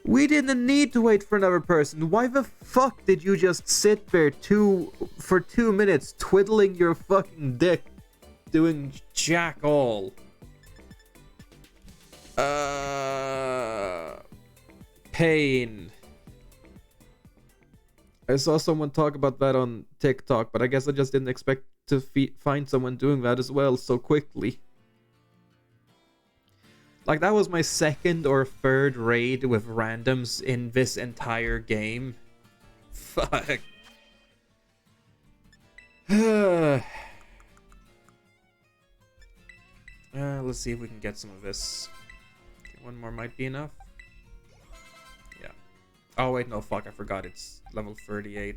We didn't need to wait for another person. Why the fuck did you just sit there for 2 minutes twiddling your fucking dick doing jack all? Pain. I saw someone talk about that on TikTok, but I guess I just didn't expect to find someone doing that as well so quickly. Like, that was my 2nd or 3rd raid with randoms in this entire game. Fuck. Let's see if we can get some of this. Okay, 1 more might be enough. Yeah. Oh, wait, no, fuck, I forgot. It's level 38.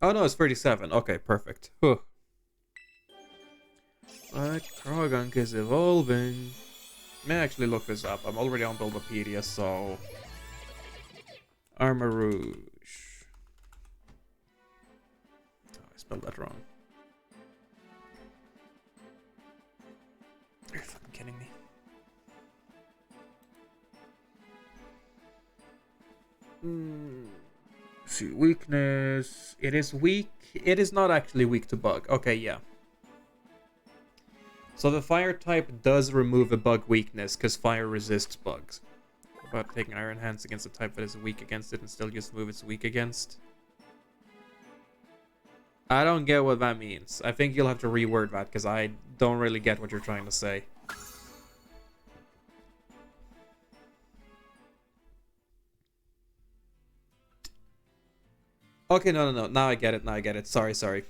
Oh no, it's 37. Okay, perfect. Whew. But Krogunk is evolving. May actually look this up. I'm already on Bulbapedia, so... Armor Rouge. Oh, I spelled that wrong. You're fucking kidding me. See, weakness. It is weak. It is not actually weak to bug. Okay, yeah. So the fire type does remove a bug weakness because fire resists bugs. But taking Iron Hands against a type that is weak against it and still just move it's weak against. I don't get what that means. I think you'll have to reword that because I don't really get what you're trying to say. Okay, no. Now I get it. Sorry.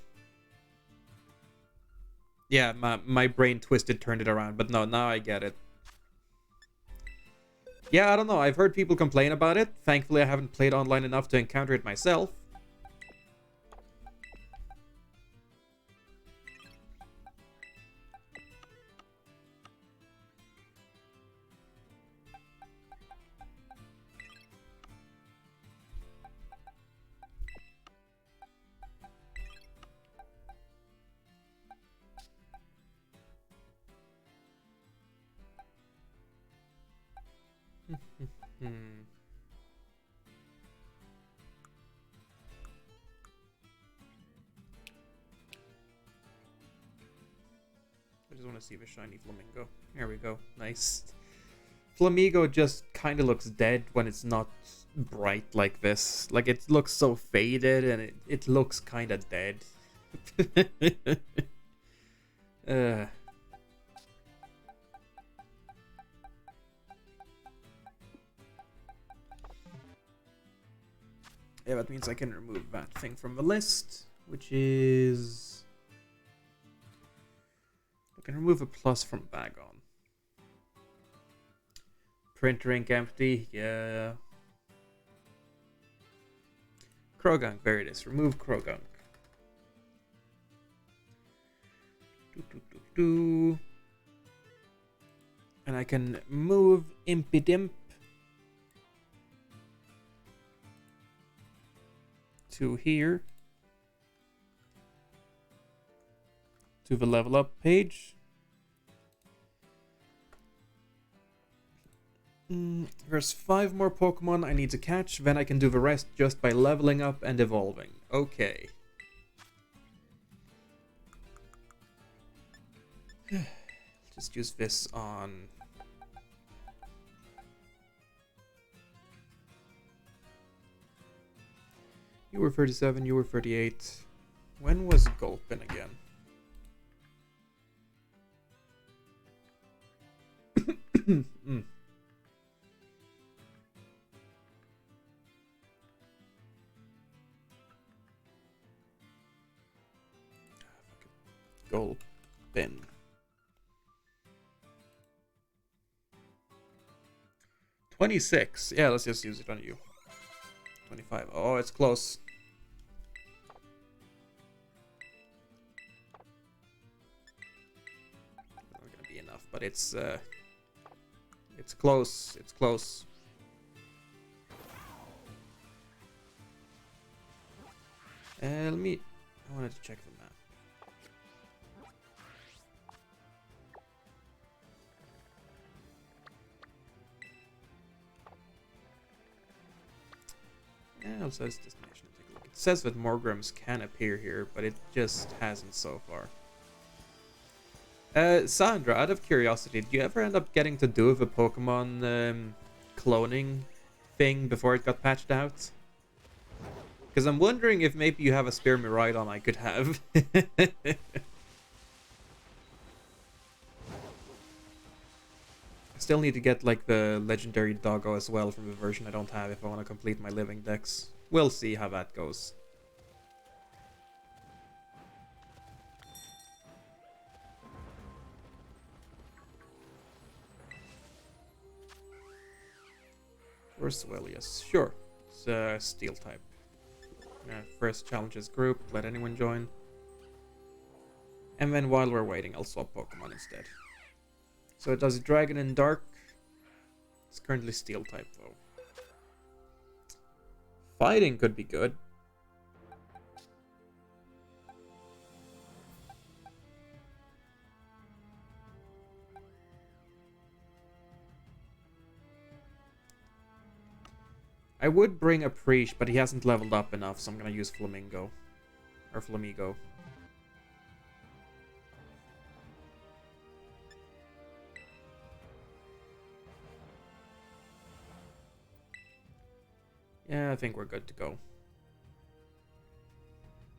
Yeah, my brain turned it around, but no, now I get it. Yeah, I don't know. I've heard people complain about it. Thankfully, I haven't played online enough to encounter it myself. I just want to see the shiny flamingo. Here we go. Nice. Flamigo just kind of looks dead when it's not bright like this. Like, it looks so faded and it looks kind of dead. Yeah, that means I can remove that thing from the list, which is... I can remove a plus from Bagon. Printer ink empty, yeah. Krogunk, there it is. Remove Krogunk. And I can move Impidimp to here. To the level up page. There's 5 more Pokemon I need to catch, then I can do the rest just by leveling up and evolving. Okay. Just use this on You were 37, you were 38. When was Gulpin again? Mm. Gulpin. 26. Yeah, let's just use it on you. 25. Oh, it's close. Not gonna be enough, but it's close. It's close. Let me. I wanted to check the map. Yeah, also this destination. Take a look. It says that Morgrams can appear here, but it just hasn't so far. Sandra, out of curiosity, did you ever end up getting to do the Pokemon cloning thing before it got patched out? Because I'm wondering if maybe you have a spare Miraidon I could have. I still need to get like the legendary doggo as well from the version I don't have if I want to complete my living dex. We'll see how that goes. Or Swellius. Sure. It's steel type. First challenges group, let anyone join. And then while we're waiting, I'll swap Pokemon instead. So it does Dragon and Dark. It's currently steel type though. Fighting could be good. I would bring a Preach, but he hasn't leveled up enough, so I'm gonna use Flamingo. Or Flamigo. Yeah, I think we're good to go.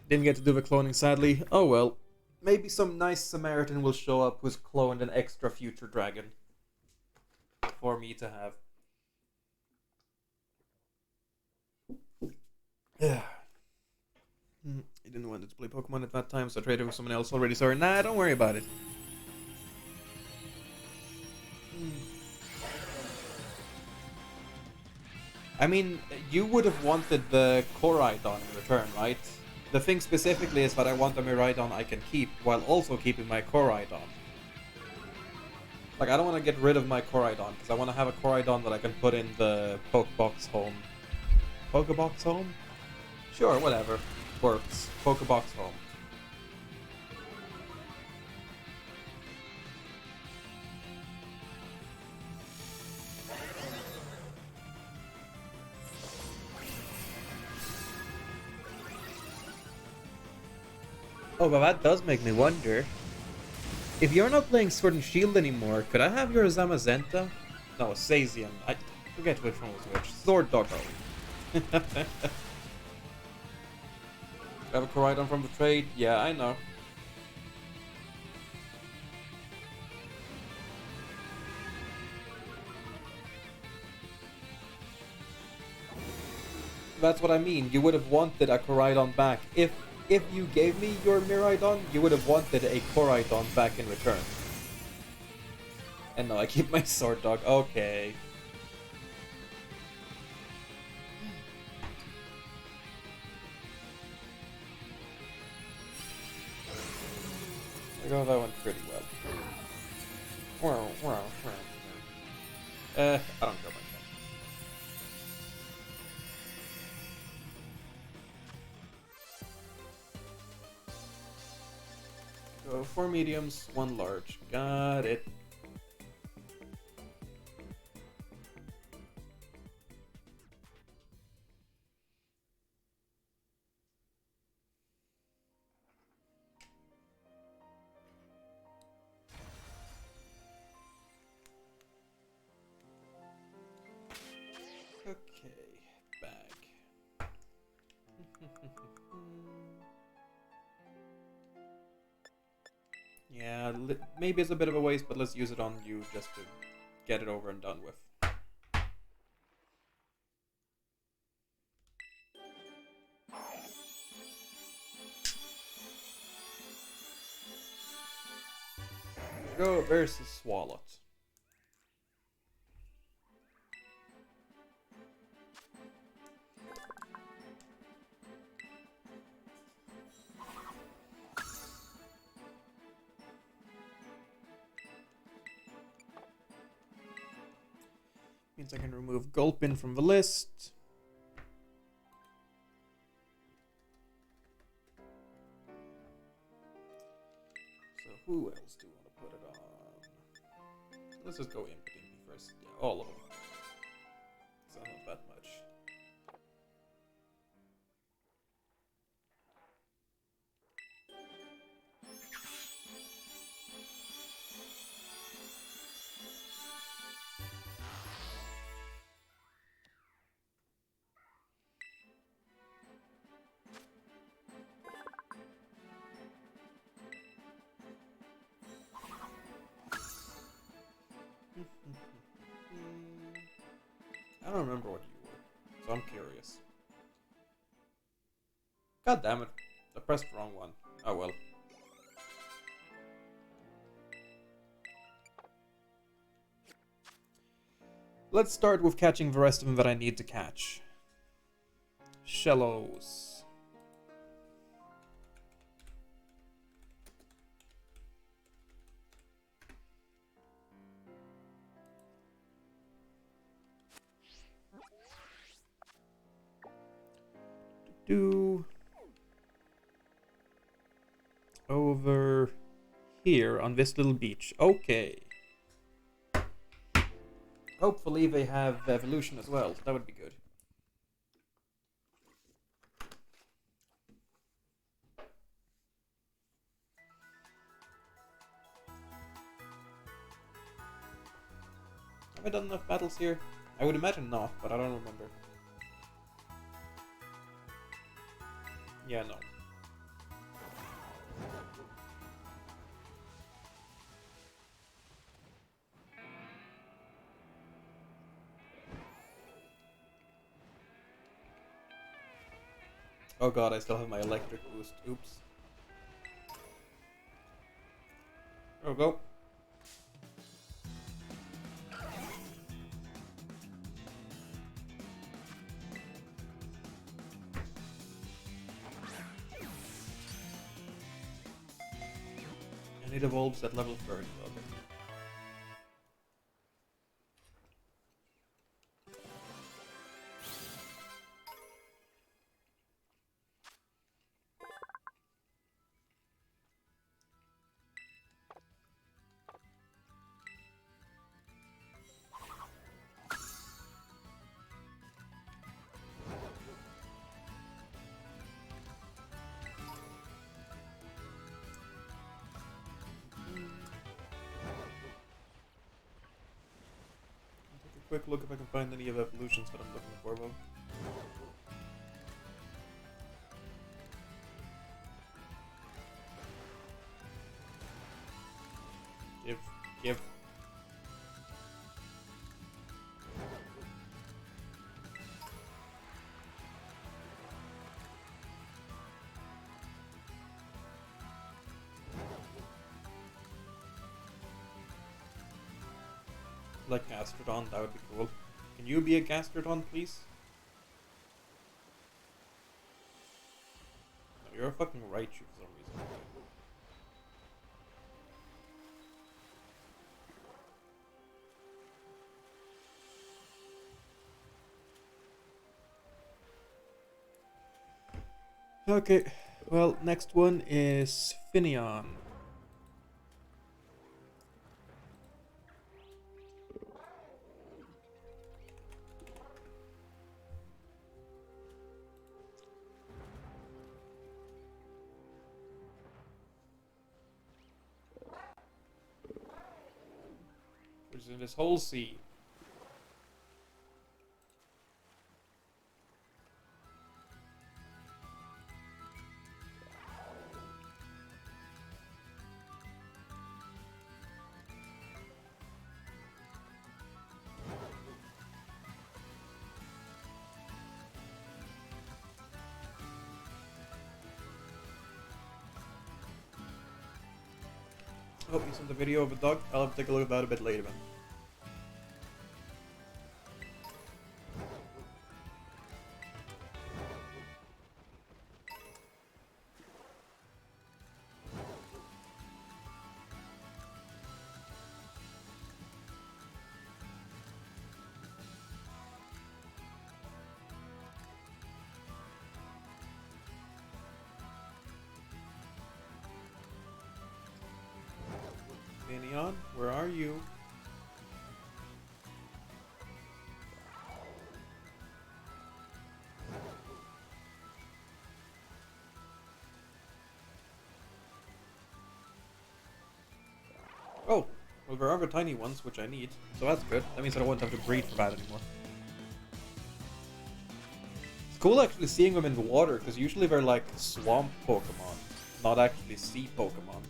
Didn't get to do the cloning, sadly. Oh well. Maybe some nice Samaritan will show up who's cloned an extra future dragon. For me to have. Yeah. He didn't want to play Pokemon at that time, so I traded with someone else already. Sorry. Nah, don't worry about it. I mean, you would have wanted the Koraidon in return, right? The thing specifically is that I want a Miraidon I can keep, while also keeping my Koraidon. Like, I don't want to get rid of my Koraidon, because I want to have a Koraidon that I can put in the Pokebox home. Pokebox home? Sure, whatever. Works. Pokebox home. Oh, but that does make me wonder. If you're not playing Sword and Shield anymore, could I have your Zamazenta? No, Sazian. I forget which one was which. Sword Doggo. Have a Koraidon from the trade? Yeah, I know. That's what I mean. You would have wanted a Koraidon back. If you gave me your Miraidon, you would have wanted a Koraidon back in return. And no, I keep my Sword Dog. Okay. I got that one pretty well. I don't care about that. So 4 mediums, 1 large. Got it. Okay, bag. Yeah, maybe it's a bit of a waste, but let's use it on you just to get it over and done with. Go versus Swalot. Means I can remove Gulpin from the list. So who else do you want to put it on? Let's just go inputting first. Yeah, all of them. So not that much. I don't remember what you were, so I'm curious. God damn it. I pressed the wrong one. Oh well. Let's start with catching the rest of them that I need to catch. Shellos. Do over here on this little beach. Okay. Hopefully they have evolution as well. That would be good. Have I done enough battles here? I would imagine not, but I don't remember. Yeah, no. Oh god, I still have my electric boost. Oops. There we go. And it evolves at level 30. Okay. Quick look if I can find any of the evolutions that I'm looking for, though. Give. Like Gastrodon, that would be cool. Can you be a Gastrodon, please? No, you're a fucking Raichu for some reason. Okay, well, next one is Finneon. Which is in this whole sea. Oh, you sent the video of a dog? I'll have to take a look at that a bit later, man. Neon, where are you? Oh, well there are the tiny ones, which I need, so that's good. That means I don't want to have to breed for that anymore. It's cool actually seeing them in the water, because usually they're like swamp Pokemon, not actually sea Pokemon.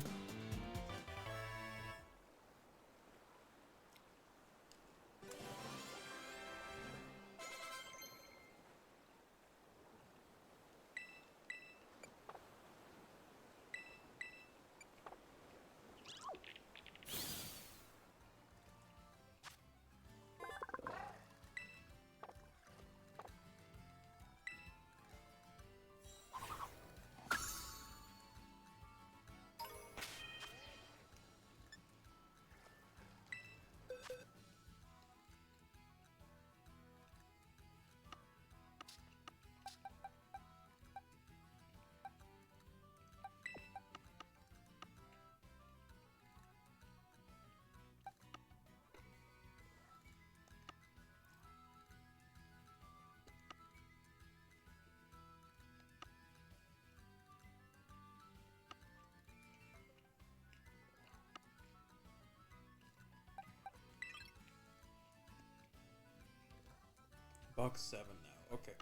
Box 7 now, okay.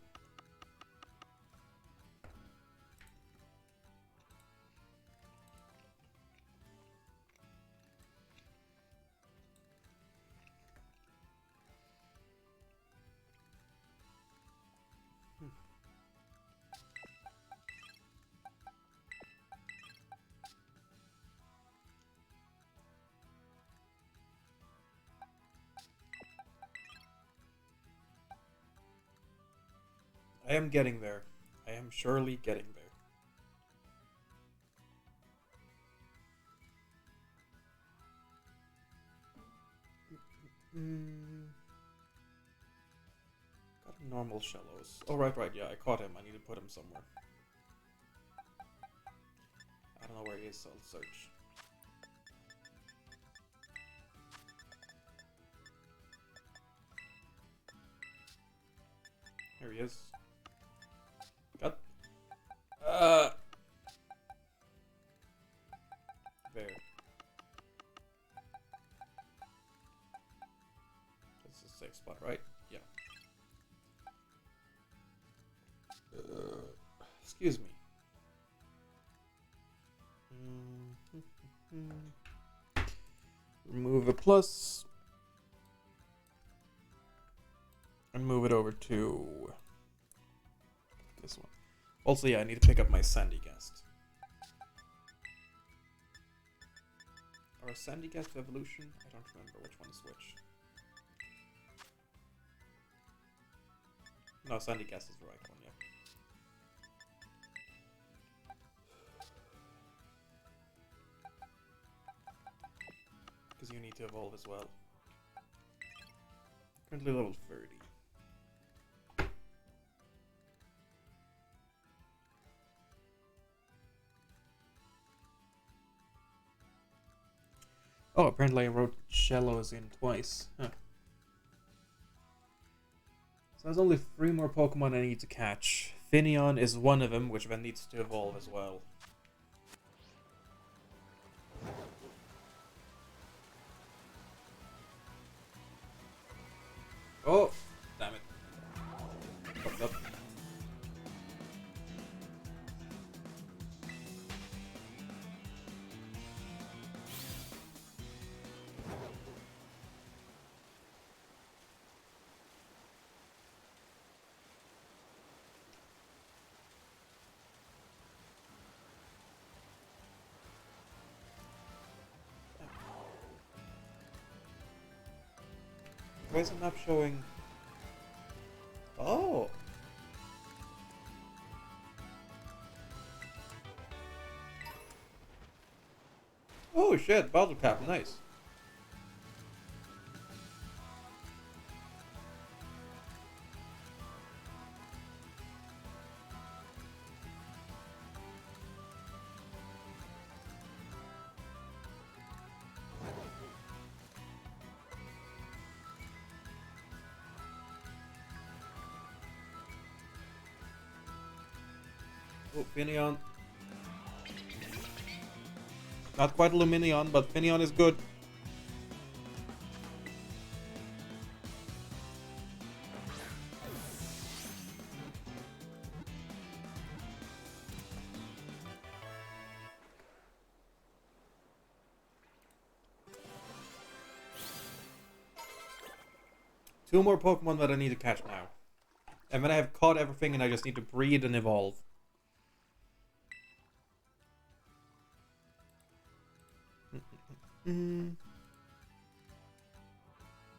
I am getting there. I am surely getting there. Got normal shallows. Oh, right, yeah, I caught him. I need to put him somewhere. I don't know where he is, so I'll search. Here he is. Got. There. This is a safe spot, right? Yeah. Excuse me. Remove a plus. And move it over to this one. Also, yeah, I need to pick up my Sandygast. Or Sandygast Evolution? I don't remember which one is which. No, Sandygast is the right one, yeah. Because you need to evolve as well. Currently level 30. Oh, apparently I wrote Shallows in twice. Huh. So there's only 3 more Pokemon I need to catch. Finneon is one of them, which then needs to evolve as well. Oh, damn it. Fucked up. Why is it not showing? Oh. Oh shit, bottle cap, nice. Oh, Finion. Not quite Luminion, but Finion is good. Two more Pokemon that I need to catch now. And then I have caught everything and I just need to breed and evolve.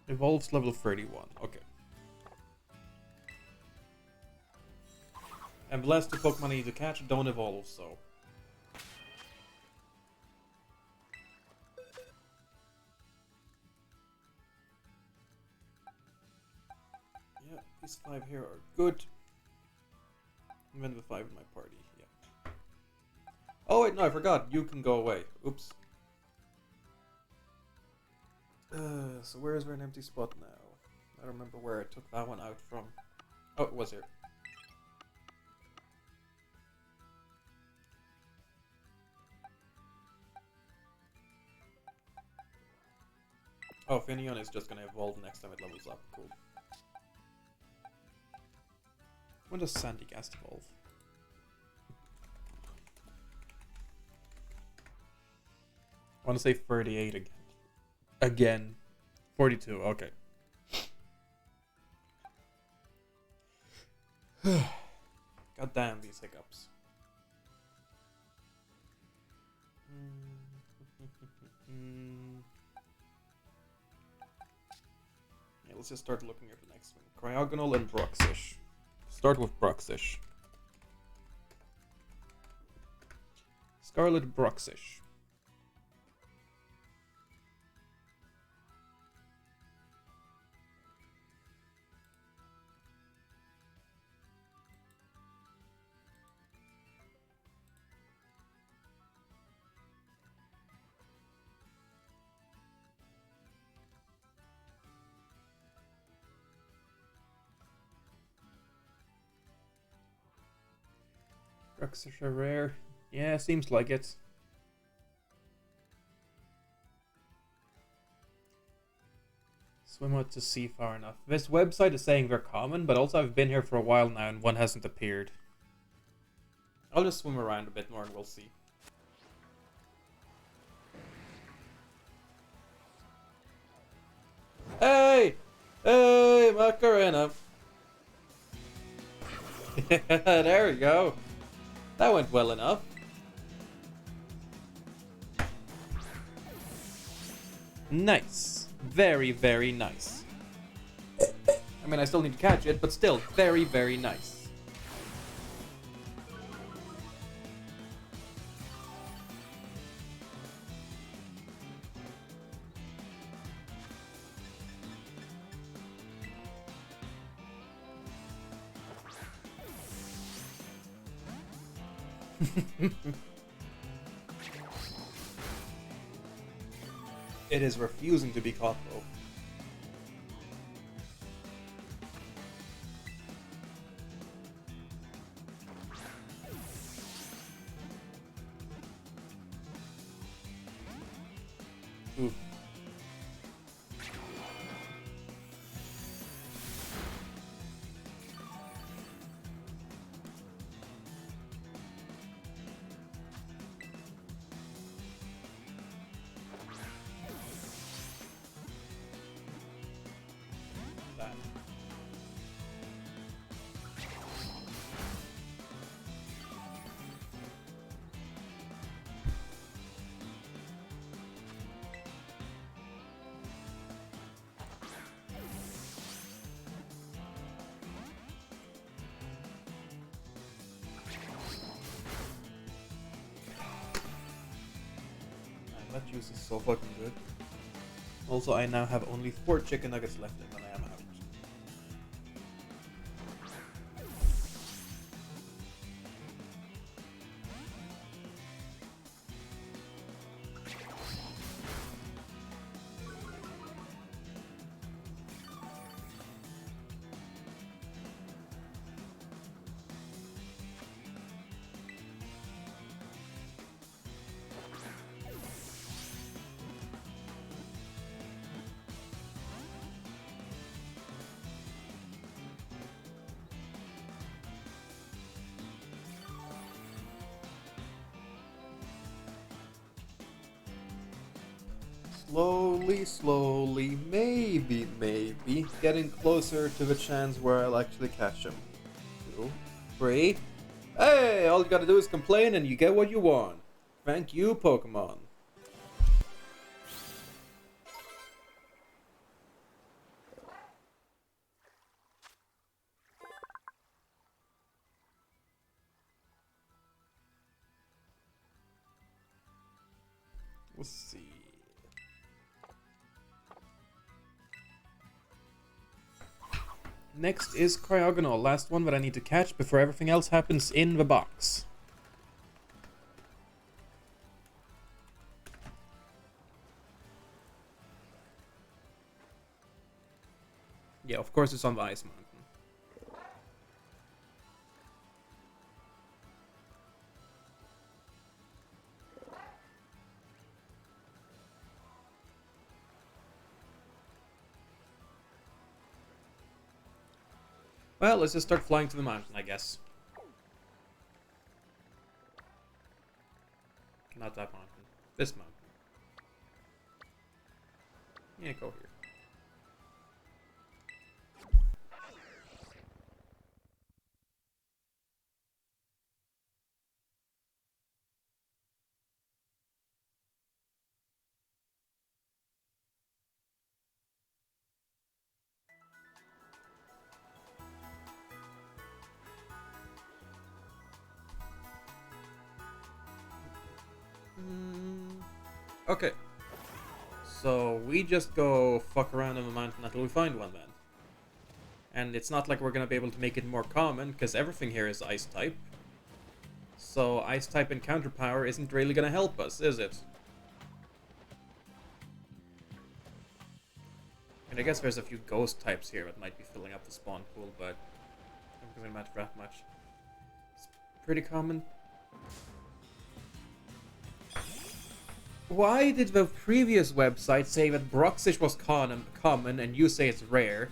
Evolves level 31. Okay. And the last two Pokemon I need to catch don't evolve, so. Yeah, these 5 here are good. And then the 5 in my party, yeah. Oh wait, no, I forgot. You can go away. Oops. So where is there an empty spot now? I don't remember where I took that one out from. Oh, it was here. Oh, Finion is just gonna evolve next time it levels up. Cool. When does Sandygast evolve? I want to say 38 again. Again. 42, okay. God damn these hiccups. Yeah, let's just start looking at the next one. Cryogonal and Broxish. Start with Broxish. Scarlet Broxish. Broxish are rare. Yeah, seems like it. Swim out to sea far enough. This website is saying they're common, but also I've been here for a while now and one hasn't appeared. I'll just swim around a bit more and we'll see. Hey! Hey, Macarena! There we go. That went well enough. Nice. Very, very nice. I mean, I still need to catch it, but still, very, very nice. It is refusing to be caught, though. Ooh. That juice is so fucking good. Also, I now have only 4 chicken nuggets left and then I am out. Slowly, maybe, getting closer to the chance where I'll actually catch him. 2, 3. Hey, all you gotta do is complain and you get what you want. Thank you, Pokemon. Let's see. Next is Cryogonal, last one that I need to catch before everything else happens in the box. Yeah, of course it's on the Ice Mountain. Well, let's just start flying to the mountain, I guess. Not that mountain. This mountain. Yeah, go here. Okay. So we just go fuck around on the mountain until we find one then. And it's not like we're gonna be able to make it more common, because everything here is ice type. So ice type encounter power isn't really gonna help us, is it? And I guess there's a few ghost types here that might be filling up the spawn pool, but it doesn't really matter that much. It's pretty common. Why did the previous website say that Broxish was common and you say it's rare?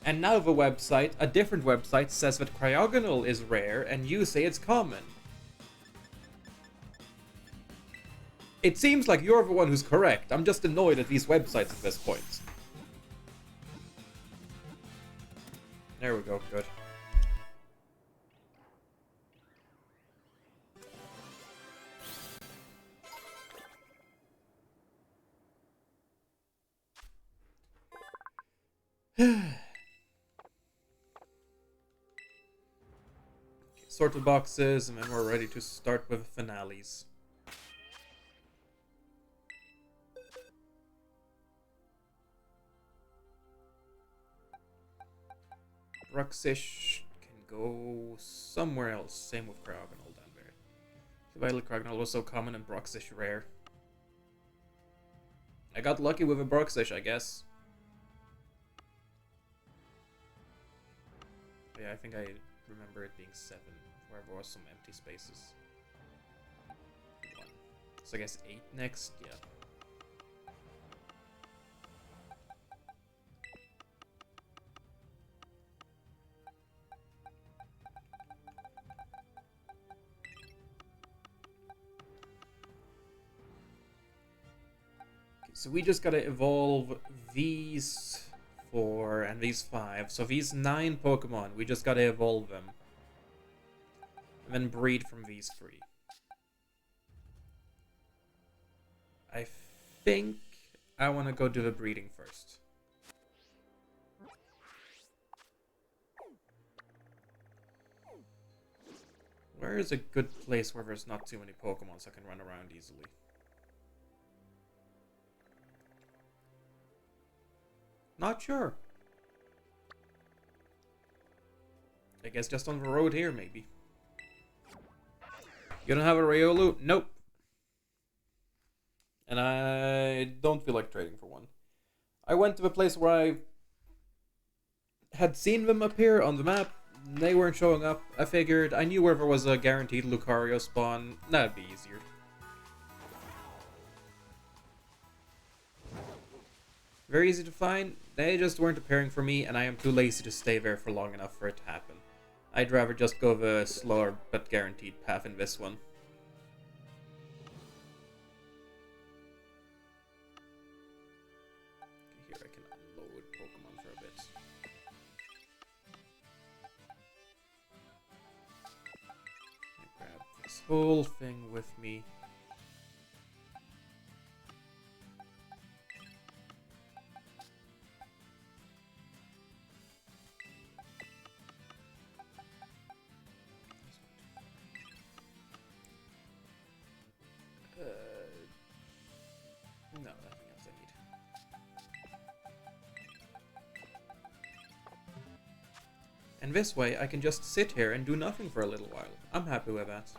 And now the website, a different website, says that Cryogonal is rare and you say it's common. It seems like you're the one who's correct. I'm just annoyed at these websites at this point. There we go, good. Sort the boxes, and then we're ready to start with finales. Bruxish can go somewhere else. Same with Cryogonal down there. The Vital Cryogonal was so common and Bruxish rare. I got lucky with a Bruxish, I guess. Yeah, I think I remember it being 7, where there was some empty spaces. 1. So I guess 8 next, yeah. So we just gotta evolve these 4 and these 5. So these 9 Pokemon, we just gotta evolve them. And then breed from these 3. I think I want to go do the breeding first. Where is a good place where there's not too many Pokemon so I can run around easily? Not sure. I guess just on the road here, maybe. You don't have a Riolu? Nope. And I don't feel like trading for one. I went to a place where I had seen them appear on the map. They weren't showing up. I figured I knew where there was a guaranteed Lucario spawn. That'd be easier. Very easy to find. They just weren't appearing for me, and I am too lazy to stay there for long enough for it to happen. I'd rather just go the slower but guaranteed path in this one. Here I can unload Pokemon for a bit. I grab this whole thing with me. No, nothing else I need. And this way, I can just sit here and do nothing for a little while. I'm happy with that.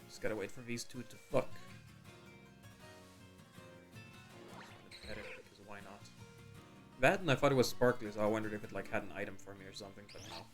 Just gotta wait for these two to fuck. Because why not? That, and I thought it was sparkly, so I wondered if it like had an item for me or something, but no.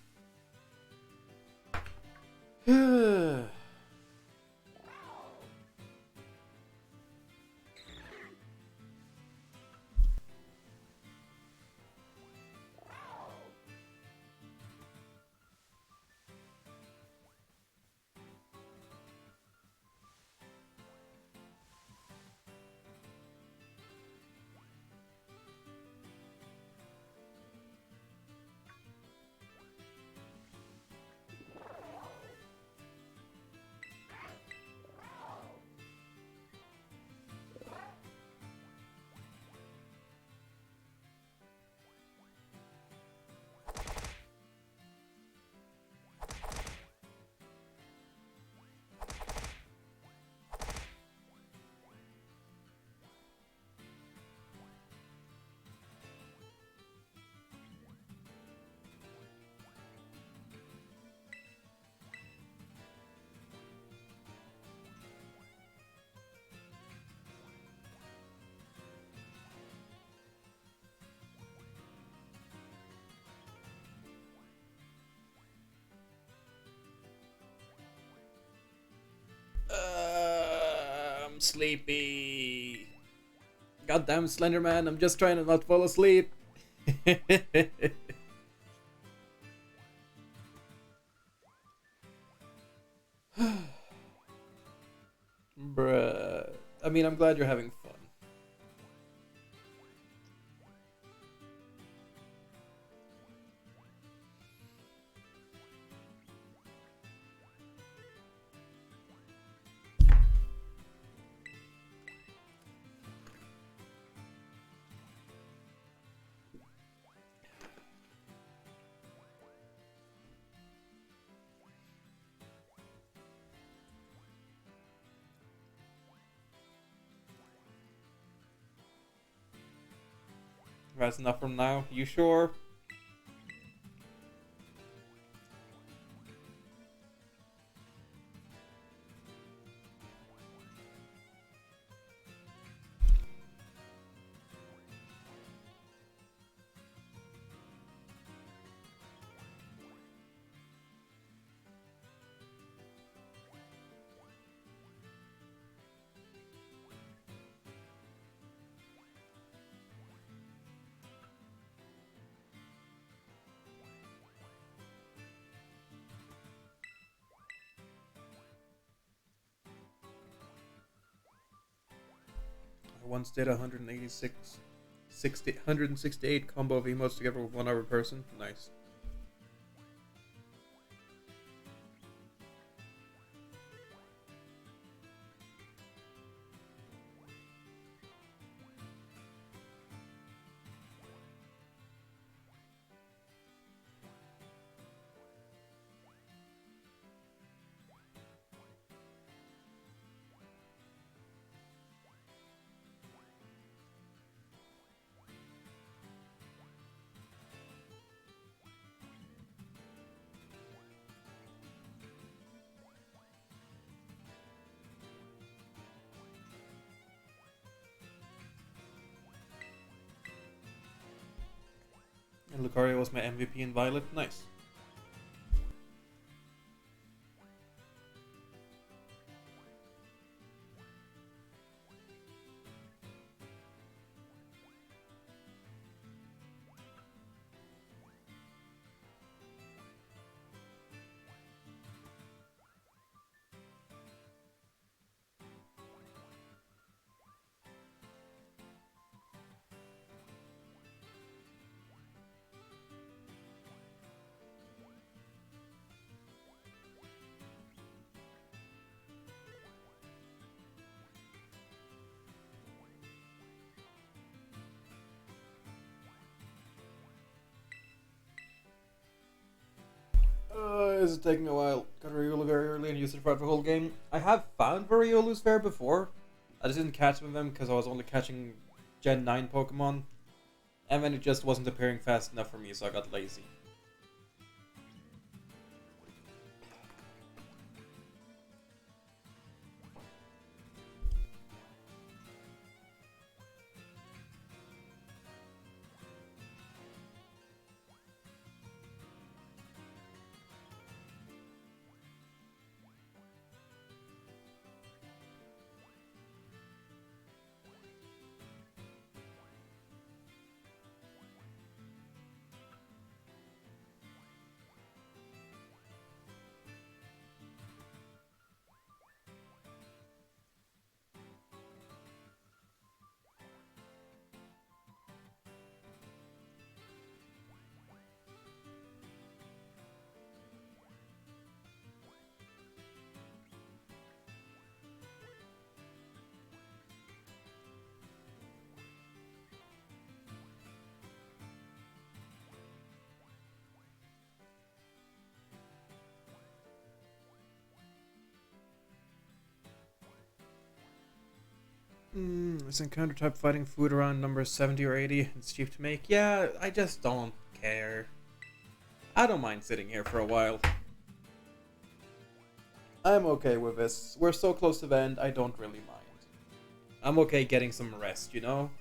I'm sleepy. Goddamn Slenderman, I'm just trying to not fall asleep. Bruh. I mean, I'm glad you're having fun. That's enough from now. You sure? I once did 168 combo of emotes together with one other person. Nice. And Lucario was my MVP in Violet. Nice. Is it taking a while? Got Riolu very early and used it throughout the whole game. I have found Riolus there before. I just didn't catch them because I was only catching Gen 9 Pokemon. And then it just wasn't appearing fast enough for me, so I got lazy. Is encounter type fighting food around number 70 or 80? It's cheap to make. Yeah, I just don't care. I don't mind sitting here for a while. I'm okay with this. We're so close to the end, I don't really mind. I'm okay getting some rest, you know?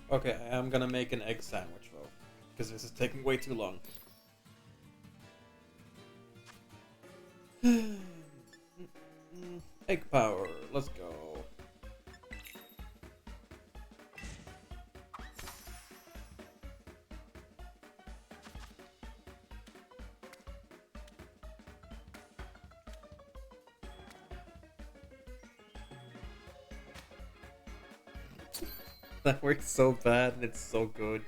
Okay, I'm gonna make an egg sandwich though, because this is taking way too long. Egg power, let's go. That works so bad and it's so good.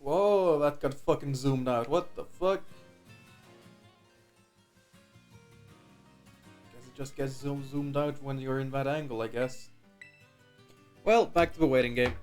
Whoa, that got fucking zoomed out. What the fuck? Guess it just gets zoomed out when you're in that angle, I guess. Well, back to the waiting game.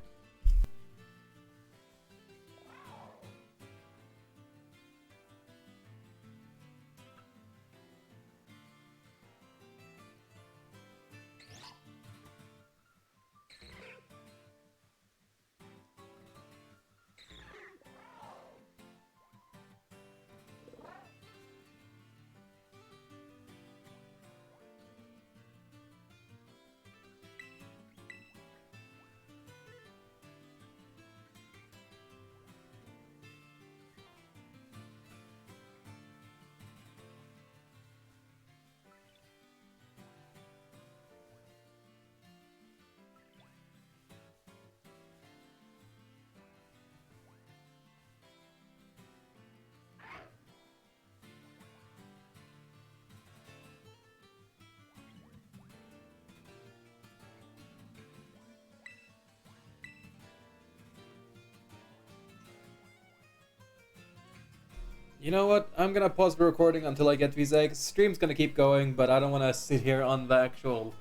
You know what? I'm gonna pause the recording until I get these eggs. Stream's gonna keep going, but I don't want to sit here on the actual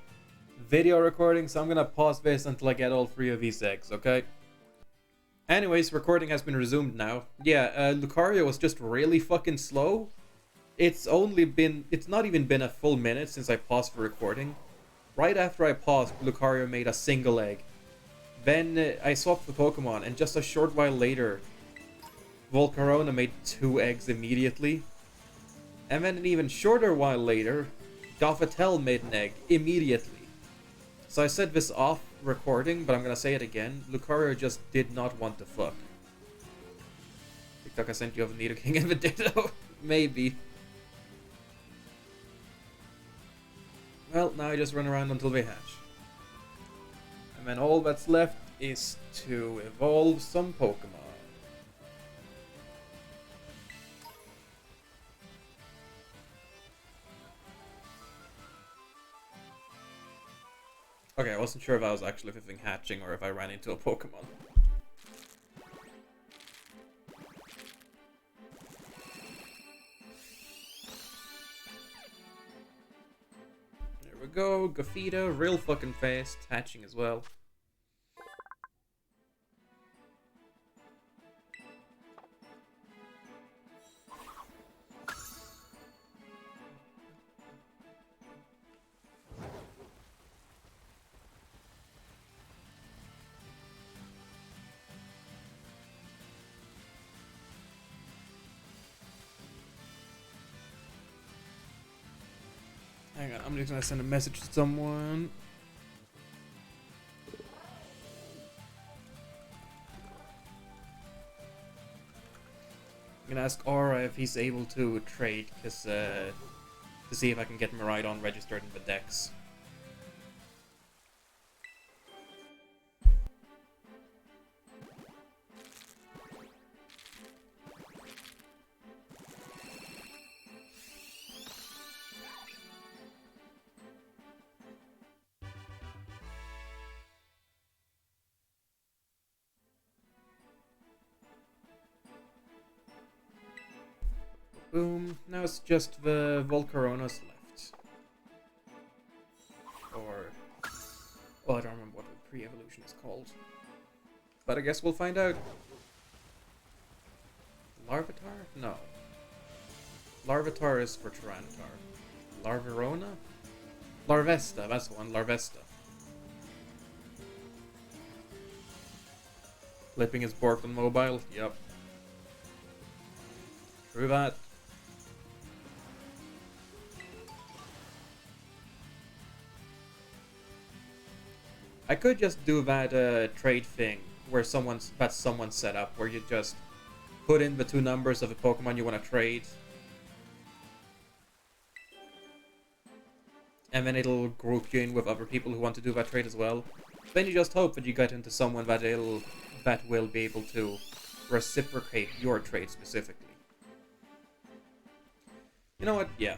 video recording, so I'm gonna pause this until I get all 3 of these eggs, okay? Anyways, recording has been resumed now. Yeah, Lucario was just really fucking slow. It's not even been a full minute since I paused the recording. Right after I paused, Lucario made a single egg. Then I swapped the Pokemon, and just a short while later, Volcarona made 2 eggs immediately. And then an even shorter while later, Gothitelle made an egg immediately. So I said this off recording, but I'm gonna say it again. Lucario just did not want to fuck. TikTok, I sent you of Nidoking and the Ditto. Maybe. Well, now I just run around until they hatch. And then all that's left is to evolve some Pokemon. Okay, I wasn't sure if I was actually flipping hatching or if I ran into a Pokemon. There we go, Gothita, real fucking fast, hatching as well. Hang on, I'm just gonna send a message to someone. I'm gonna ask Aura if he's able to trade, cause to see if I can get Miraidon registered in the Dex. Boom. Now it's just the Volcaronas left. Or... oh, I don't remember what the pre-evolution is called. But I guess we'll find out. Larvitar? No. Larvitar is for Tyranitar. Larverona? Larvesta, that's the one, Larvesta. Flipping his board on mobile? Yep. True that. I could just do that trade thing where someone's set up, where you just put in the 2 numbers of a Pokemon you want to trade, and then it'll group you in with other people who want to do that trade as well. Then you just hope that you get into someone that will be able to reciprocate your trade specifically. You know what? Yeah.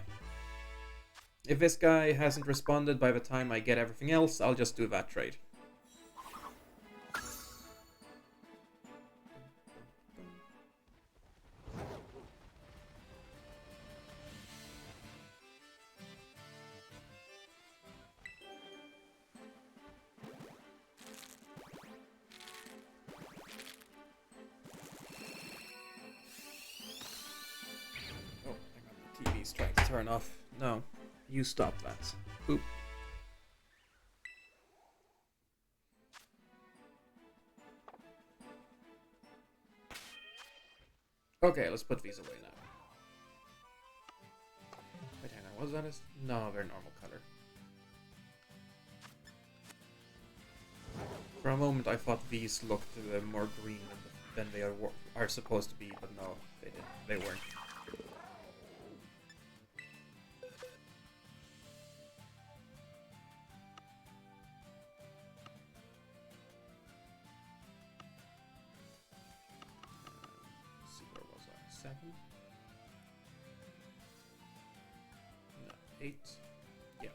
If this guy hasn't responded by the time I get everything else, I'll just do that trade. Oh, hang on, the TV's trying to turn off. No. You stop that. Oop. Okay, let's put these away now. Wait, hang on, was that a... no, they're normal color. For a moment I thought these looked more green than they are supposed to be, but no, they didn't. They weren't. Seven? No, 8. Yeah.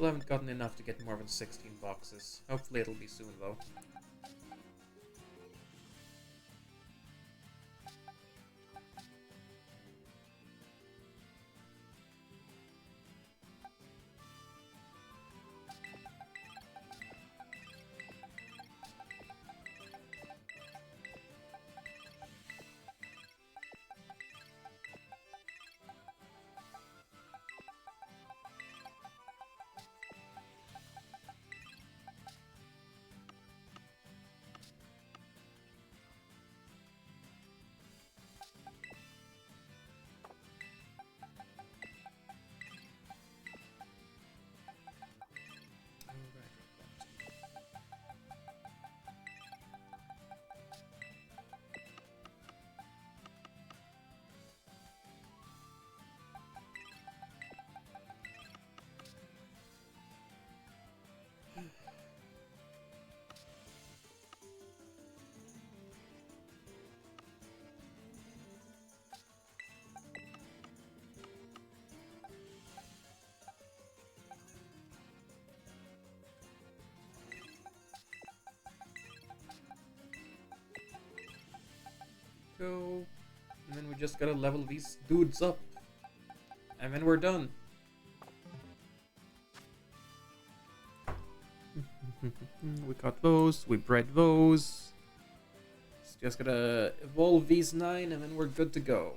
Still haven't gotten enough to get more than 16 boxes. Hopefully it'll be soon, though. Go. And then we just gotta level these dudes up. And then we're done. We got those, we bred those. Just gotta evolve these 9 and then we're good to go.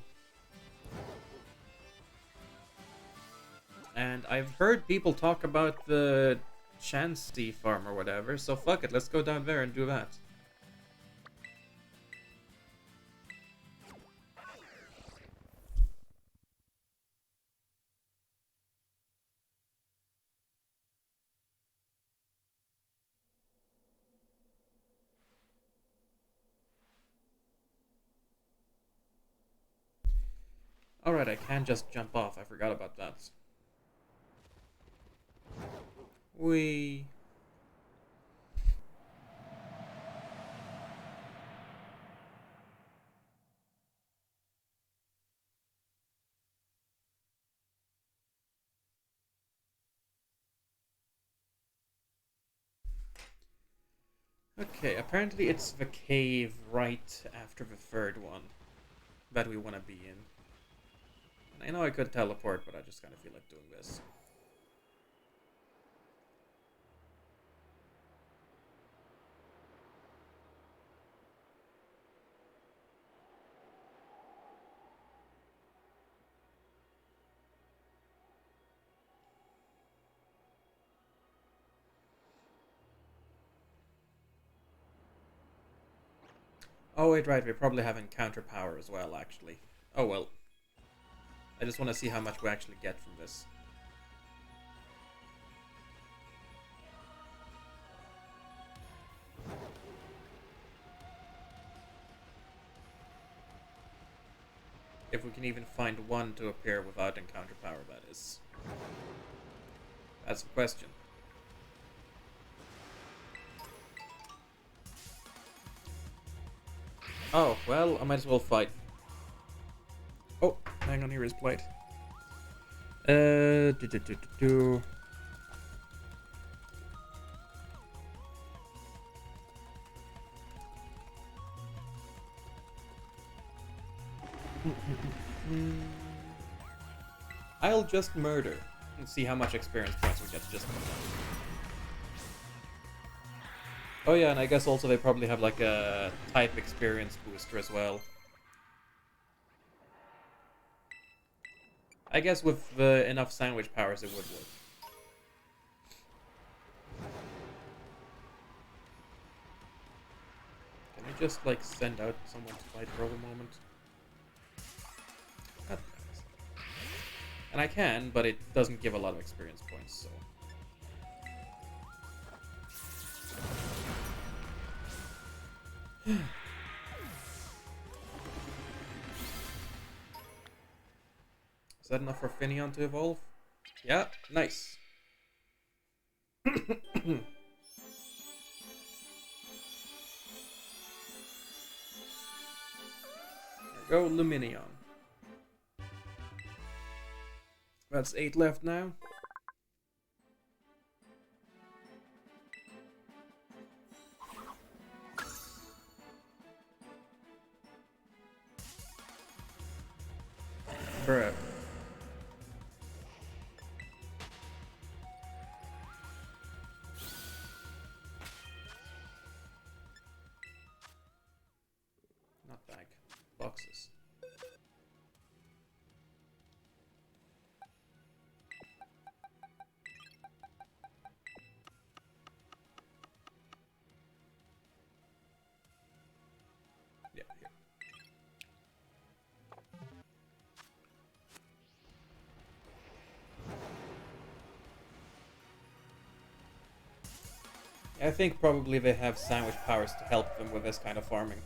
And I've heard people talk about the Chansey farm or whatever, so fuck it, let's go down there and do that. Alright, I can just jump off. I forgot about that. Whee. Okay, apparently it's the cave right after the third one that we want to be in. I know I could teleport, but I just kind of feel like doing this. Oh wait, right, we probably have encounter power as well, actually. Oh well. I just want to see how much we actually get from this. If we can even find one to appear without encounter power, that is. That's the question. Oh, well, I might as well fight. Oh, hang on, here is Blight. Do. I'll just murder and see how much experience points we get just from that. Oh yeah, and I guess also they probably have like a type experience booster as well. I guess with enough sandwich powers it would work. Can I just like send out someone to fight for a moment? And I can, but it doesn't give a lot of experience points, so. Is that enough for Finion to evolve? Yeah, nice. There we go, Luminion. That's 8 left now. Not bag. Boxes. Yeah, here. I think probably they have sandwich powers to help them with this kind of farming.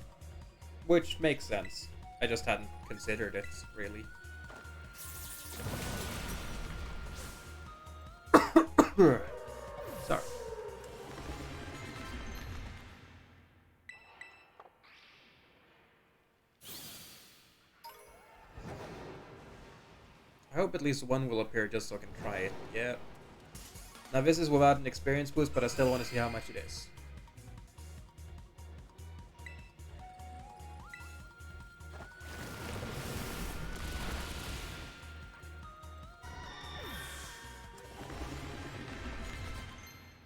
Which makes sense. I just hadn't considered it, really. Sorry. I hope at least one will appear just so I can try it. Yeah. Now this is without an experience boost, but I still want to see how much it is.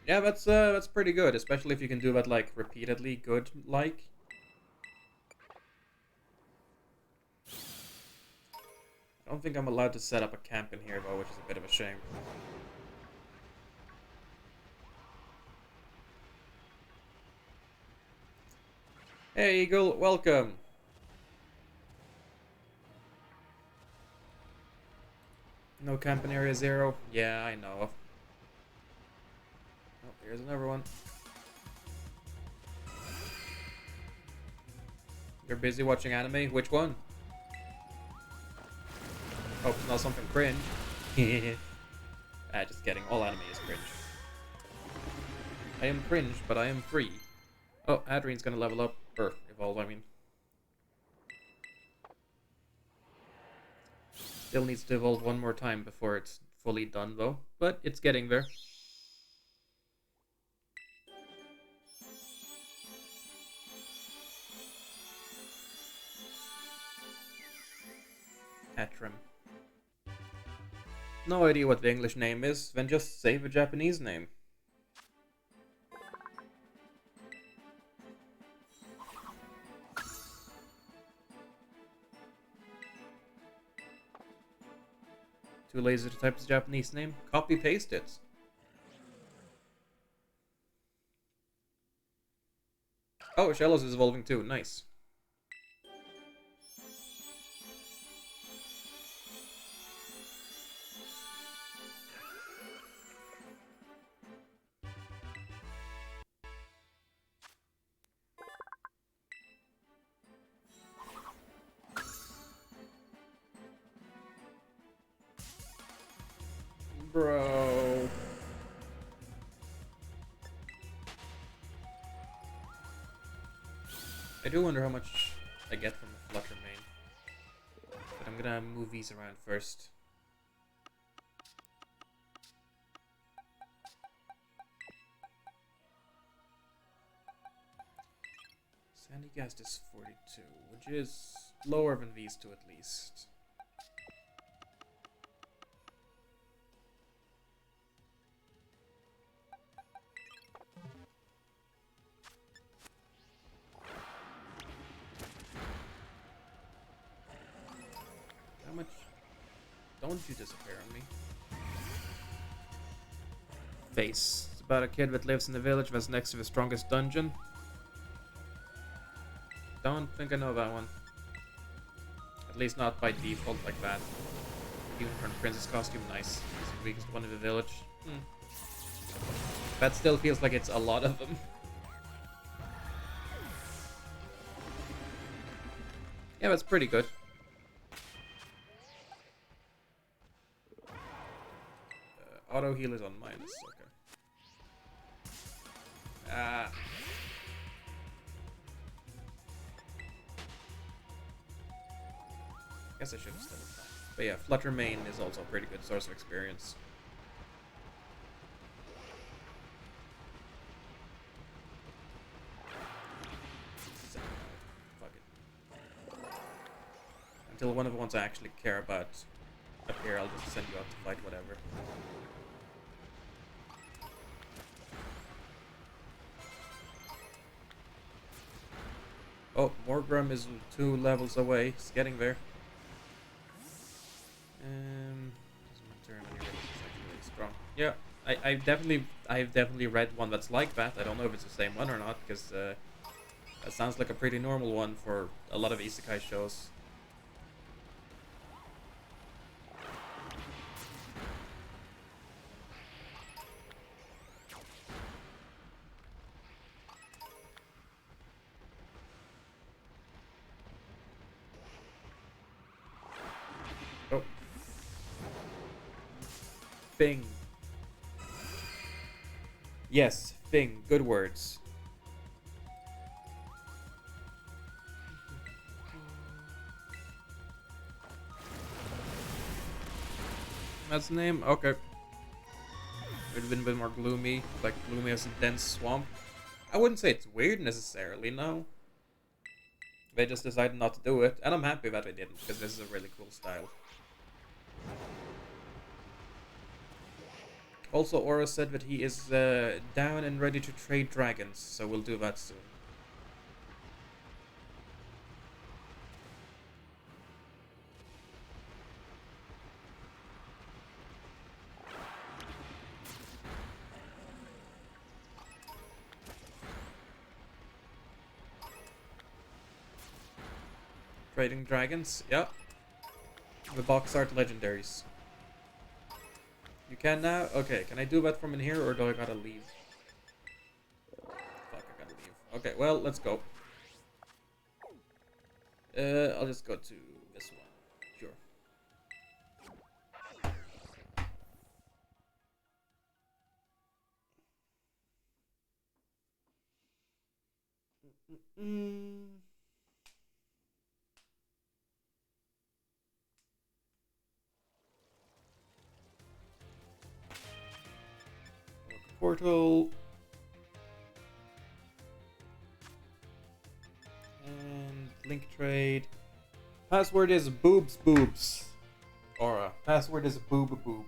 Yeah, that's pretty good, especially if you can do that like repeatedly good like. I don't think I'm allowed to set up a camp in here though, which is a bit of a shame. Hey Eagle, welcome. No camp in area 0? Yeah, I know. Oh, here's another one. You're busy watching anime? Which one? Hope it's not something cringe. Just kidding. All anime is cringe. I am cringe, but I am free. Oh, Adrian's gonna level up. Or evolve, I mean. Still needs to evolve one more time before it's fully done, though. But it's getting there. Hatrim. No idea what the English name is, then just say the Japanese name. Too lazy to type the Japanese name? Copy paste it. Oh, Shellos is evolving too, nice. Bro. I do wonder how much I get from the Flutter main. But I'm gonna move these around first. Sandy Gast is 42, which is lower than these two at least. How much? Don't you disappear on me. Face. It's about a kid that lives in a village that's next to the strongest dungeon. Don't think I know that one. At least not by default like that. Unicorn princess costume, nice. He's the weakest one in the village. That still feels like it's a lot of them. Yeah, that's pretty good. Auto heal is on minus, okay. Guess I should have studied that. But yeah, Flutter main is also a pretty good source of experience. Fuck it. Until one of the ones I actually care about appear, I'll just send you out to fight whatever. Oh, Morgrim is 2 levels away. It's getting there. Doesn't matter. Any relic is actually really strong. Yeah, I've definitely read one that's like that. I don't know if it's the same one or not, because that sounds like a pretty normal one for a lot of isekai shows. Oh, Fing. Yes, Fing. Good words. That's the name? Okay. It would have been a bit more gloomy. Like, gloomy as a dense swamp. I wouldn't say it's weird necessarily, no. They just decided not to do it, and I'm happy that they didn't, because this is a really cool style. Also, Aura said that he is down and ready to trade dragons, so we'll do that soon. Trading dragons, yep. The box art legendaries. You can now? Okay, can I do that from in here, or do I gotta leave? Fuck, I gotta leave. Okay, well, let's go. I'll just go to this one. Sure. Portal. And link trade. Password is boobs boobs. Aura. Password is boob boob.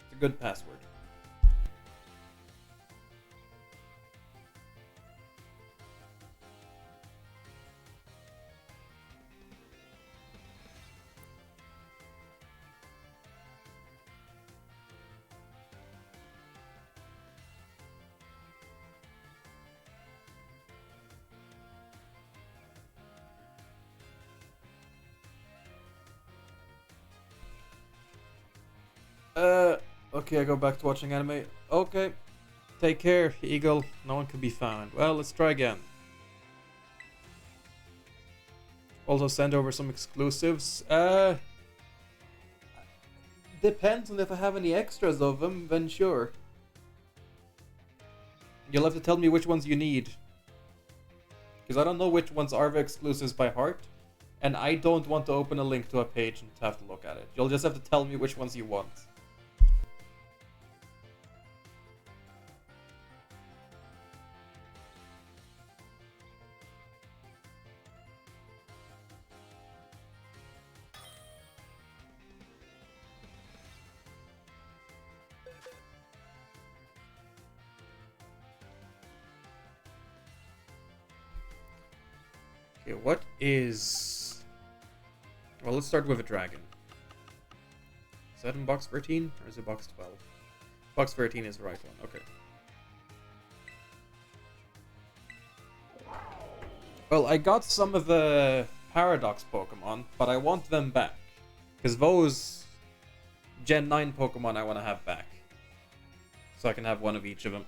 It's a good password. Okay, I go back to watching anime. Okay. Take care, Eagle. No one can be found. Well, let's try again. Also send over some exclusives. Depends on if I have any extras of them, then sure. You'll have to tell me which ones you need. Because I don't know which ones are the exclusives by heart. And I don't want to open a link to a page and have to look at it. You'll just have to tell me which ones you want. Okay, what is... Well, let's start with a dragon. Is that in box 13 or is it box 12? Box 13 is the right one, okay. Well, I got some of the Paradox Pokemon, but I want them back. Because those Gen 9 Pokemon I want to have back. So I can have one of each of them.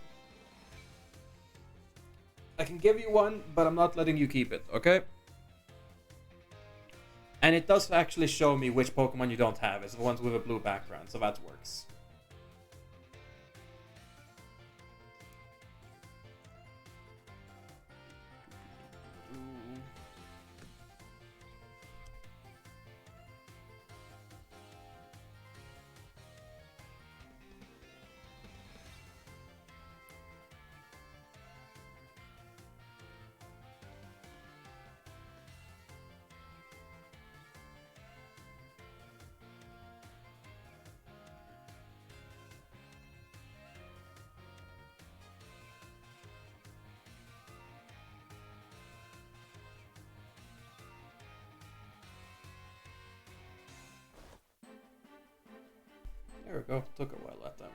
I can give you one, but I'm not letting you keep it, okay? And it does actually show me which Pokemon you don't have. It's the ones with a blue background, so that works. There we go. Took a while that time.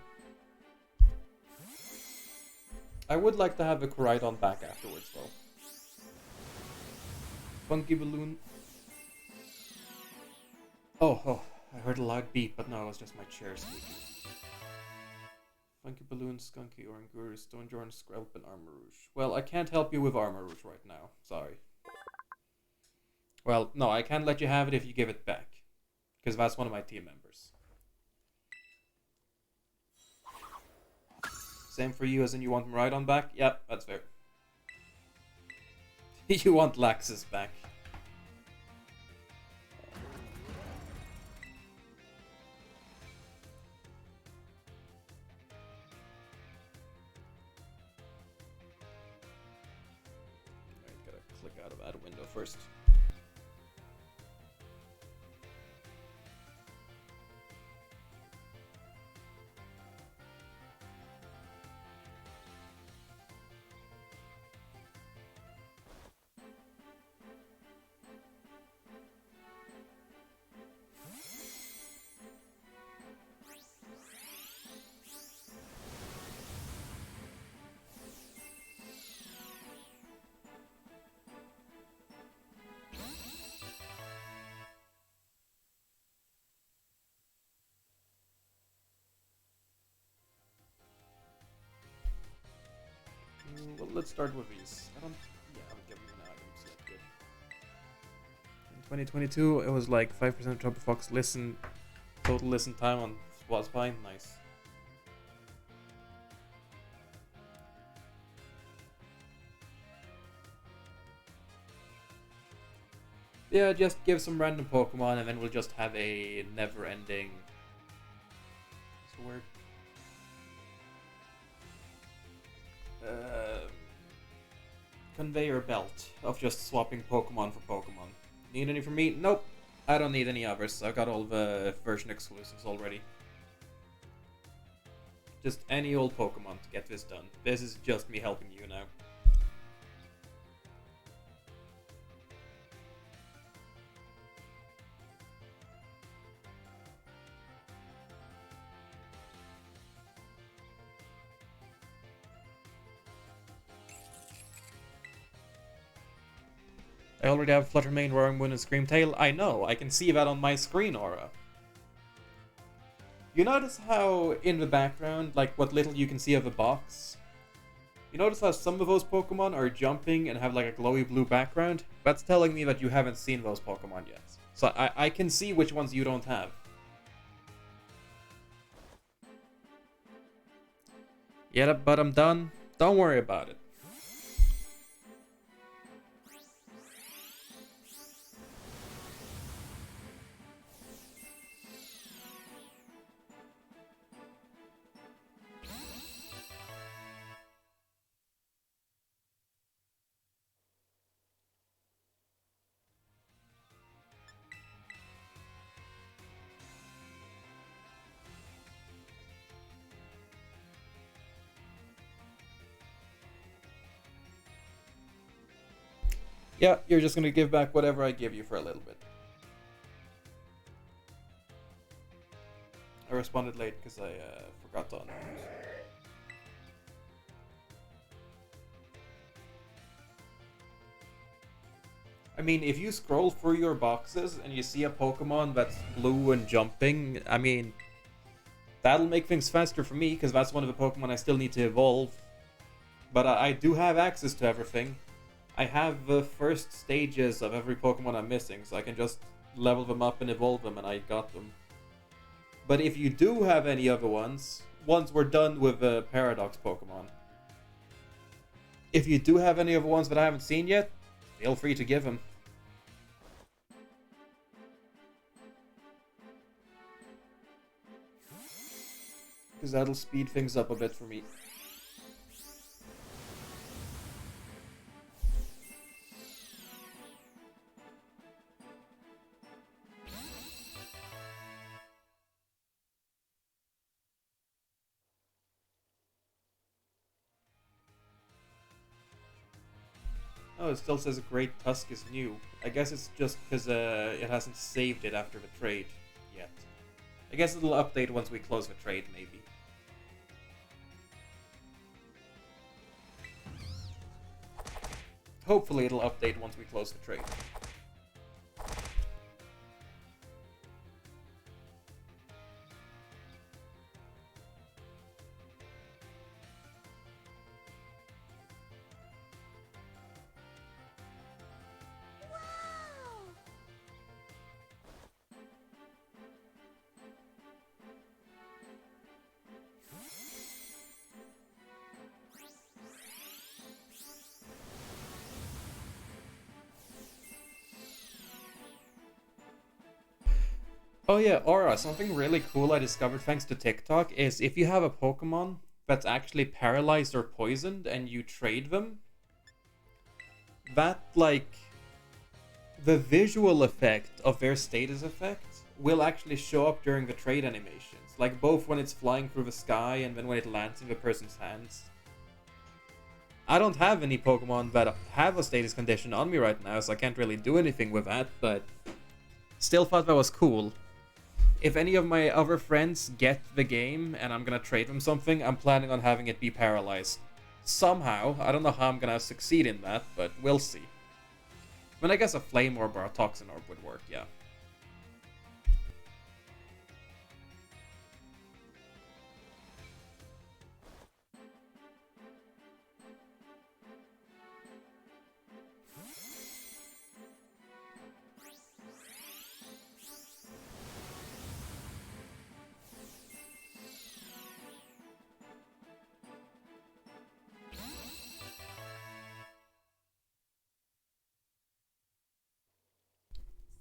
I would like to have a Koraidon back afterwards, though. Funky Balloon. Oh, I heard a loud beep, but no, it was just my chair squeaking. Funky Balloon, Skunky, Orangur, Stonejorn, Skrelp, and Armor Rouge. Well, I can't help you with Armor Rouge right now. Sorry. Well, no, I can let you have it if you give it back. Because that's one of my team members. Same for you, as in you want Miraidon back? Yep, that's fair. You want Laxus back. Alright, gotta click out of that window first. Well, let's start with these. I haven't given them items yet. Good. In 2022, it was like 5% Trouble Fox listen. Total listen time on was fine. Nice. Yeah, just give some random Pokemon and then we'll just have a never-ending... What's the word? Conveyor belt of just swapping Pokemon for Pokemon. Need any from me? Nope. I don't need any others. I got all the version exclusives already. Just any old Pokemon to get this done. This is just me helping you now. I already have Fluttermane, Roaring Wind, and Screamtail. I know, I can see that on my screen aura. You notice how in the background, like what little you can see of the box, you notice how some of those Pokemon are jumping and have like a glowy blue background? That's telling me that you haven't seen those Pokemon yet. So I can see which ones you don't have. Yeah, but I'm done. Don't worry about it. Yeah, you're just gonna give back whatever I give you for a little bit. I responded late because I forgot to unmute. I mean, if you scroll through your boxes and you see a Pokemon that's blue and jumping, I mean, that'll make things faster for me because that's one of the Pokemon I still need to evolve. But I do have access to everything. I have the first stages of every Pokemon I'm missing, so I can just level them up and evolve them, and I got them. But if you do have any other ones, once we're done with the Paradox Pokemon, if you do have any other ones that I haven't seen yet, feel free to give them. Because that'll speed things up a bit for me. Oh, it still says a Great Tusk is new. I guess it's just because it hasn't saved it after the trade yet. I guess it'll update once we close the trade, maybe. Hopefully it'll update once we close the trade. Oh yeah, Aura, something really cool I discovered thanks to TikTok is if you have a Pokemon that's actually paralyzed or poisoned and you trade them, that, like, the visual effect of their status effect will actually show up during the trade animations. Like, both when it's flying through the sky and then when it lands in the person's hands. I don't have any Pokemon that have a status condition on me right now, so I can't really do anything with that, but still thought that was cool. If any of my other friends get the game and I'm gonna trade them something, I'm planning on having it be paralyzed. Somehow. I don't know how I'm gonna succeed in that, but we'll see. I mean, I guess a Flame Orb or a Toxin Orb would work, yeah.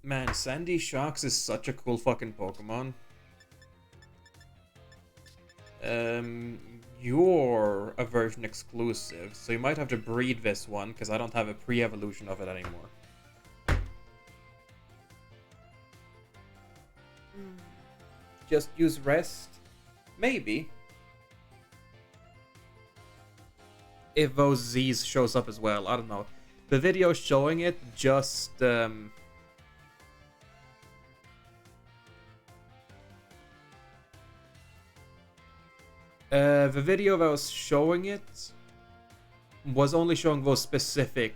Man, Sandy Shocks is such a cool fucking Pokemon. You're a version exclusive, so you might have to breed this one, because I don't have a pre-evolution of it anymore. Just use rest? Maybe. If those Z's shows up as well, I don't know. The video showing it just, the video that was showing it was only showing those specific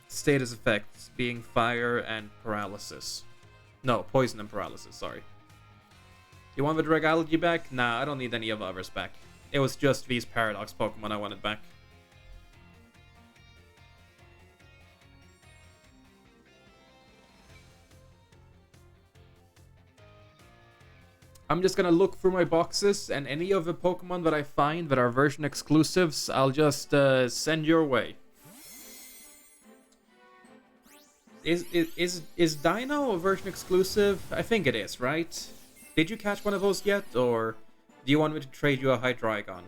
status effects, being fire and paralysis. No, poison and paralysis, sorry. You want the Dragalge back? Nah, I don't need any of the others back. It was just these Paradox Pokemon I wanted back. I'm just gonna look through my boxes, and any of the Pokemon that I find that are version exclusives, I'll just send your way. Is Dino a version exclusive? I think it is, right? Did you catch one of those yet, or do you want me to trade you a Hydreigon?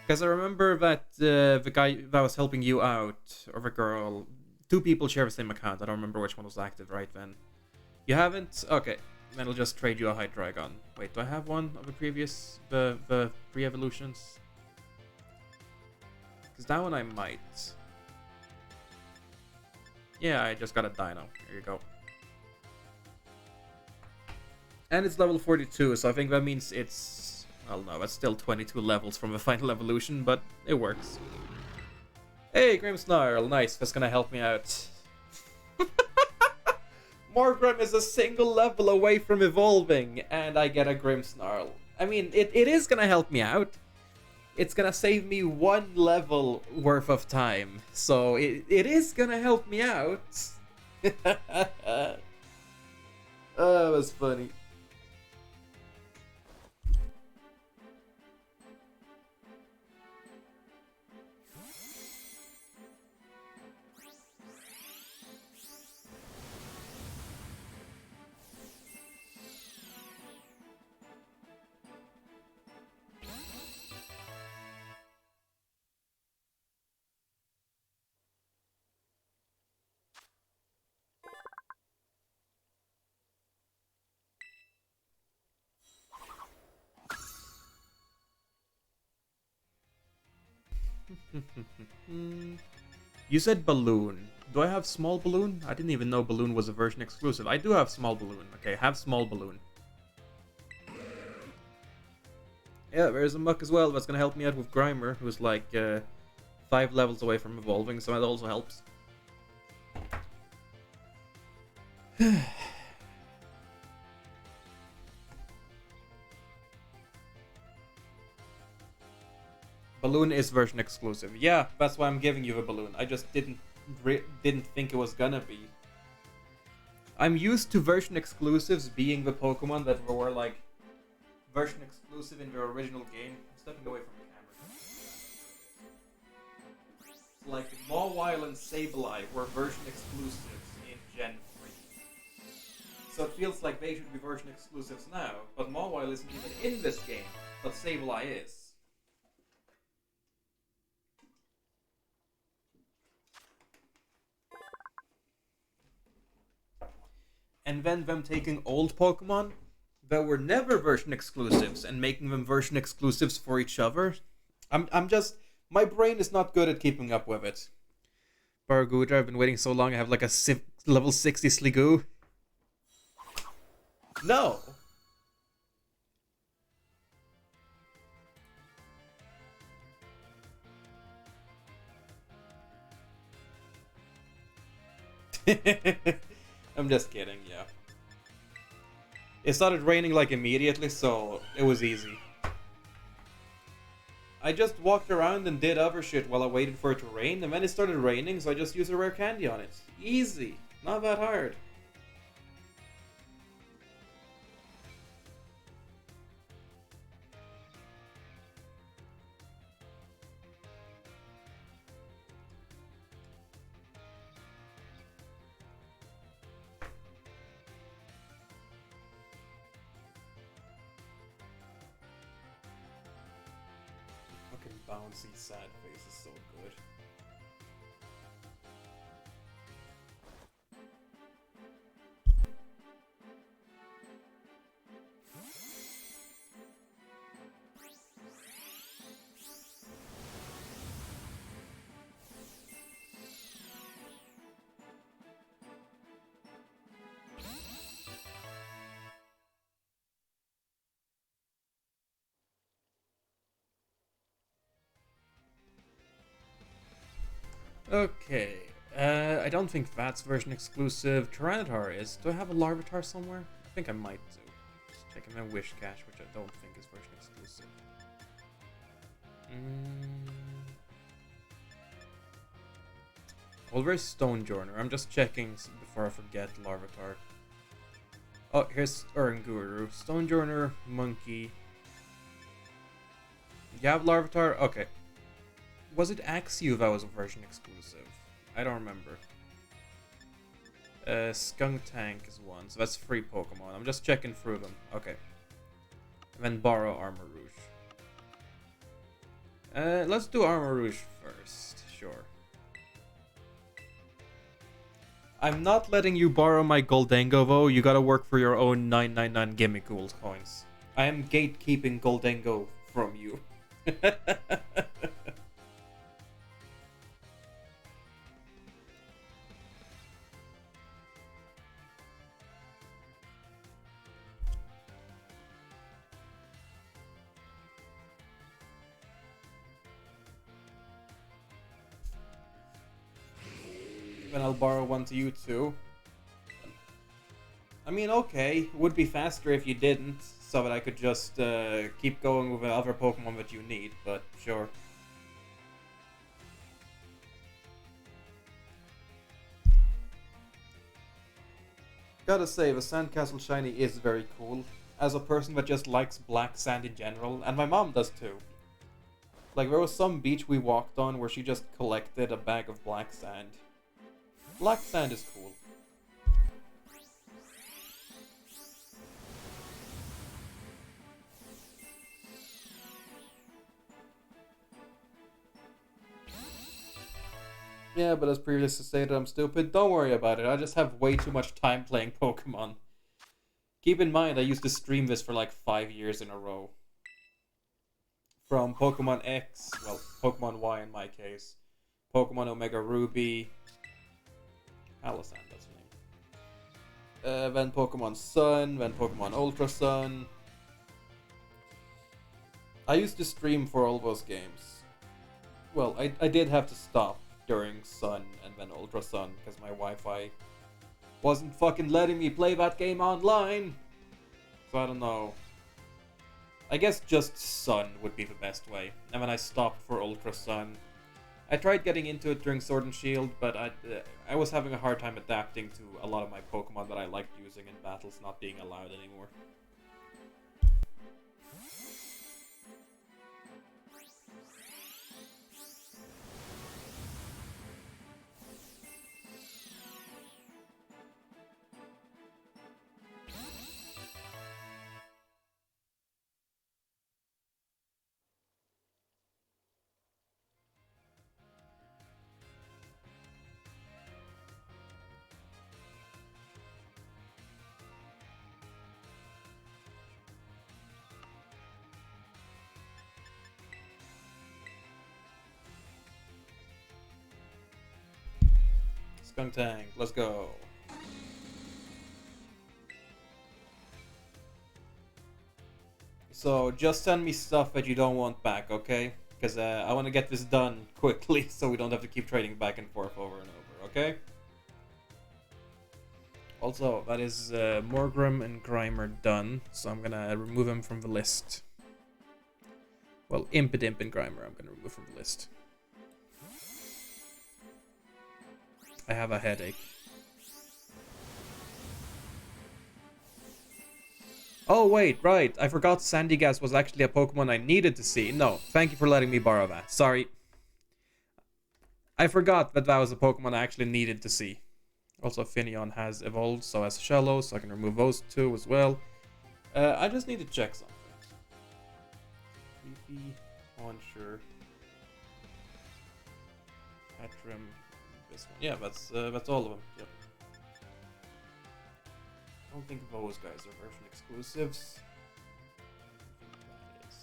Because I remember that the guy that was helping you out, or the girl, two people share the same account. I don't remember which one was active right then. You haven't? Okay. Then I'll just trade you a Hydreigon. Wait, do I have one of the previous, the pre-evolutions? Because that one I might. Yeah, I just got a Dino. There you go. And it's level 42, so I think that means it's... Well, no, that's still 22 levels from the final evolution, but it works. Hey, Grimmsnarl, nice. That's gonna help me out. Morgrem is a single level away from evolving, and I get a Grimmsnarl. I mean, it is gonna help me out. It's gonna save me one level worth of time, so it is gonna help me out. Oh, that was funny. You said Balloon. Do I have Small Balloon? I didn't even know Balloon was a version exclusive. I do have Small Balloon. Okay, have Small Balloon. Yeah, there's a Muck as well. That's gonna help me out with Grimer, who's like 5 levels away from evolving, so that also helps. Balloon is version exclusive. Yeah, that's why I'm giving you a balloon. I just didn't think it was gonna be. I'm used to version exclusives being the Pokemon that were like version exclusive in their original game. I'm stepping away from the camera. Like Mawile and Sableye were version exclusives in Gen 3. So it feels like they should be version exclusives now, but Mawile isn't even in this game, but Sableye is. And then them taking old Pokemon that were never version exclusives and making them version exclusives for each other. I'm just, my brain is not good at keeping up with it. Barracuda, I've been waiting so long. I have like a level 60 Sliggoo. No. I'm just kidding, yeah. It started raining like immediately, so it was easy. I just walked around and did other shit while I waited for it to rain, and then it started raining, so I just used a rare candy on it. Easy. Not that hard. Fucking bouncy sad face is so good. Okay, I don't think that's version exclusive. Tyranitar is. Do I have a Larvitar somewhere? I think I might do. Just checking my Wish Cache, which I don't think is version exclusive. Well, where's Stonejourner? I'm just checking before I forget Larvitar. Oh, here's Uranguru. Stonejourner, Monkey. You have Larvitar? Okay. Was it Axew that was a version exclusive? I don't remember. Skunk Tank is one, so that's 3 Pokemon. I'm just checking through them. Okay. And then borrow Armor Rouge. Let's do Armor Rouge first. Sure. I'm not letting you borrow my Goldengo though. You gotta work for your own 999 Gimme Gold coins. I am gatekeeping Goldengo from you. And I'll borrow one to you too. I mean, okay, would be faster if you didn't, so that I could just keep going with the other Pokemon that you need, but sure. Gotta say, the Sandcastle Shiny is very cool. As a person that just likes black sand in general, and my mom does too. Like, there was some beach we walked on where she just collected a bag of black sand. Black sand is cool. Yeah, but as previously stated, I'm stupid. Don't worry about it. I just have way too much time playing Pokemon. Keep in mind, I used to stream this for like 5 years in a row. From Pokemon X, well, Pokemon Y in my case, Pokemon Omega Ruby. Alasand, that's the name. Then Pokemon Sun, then Pokemon Ultra Sun. I used to stream for all those games. Well, I did have to stop during Sun and then Ultra Sun because my Wi-Fi wasn't fucking letting me play that game online. So I don't know. I guess just Sun would be the best way. And then I stopped for Ultra Sun. I tried getting into it during Sword and Shield, but I was having a hard time adapting to a lot of my Pokemon that I liked using in battles not being allowed anymore. Skuntank, let's go. So just send me stuff that you don't want back, okay? Because I want to get this done quickly so we don't have to keep trading back and forth over and over, okay? Also, that is Morgrem and Grimer done, so I'm gonna remove them from the list. Well, Impidimp and Grimer I'm gonna remove from the list. I have a headache. Oh wait, right, I forgot Sandygast was actually a Pokemon I needed to see. No, thank you for letting me borrow that. Sorry. I forgot that that was a Pokemon I actually needed to see. Also, Finneon has evolved, so has Shallow, so I can remove those two as well. I just need to check something. Creepy, Hauncher, Hatrim, this one. Yeah, that's all of them. Yep. I don't think those guys are version exclusives. I think that is.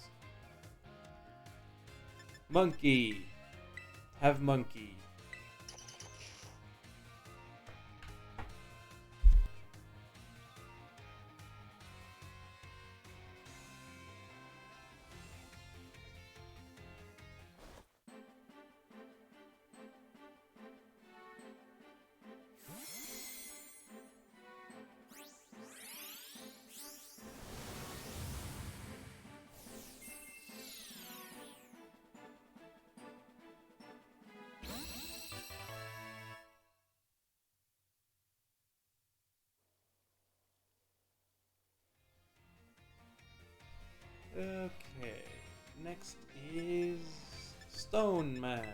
Monkey! Have Monkey. Okay, next is Stone Man.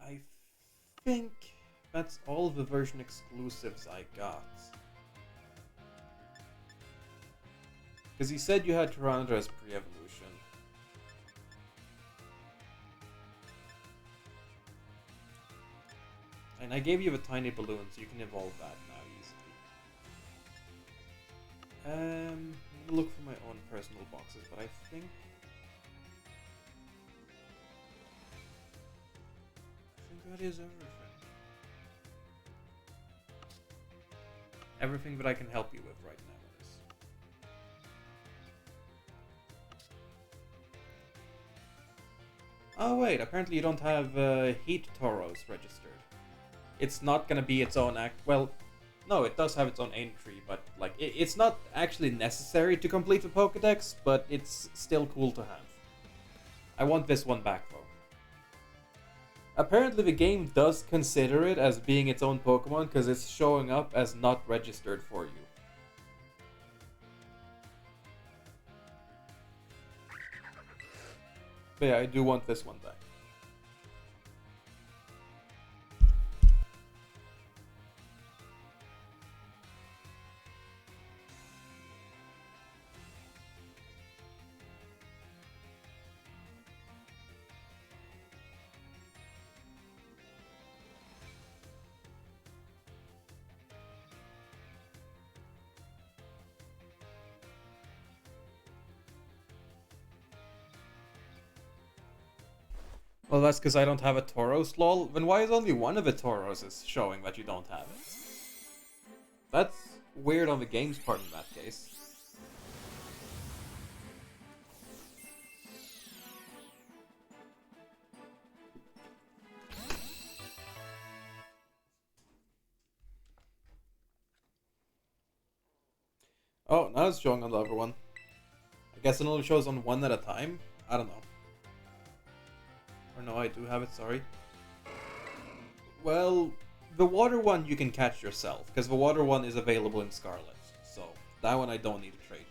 I think that's all the version exclusives I got. Because he said you had Tyranitar as pre-evolution. And I gave you a tiny balloon, so you can evolve that now easily. I'm gonna look for my own personal boxes, but I think that is everything. Everything that I can help you with right now is. Oh wait, apparently you don't have Heat Tauros registered. It's not gonna be its own act. Well, No, it does have its own aim tree, but like it's not actually necessary to complete the Pokedex, but it's still cool to have. I want this one back though. Apparently the game does consider it as being its own Pokemon because it's showing up as not registered for you. But yeah, I do want this one back. Well, that's because I don't have a Tauros, lol. Then why is only one of the Tauros showing that you don't have it? That's weird on the game's part in that case. Oh, now it's showing on the other one. I guess it only shows on one at a time? I don't know. Or no, I do have it, sorry. Well, the water one you can catch yourself, because the water one is available in Scarlet. So, that one I don't need to trade.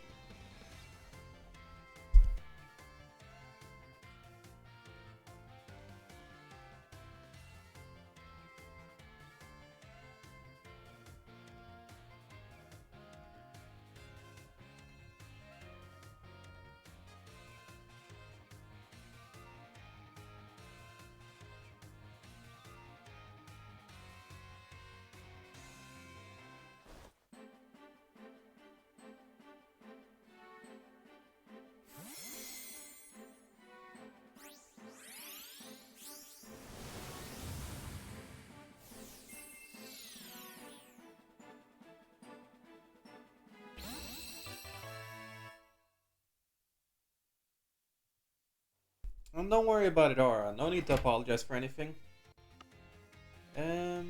And don't worry about it, Aura. No need to apologize for anything. I'll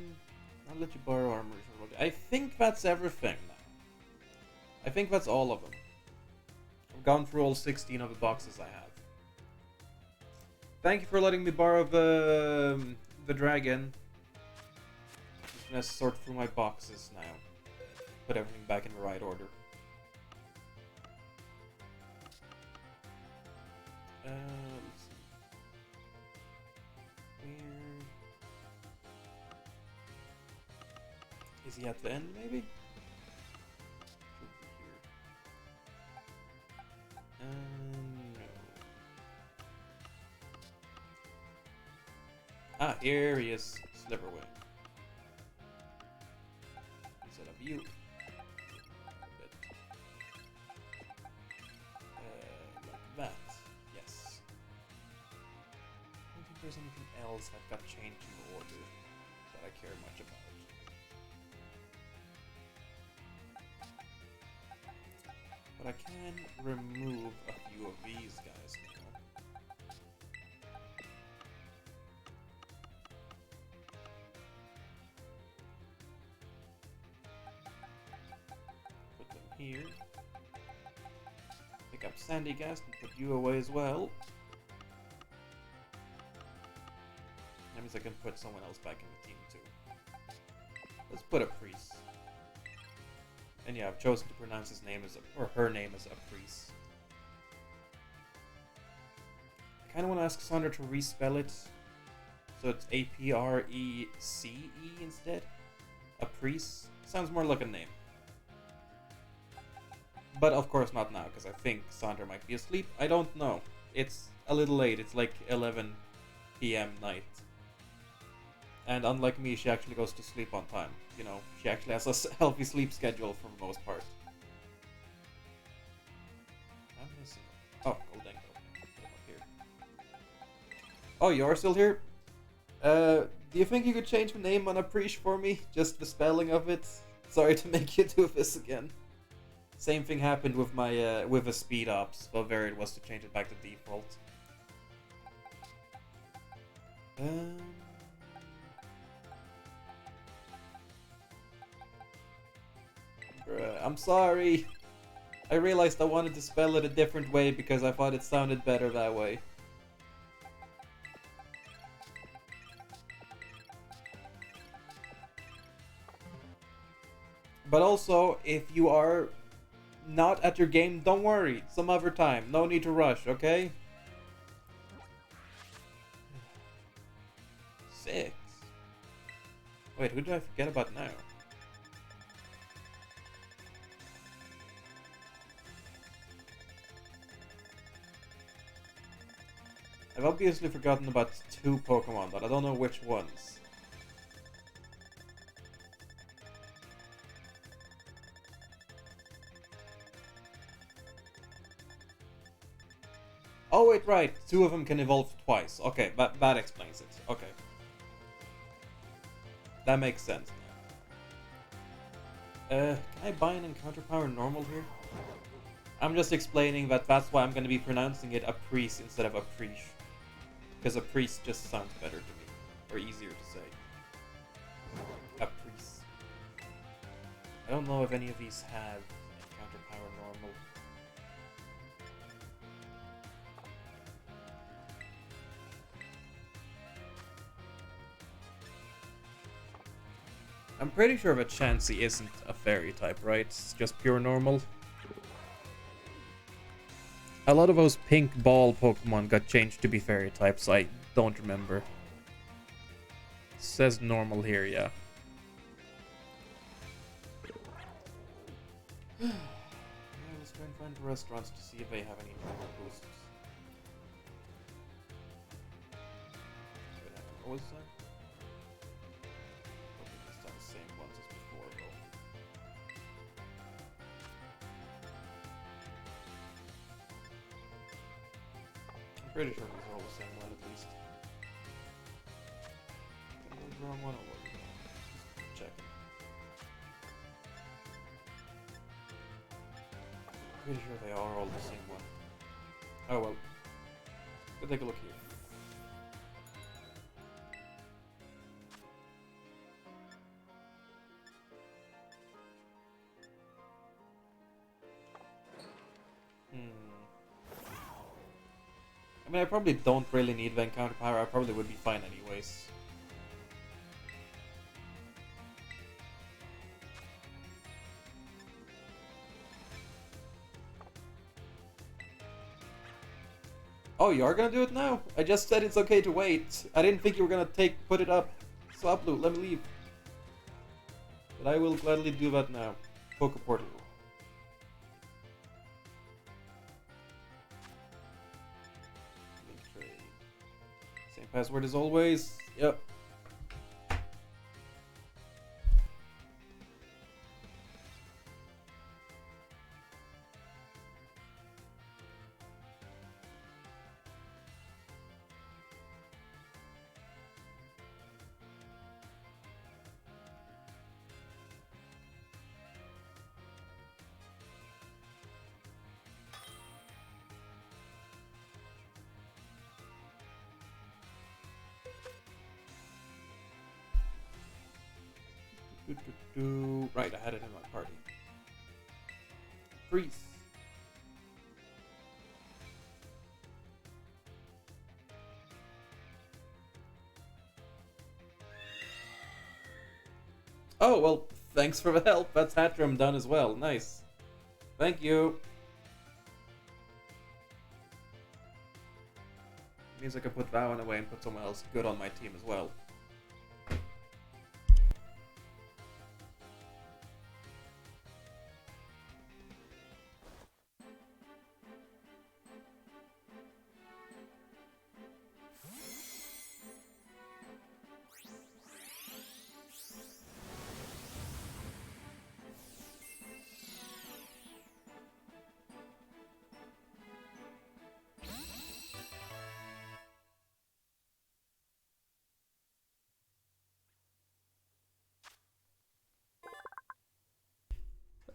let you borrow armor. I think that's everything now. I think that's all of them. I've gone through all 16 of the boxes I have. Thank you for letting me borrow the dragon. Just gonna sort through my boxes now. Put everything back in the right order. Let's see. Where is he at the end? Maybe. Should be here. No. Ah, here he is, Sliverwing. Instead of you. Like that. Yes. I don't think there's anything else that got changed in the order that I care much about. But I can remove a few of these guys now. Put them here. Pick up Sandy Gas and put you away as well. That means I can put someone else back in the team too. Let's put a priest. And yeah, I've chosen to pronounce his name as or her name as a priest. I kind of want to ask Sandra to respell it, so it's Aprece instead. A priest sounds more like a name, but of course not now because I think Sandra might be asleep. I don't know. It's a little late. It's like 11 p.m. night. And unlike me, she actually goes to sleep on time. You know, she actually has a healthy sleep schedule for the most part. I'm missing. Oh, Goldengo. Put him up here. Oh, you're still here? Do you think you could change the name on Aprish for me? Just the spelling of it? Sorry to make you do this again. Same thing happened with my with the speed ups. Bavarian was to change it back to default. I'm sorry. I realized I wanted to spell it a different way because I thought it sounded better that way. But also, if you are not at your game, don't worry. Some other time. No need to rush, okay? 6. Wait, who did I forget about now? I've obviously forgotten about 2 Pokemon, but I don't know which ones. Oh wait, right. 2 of them can evolve twice. Okay, that explains it. Okay. That makes sense. Can I buy an encounter power normal here? I'm just explaining that that's why I'm going to be pronouncing it a priest instead of a priest. Because a priest just sounds better to me. Or easier to say. A priest. I don't know if any of these have encounter power normal. I'm pretty sure that Chansey isn't a fairy type, right? It's just pure normal. A lot of those pink ball Pokemon got changed to be fairy types, I don't remember. It says normal here, yeah. Let's try and find restaurants to see if they have any boosts. What was that? Same ones as before, though. I'm pretty sure these are all the same one at least. The wrong one or what? Just checking. Pretty sure they are all the same one. Oh well. Let's take a look here. I mean, I probably don't really need the encounter power. I probably would be fine anyways. Oh, you are gonna do it now? I just said it's okay to wait. I didn't think you were gonna put it up. Swablu, let me leave. But I will gladly do that now. Pokeportal. Same password as always. Yep. Right, I had it in my party. Freeze. Oh, well, thanks for the help. That's Hatrim done as well. Nice. Thank you. Means I can put that one away and put someone else good on my team as well.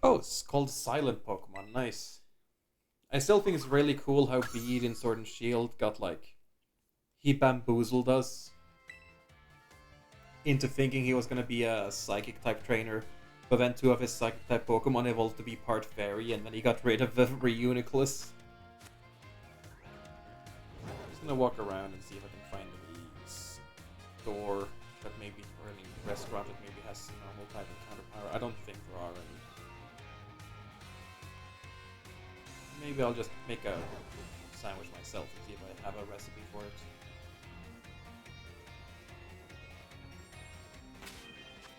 Oh, it's called Silent Pokemon. Nice. I still think it's really cool how Bead in Sword and Shield got like... He bamboozled us into thinking he was gonna be a psychic type trainer But then two of his psychic type Pokemon evolved to be part fairy, and then he got rid of the Reuniclus. I'm just gonna walk around and see if I can find any store that maybe, or any restaurant that maybe has normal type encounter power. I don't think there are any. Maybe I'll just make a sandwich myself and see if I have a recipe for it.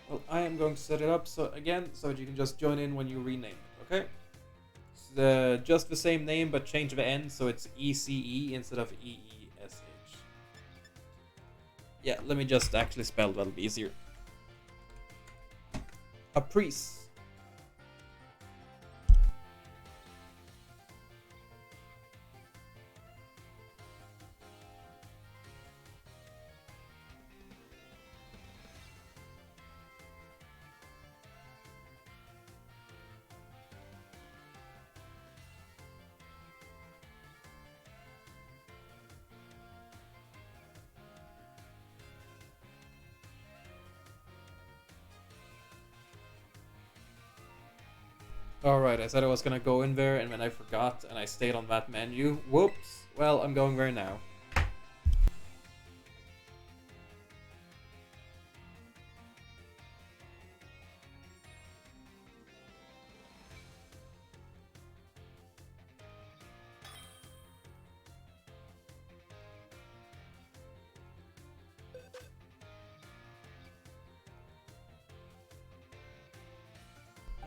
Well, I am going to set it up so that you can just join in when you rename it, okay? It's just the same name, but change the N so it's ECE instead of EESH. Yeah, let me just actually spell, that'll be easier. Caprice. Alright, I said I was gonna go in there and then I forgot and I stayed on that menu. Whoops. Well, I'm going there now.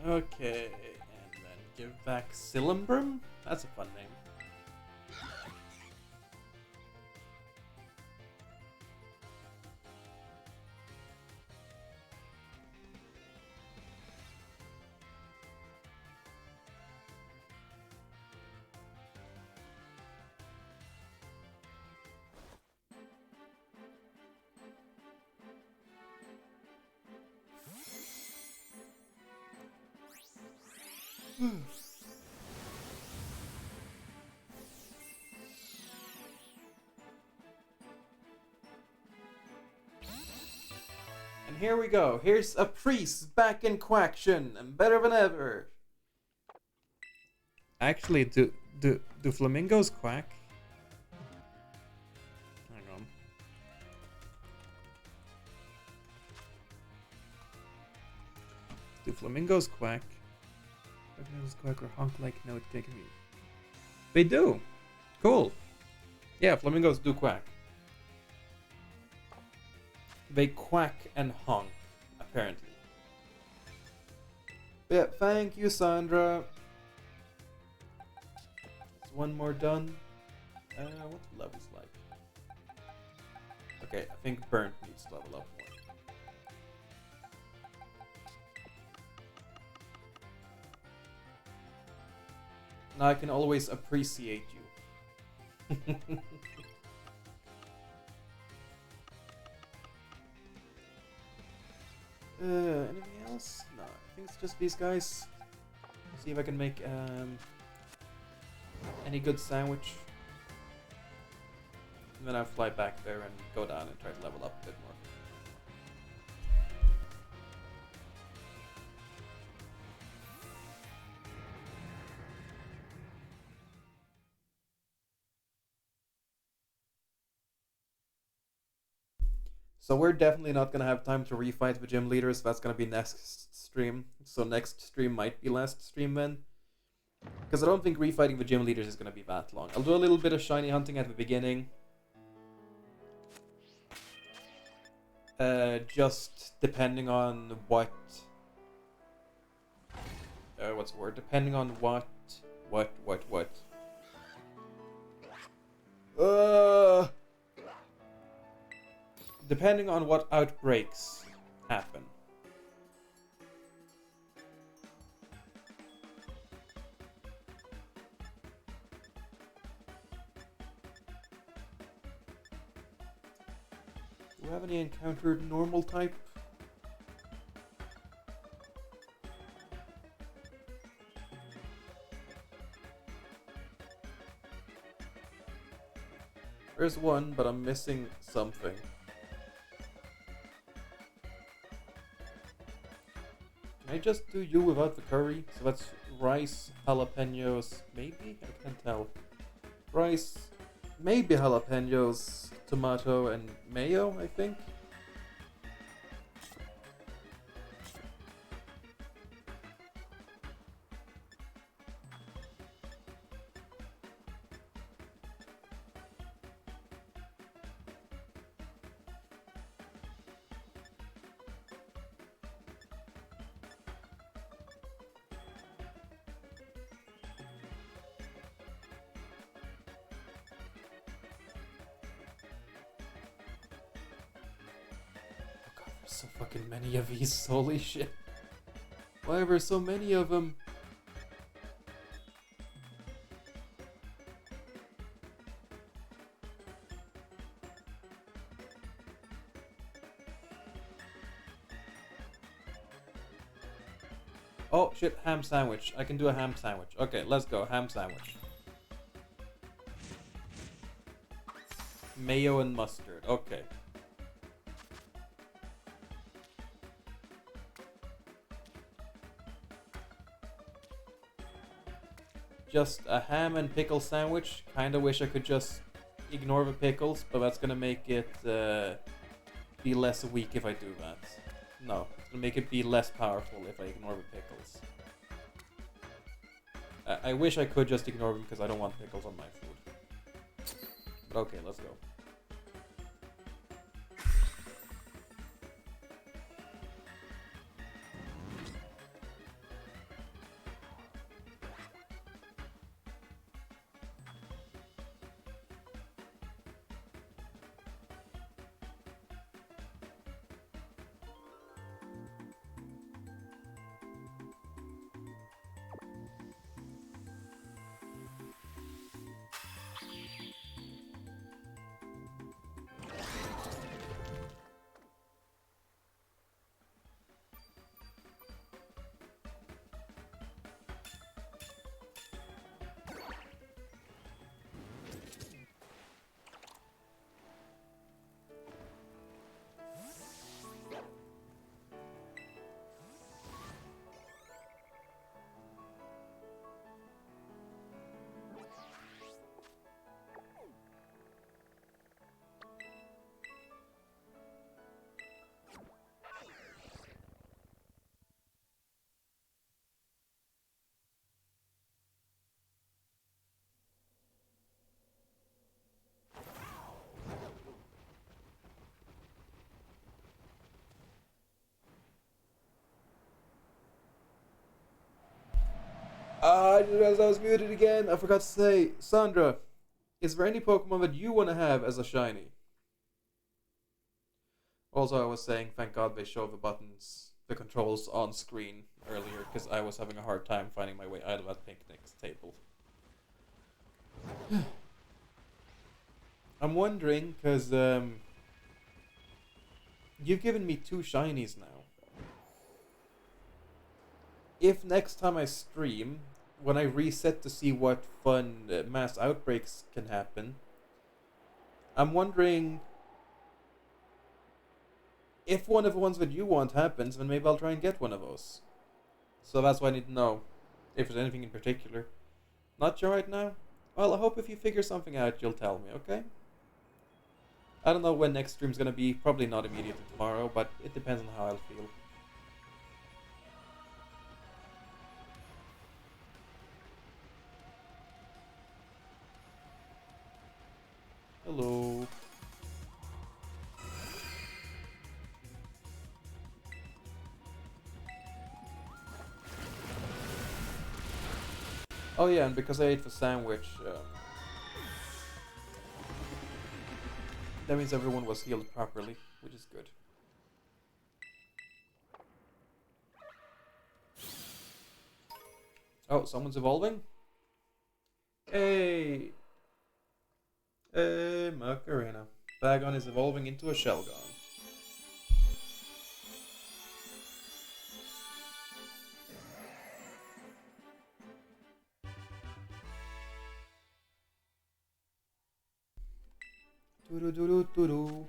Okay, and then give back Cilimbrum? That's a fun name. And here we go. Here's a priest back in Quaction and better than ever. Actually, do flamingos quack? Hang on. Do flamingos quack? Flamingos quack or honk like note taking me. They do. Cool. Yeah, flamingos do quack. They quack and honk, apparently. Yeah, thank you, Sandra. Is one more done? What's levels like? Okay, I think Burnt needs to level up more. Now I can always appreciate you. Anything else? No, I think it's just these guys. See if I can make any good sandwich. And then I'll fly back there and go down and try to level up a bit more. So we're definitely not going to have time to refight the gym leaders. That's going to be next stream. So next stream might be last stream then. Because I don't think refighting the gym leaders is going to be that long. I'll do a little bit of shiny hunting at the beginning. Just depending on what... what's the word? Depending on what... Depending on what outbreaks happen. Do we have any encountered normal type? There's one, but I'm missing something. Can I just do you without the curry? So that's rice, jalapenos, maybe? I can't tell. Rice, maybe jalapenos, tomato, and mayo, I think. So fucking many of these, holy shit. Why are there so many of them? Oh shit, ham sandwich. I can do a ham sandwich. Okay, let's go, ham sandwich. Mayo and mustard, okay. Just a ham and pickle sandwich. Kinda wish I could just ignore the pickles, but that's gonna make it be less weak if I do that. No, it's gonna make it be less powerful if I ignore the pickles. I wish I could just ignore them because I don't want pickles on my food. But okay, let's go. I just realized I was muted again. I forgot to say, Sandra, is there any Pokemon that you want to have as a shiny? Also, I was saying, thank God they show the buttons, the controls on screen earlier, because I was having a hard time finding my way out of that picnic table. I'm wondering, because you've given me 2 shinies now. If next time I stream, when I reset to see what fun mass outbreaks can happen, I'm wondering if one of the ones that you want happens, then maybe I'll try and get one of those. So that's why I need to know if there's anything in particular. Not sure right now? Well, I hope if you figure something out, you'll tell me, okay? I don't know when next stream's gonna be, probably not immediately tomorrow, but it depends on how I'll feel. Hello. Oh yeah, and because I ate the sandwich, that means everyone was healed properly, which is good. Oh, someone's evolving? Hey! Macarena. Bagon is evolving into a Shelgon. Doo-doo-doo-doo-doo.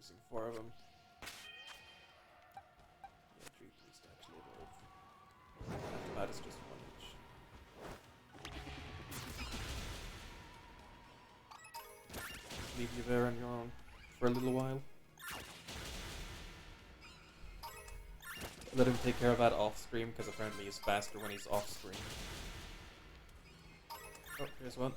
using 4 of them. Yeah, 3 at least actually evolve. After that it's just 1 each. Leave you there on your own for a little while. Let him take care of that off screen, because apparently he's faster when he's off screen. Oh, here's one.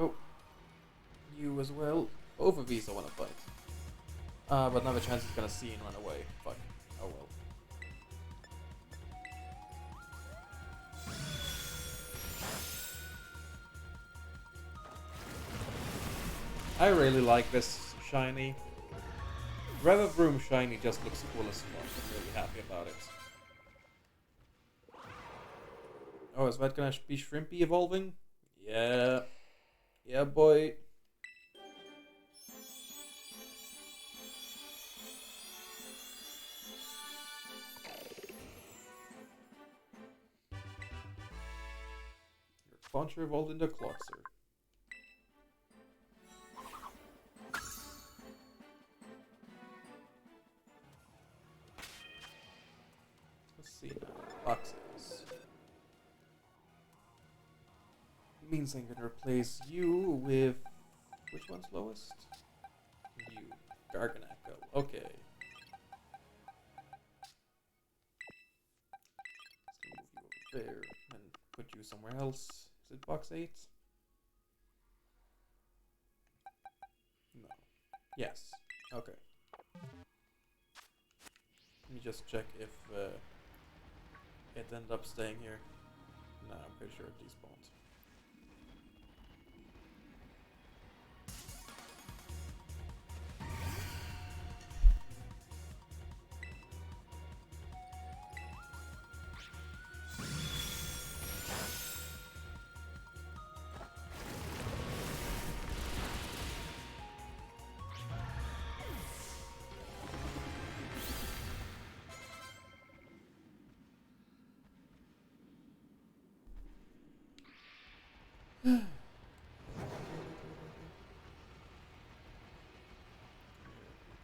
Oh, you as well. Both of these I want to fight. But now the chance he's gonna see and run away. Fuck. Oh well. I really like this shiny. Revavroom shiny just looks cool as fuck. I'm really happy about it. Oh, is that gonna be Shrimpy evolving? Yeah. Yeah, boy. Your Launcher evolved into Cloxer. Let's see now. Boxes. Means I'm gonna replace you with... Which one's lowest? You. Garganacl. Okay. Let's move you over there and put you somewhere else. Is it box 8? No. Yes. Okay. Let me just check if it ended up staying here. No, I'm pretty sure it despawned.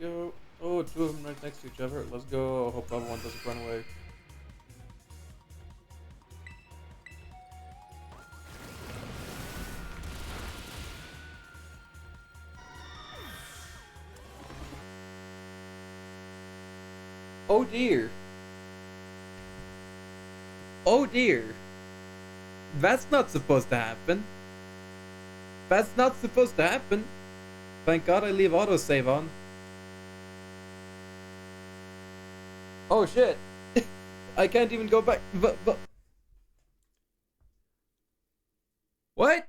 Go. Oh, two of them right next to each other. Let's go. Hope the other one doesn't run away. Oh dear. Oh dear. That's not supposed to happen. That's not supposed to happen. Thank God I leave autosave on. Oh shit. I can't even go back. But what?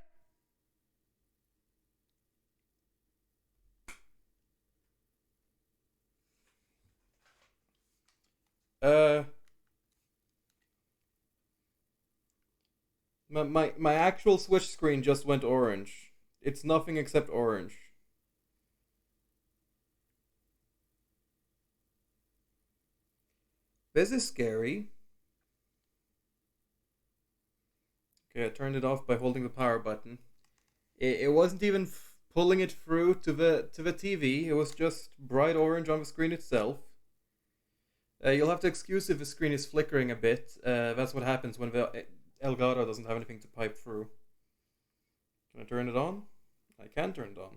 My actual Switch screen just went orange. It's nothing except orange. This is scary. Okay, I turned it off by holding the power button. It wasn't even pulling it through to the TV. It was just bright orange on the screen itself. You'll have to excuse if the screen is flickering a bit. That's what happens when the Elgato doesn't have anything to pipe through. Can I turn it on? I can turn it on.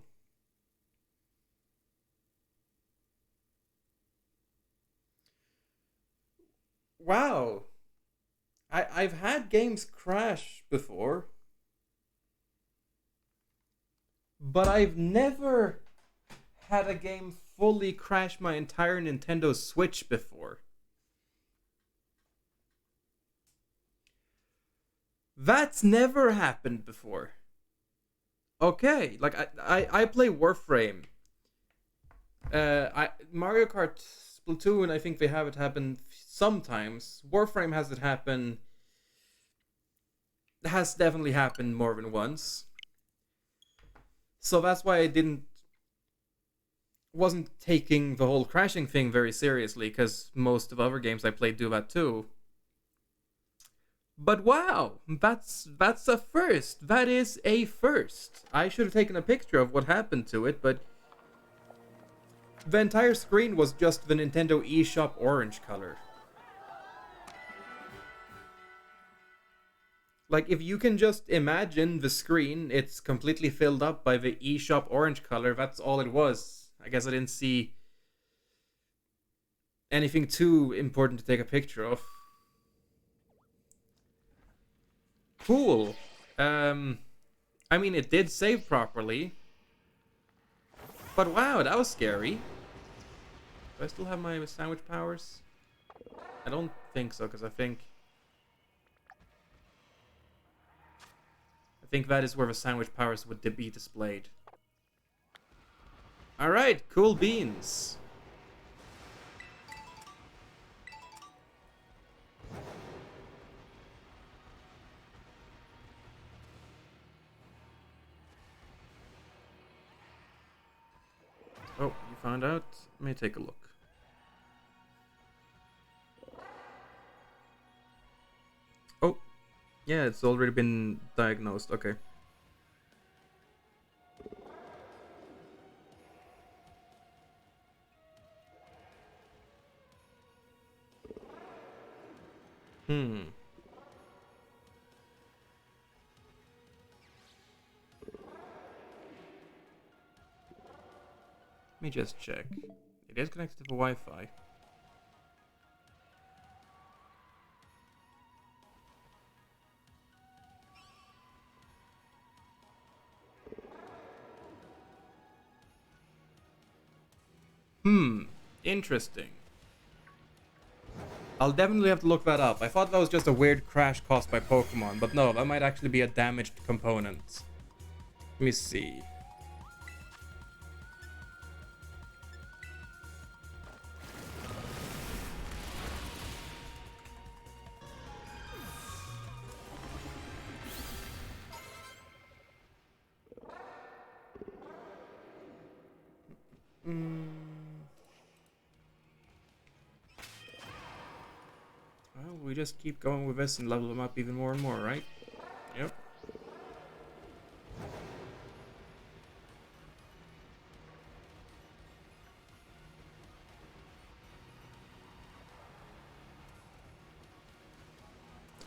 Wow. I've had games crash before. But I've never had a game fully crash my entire Nintendo Switch before. That's never happened before. Okay, like I play Warframe. Mario Kart Splatoon, I think they have it happen sometimes. Warframe has it happen. Has definitely happened more than once. So that's why I wasn't taking the whole crashing thing very seriously, because most of other games I played do that too. But wow, that's a first. That is a first. I should have taken a picture of what happened to it, but the entire screen was just the Nintendo eShop orange color. Like, if you can just imagine the screen, it's completely filled up by the eShop orange color. That's all it was. I guess I didn't see anything too important to take a picture of. Cool. I mean, it did save properly. But wow, that was scary. Do I still have my sandwich powers? I don't think so, because I think that is where the sandwich powers would be displayed. Alright, cool beans. Oh, you found out? Let me take a look. Oh, yeah, it's already been diagnosed. Okay. Hmm. Let me just check. It is connected to the Wi-Fi. Interesting. I'll definitely have to look that up. I thought that was just a weird crash caused by Pokemon, but no, that might actually be a damaged component. Let me see. Well, we just keep going with this and level them up even more and more, right? Yep.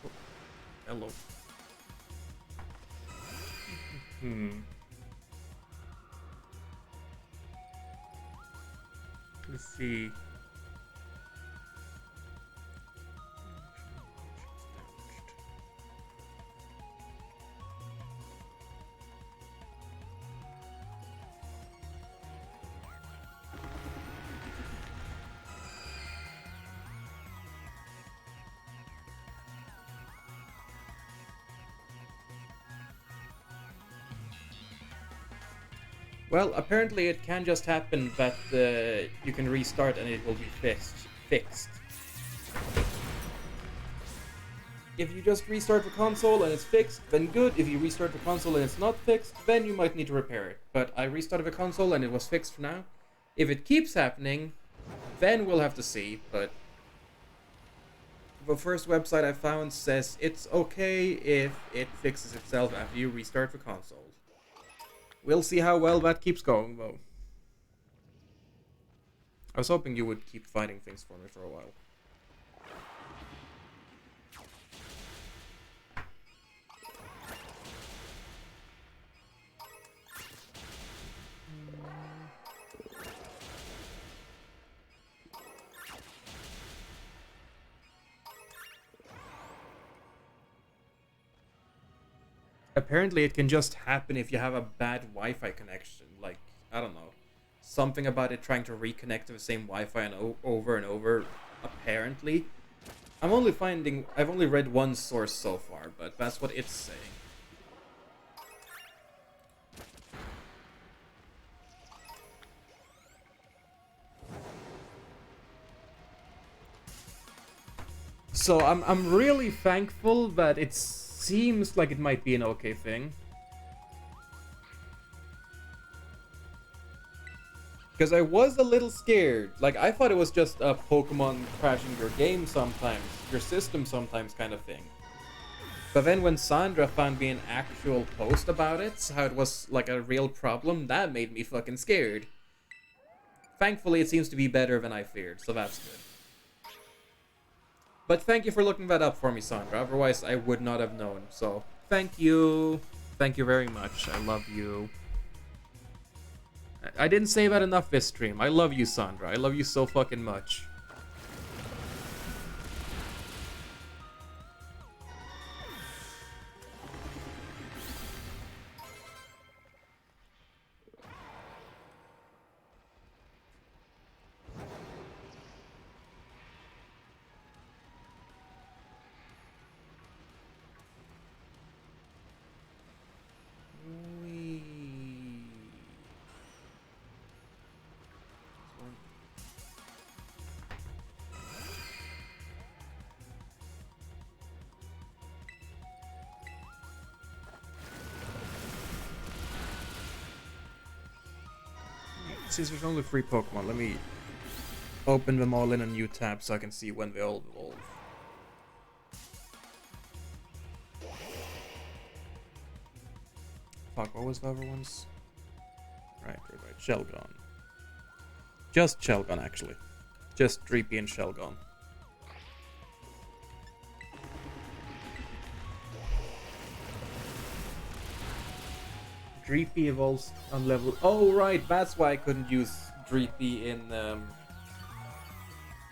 Oh, hello. Let's see. Well, apparently it can just happen that you can restart and it will be fixed. If you just restart the console and it's fixed, then good. If you restart the console and it's not fixed, then you might need to repair it. But I restarted the console and it was fixed for now. If it keeps happening, then we'll have to see, but the first website I found says it's okay if it fixes itself after you restart the console. We'll see how well that keeps going, though. I was hoping you would keep finding things for me for a while. Apparently it can just happen if you have a bad Wi-Fi connection. Like, I don't know. Something about it trying to reconnect to the same Wi-Fi and over and over, apparently. I've only read one source so far, but that's what it's saying. So I'm really thankful that it seems like it might be an okay thing. Because I was a little scared. Like, I thought it was just a Pokemon crashing your game sometimes, your system sometimes kind of thing. But then when Sandra found me an actual post about it, how it was like a real problem, that made me fucking scared. Thankfully, it seems to be better than I feared, so that's good. But thank you for looking that up for me, Sandra. Otherwise, I would not have known. So, thank you. Thank you very much. I love you. I didn't say that enough this stream. I love you, Sandra. I love you so fucking much. Since there's only 3 Pokemon, let me open them all in a new tab so I can see when they all evolve. Fuck, what was the other ones? Right. Shelgon. Just Shelgon, actually. Just Dreepy and Shelgon. Dreepy evolves on level... Oh, right, that's why I couldn't use Dreepy in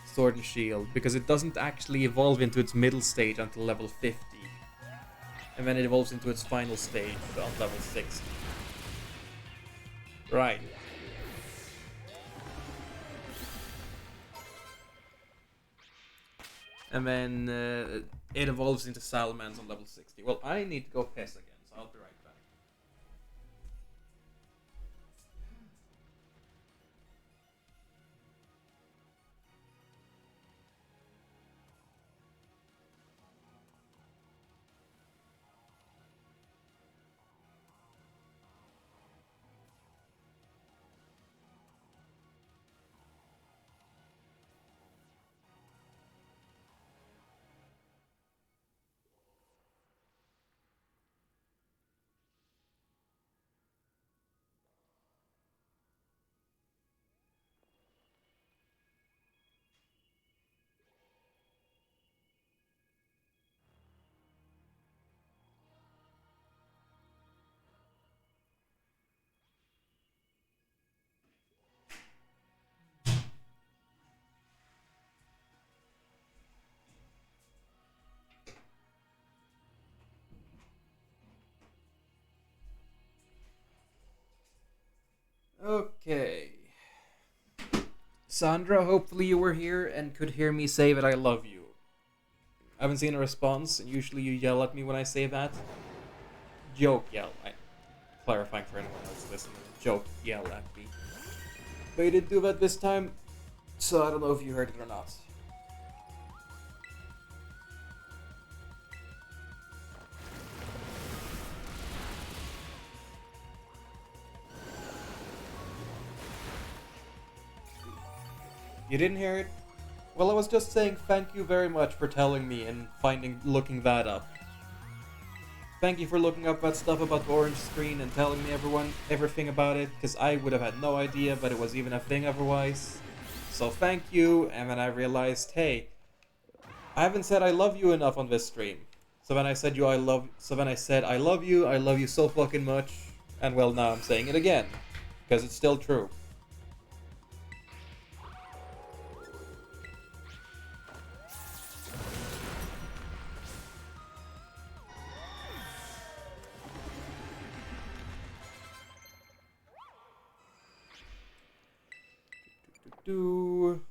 Sword and Shield, because it doesn't actually evolve into its middle stage until level 50. And then it evolves into its final stage on level 60. Right. And then it evolves into Salamence on level 60. Well, I need to go piss again, so I'll be right back. Okay. Sandra, hopefully you were here and could hear me say that I love you. I haven't seen a response, and usually you yell at me when I say that. Joke yell. Clarifying for anyone else listening. Joke yell at me. But you didn't do that this time, so I don't know if you heard it or not. You didn't hear it? Well, I was just saying thank you very much for telling me and looking that up. Thank you for looking up that stuff about the orange screen and telling me everything about it, because I would have had no idea that it was even a thing otherwise. So thank you, and then I realized, hey, I haven't said I love you enough on this stream. So then I said I love you so fucking much, and well, now I'm saying it again, because it's still true. Do.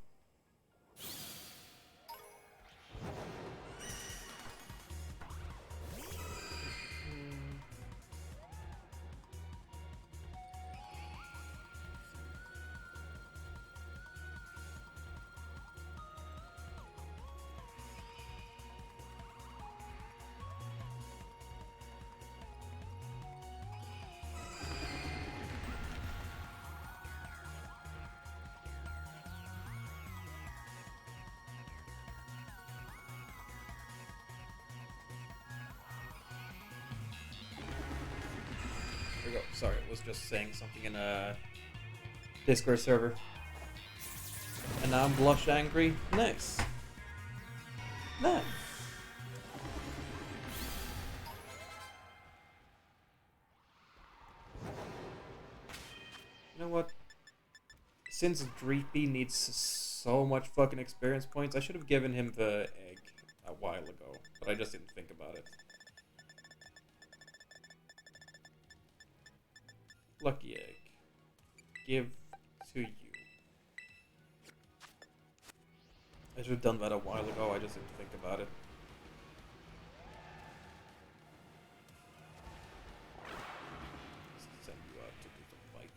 we go. Sorry, I was just saying something in a Discord server. And now I'm blush angry. Nice. Nice. You know what? Since Dreepy needs so much fucking experience points, I should have given him the egg a while ago, but I just didn't think about it. Lucky egg. Give to you. I should have done that a while ago, I just didn't think about it. Let's send you out to do the fight.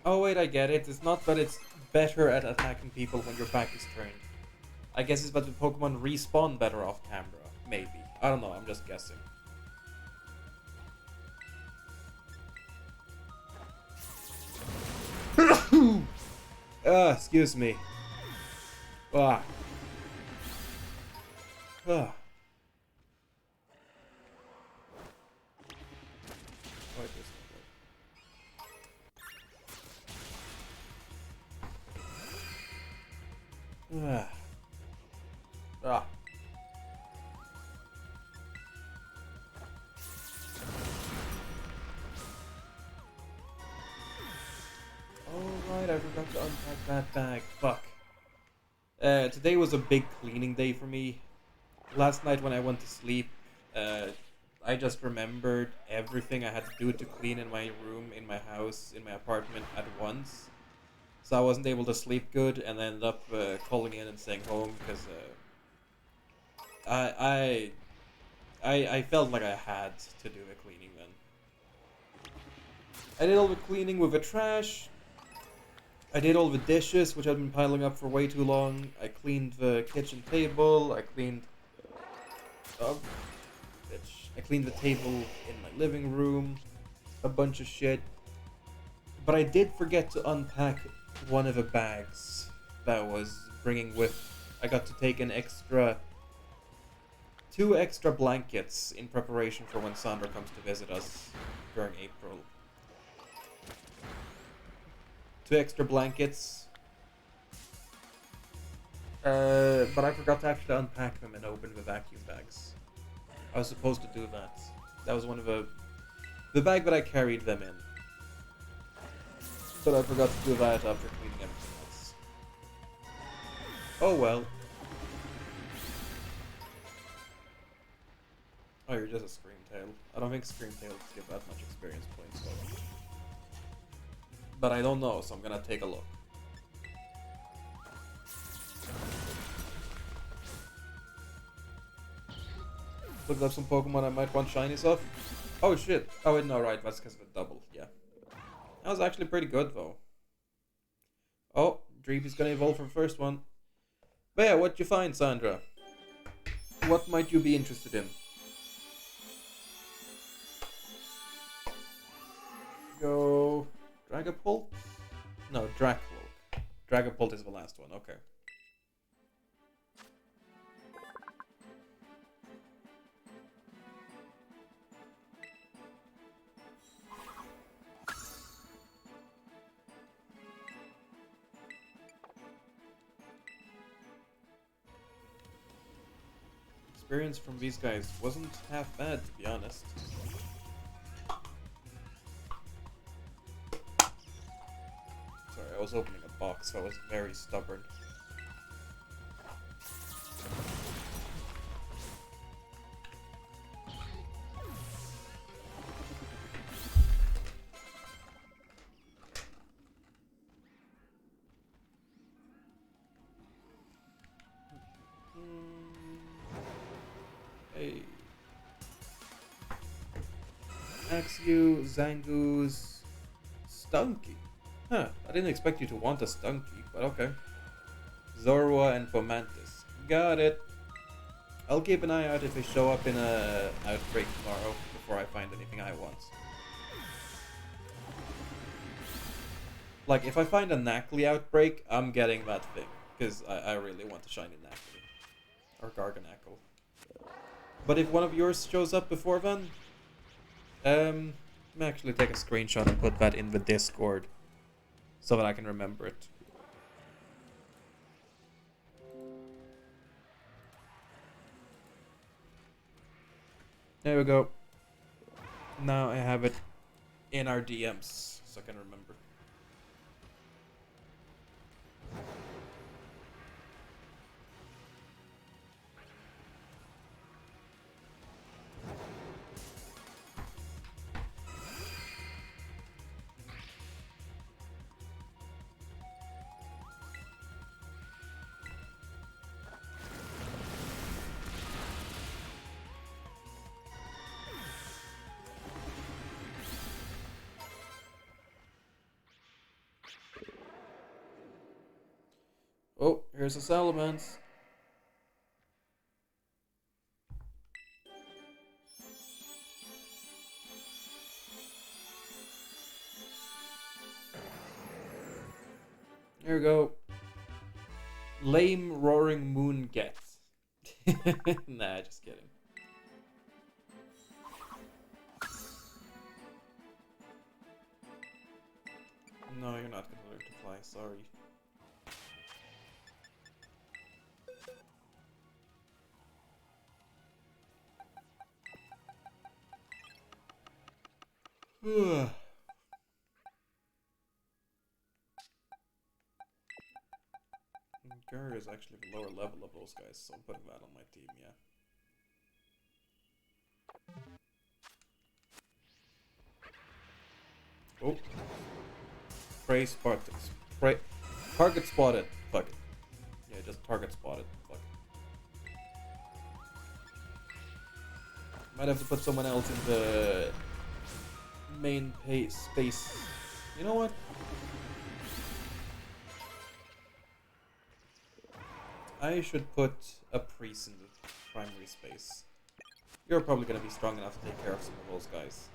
Oh wait, I get it. It's not that it's better at attacking people when your back is turned. I guess it's that the Pokemon respawn better off camera. Maybe. I don't know, I'm just guessing. Excuse me. Ah. Ah. Why this one? Ah. Ah. Alright, I forgot to unpack that bag. Fuck. Today was a big cleaning day for me. Last night when I went to sleep, I just remembered everything I had to do to clean in my room, in my house, in my apartment at once. So I wasn't able to sleep good, and I ended up calling in and staying home because I felt like I had to do the cleaning then. I did all the cleaning with the trash. I did all the dishes, which had been piling up for way too long. I cleaned the kitchen table. I cleaned... Oh, bitch. I cleaned the table in my living room. A bunch of shit. But I did forget to unpack one of the bags that I was bringing with... I got to take an extra... 2 extra blankets in preparation for when Sandra comes to visit us during April. 2 extra blankets. But I forgot to actually unpack them and open the vacuum bags. I was supposed to do that. That was one of the bag that I carried them in. But I forgot to do that after cleaning everything else. Oh well. Oh, you're just a Screamtail. I don't think Screamtails give that much experience points though. But I don't know, so I'm gonna take a look. Looked up some Pokemon I might want shinies of. Oh shit. Oh wait, no, right, that's because of the double, yeah. That was actually pretty good though. Oh, Dreepy's gonna evolve from first one. But yeah, what'd you find, Sandra? What might you be interested in? Go... Dragapult? No, Dracloak. Dragapult is the last one, okay. Experience from these guys wasn't half bad, to be honest. Sorry, I was opening a box, so I was very stubborn. Hey. Axew, Zangoose, Stunky. Huh, I didn't expect you to want a Stunky, but okay. Zorua and Fomantis. Got it. I'll keep an eye out if they show up in a outbreak tomorrow before I find anything I want. Like, if I find a Knackley outbreak, I'm getting that thing. Because I really want a shiny Knackley. Or Garganackle. But if one of yours shows up before then, I'm actually take a screenshot and put that in the Discord. So that I can remember it. There we go. Now I have it in our DMs, so I can remember. Oh, here's a Salamence. Here we go. Lame roaring moon gets. Nah, just kidding. No, you're not gonna learn to fly, sorry. Gurr is actually the lower level of those guys, so I'm putting that on my team, yeah. Oh. Prey spotted. Prey. Target spotted. Fuck it. Yeah, just target spotted. Fuck it. Might have to put someone else in the main space. You know what? I should put a priest in the primary space. You're probably gonna be strong enough to take care of some of those guys.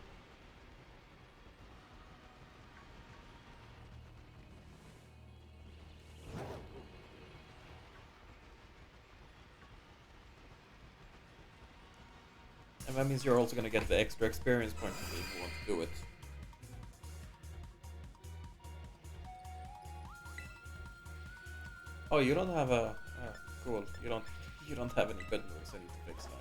And that means you're also gonna get the extra experience point from me if you want to do it. Oh, you don't have a... cool. You don't have any good moves. I need to fix that.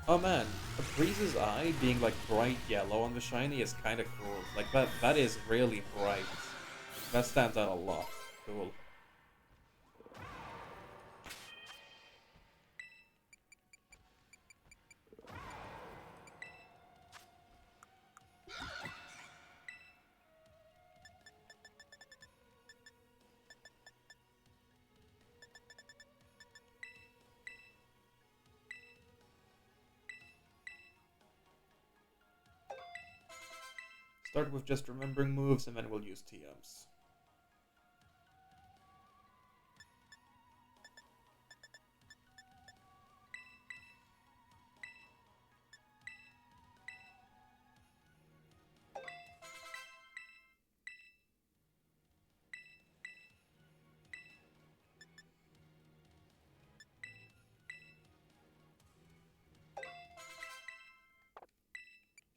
Oh man, a Breeze's eye being like bright yellow on the shiny is kind of cool. Like that is really bright. That stands out a lot. Cool. Start with just remembering moves and then we'll use TMs.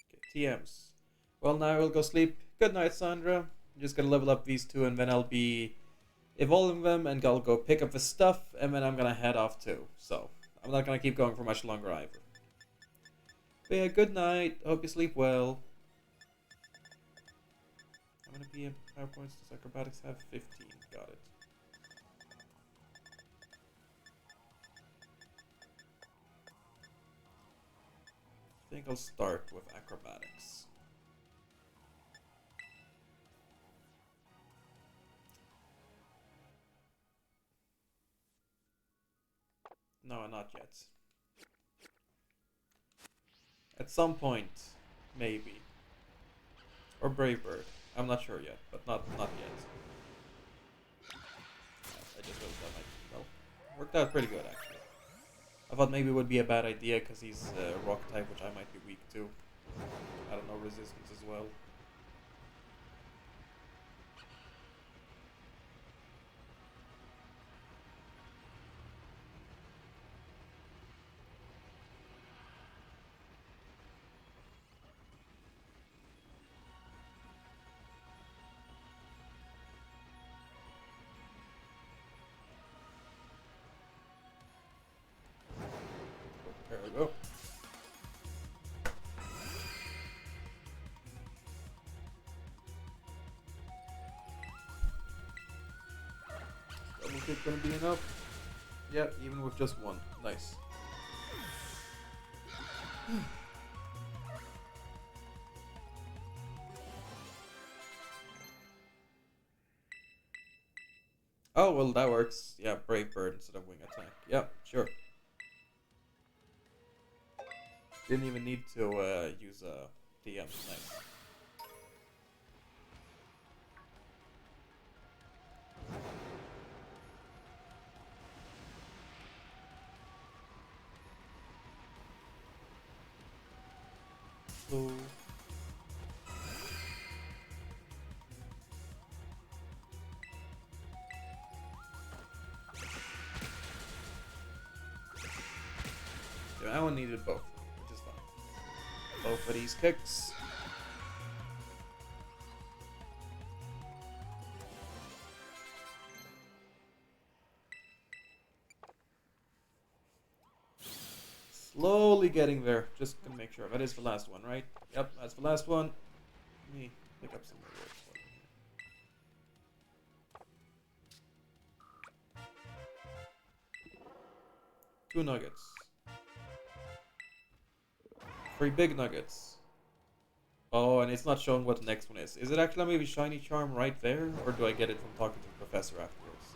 Okay, TMs. Well, now I will go sleep. Good night, Sandra. I'm just gonna level up these two and then I'll be evolving them and I'll go pick up the stuff and then I'm gonna head off too. So, I'm not gonna keep going for much longer either. But yeah, good night. Hope you sleep well. I'm gonna be how points does acrobatics have? 15. Got it. I think I'll start with acrobatics. No, not yet. At some point, maybe. Or Brave Bird. I'm not sure yet, but not yet. I just hope that might, well, worked out pretty good actually. I thought maybe it would be a bad idea because he's rock type, which I might be weak to. I don't know, resistance as well. There we go. Double kick gonna be enough? Yeah, even with just one. Nice. Oh, well, that works. Yeah, Brave Bird instead of Wing Attack. Yeah, sure. Didn't even need to use a DM. Nice. Slow. Yeah, that one needed both, which is fine. Both of these kicks. Slowly getting there. Just gonna make sure. That is the last one, right? Yep, that's the last one. Let me pick up some rewards for them here. 2 nuggets. 3 big nuggets. Oh, and it's not showing what the next one is. Is it actually maybe Shiny Charm right there? Or do I get it from talking to the professor afterwards?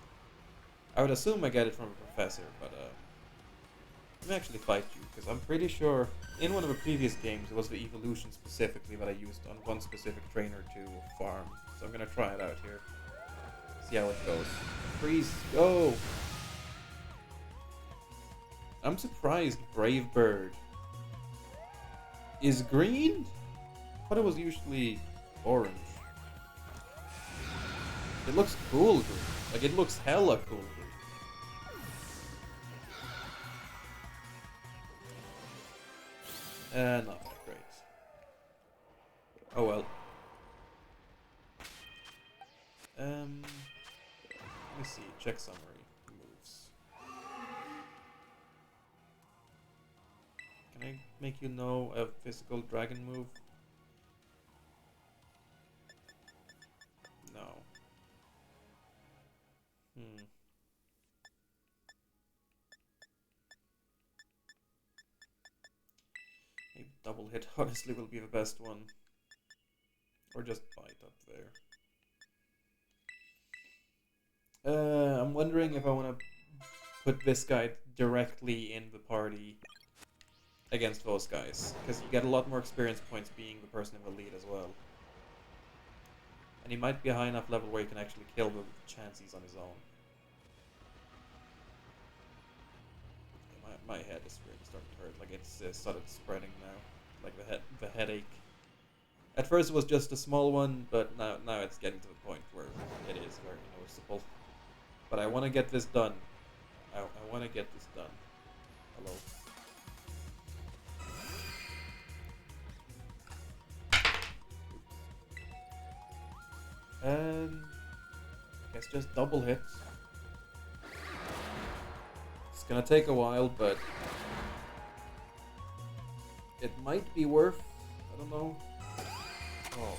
I would assume I get it from a professor, but let me actually fight you, because I'm pretty sure in one of the previous games it was the evolution specifically that I used on one specific trainer to farm. So I'm gonna try it out here. See how it goes. Freeze, go! I'm surprised Brave Bird is green? I thought it was usually orange. It looks cool green. Like, it looks hella cool green. Not that great. Oh well. Let me see. Check summary. Moves. Can I make you know a physical dragon move? No. A double hit honestly will be the best one. Or just bite up there. I'm wondering if I want to put this guy directly in the party against those guys. Because you get a lot more experience points being the person in the lead as well. And he might be a high enough level where he can actually kill the chance he's on his own. My head is really starting to hurt. Like, it's started spreading now. Like the headache. At first it was just a small one, but now it's getting to the point where it is very noticeable. But I want to get this done. I want to get this done. Hello. I guess just double hit. It's gonna take a while, but it might be worth. I don't know. Oh.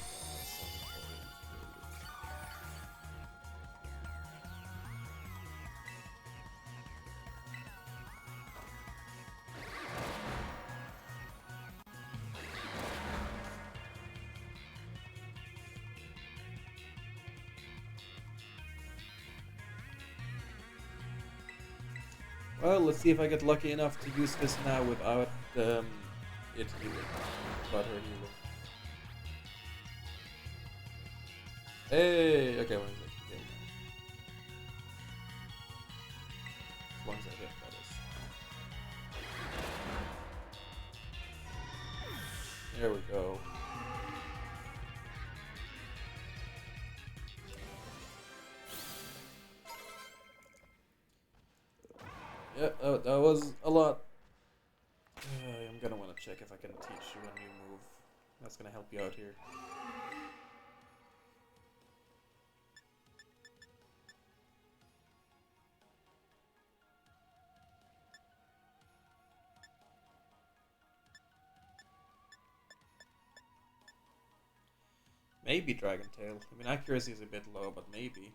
Well, let's see if I get lucky enough to use this now without it healing. Without her healing. Hey, okay, what is it? Okay, as long as I hit, that is. There we go. Yeah, that was a lot. I'm gonna want to check if I can teach you a new move. That's gonna help you out here. Maybe Dragon Tail. I mean, accuracy is a bit low, but maybe.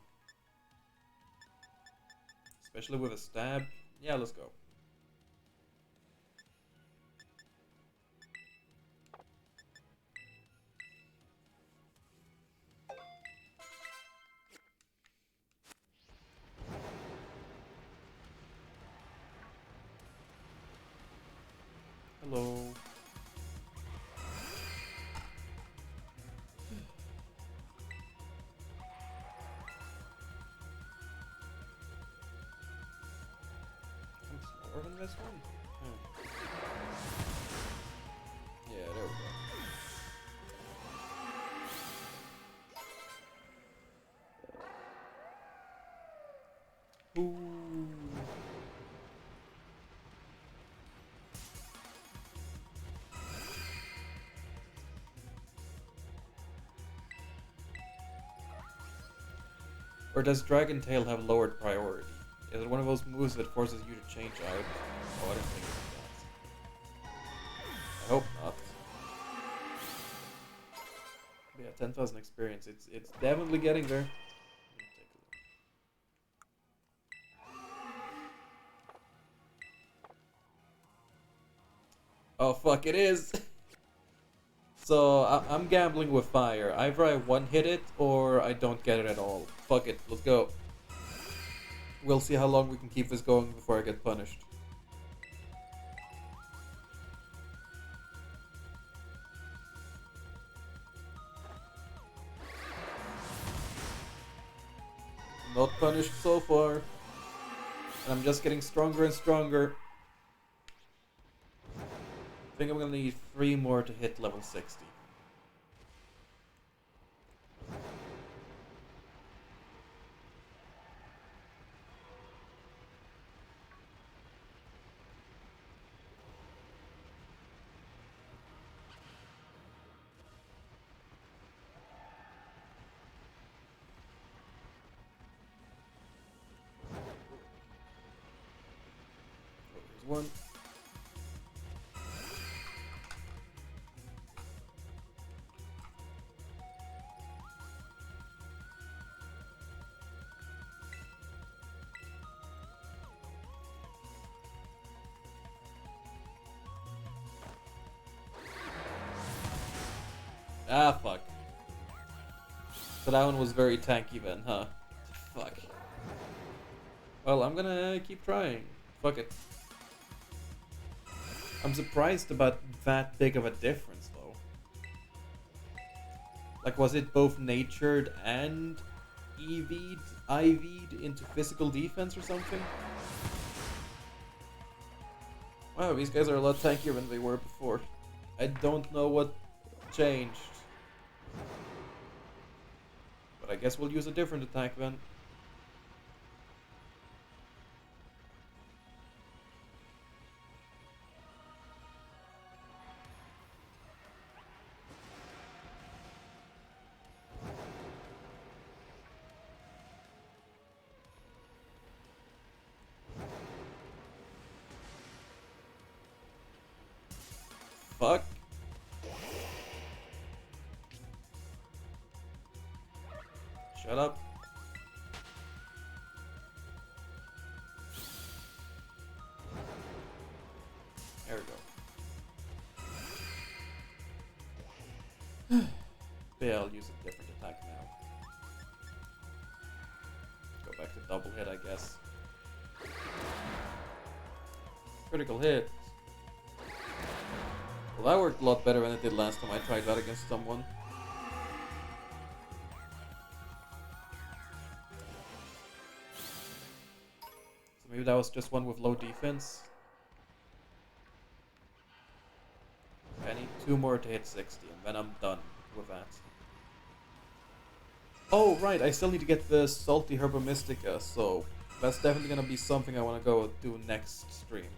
Especially with a stab. Yeah, let's go. Hello. I'm slower than this one? Yeah, there we go. Ooh. Or does Dragon Tail have lowered priority? Is it one of those moves that forces you to change out? Oh, I didn't think it was that. I hope not. But yeah, 10,000 experience. It's definitely getting there. Oh fuck, it is! So, I'm gambling with fire. Either I one-hit it, or I don't get it at all. Fuck it, let's go. We'll see how long we can keep this going before I get punished. Not punished so far. And I'm just getting stronger and stronger. I think I'm gonna need 3 more to hit level 60. Oh, there's one. Ah, fuck. So that one was very tanky then, huh? Fuck. Well, I'm gonna keep trying. Fuck it. I'm surprised about that big of a difference, though. Like, was it both natured and IV'd into physical defense or something? Wow, these guys are a lot tankier than they were before. I don't know what changed. But I guess we'll use a different attack then. Fuck. Shut up. There we go. Yeah, I'll use a different attack now. Go back to double hit, I guess. Critical hit. Well, that worked a lot better than it did last time I tried that against someone. Maybe that was just one with low defense. I need 2 more to hit 60, and then I'm done with that. Oh, right, I still need to get the Salty Herba Mystica, so that's definitely gonna be something I want to go do next stream.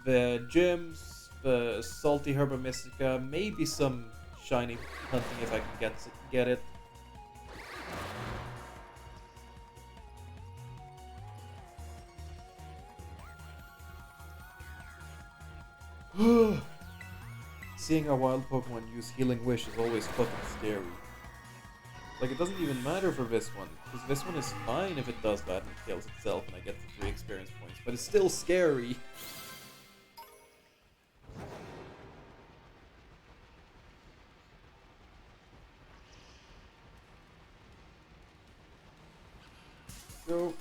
The gems, the Salty Herba Mystica, maybe some shiny hunting if I can get it. Seeing a wild Pokemon use Healing Wish is always fucking scary. Like, it doesn't even matter for this one, because this one is fine if it does that and kills itself and I get the 3 experience points, but it's still scary. Go.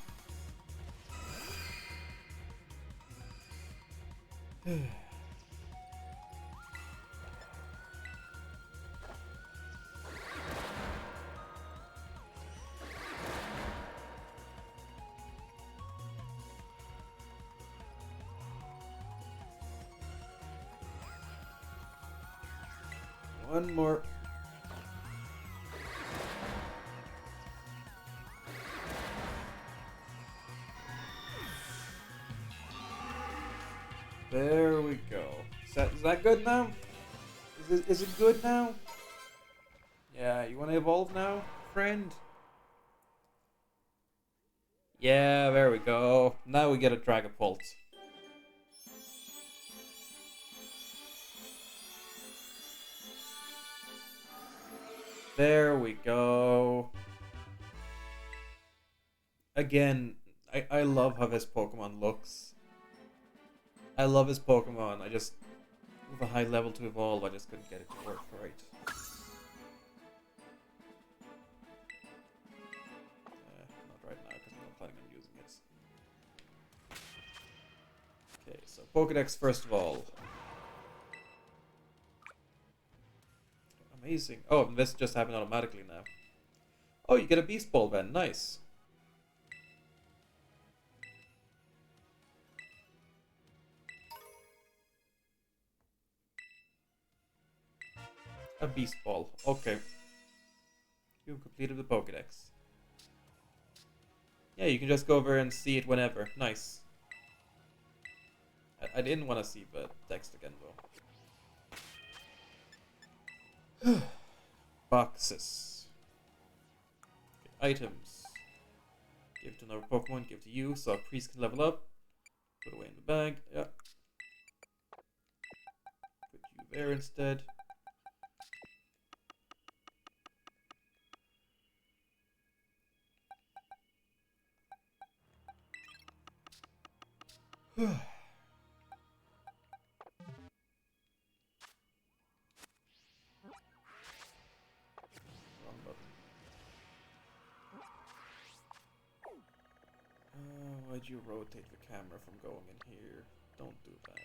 One more. There we go. Is that good now? Is it good now? Yeah, you want to evolve now, friend? Yeah, there we go. Now we get a Dragapult. There we go. Again, I love how this Pokemon looks. I love his Pokemon. I just, with a high level to evolve, I just couldn't get it to work right. Not right now, because I'm not planning on using it. Okay, so Pokedex first of all. Amazing. Oh, and this just happened automatically now. Oh, you get a Beast Ball then. Nice. A Beast Ball. Okay. You completed the Pokedex. Yeah, you can just go over and see it whenever. Nice. I didn't want to see the text again, though. Boxes. Okay, items. Give to another Pokemon, give to you, so a priest can level up. Put away in the bag. Yeah. Put you there instead. Wrong button. Why'd you rotate the camera from going in here? Don't do that.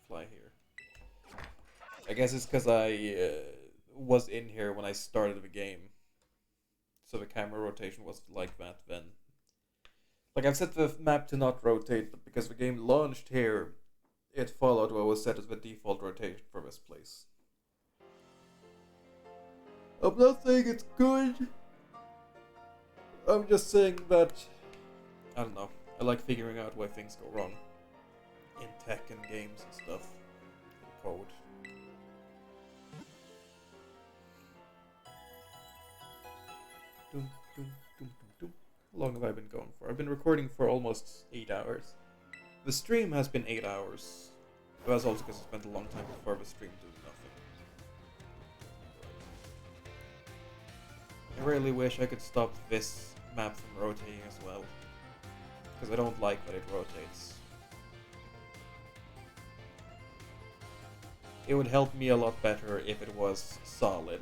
Fly here. I guess it's because I was in here when I started the game. So the camera rotation was like that then. Like, I've set the map to not rotate, but because the game launched here, it followed what was set as the default rotation for this place. I'm not saying it's good. I'm just saying that, I don't know, I like figuring out why things go wrong. In tech and games and stuff. In code. Dum, dum, dum, dum, dum. How long have I been going for? I've been recording for almost 8 hours. The stream has been 8 hours. But that's also because I spent a long time before the stream doing nothing. I really wish I could stop this map from rotating as well. Because I don't like that it rotates. It would help me a lot better if it was solid.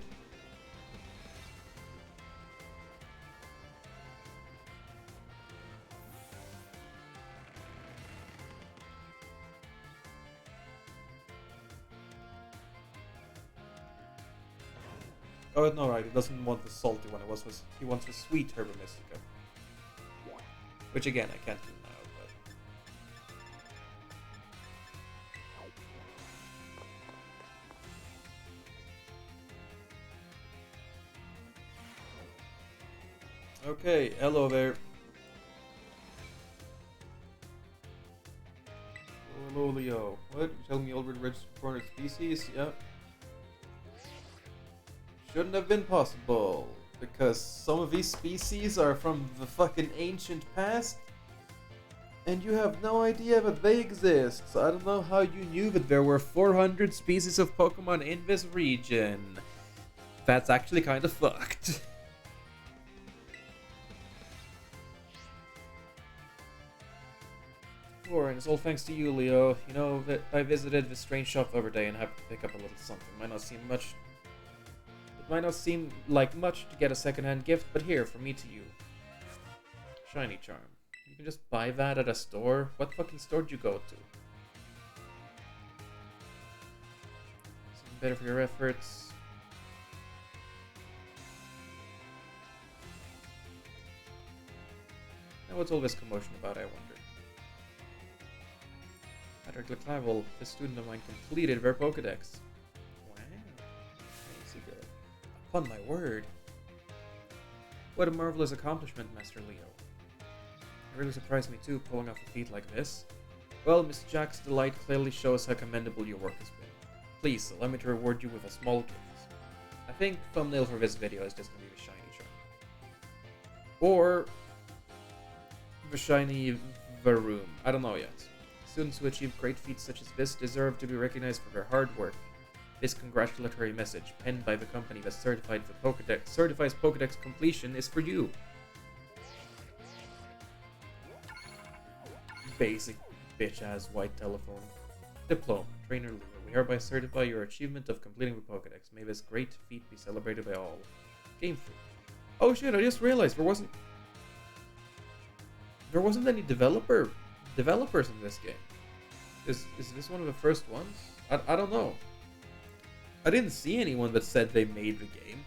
Oh, no, right, he doesn't want the salty one, he wants the sweet Herba Mystica. Which again, I can't do now, but... Okay, hello there. Hello, Leo. What? You telling me Albert registered 400 species? Yep. Shouldn't have been possible, because some of these species are from the fucking ancient past, and you have no idea that they exist. So I don't know how you knew that there were 400 species of Pokemon in this region. That's actually kind of fucked. And it's all thanks to you, Leo. You know that I visited the strange shop the other day and happened to pick up a little something. Might not seem much. It might not seem like much to get a secondhand gift, but here, from me to you. Shiny charm. You can just buy that at a store? What fucking store did you go to? Something better for your efforts. Now what's all this commotion about, I wonder? At Leclavel, this student of mine completed their pokedex. Wow. Crazy girl. Upon my word. What a marvelous accomplishment, Master Leo. It really surprised me too, pulling off a feat like this. Well, Miss Jack's delight clearly shows how commendable your work has been. Please, allow me to reward you with a small gift. I think thumbnail for this video is just going to be the shiny charm. Or... the shiny Varoom. I don't know yet. Students who achieve great feats such as this deserve to be recognized for their hard work. This congratulatory message, penned by the company that certifies Pokedex completion, is for you. Basic bitch-ass white telephone. Diploma. Trainer Leo. We hereby certify your achievement of completing the Pokedex. May this great feat be celebrated by all. Game Freak. Oh shit, I just realized there wasn't any developers in this game. Is this one of the first ones? I don't know. I didn't see anyone that said they made the game.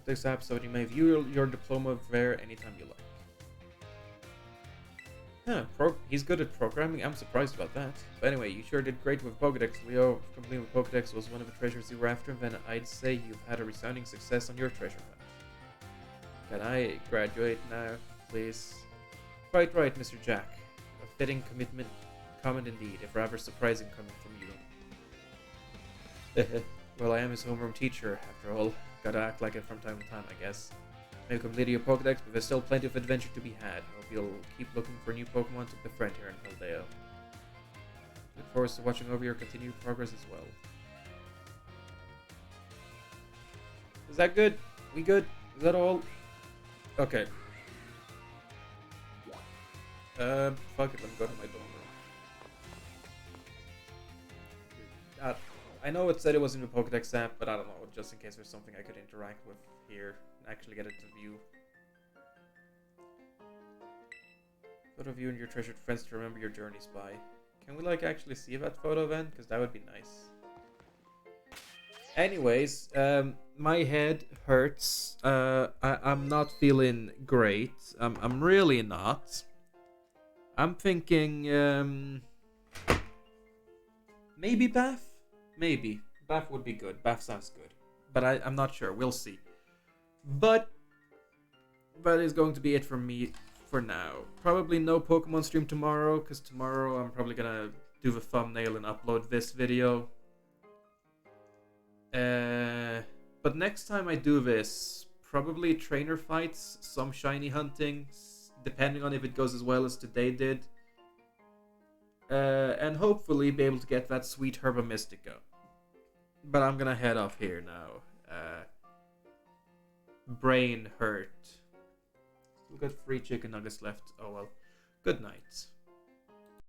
This episode, you may view your diploma there anytime you like. Huh, he's good at programming. I'm surprised about that. But anyway, you sure did great with Pokedex, Leo. If completing with Pokedex was one of the treasures you were after, then I'd say you've had a resounding success on your treasure hunt. Can I graduate now, please? Quite right, Mr. Jack. A fitting comment indeed, if rather surprising coming from you. Well, I am his homeroom teacher, after all. Gotta act like it from time to time, I guess. Maybe completing your Pokedex, but there's still plenty of adventure to be had. Hope you'll keep looking for new Pokemon to befriend here in Haldea. Look forward to watching over your continued progress as well. Is that good? We good? Is that all? Okay. Fuck it, let me go to my dorm room. I know it said it was in the Pokedex app, but I don't know, just in case there's something I could interact with here and actually get it to view. Photo of you and your treasured friends to remember your journeys by. Can we, like, actually see that photo then? Because that would be nice. Anyways, my head hurts. I'm not feeling great. I'm really not. I'm thinking, maybe bath? Maybe. Bath would be good. Bath sounds good. But I'm not sure. We'll see. But that is going to be it from me for now. Probably no Pokemon stream tomorrow, because tomorrow I'm probably gonna do the thumbnail and upload this video. But next time I do this, probably trainer fights, some shiny hunting, depending on if it goes as well as today did. And hopefully be able to get that sweet Herba Mystica. But I'm gonna head off here now. Brain hurt. Still got 3 chicken nuggets left. Oh well. Good night.